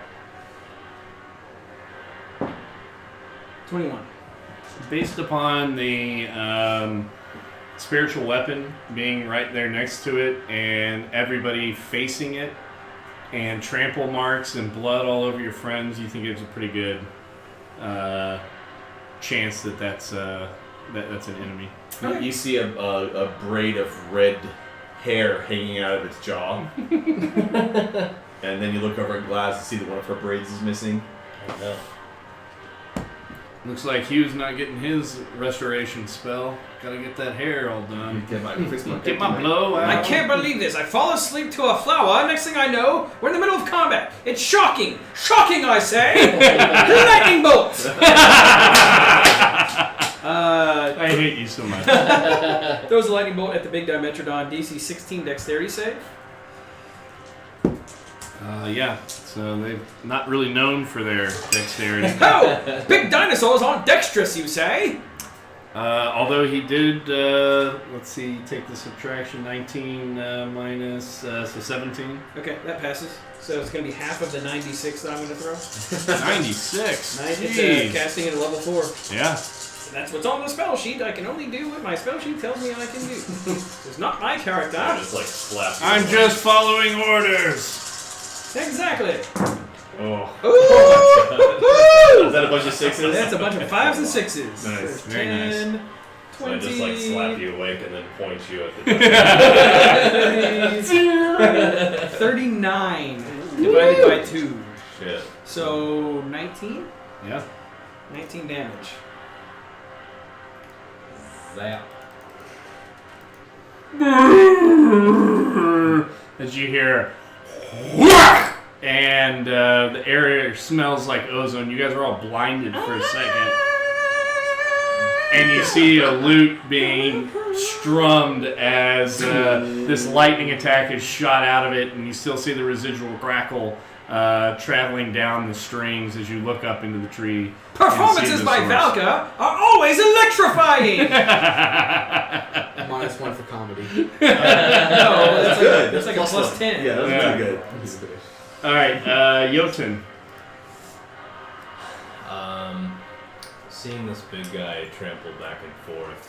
21. Based upon the spiritual weapon being right there next to it and everybody facing it and trample marks and blood all over your friends, you think it's a pretty good chance that that's an enemy. Okay. You see a braid of red hair hanging out of its jaw. And then you look over at Glaz and see that one of her braids is missing. I know. Looks like Hugh's not getting his restoration spell. Gotta get that hair all done. Get my blow out. I can't believe this. I fall asleep to a flower. Next thing I know, we're in the middle of combat. It's shocking. Shocking, I say. Lightning bolts. I hate you so much. Throws a lightning bolt at the big Dimetrodon. DC 16 dexterity save. Yeah, so they're not really known for their dexterity. Oh! Big dinosaurs aren't dexterous, you say? Although he did, let's see, take the subtraction, 19 minus, so 17. Okay, that passes. So it's going to be half of the 96 that I'm going to throw. 96. It's Jeez. casting at a level 4. Yeah. That's what's on the spell sheet. I can only do what my spell sheet tells me I can do. It's not my character. Just like slap. I'm just following orders. Exactly. Oh. Ooh! Is that a bunch of 6s? That's a bunch of 5s and 6s. Nice. Very nice. 10, So 20, I just like slap you awake and then point you at the 39 divided by 2. shit. So 19? Yeah. 19 damage. Zap. As you hear, and the area smells like ozone. You guys are all blinded for a second. And you see a lute being strummed as this lightning attack is shot out of it, and you still see the residual crackle traveling down the strings as you look up into the tree. Performances by Valka are always electrifying! -1 for comedy. No, that's good. That's like a plus 10. Yeah, that's Yeah. pretty good. Alright, Jotun. Seeing this big guy trample back and forth,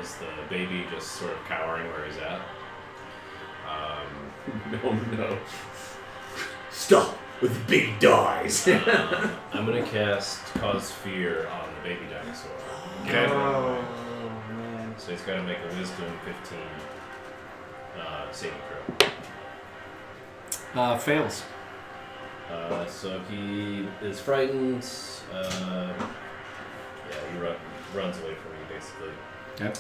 is the baby just sort of cowering where he's at? No. Stop with the big dies. I'm gonna cast Cause Fear on the baby dinosaur. Okay. Oh, man. So he's got to make a Wisdom 15 saving throw. Fails. So he is frightened. He runs away from you, basically. Yep.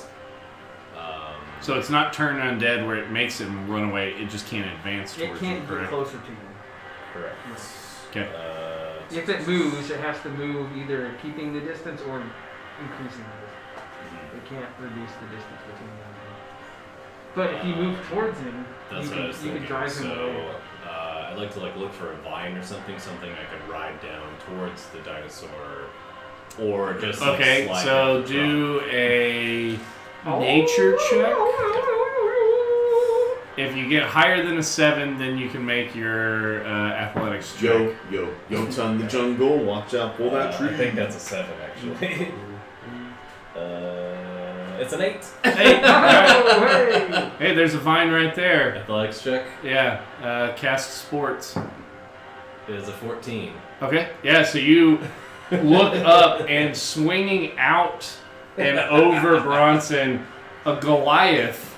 So it's not turn undead where it makes him run away. It just can't advance It towards can't you, get correct? closer to you. Correct. Okay. If it moves, it has to move either keeping the distance or increasing the distance. It can't reduce the distance between them. But if you move towards him, That's what I was you can thinking. drive him So away. I'd like to look for a vine or something I could ride down towards the dinosaur, or just Okay, slide so down the do a nature check. If you get higher than a 7, then you can make your athletics check. Yo, son, the jungle, watch out for that tree. I think that's a 7 actually. It's an 8. Hey, there's a vine right there. Athletics check Yeah, cast sports. is a 14. Okay, yeah, so you look up and swinging out and over Bronson, a Goliath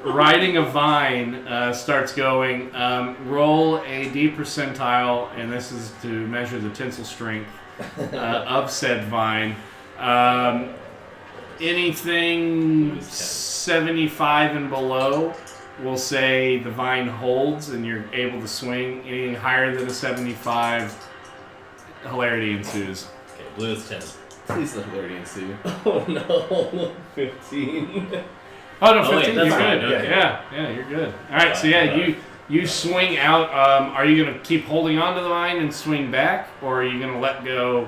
riding a vine starts going. Roll a D percentile, and this is to measure the tensile strength of said vine. Anything 75 and below, we'll say the vine holds and you're able to swing. Anything higher than a 75, hilarity ensues. Okay, blue is 10. Please let hilarity ensue. Oh no, 15. Oh no, Oh, 15. wait, You're that's good. fine, okay. Yeah, you're good. All right, so yeah, you swing out. Are you gonna keep holding on to the vine and swing back, or are you gonna let go?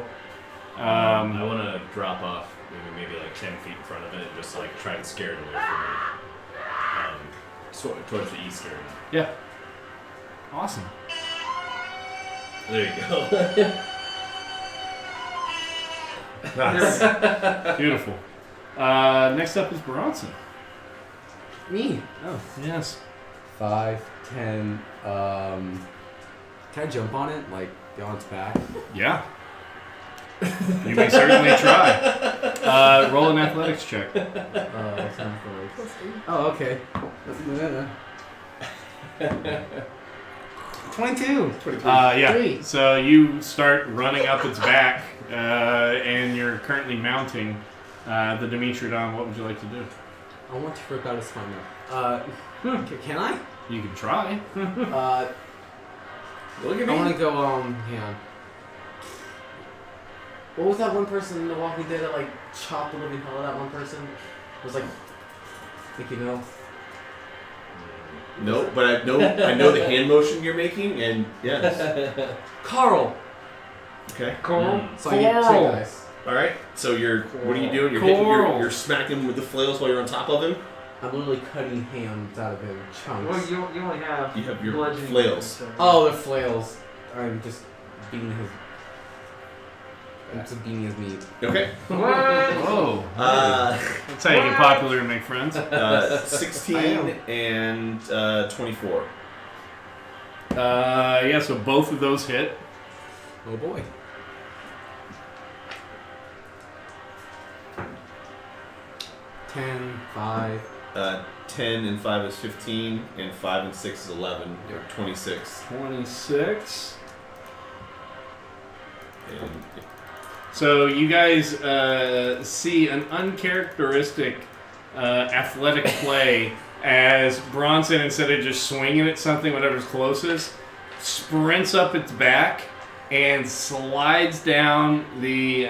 I want to drop off maybe like 10 feet in front of it and just like try and scare it away from me. Towards the eastern. Yeah. Awesome. There you go. Nice. Beautiful. Next up is Bronson. Me. Oh. Yes. 5, 10. Can I jump on it? Like, get on its back? Yeah. You may certainly try. Roll an athletics check. Oh, okay. 22. Yeah. Three. So you start running up its back, and you're currently mounting the Dimetrodon. What would you like to do? I want to rip out his spine now. Can I? You can try. Look at I me. want to go, hang on. What was that one person in The Walking Dead that, like, chopped the living hell out of that one person? It was like, think you know? No, but I know the hand motion you're making, and yes. Carl! Okay. So I get 2 guys. All right. So what are you doing? You're smacking him with the flails while you're on top of him. I'm literally cutting hands out of him, chunks. Well, you only have. You have your bludgeoning flails. so- Oh, they're flails. I'm just beating his... I'm just beating his meat. Okay. Whoa. That's how you get popular and make friends. 16 and 24. Yeah, so both of those hit. Oh boy. Ten, 5. 10 and 5 is 15, and 5 and 6 is 11. Or 26. 26. And So you guys see an uncharacteristic athletic play as Bronson, instead of just swinging at something, whatever's closest, sprints up its back and slides down the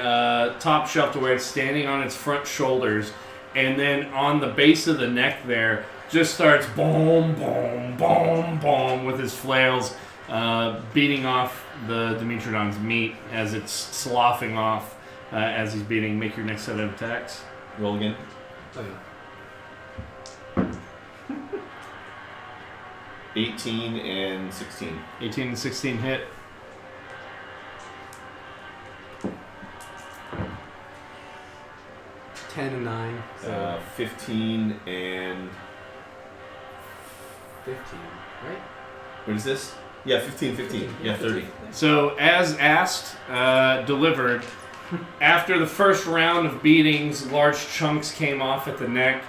top shelf to where it's standing on its front shoulders, and then on the base of the neck there just starts boom, boom, boom, boom with his flails, beating off the Dimetrodon's meat as it's sloughing off as he's beating. Make your next set of attacks. roll again. Oh yeah. 18 and 16. 18 and 16 hit. Ten and 9. So 15 and 15, right? what is this? Yeah, 15. Yeah, 30. So, as asked, delivered. After the first round of beatings, large chunks came off at the neck.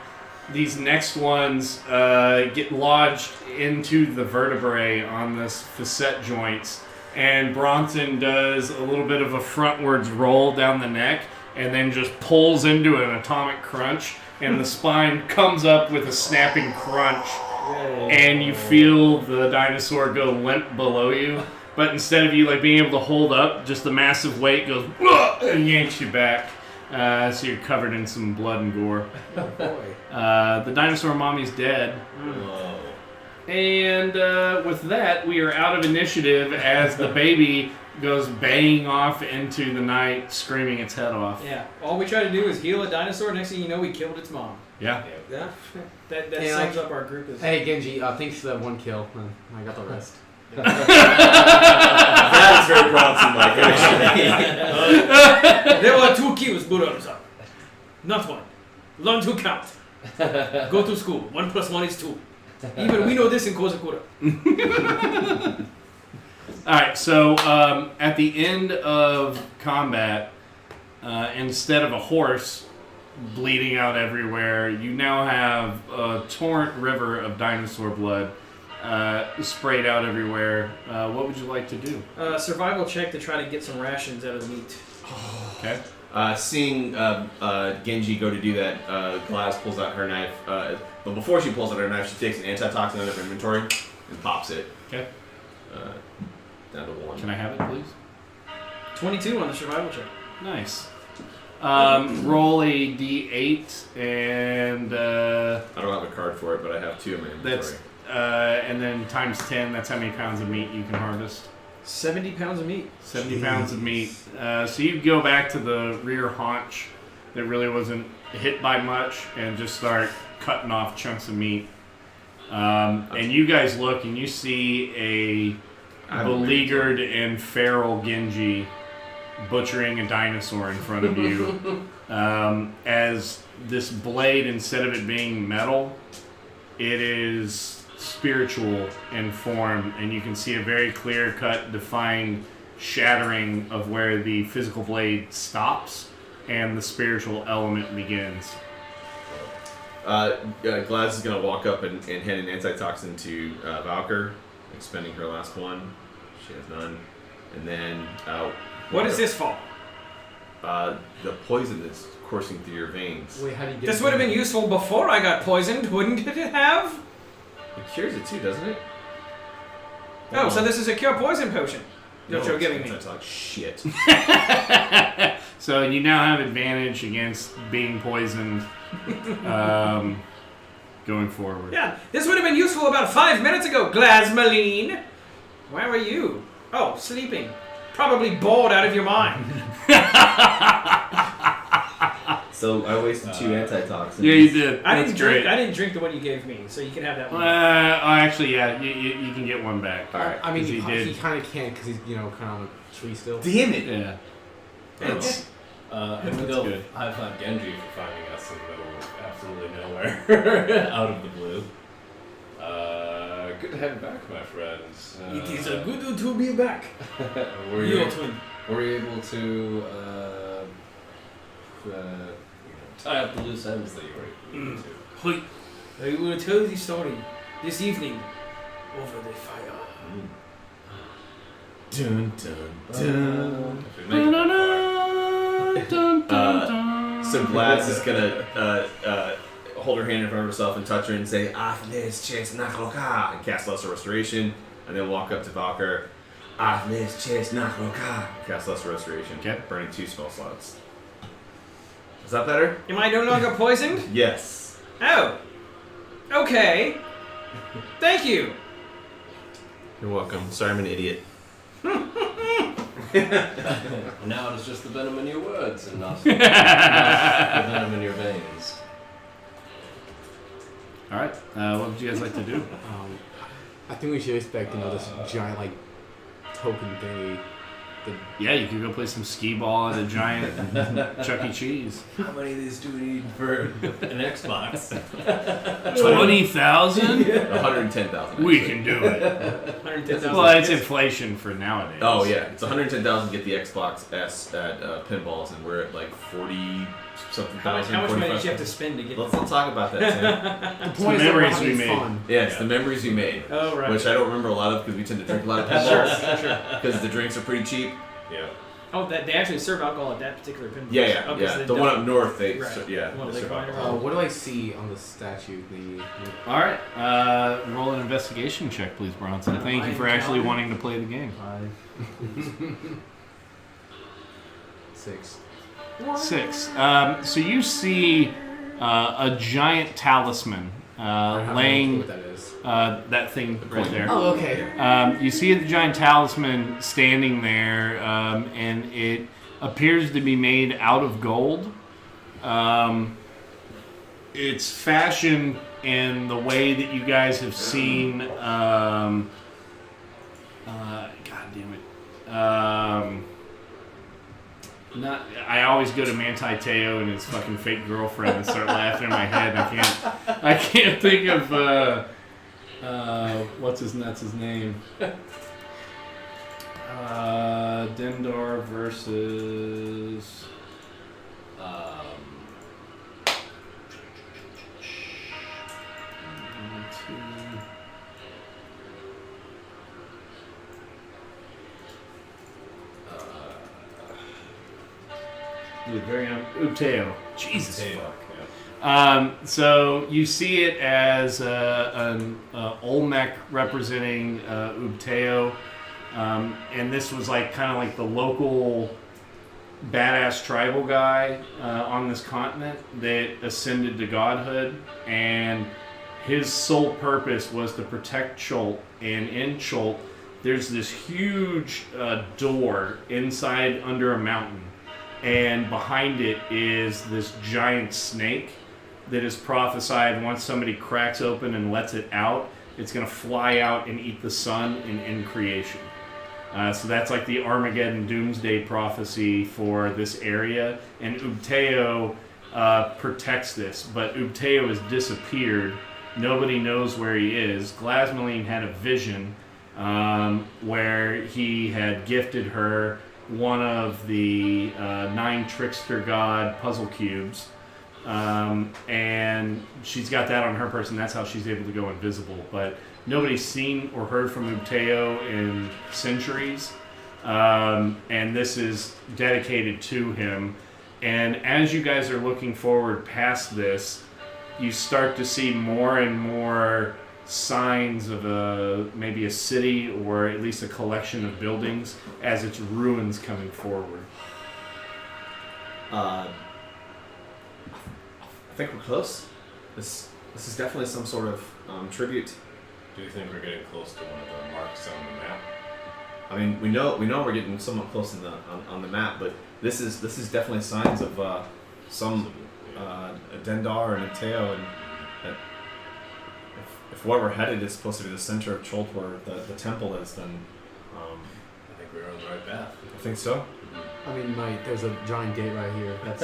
These next ones get lodged into the vertebrae on this facet joints. And Bronson does a little bit of a frontwards roll down the neck and then just pulls into an atomic crunch. And the spine comes up with a snapping crunch. And you feel the dinosaur go limp below you. But instead of you like being able to hold up, just the massive weight goes and yanks you back. So you're covered in some blood and gore. Oh boy. The dinosaur mommy's dead. Whoa. And with that, we are out of initiative as the baby goes baying off into the night, screaming its head off. Yeah. All we try to do is heal a dinosaur. Next thing you know, we killed its mom. Yeah. Yeah. That Hey, sums up our group. As Hey Genji, thanks for that one kill. I got the rest. That is very Bronson-like, actually. There were 2 kills, Buddha. Not 1. Learn to count. Go to school. 1 + 1 is 2. Even we know this in Kozakura. Alright, so at the end of combat, instead of a horse bleeding out everywhere, you now have a torrent river of dinosaur blood sprayed out everywhere. What would you like to do? Survival check to try to get some rations out of the meat. Okay. Seeing Genji go to do that, Glass pulls out her knife. But before she pulls out her knife, she takes an antitoxin out of her inventory and pops it. Okay. Down to 1. Can I have it, please? 22 on the survival check. Nice. Roll a d8 and I don't have a card for it, but I have 2 in my inventory. that's and then times 10. That's how many pounds of meat you can harvest. 70 pounds of meat. 70 pounds of meat. So you go back to the rear haunch that really wasn't hit by much and just start cutting off chunks of meat. And you guys look and you see a beleaguered and feral Genji butchering a dinosaur in front of you. As this blade, instead of it being metal, it is spiritual in form, and you can see a very clear-cut, defined shattering of where the physical blade stops and the spiritual element begins. Glass is going to walk up and hand an antitoxin to Valkyr, expending her last one. She has none. And then... What is this for? The poison that's coursing through your veins. Wait, how do you get This would have been useful before I got poisoned, wouldn't it have? It cures it too, doesn't it? Oh, so this is a cure poison potion that you're it's giving me. antitoxin. Shit. So you now have advantage against being poisoned going forward. Yeah, this would have been useful about 5 minutes ago, Glasmaline. Where were you? Oh, sleeping. Probably bored out of your mind. So I wasted 2 antitoxins. Yeah, you did. I That's didn't great. drink. I didn't drink the one you gave me, so you can have that one. Actually, yeah, you can get one back. Alright. I mean, He he did. kind of can't because he's, kind of on a tree still. Damn it! Yeah. It's, And That's we'll good. high five Genji for finding us in the middle of absolutely nowhere, out of the blue. Good to have you back, my friends. It is a good to be back. Were Your you twin. able to tie up the loose ends that you were able to? Hoi. I will tell the story this evening over the fire. dun, dun, dun. If we make it that far. So Glass is gonna hold her hand in front of herself and touch her and say, Afnes chest nakroka, and cast Lesser Restoration, and then walk up to Valkyr, Afnes chest nakroka, and cast Lesser Restoration, Okay. burning 2 spell slots. Is that better? Am I no longer poisoned? Yes. Oh. Okay. Thank you. You're welcome. Sorry, I'm an idiot. Now it is just the venom in your words and not the venom in your veins. All right. What would you guys like to do? I think we should expect this giant token thingy. Yeah, you could go play some skee ball at a giant Chuck E. Cheese. How many of these do we need for an Xbox? 20,000? 110,000. We actually. can do it. 110,000. Well, it's inflation for nowadays. Oh yeah, it's 110,000 to get the Xbox S at pinballs, and we're at like 40 something How much thousand. money did 45. you have to spend to get Let's not talk about that, Tim. The point is that we're memories we having made. fun. Yeah, it's the memories we made, Oh, right. which I don't remember a lot of because we tend to drink a lot of pinballs because the drinks are pretty cheap. Yeah. Oh, they actually serve alcohol at that particular pinball. Yeah, Oh, 'cause yeah. they The one don't. up north, they Right. yeah, Well, they they serve grind alcohol. What do I see on the statue thingy? All right. Roll an investigation check, please, Bronson. Thank you for actually wanting to play the game. 6. 6. So you see a giant talisman I have no clue laying what that is. that thing right there. Oh, okay. You see the giant talisman standing there, and it appears to be made out of gold. It's fashioned in the way that you guys have seen. God damn it. Not. I always go to Manti Te'o and his fucking fake girlfriend and start laughing in my head. I can't think of what's his name. Dendar versus. Very Uteo. Jesus fuck. So you see it as an Olmec representing Ubteo, and this was like kind of like the local badass tribal guy on this continent that ascended to godhood, and his sole purpose was to protect Cholt. And in Cholt, there's this huge door inside under a mountain. And behind it is this giant snake that is prophesied once somebody cracks open and lets it out, it's going to fly out and eat the sun and end creation. So that's like the Armageddon doomsday prophecy for this area. And Ubteo protects this, but Ubteo has disappeared. Nobody knows where he is. Glasmaline had a vision where he had gifted her one of the 9 trickster god puzzle cubes, and she's got that on her person. That's how she's able to go invisible. But nobody's seen or heard from Ubteo in centuries, and this is dedicated to him. And as you guys are looking forward past this, you start to see more and more signs of maybe a city or at least a collection of buildings as its ruins coming forward. I think we're close. This is definitely some sort of tribute. Do you think we're getting close to one of the marks on the map? I mean, we know we're getting somewhat close on the map, but this is definitely signs of some a Dendar and a Teo, and if where we're headed is supposed to be the center of Cholt, where the temple is, then I think we're on the right path. I think so. I mean, there's a giant gate right here. That's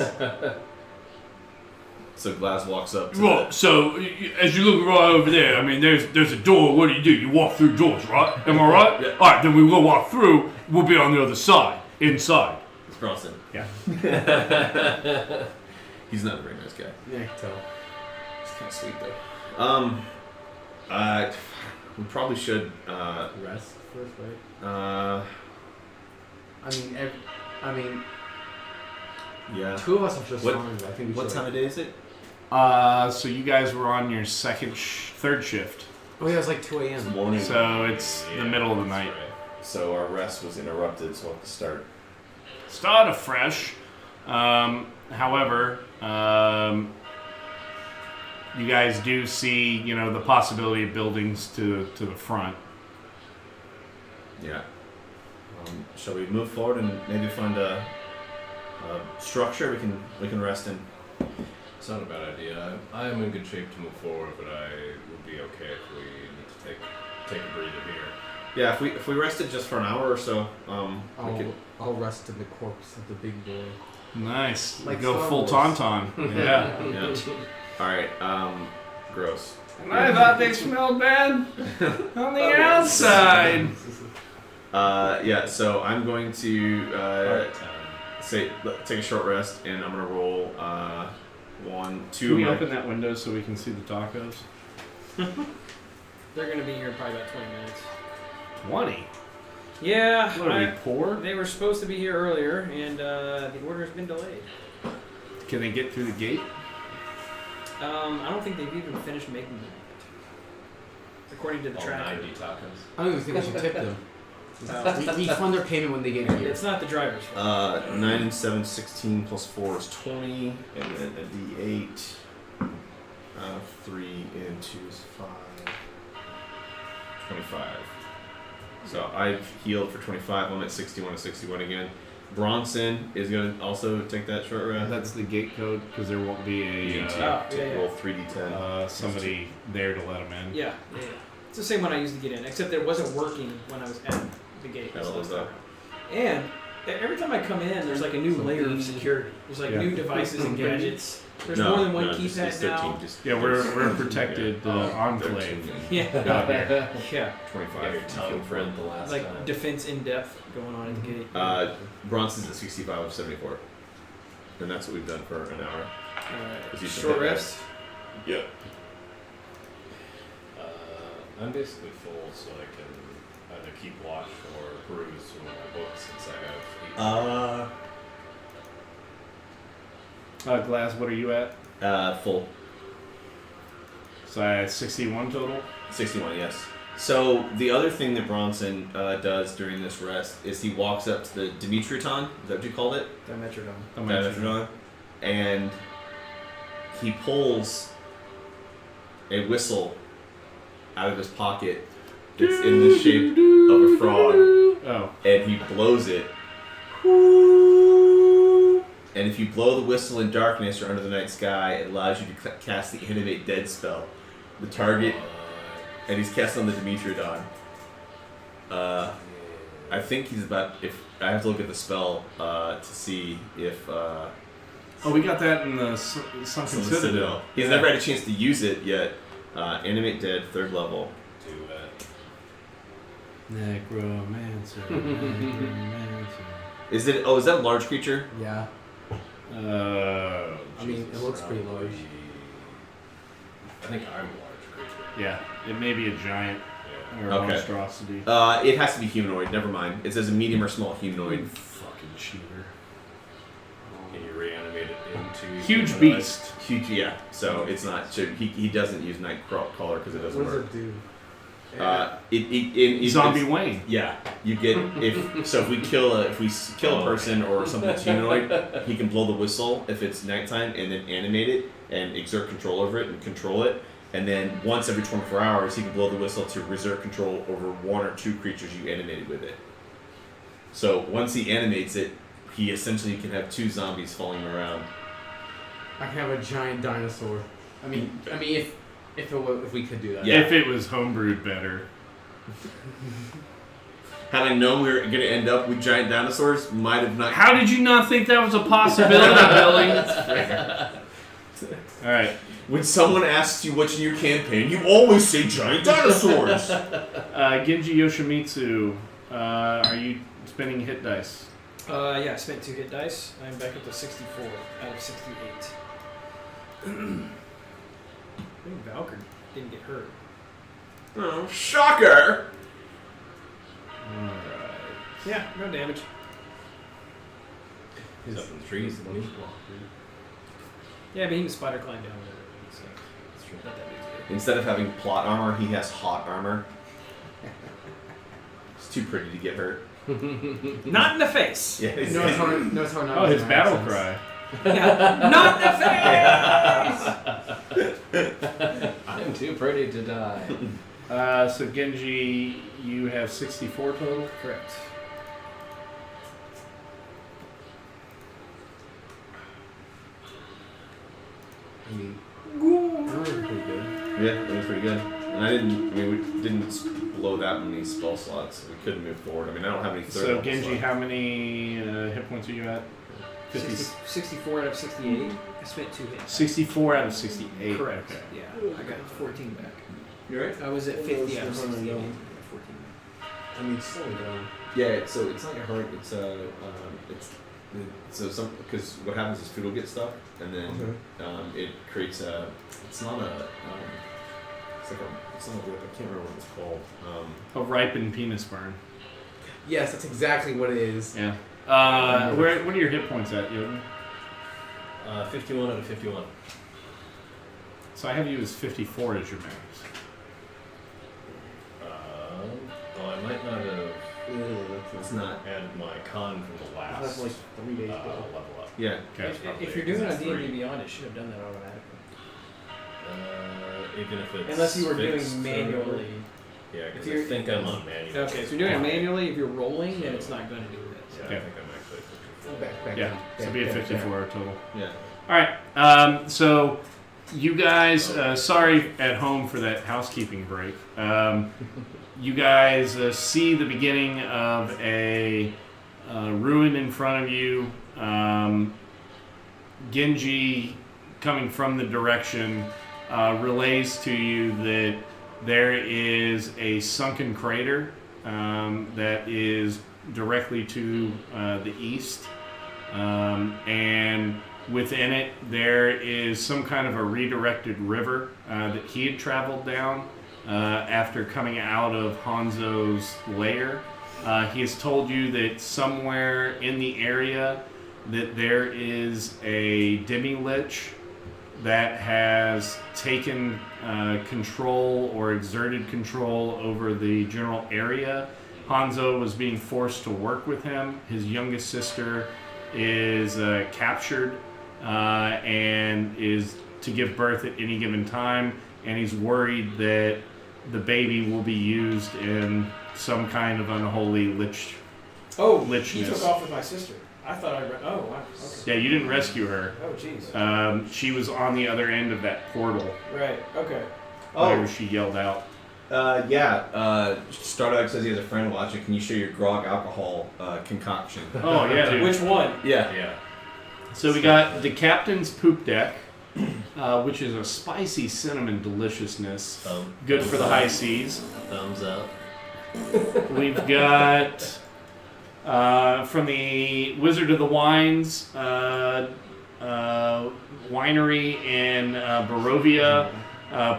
So Glass walks up. Right, so as you look right over there, I mean, there's a door. What do? You walk through doors, right? Am I right? Yeah. All right, then we will walk through. We'll be on the other side, inside. It's Bronson. Yeah. He's not a very nice guy. yeah, I can tell. He's kind of sweet though. We probably should. Rest first, right? I mean, Yeah. 2 of us are just What- fine. But I think we What should. time of day is it? So you guys were on your third shift, Oh yeah, it's like 2 a.m. Morning. so it's the middle of the that's night. right. So our rest was interrupted, so we'll have to start. Start afresh. However, you guys do see, the possibility of buildings to the front. Yeah. Shall we move forward and maybe find a structure we can rest in? It's not a bad idea. I am in good shape to move forward, but I would be okay if we need to take a breather here. Yeah, if we rested just for an hour or so, we could. I'll rest in the corpse of the big boy. Nice. Like Go Star full Wars. Tauntaun. Yeah. Yeah. All right. Gross. And I thought they smelled bad on the outside. Yeah. So I'm going to Alright, take a short rest, and I'm gonna roll 1, 2. Can we open that window so we can see the tacos? They're gonna be here in probably about 20 minutes. 20? Yeah, What are we, poor? they were supposed to be here earlier, and the order's been delayed. Can they get through the gate? I don't think they've even finished making them yet, according to the all tracker. 90 tacos. I don't even think we should tip them. We fund their payment when they get here. It's not the driver's fault. 9 and 7, 16 plus 4 is 20, and then a D8. 3 and 2 is 5. 25. So I've healed for 25. I'm at 61 to 61 again. Bronson is going to also take that short rest. That's the gate code because there won't be You need a to roll 3d10. somebody there to let him in. Yeah. It's the same one I used to get in, except it wasn't working when I was at the gate. That'll this look last time. And every time I come in, there's like a new layer of security. There's like new devices and gadgets. There's more than one keypad just now. Yeah, we're a protected enclave. 13. Yeah. Yeah. 25. Your tongue friend the last time. Like defense in depth going on at the gate. Bronson's at 65 of 74. And that's what we've done for an hour. Is he Short hit rest. Yeah. I'm basically full, so I can either keep watch or peruse one of my books since I have 8. Glass, what are you at? Full. So I had 61 total. 61, yes. So the other thing that Bronson does during this rest is he walks up to the Dimitриton, is that what you called it? Dimetrodon. Dimetrodon. And he pulls a whistle out of his pocket that's in the shape of a frog, Oh. and he blows it. And if you blow the whistle in darkness or under the night sky, it allows you to cast the Animate Dead spell. The target, and he's cast on the Dimetrodon. I think he's about. If I have to look at the spell to see if. Oh, we got that in the Sunken Citadel. He's never had a chance to use it yet. Animate Dead, 3rd level. Do it. Necromancer. Is it? Oh, is that a large creature? Yeah. I mean, it looks pretty large. I think I'm a large creature. Yeah, it may be a giant or a Okay. monstrosity. It has to be humanoid. Never mind. It says a medium or small humanoid. Fucking cheater. Can you reanimate it into Huge humanoid? beast. Huge, yeah. So it's not. So he doesn't use Nightcrawler because it doesn't What does work. it do? Zombie Wayne. Yeah, you get if we kill a person or something that's humanoid, he can blow the whistle if it's nighttime and then animate it and exert control over it and control it. And then once every 24 hours, he can blow the whistle to exert control over 1 or 2 creatures you animated with it. So once he animates it, he essentially can have 2 zombies following around. I can have a giant dinosaur. I mean, if we could do that. Yeah. If it was homebrewed better. Having known we were going to end up with giant dinosaurs, might have not. How did you not think that was a possibility, Billy? All right. When someone asks you what's in your campaign, you always say giant dinosaurs. Genji Yoshimitsu, are you spending hit dice? Yeah, I spent 2 hit dice. I'm back up to 64 out of 68. I think Valkyrie didn't get hurt. Oh, shocker! Alright. Yeah, no damage. He's up in the trees. Yeah, but he can spider climb down with it. So it's true. Not that big a deal. Instead of having plot armor, he has hot armor. It's too pretty to get hurt. Not in the face. Yeah, No, it's hard. No, it's hard not Oh, to his do battle accents. cry. Yeah, not in the face. I'm too pretty to die. So Genji, you have 64 total? Correct. I mean, that was pretty good. Yeah, that was pretty good. And we didn't blow that many spell slots, so we couldn't move forward. I mean, I don't have any third So level Genji, slots. how many hit points are you at? 64 out of 68. I spent 2 hits. 64 out of 68. Correct. Okay. Yeah, I got 14 back. You right? I was at 50 out of 68. I got 14 I mean, slow down. Yeah, so it's not your heart. It's so some because what happens is food will get stuck, and then it creates a. It's not a. It's like a. It's not a. I can't remember what it's called. A ripened penis burn. Yes, that's exactly what it is. Yeah. What are your hit points at, Yoden? 51 out of 51. So I have you as 54 as your max. Well, I might not have It's not. added my con from the last That's like 3 days ago. level up. Yeah. That's If probably you're doing a because D&D it's 3. Beyond, it should have done that automatically. even if it's Unless you were fixed doing or- manually. Yeah, because If I you're- think I'm on manual. Okay, so you're doing it manually. If you're rolling, then it's not going to do this. Yeah, Yeah. I think I'm actually 54. Yeah, so be a 54 total. Yeah. All right. So you guys, sorry at home for that housekeeping break. You guys see the beginning of a ruin in front of you. Genji, coming from the direction, relays to you that there is a sunken crater that is directly to the east. And within it, there is some kind of a redirected river that he had traveled down after coming out of Hanzo's lair. He has told you that somewhere in the area that there is a demi-lich that has taken control or exerted control over the general area. Hanzo was being forced to work with him. His youngest sister is captured and is to give birth at any given time, and he's worried that the baby will be used in some kind of unholy lich. Oh, Lichness. he took off with my sister. I thought I read. Oh, wow. Okay. Yeah, you didn't rescue her. Oh, jeez. She was on the other end of that portal. Right. Okay. Whenever she yelled out. Stardog says he has a friend watching. Can you share your grog alcohol concoction? Oh yeah, dude. Which one? Yeah. Yeah. So we got the captain's poop deck, which is a spicy cinnamon deliciousness, good for the high seas. Thumbs up. We've got from the Wizard of the Wines winery in Barovia,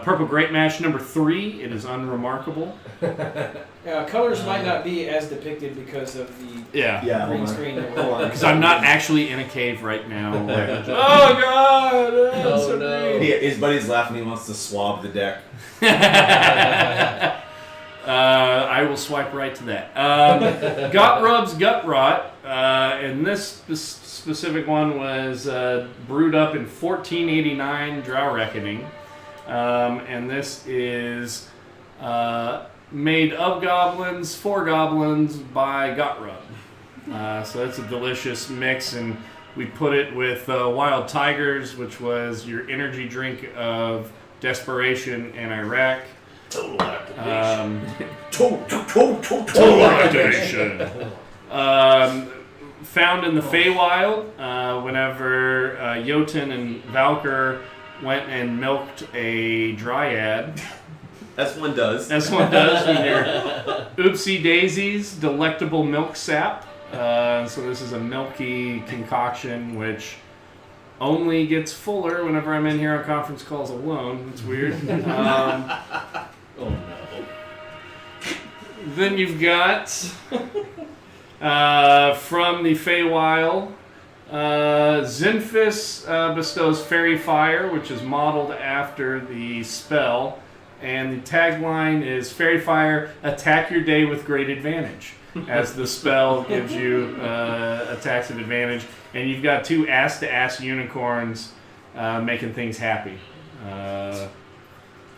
Purple Grape Mash number 3. It is unremarkable. Colors might not be as depicted because of the Yeah. green screen. That Hold we're on. Because I'm not actually in a cave right now. Oh God! That's Oh, so no. great. His buddy's laughing. He wants to swab the deck. I will swipe right to that. Gut Rub's Gut Rot, and this specific one was brewed up in 1489 Drow Reckoning, and this is made of goblins, for goblins, by Gut Rub. So that's a delicious mix, and we put it with Wild Tigers, which was your energy drink of desperation in Iraq. Total activation. Total activation. Found in the Feywild, whenever Jotun and Valkyr went and milked a dryad. As one does. As one does when you're oopsie daisies, delectable milk sap. So this is a milky concoction which only gets fuller whenever I'm in here on conference calls alone. It's weird. Oh no. Then you've got from the Feywild, Zinfis bestows Fairy Fire, which is modeled after the spell, and the tagline is Fairy Fire, attack your day with great advantage, as the spell gives you attacks of advantage, and you've got 2 ass-to-ass unicorns making things happy.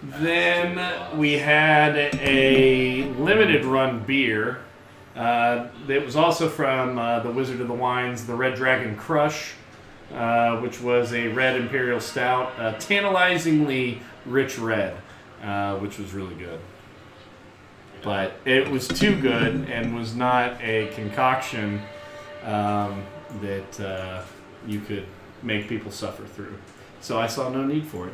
Then we had a limited run beer that was also from the Wizard of the Wines, the Red Dragon Crush, which was a red imperial stout, tantalizingly rich red, which was really good. But it was too good and was not a concoction that you could make people suffer through. So I saw no need for it.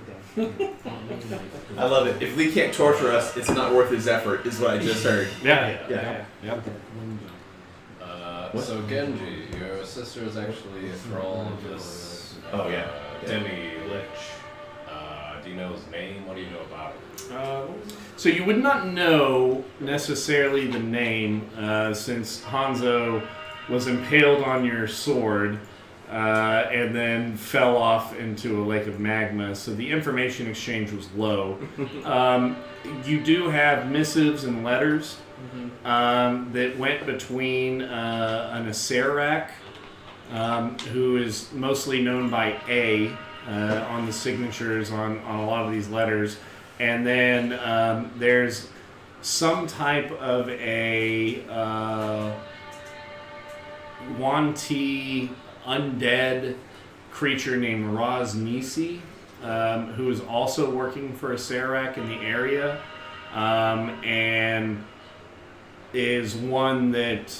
I love it. If Lee can't torture us, it's not worth his effort, is what I just heard. Yeah. So Genji, your sister is actually a thrall of this demi-lich. Do you know his name? What do you know about it? So you would not know necessarily the name since Hanzo was impaled on your sword and then fell off into a lake of magma. So the information exchange was low. You do have missives and letters that went between an Acerak, who is mostly known by A on the signatures on a lot of these letters, and then there's some type of a Wanti undead creature named Raz Nisi, who is also working for a Serac in the area, and is one that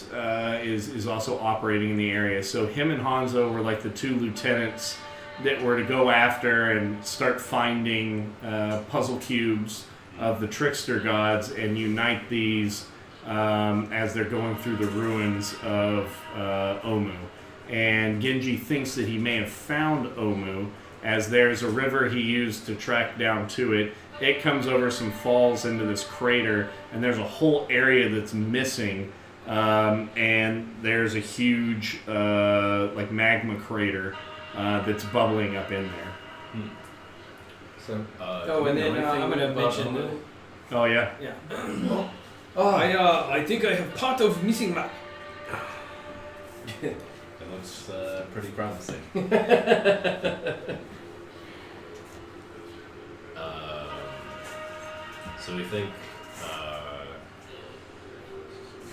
is also operating in the area. So him and Hanzo were like the two lieutenants that were to go after and start finding puzzle cubes of the trickster gods and unite these as they're going through the ruins of Omu. And Genji thinks that he may have found Omu, as there's a river he used to track down to it. It comes over some falls into this crater, and there's a whole area that's missing, and there's a huge like magma crater that's bubbling up in there. So, and then I'm going to mention... Oh, yeah? Yeah. I think I have part of missing map. It looks pretty promising. So we think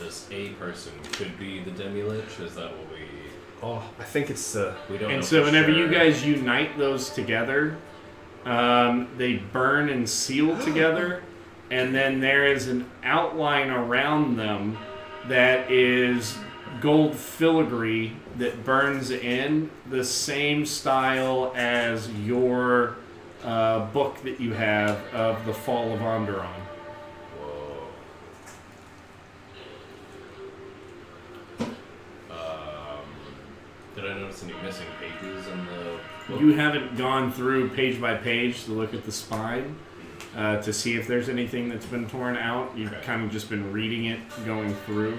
this A person could be the Demi-Lich? Is that what we... oh, I think it's We don't know And so for whenever you sure. guys unite those together, they burn and seal together, and then there is an outline around them that is gold filigree that burns in the same style as your book that you have of the Fall of Onderon. Whoa. Did I notice any missing pages in the book? You haven't gone through page by page to look at the spine to see if there's anything that's been torn out. You've Okay. kind of just been reading it, going through.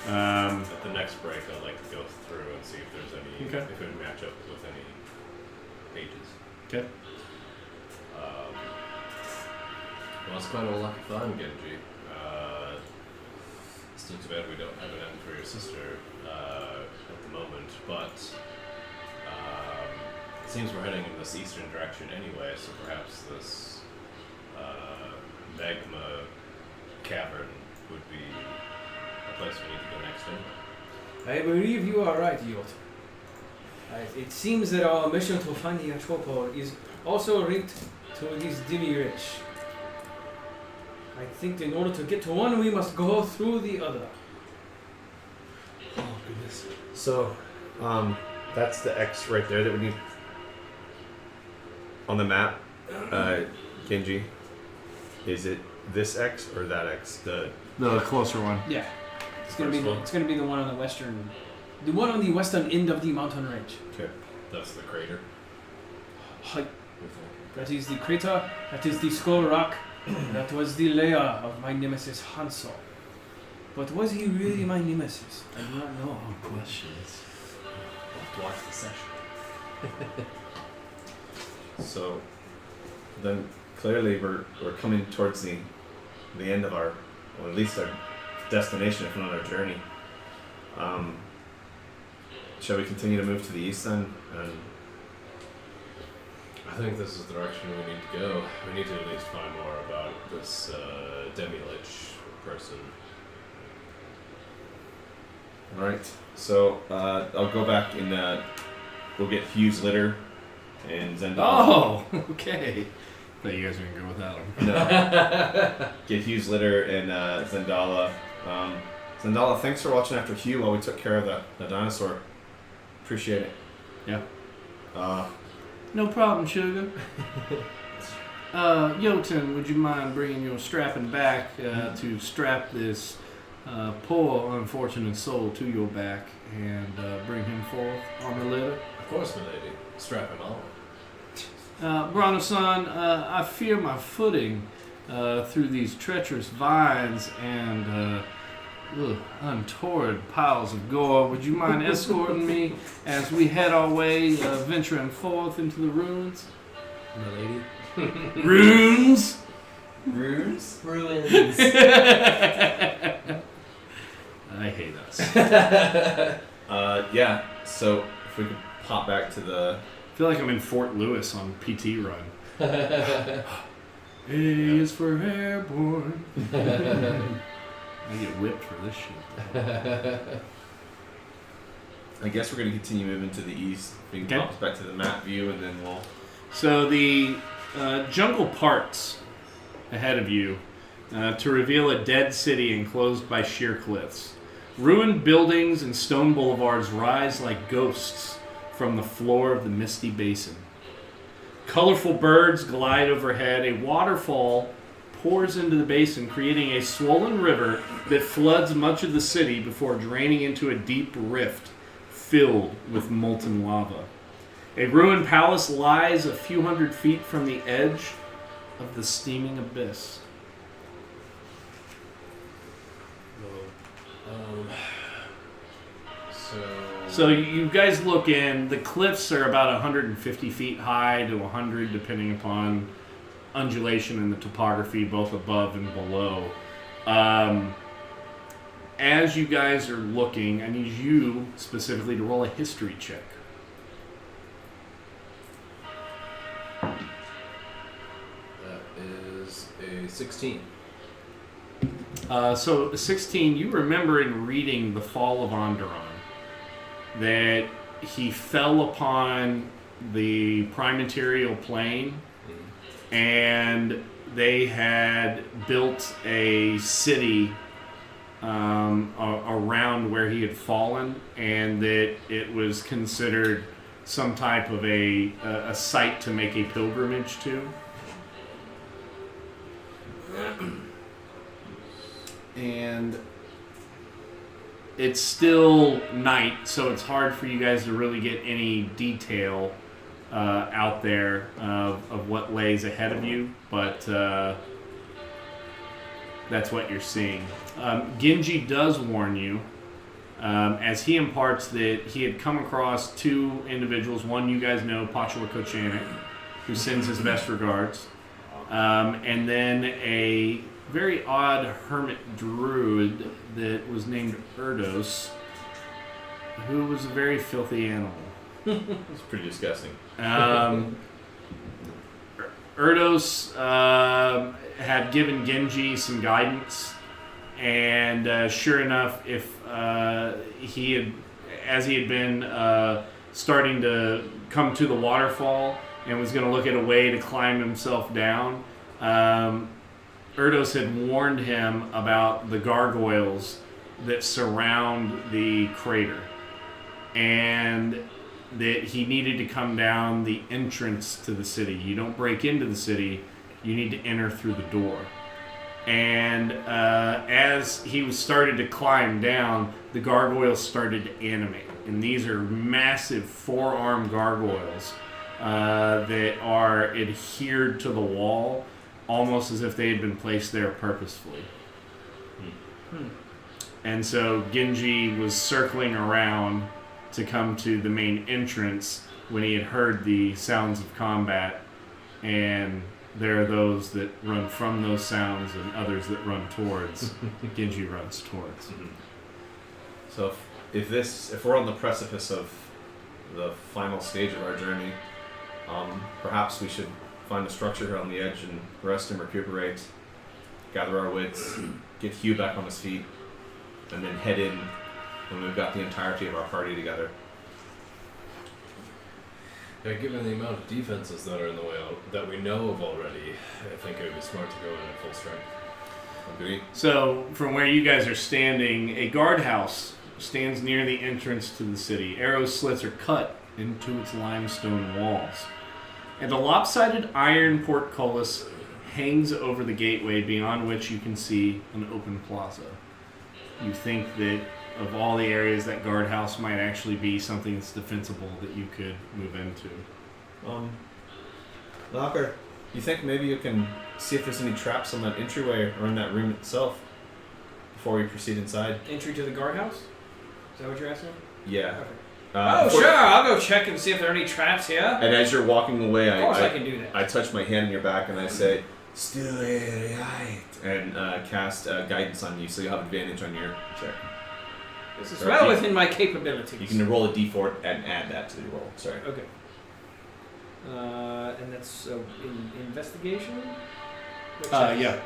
At the next break, I'd like to go through and see if there's any, Okay. if it would match up with any pages. Okay. Well, it's kind of a lucky find, Genji. Still too bad we don't have an end for your sister at the moment, but it seems we're heading in this eastern direction anyway, so perhaps this magma cavern would be a place we need to go next anyway. I believe you are right, Yot. It seems that our mission to find the Atropo is also linked to these Demi-Lich. I think in order to get to one, we must go through the other. oh goodness. So, that's the X right there that we need on the map. Genji, is it this X or that X? The closer one. Yeah, it's gonna be First one. it's gonna be the one on the one on the western end of the mountain range. That's the crater. Hi. we think. That is the crater. That is the skull rock. That was the lair of my nemesis Hanzo. But was he really my nemesis? I do not know. Questions. We'll have to watch the session. So then clearly we're coming towards the end of our, or at least our destination, if not our journey. Shall we continue to move to the east then? And I think this is the direction we need to go. We need to at least find more about this Demi-Lich person. all right. So I'll go back and we'll get Hugh's litter and Zendala. Oh, okay. Thought you guys were gonna go without him. No. Get Hugh's litter and Zendala. Zendala, thanks for watching after Hugh while we took care of the dinosaur. Appreciate it. Yeah. No problem, sugar. Jotun, would you mind bringing your strapping back to strap this poor, unfortunate soul to your back and bring him forth on the litter? Of course, milady. Strap him on. Brano-san, I fear my footing through these treacherous vines and untoward piles of gore. Would you mind escorting me as we head our way, venturing forth into the ruins? Milady. Ruins? Runes? Ruins. I hate us. Yeah. So if we could pop back to the. I feel like I'm in Fort Lewis on PT run. A is for airborne. I get whipped for this shit. I guess we're going to continue moving to the east. We can Okay. pop us back to the map view, and then we'll. So the jungle parts ahead of you to reveal a dead city enclosed by sheer cliffs. Ruined buildings and stone boulevards rise like ghosts from the floor of the misty basin. Colorful birds glide overhead. A waterfall pours into the basin, creating a swollen river that floods much of the city before draining into a deep rift filled with molten lava. A ruined palace lies a few hundred feet from the edge of the steaming abyss. So you guys look in. The cliffs are about 150 feet high to 100, depending upon undulation and the topography, both above and below. As you guys are looking, I need you specifically to roll a history check. That is a 16. So 16, you remember in reading The Fall of Onderon that he fell upon the prime material plane and they had built a city around where he had fallen, and that it was considered some type of a site to make a pilgrimage to. And it's still night, so it's hard for you guys to really get any detail out there of what lays ahead of you, but that's what you're seeing. Genji does warn you, as he imparts that he had come across two individuals. One you guys know, Pachua Kochanik, who sends his best regards, and then a very odd hermit druid that was named Erdos, who was a very filthy animal. It's pretty disgusting. Erdos had given Genji some guidance, and sure enough, if he had been starting to come to the waterfall and was going to look at a way to climb himself down, Erdos had warned him about the gargoyles that surround the crater, and that he needed to come down the entrance to the city. You don't break into the city, you need to enter through the door. And as he was started to climb down, the gargoyles started to animate. And these are massive four-armed gargoyles that are adhered to the wall, almost as if they had been placed there purposefully. And so Genji was circling around to come to the main entrance when he had heard the sounds of combat, and there are those that run from those sounds and others that run towards. Genji runs towards. So if we're on the precipice of the final stage of our journey, perhaps we should find a structure here on the edge and rest and recuperate, gather our wits, get Hugh back on his feet, and then head in when we've got the entirety of our party together. Yeah, given the amount of defenses that are in the way that we know of already, I think it would be smart to go in at full strength. Agree? So, from where you guys are standing, a guardhouse stands near the entrance to the city. Arrow slits are cut into its limestone walls, and a lopsided iron portcullis hangs over the gateway, beyond which you can see an open plaza. You think that of all the areas, that guardhouse might actually be something that's defensible that you could move into. Locker, you think maybe you can see if there's any traps on that entryway or in that room itself before we proceed inside? Entry to the guardhouse? Is that what you're asking? Yeah. Oh, before- sure. I'll go check and see if there are any traps here. And as you're walking away, Of course I can do that. I touch my hand in your back and I say, "Still right," and cast guidance on you, so you have advantage on your check. This is Or well you- within my capabilities. You can roll a d4 and add that to the roll. Sorry. Okay. And that's investigation? Yeah.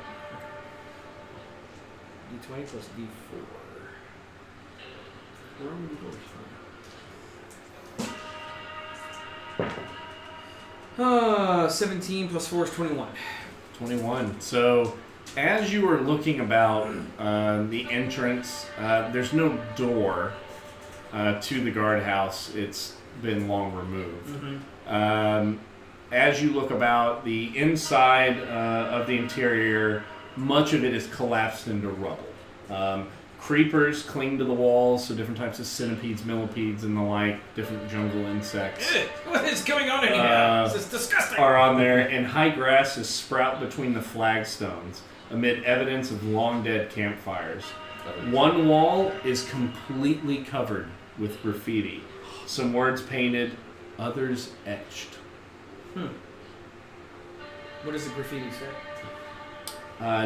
D20 plus D4. Where are my D4s from? 17 plus 4 is 21. 21. So, as you are looking about the entrance, there's no door to the guardhouse. It's been long removed. As you look about the inside of the interior, much of it is collapsed into rubble. Creepers cling to the walls, so different types of centipedes, millipedes, and the like, different jungle insects. What is going on in here? This is disgusting. Are on there, and high grasses sprout between the flagstones amid evidence of long dead campfires. One wall is completely covered with graffiti, some words painted, others etched. What does the graffiti say?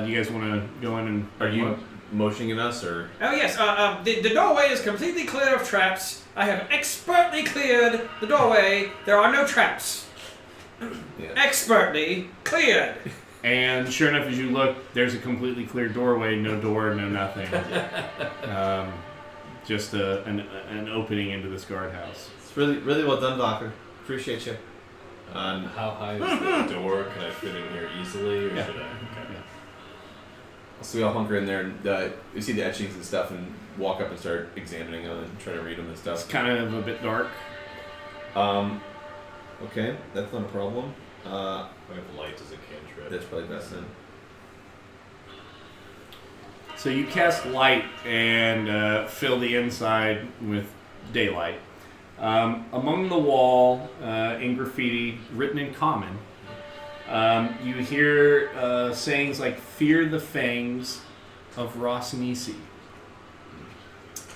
Do you guys want to go in and... Are you motioning at us, or? Oh yes, the doorway is completely clear of traps. I have expertly cleared the doorway. There are no traps. Yeah. Expertly cleared. And sure enough, as you look, there's a completely clear doorway, no door, no nothing. Just an opening into this guardhouse. It's really, really well done, Valker. Appreciate you. How high is the door? Can I fit in here easily, or Yeah. should I? Okay. So we all hunker in there, and we see the etchings and stuff, and walk up and start examining them and trying to read them and It's stuff. kind of a bit dark. Okay, that's not a problem. I have light as a cantrip. That's probably best then. So you cast light and fill the inside with daylight. Among the wall, in graffiti, written in common, you hear sayings like, "Fear the fangs of Rosnisi."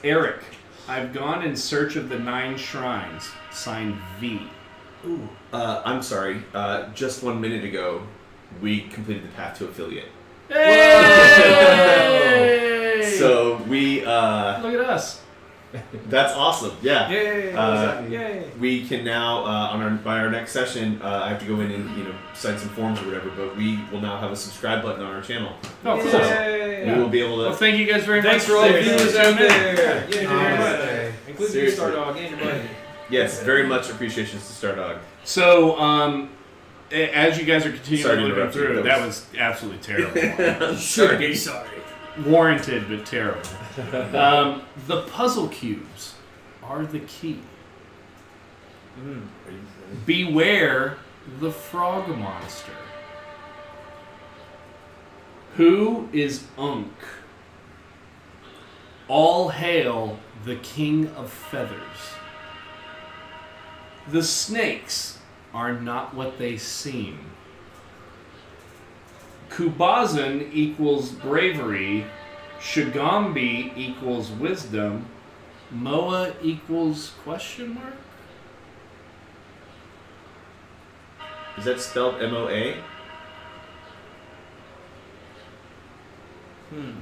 Eric, I've gone in search of the 9 shrines. Signed V. Ooh. I'm sorry. Just 1 minute ago, we completed the path to affiliate. Hey! So we. Look at us. That's awesome. Yeah. Yay! Yay! We can now, by our next session, I have to go in and sign some forms or whatever. But we will now have a subscribe button on our channel. Oh, cool. Yay! We will be able to. Well, thank you guys very Thanks much for all the listening. viewers out there. Yeah. Yeah, very much. Including Seriously. Star Dog and your buddy. Yes, very much appreciations to Stardog. So, as you guys are continuing Sorry to looking interrupt you. through, That that was absolutely terrible. Should be sorry. Warranted, but terrible. The puzzle cubes are the key. Beware the frog monster. Who is Unk? All hail the king of feathers. The snakes are not what they seem. Kubazan equals bravery. Shagambi equals wisdom. Moa equals question mark? Is that spelled MOA?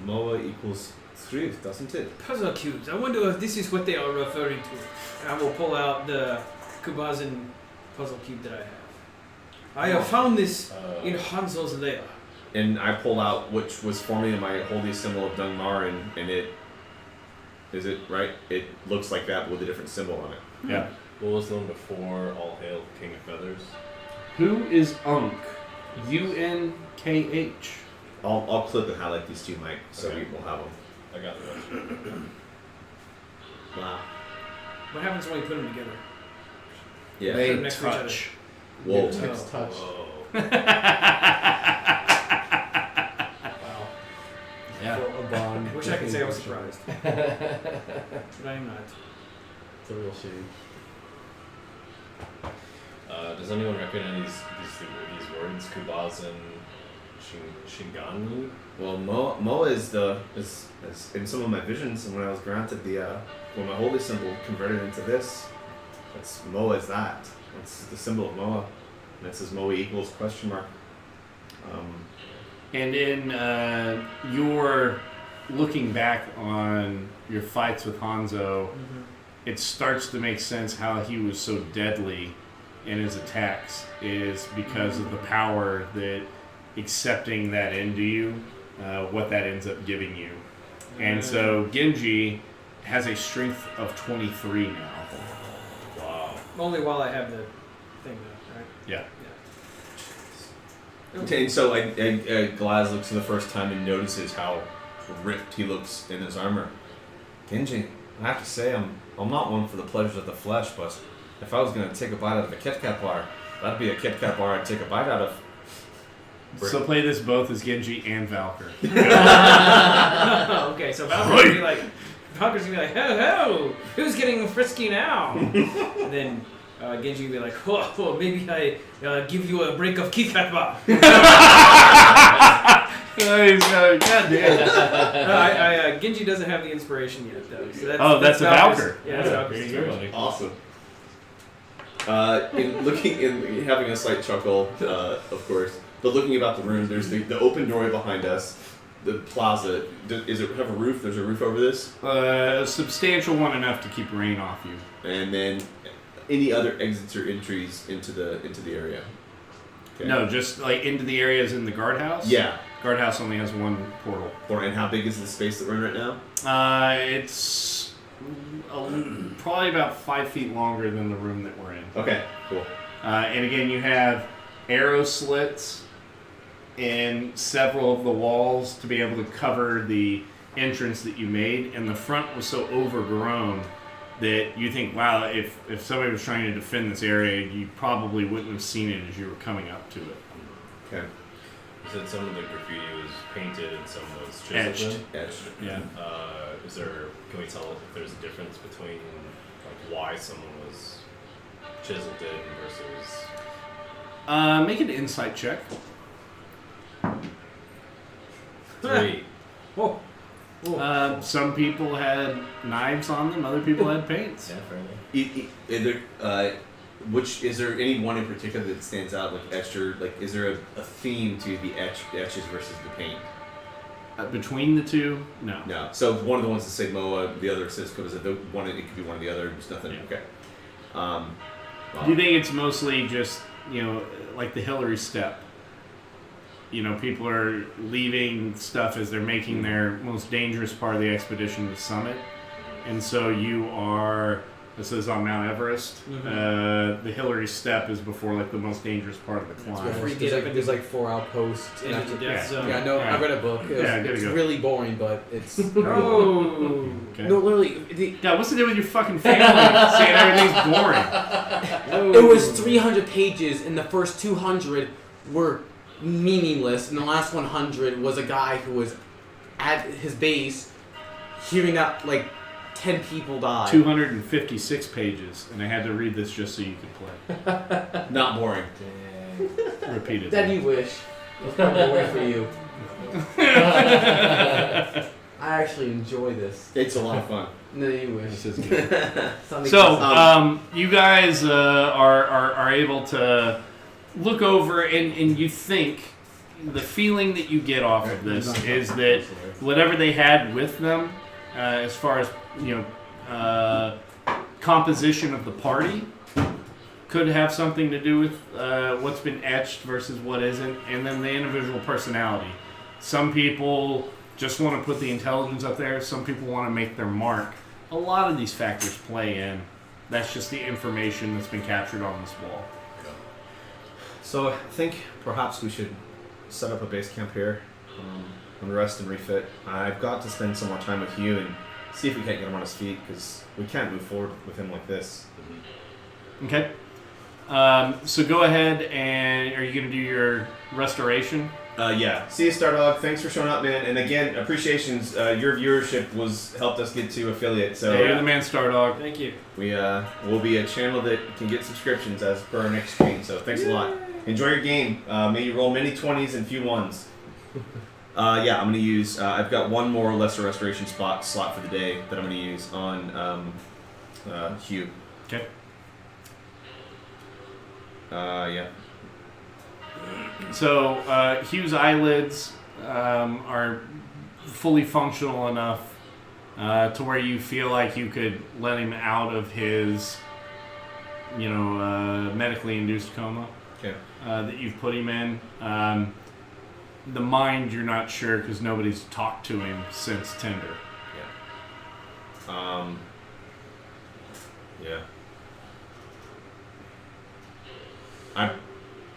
Moa equals truth, doesn't it? Puzzle cubes. I wonder if this is what they are referring to. And I will pull out the Kubazan puzzle cube that I have. I have found this in Hanzo's lair. And I pull out which was formerly my holy symbol of Dungmar, and it is it right? It looks like that with a different symbol on it. Yeah. What was the one before All Hail King of Feathers? Who is Unk? UNKH. I'll clip and highlight these two, Mike, so Okay. we will have them. I got the rest. Wow. What happens when we put them together? Yeah. They next to each other. touch. Whoa. Text touch. Whoa. Wow. Yeah. A bond. I wish I could say I was surprised. But I am not. It's a real shame. Does anyone recognize these words? Kubazan, Shinganu? Well, Moa is in some of my visions, and when I was granted when my holy symbol converted into this, that's Moa is that. It's the symbol of Moa, and it says Moa equals question mark. And in your looking back on your fights with Hanzo, it starts to make sense how he was so deadly in his attacks is because of the power that accepting that into you, what that ends up giving you. And so Genji has a strength of 23 now. Wow. Only while I have the thing, though, right? Yeah. Okay, and so Glaz looks for the first time and notices how ripped he looks in his armor. Genji, I have to say, I'm not one for the pleasures of the flesh, but if I was going to take a bite out of a Kit Kat bar, that'd be a Kit Kat bar I'd take a bite out of. So play this both as Genji and Valkyr. Okay, so Valkyrie's gonna be like, ho ho, who's getting frisky now? And then Genji will be like, oh, maybe I give you a break of Kit Kat bar. Genji doesn't have the inspiration yet, though. So that's a Valkyr's- Valkyr. Yeah, that's Valkyr's There you go, inspiration. Awesome. In having a slight chuckle, of course, but looking about the room, there's the open doorway behind us, the plaza. Is it have a roof? There's a roof over this, A substantial one enough to keep rain off you. and then any other exits or entries into the area. Okay. No, just like into the areas in the guardhouse. Yeah. Guardhouse only has one portal. And how big is the space that we're in right now? It's probably about 5 feet longer than the room that we're in. Okay. Cool. And again, you have arrow slits in several of the walls to be able to cover the entrance that you made, and the front was so overgrown that you think, wow, if somebody was trying to defend this area, you probably wouldn't have seen it as you were coming up to it. Okay. You said some of the graffiti was painted and some was chiseled. Etched. Yeah. Can we tell if there's a difference between like why someone was chiseled in versus? Make an insight check. 3. Whoa. Some people had knives on them, other people had paints. Yeah, fair enough. Is there any one in particular that stands out, like etched, or like is there a theme to the etches versus the paint? Between the two, no. No. So one of the ones that say Moa, the other says Koda. The one it could be one or the other. There's nothing. Yeah. Okay. Do you think it's mostly just, like the Hillary step? People are leaving stuff as they're making their most dangerous part of the expedition, the summit. And so you are, this is on Mount Everest. The Hillary step is before like the most dangerous part of the climb. Before you get up There's like 4 outposts. into the death zone. Yeah, no, I read a book. It's really boring, but it's. Oh. Okay. No, literally, God, what's the deal with your fucking family saying everything's boring? it was 300 pages, and the first 200 were meaningless, and the last 100 was a guy who was at his base hearing that like 10 people died. 256 pages, and I had to read this just so you could play. Not boring. Repeatedly. That you wish. It's probably a way for you. I actually enjoy this. It's a lot of fun. No, you wish. This is good. Something So, you guys are able to look over, and you think the feeling that you get off of this is that whatever they had with them, as far as composition of the party, could have something to do with what's been etched versus what isn't, and then the individual personality. Some people just want to put the intelligence up there. Some people want to make their mark. A lot of these factors play in. That's just the information that's been captured on this wall. So I think perhaps we should set up a base camp here, and rest and refit. I've got to spend some more time with you and see if we can't get him on his feet, because we can't move forward with him like this. Okay. So go ahead, and are you going to do your restoration? Yeah. See you, Stardog. Thanks for showing up, man. And again, appreciations. Your viewership helped us get to affiliate. So You're the man, Stardog. Thank you. we will be a channel that can get subscriptions as per our next stream. So thanks a lot. Enjoy your game. May you roll many 20s and few 1s. Yeah, I'm gonna use. I've got one more lesser restoration slot for the day that I'm gonna use on Hugh. Okay. Yeah. So Hugh's eyelids are fully functional enough to where you feel like you could let him out of his, medically induced coma. Okay. That you've put him in. the mind, you're not sure because nobody's talked to him since Tinder. Yeah.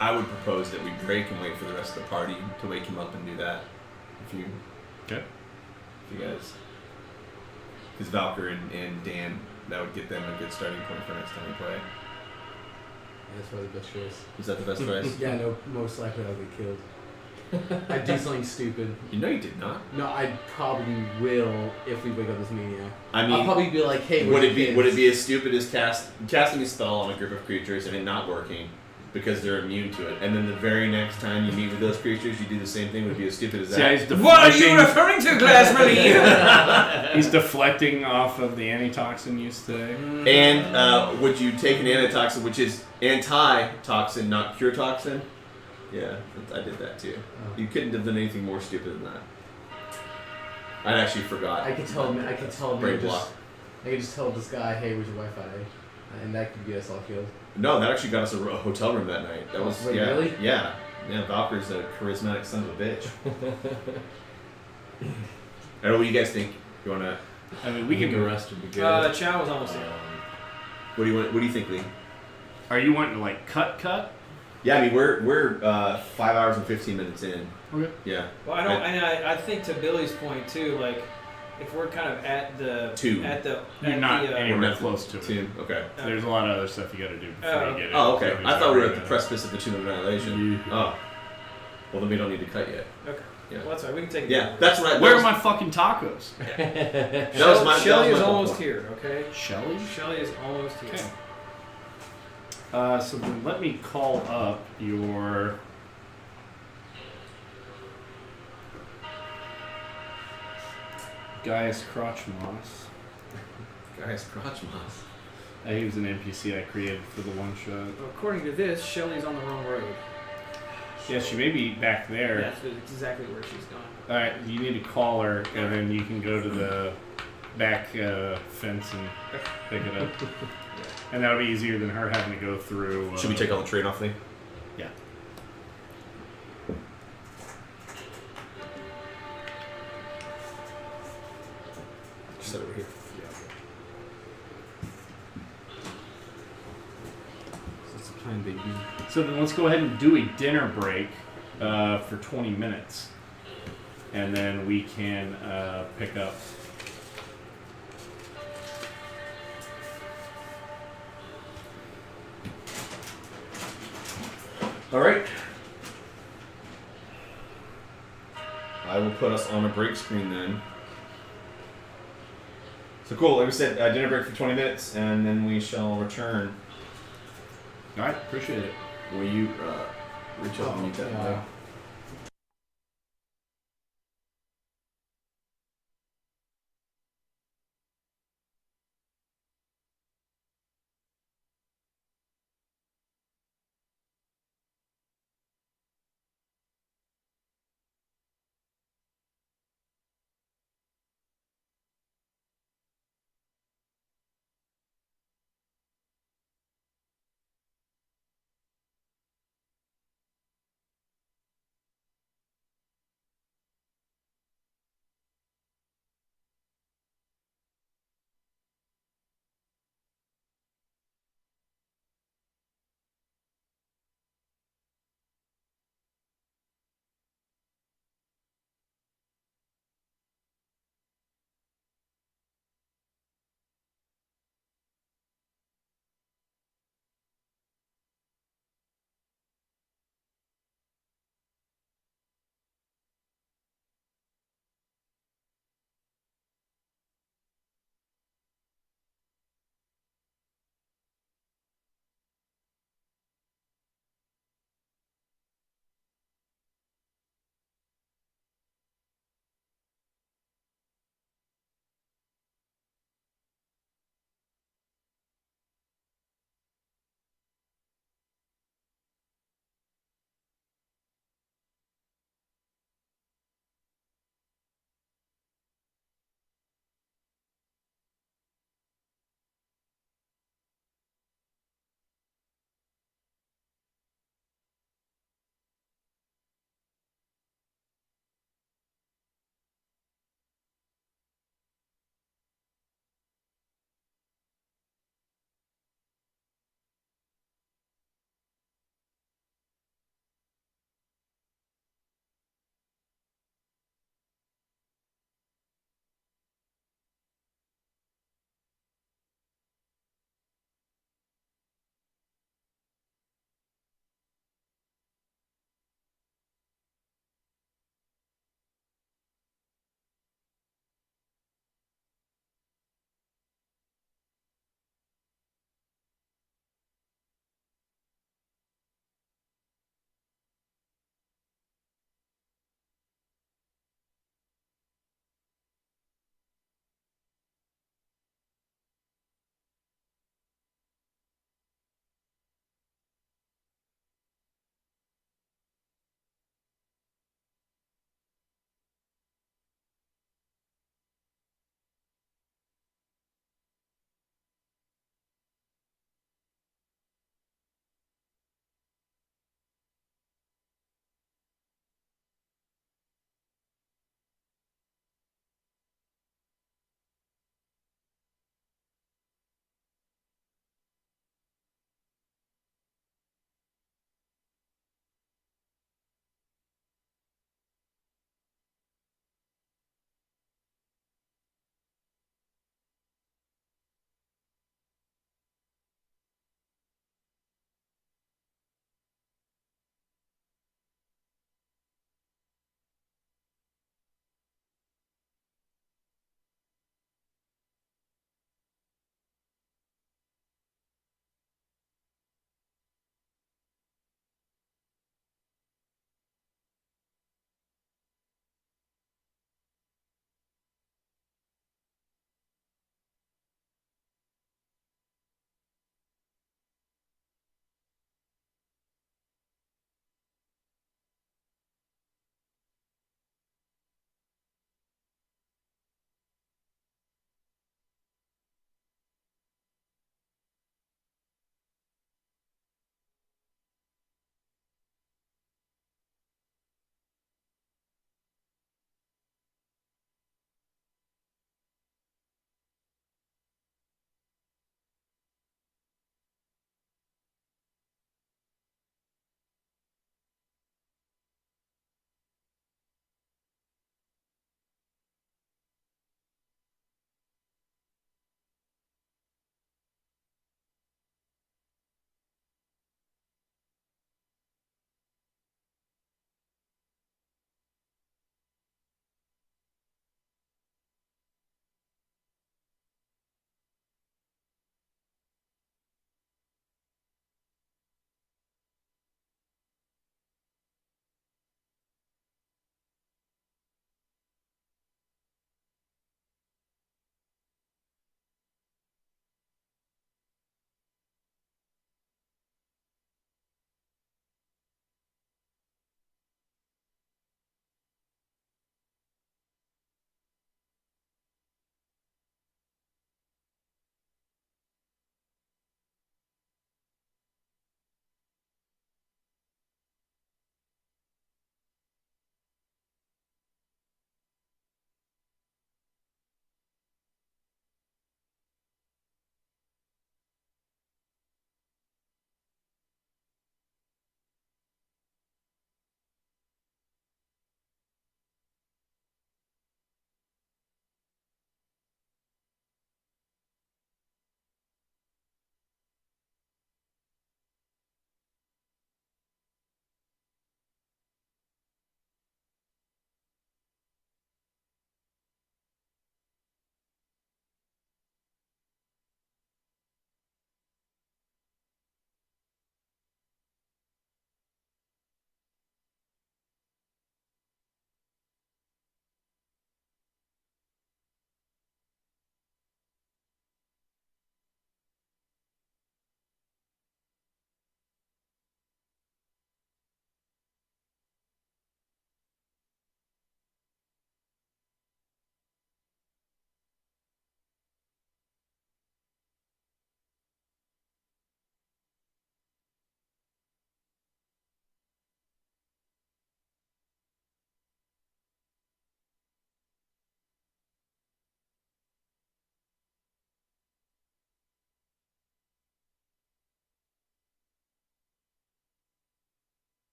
I would propose that we break and wait for the rest of the party to wake him up and do that. If you guys, because Valkyr and Dan, that would get them a good starting point for next time we play. That's probably the best choice. Is that the best choice? Yeah, no, most likely I'll get killed. I'd do something stupid. You know you did not. No, I probably will if we wake up this maniac. I I'll mean, probably be like, hey, would where's it be the would it kids? be as stupid as casting a spell on a group of creatures and it not working because they're immune to it, and then the very next time you meet with those creatures, you do the same thing? Would it be as stupid as that? Yeah, he's What are you deflecting. referring to, Glass He's deflecting off of the antitoxin you say. And would you take an antitoxin, which is anti-toxin, not cure toxin? Yeah, I did that too. Oh. You couldn't have done anything more stupid than that. I actually forgot. I could tell him. I could tell him. Brain block. I could just tell this guy, hey, where's your Wi-Fi? And that could get us all killed. No, that actually got us a hotel room that night. That was Wait, yeah, really? yeah. Valkyr's a charismatic son of a bitch. I don't know what you guys think. You wanna? I mean, we The can. rest would be good. Chow was almost there. What do you want? What do you think, Lee? Are you wanting to like cut? Yeah, I mean we're 5 hours and 15 minutes in. Okay. Yeah. Well, I don't, and I think to Billy's point too, like if we're kind of at the Two. You're not anywhere We're not close to it. Two. Okay. There's a lot of other stuff you got to do before you get it. Oh, okay. Nobody's I thought we were at already the precipice of the Tomb of Annihilation. Yeah. Oh. Well, then we don't need to cut yet. Okay. Yeah. Well, that's right. We can take it. Yeah, that's right. Where are my fucking tacos? That was my. Shelly that was is my almost point. here. Okay. Shelly? Shelly is almost here. Okay. So then let me call up your. Gaius Crotchmoss. Guys, crotch moss. He was an NPC I created for the one shot. Well, according to this, Shelly's on the wrong road. Yeah, she may be back there. That's exactly where she's gone. Alright, you need to call her, and then you can go to the back fence and pick it up. And that'll be easier than her having to go through. Should we take all the train off, Lee? Yeah. Just set it over here. That's the plan, baby. So then let's go ahead and do a dinner break for 20 minutes. And then we can pick up. All right. I will put us on a break screen then. So cool. Like we said, dinner break for 20 minutes, and then we shall return. Alright, appreciate it. Will you reach out and meet that? Yeah.